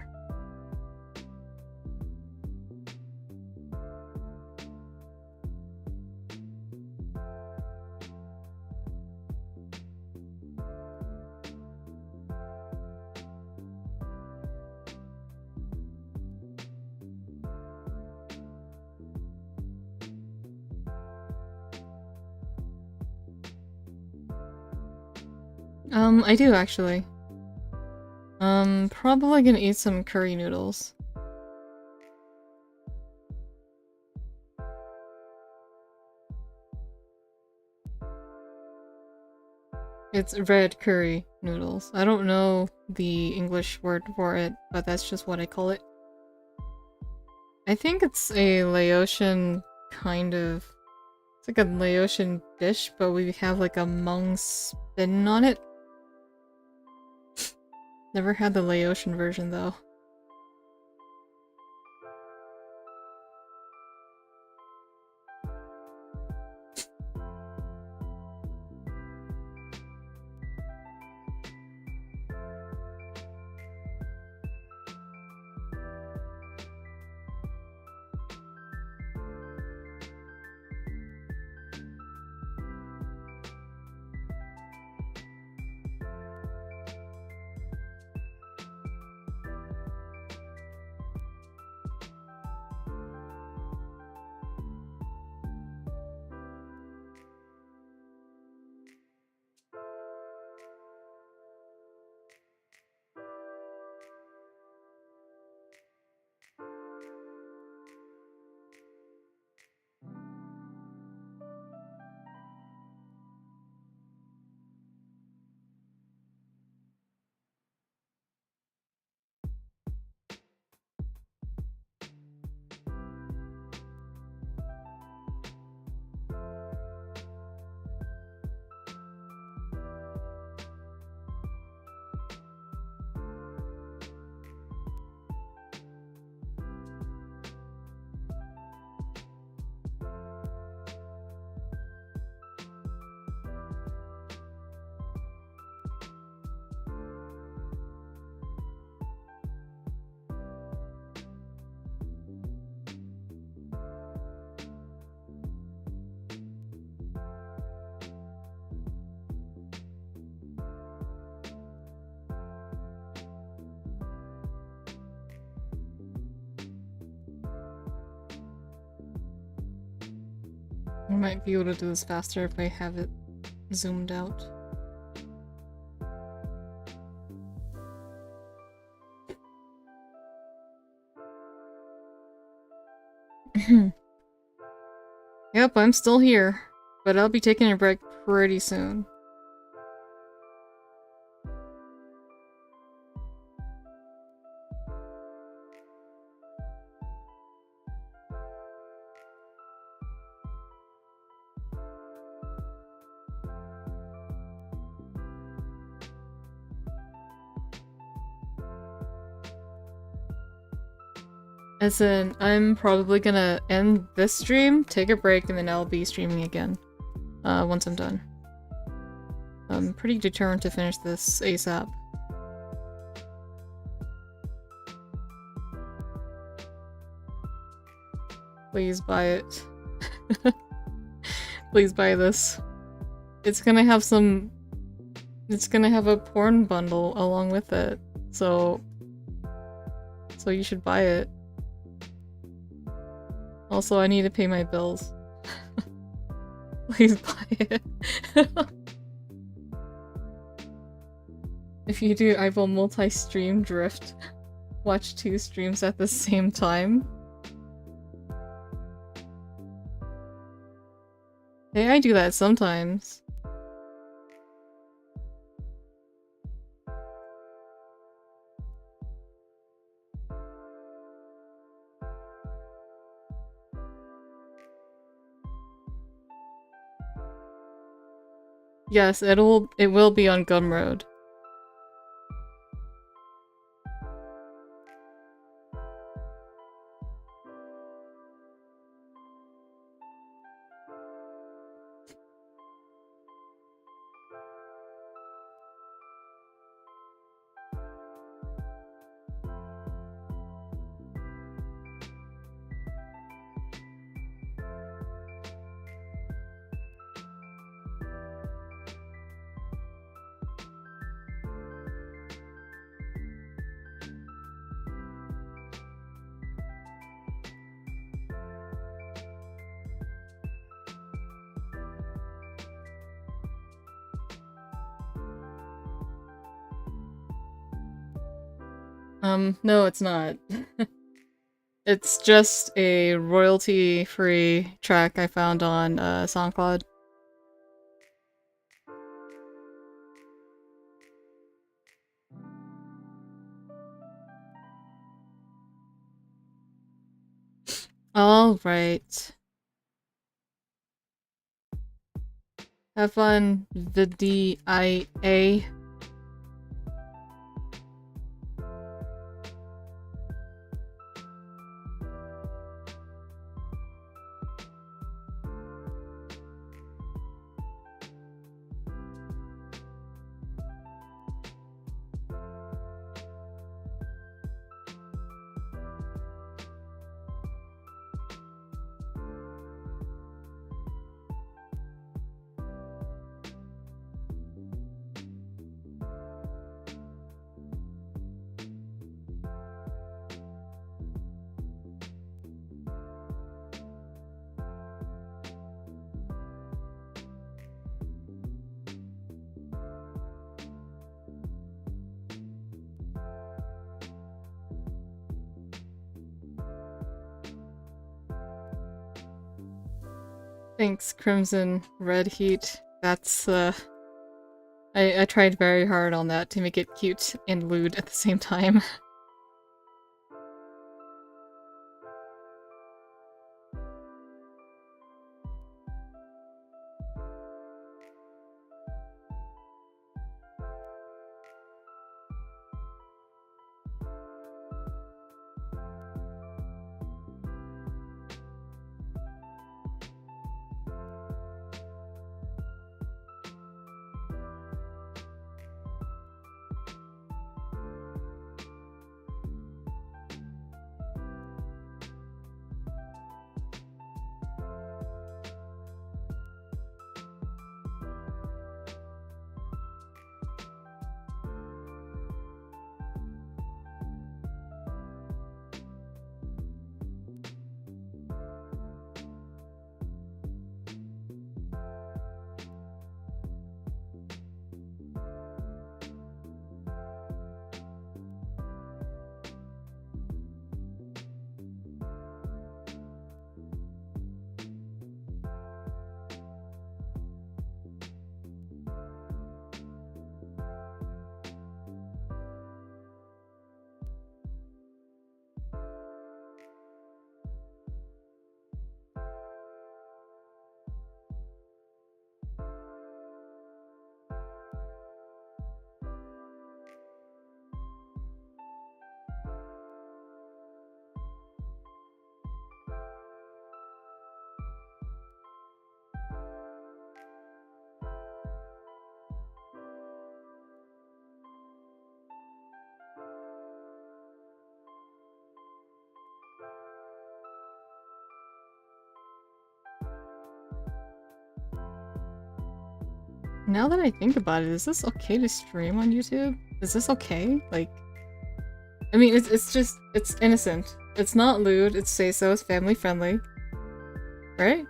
I do actually. Probably gonna eat some curry noodles. It's red curry noodles. I don't know the English word for it, but that's just what I call it. I think it's a Laotian kind of... It's like a Laotian dish, but we have like a Hmong spin on it. Never had the Laotian version though. I might be able to do this faster if I have it zoomed out. Yep, I'm still here, but I'll be taking a break pretty soon. As in, I'm probably gonna end this stream, take a break, and then I'll be streaming again. Once I'm done. I'm pretty determined to finish this ASAP. Please buy it. Please buy this. It's gonna have some... It's gonna have a porn bundle along with it, so you should buy it. Also, I need to pay my bills. Please buy it. If you do, I will multi-stream drift. Watch 2 streams at the same time. Hey, I do that sometimes. Yes, it will be on Gumroad. No, it's not. It's just a royalty-free track I found on SoundCloud. All right. Have fun, the DIA. Thanks, Crimson Red Heat. That's, I tried very hard on that to make it cute and lewd at the same time. Now that I think about it, is this okay to stream on YouTube? Is this okay? Like, I mean, it's just, it's innocent. It's not lewd, it's say-so, it's family friendly. Right?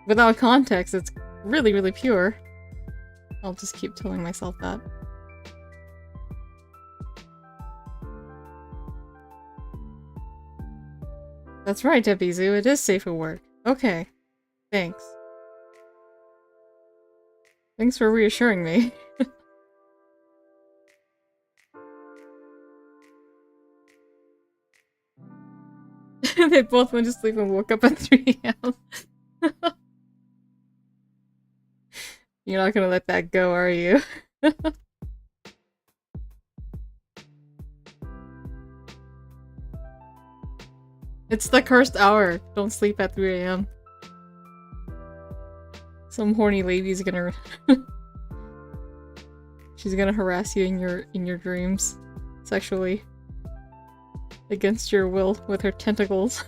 Without context, it's really, really pure. I'll just keep telling myself that. That's right, Debizu, it is safe for work. Okay. Thanks. Thanks for reassuring me. They both went to sleep and woke up at 3 AM. You're not gonna let that go, are you? It's the cursed hour. Don't sleep at 3 AM. Some horny lady's gonna she's gonna harass you in your dreams sexually against your will with her tentacles.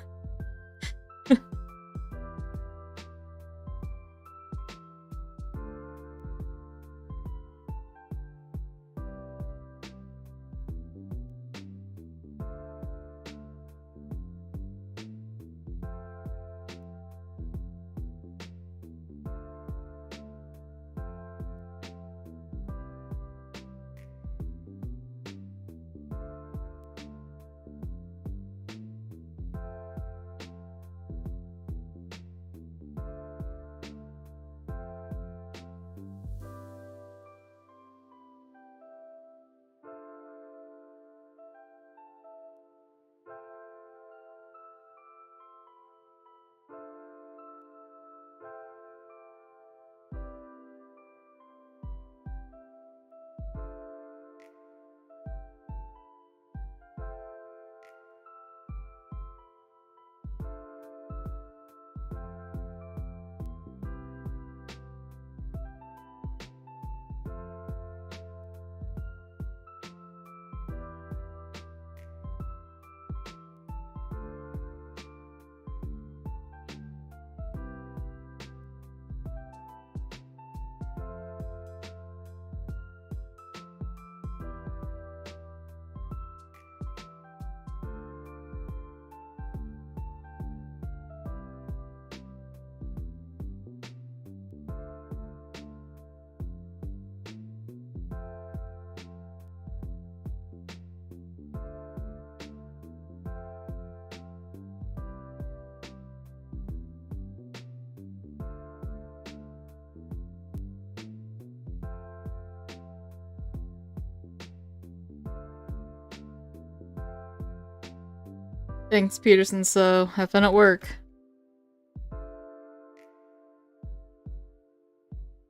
Thanks, Peterson, so have fun at work.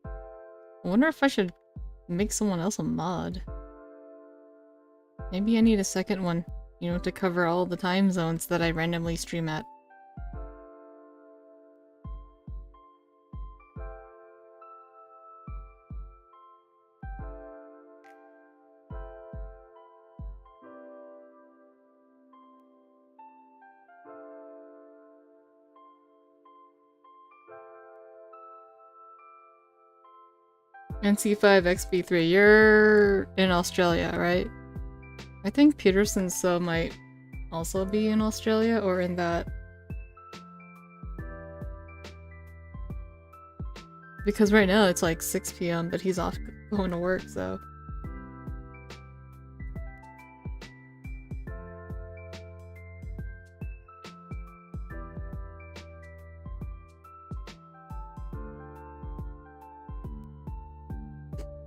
I wonder if I should make someone else a mod. Maybe I need a second one, you know, to cover all the time zones that I randomly stream at. NC5XB3, you're in Australia, right? I think Peterson so might also be in Australia or in that. Because right now it's like 6 PM, but he's off going to work, so.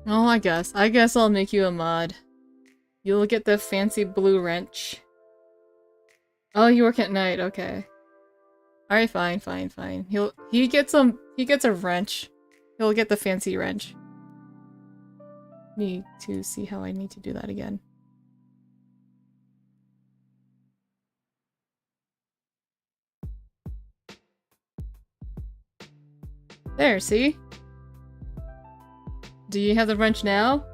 Oh, I guess I'll make you a mod. You'll get the fancy blue wrench. Oh, you work at night, okay. Alright, fine. He gets a wrench. He'll get the fancy wrench. Need to see how I need to do that again. There, see? Do you have the wrench now?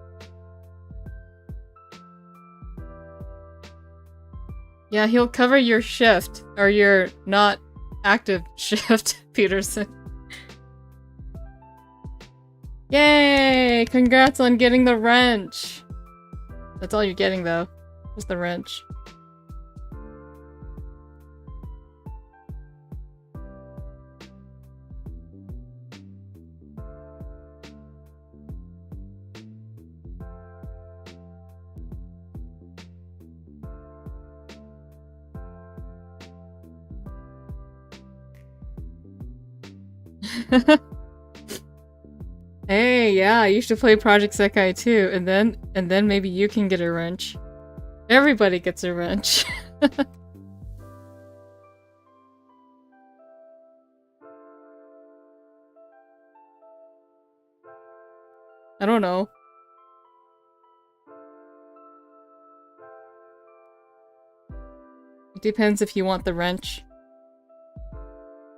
Yeah, he'll cover your shift, or your not active shift, Peterson. Yay! Congrats on getting the wrench! That's all you're getting, though. Just the wrench. Hey, yeah, you should play Project Sekai too, and then maybe you can get a wrench. Everybody gets a wrench. I don't know. It depends if you want the wrench.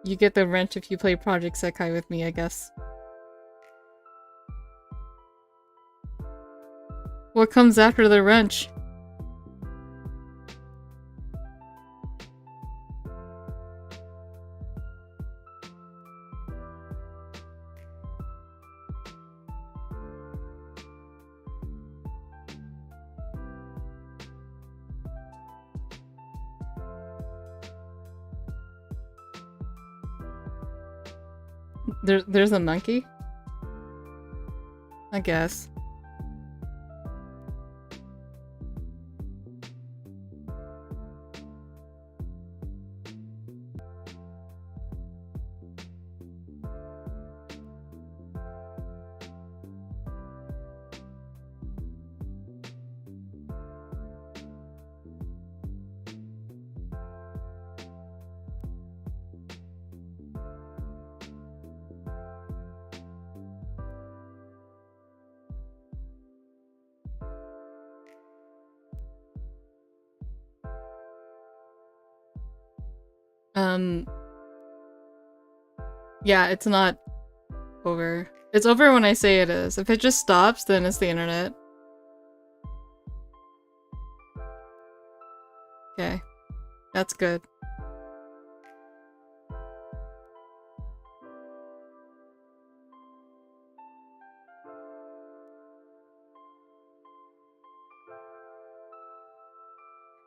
You get the wrench if you play Project Sekai with me, I guess. What comes after the wrench? There's a monkey? I guess. Yeah, it's not over. It's over when I say it is. If it just stops, then it's the internet. Okay. That's good.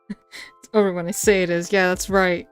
It's over when I say it is. Yeah, that's right.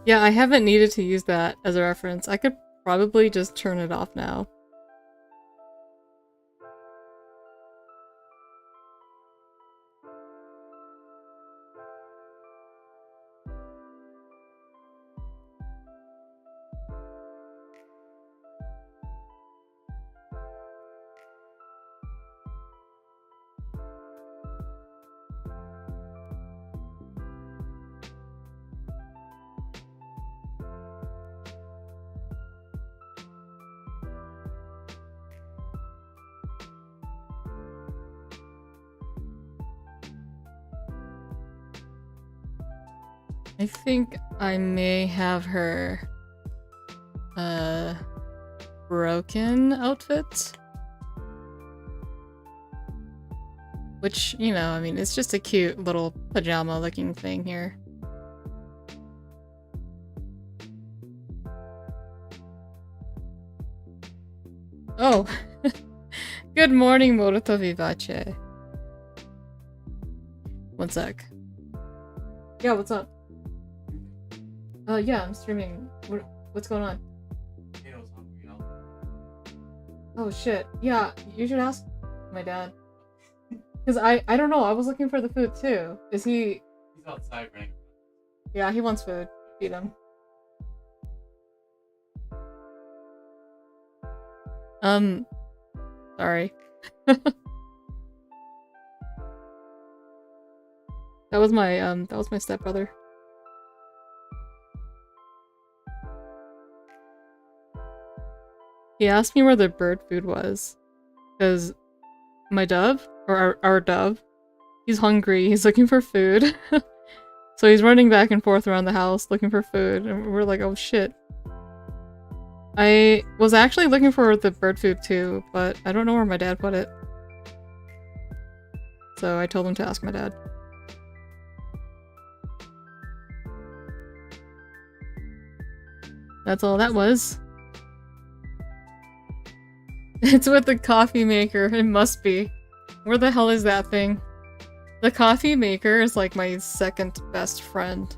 Yeah, I haven't needed to use that as a reference. I could probably just turn it off now. I think I may have her broken outfit. Which, you know, I mean, it's just a cute little pajama looking thing here. Oh! Good morning, Moruto Vivace. One sec. Yeah, what's up? Yeah, I'm streaming. What's going on? Oh shit. Yeah, you should ask my dad. Cause I don't know, I was looking for the food too. Is he... He's outside right now. Yeah, he wants food. Feed him. Sorry. That was my stepbrother. He asked me where the bird food was. Because my dove, or our dove, he's hungry, he's looking for food. So he's running back and forth around the house looking for food, and we're like, oh shit. I was actually looking for the bird food too, but I don't know where my dad put it. So I told him to ask my dad. That's all that was. It's with the coffee maker, it must be. Where the hell is that thing? The coffee maker is like my second best friend.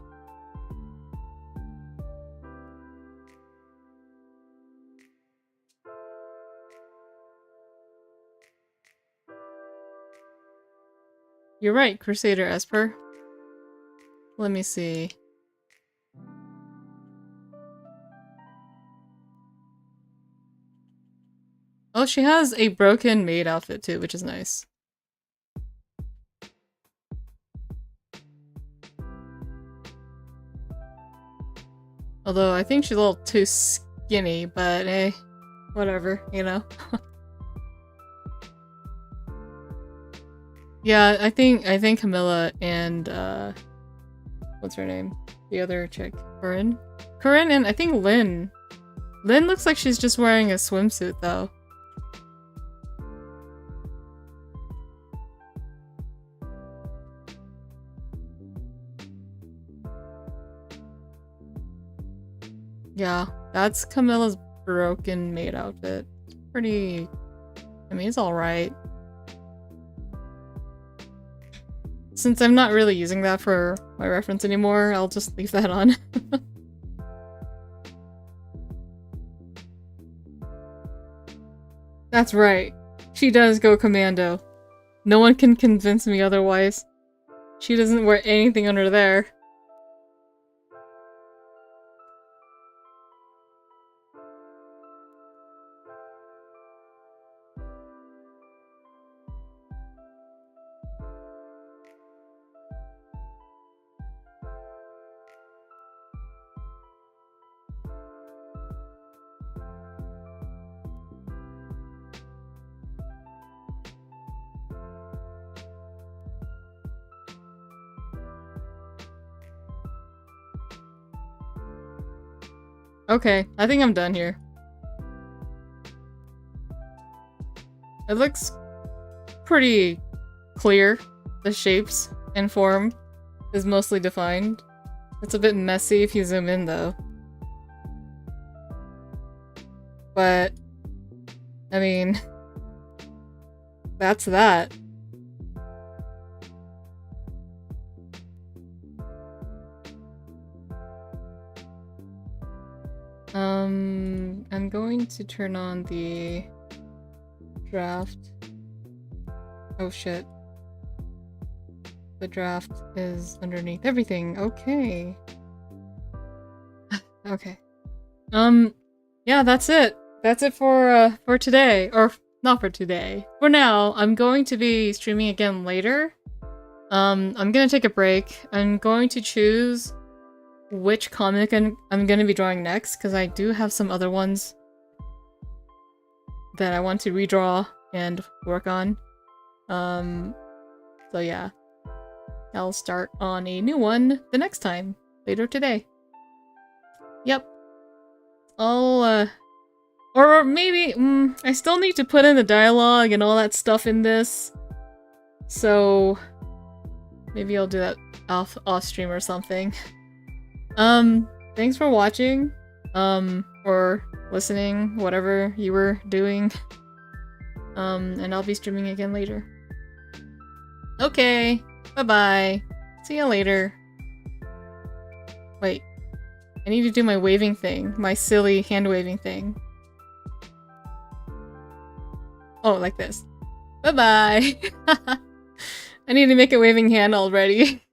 You're right, Crusader Esper. Let me see. Oh, she has a broken maid outfit too, which is nice. Although I think she's a little too skinny, but hey, whatever, you know? Yeah, I think Camilla and what's her name? The other chick. Corinne? Corinne and I think Lynn. Lynn looks like she's just wearing a swimsuit though. Yeah, that's Camilla's broken maid outfit. Pretty... I mean, it's alright. Since I'm not really using that for my reference anymore, I'll just leave that on. That's right. She does go commando. No one can convince me otherwise. She doesn't wear anything under there. Okay, I think I'm done here. It looks pretty clear. The shapes and form is mostly defined. It's a bit messy if you zoom in though. But, I mean, that's that. I'm going to turn on the draft. Oh shit. The draft is underneath everything. Okay. Okay. Yeah, that's it. That's it for today. Or not for today. For now, I'm going to be streaming again later. I'm gonna take a break. I'm going to choose which comic I'm gonna be drawing next, because I do have some other ones that I want to redraw and work on. So yeah. I'll start on a new one the next time. Later today. Yep. I'll, or maybe, I still need to put in the dialogue and all that stuff in this. So, maybe I'll do that off stream or something. Thanks for watching, or listening, whatever you were doing. And I'll be streaming again later. Okay, bye-bye. See you later. Wait. I need to do my waving thing. My silly hand-waving thing. Oh, like this. Bye-bye! I need to make a waving hand already.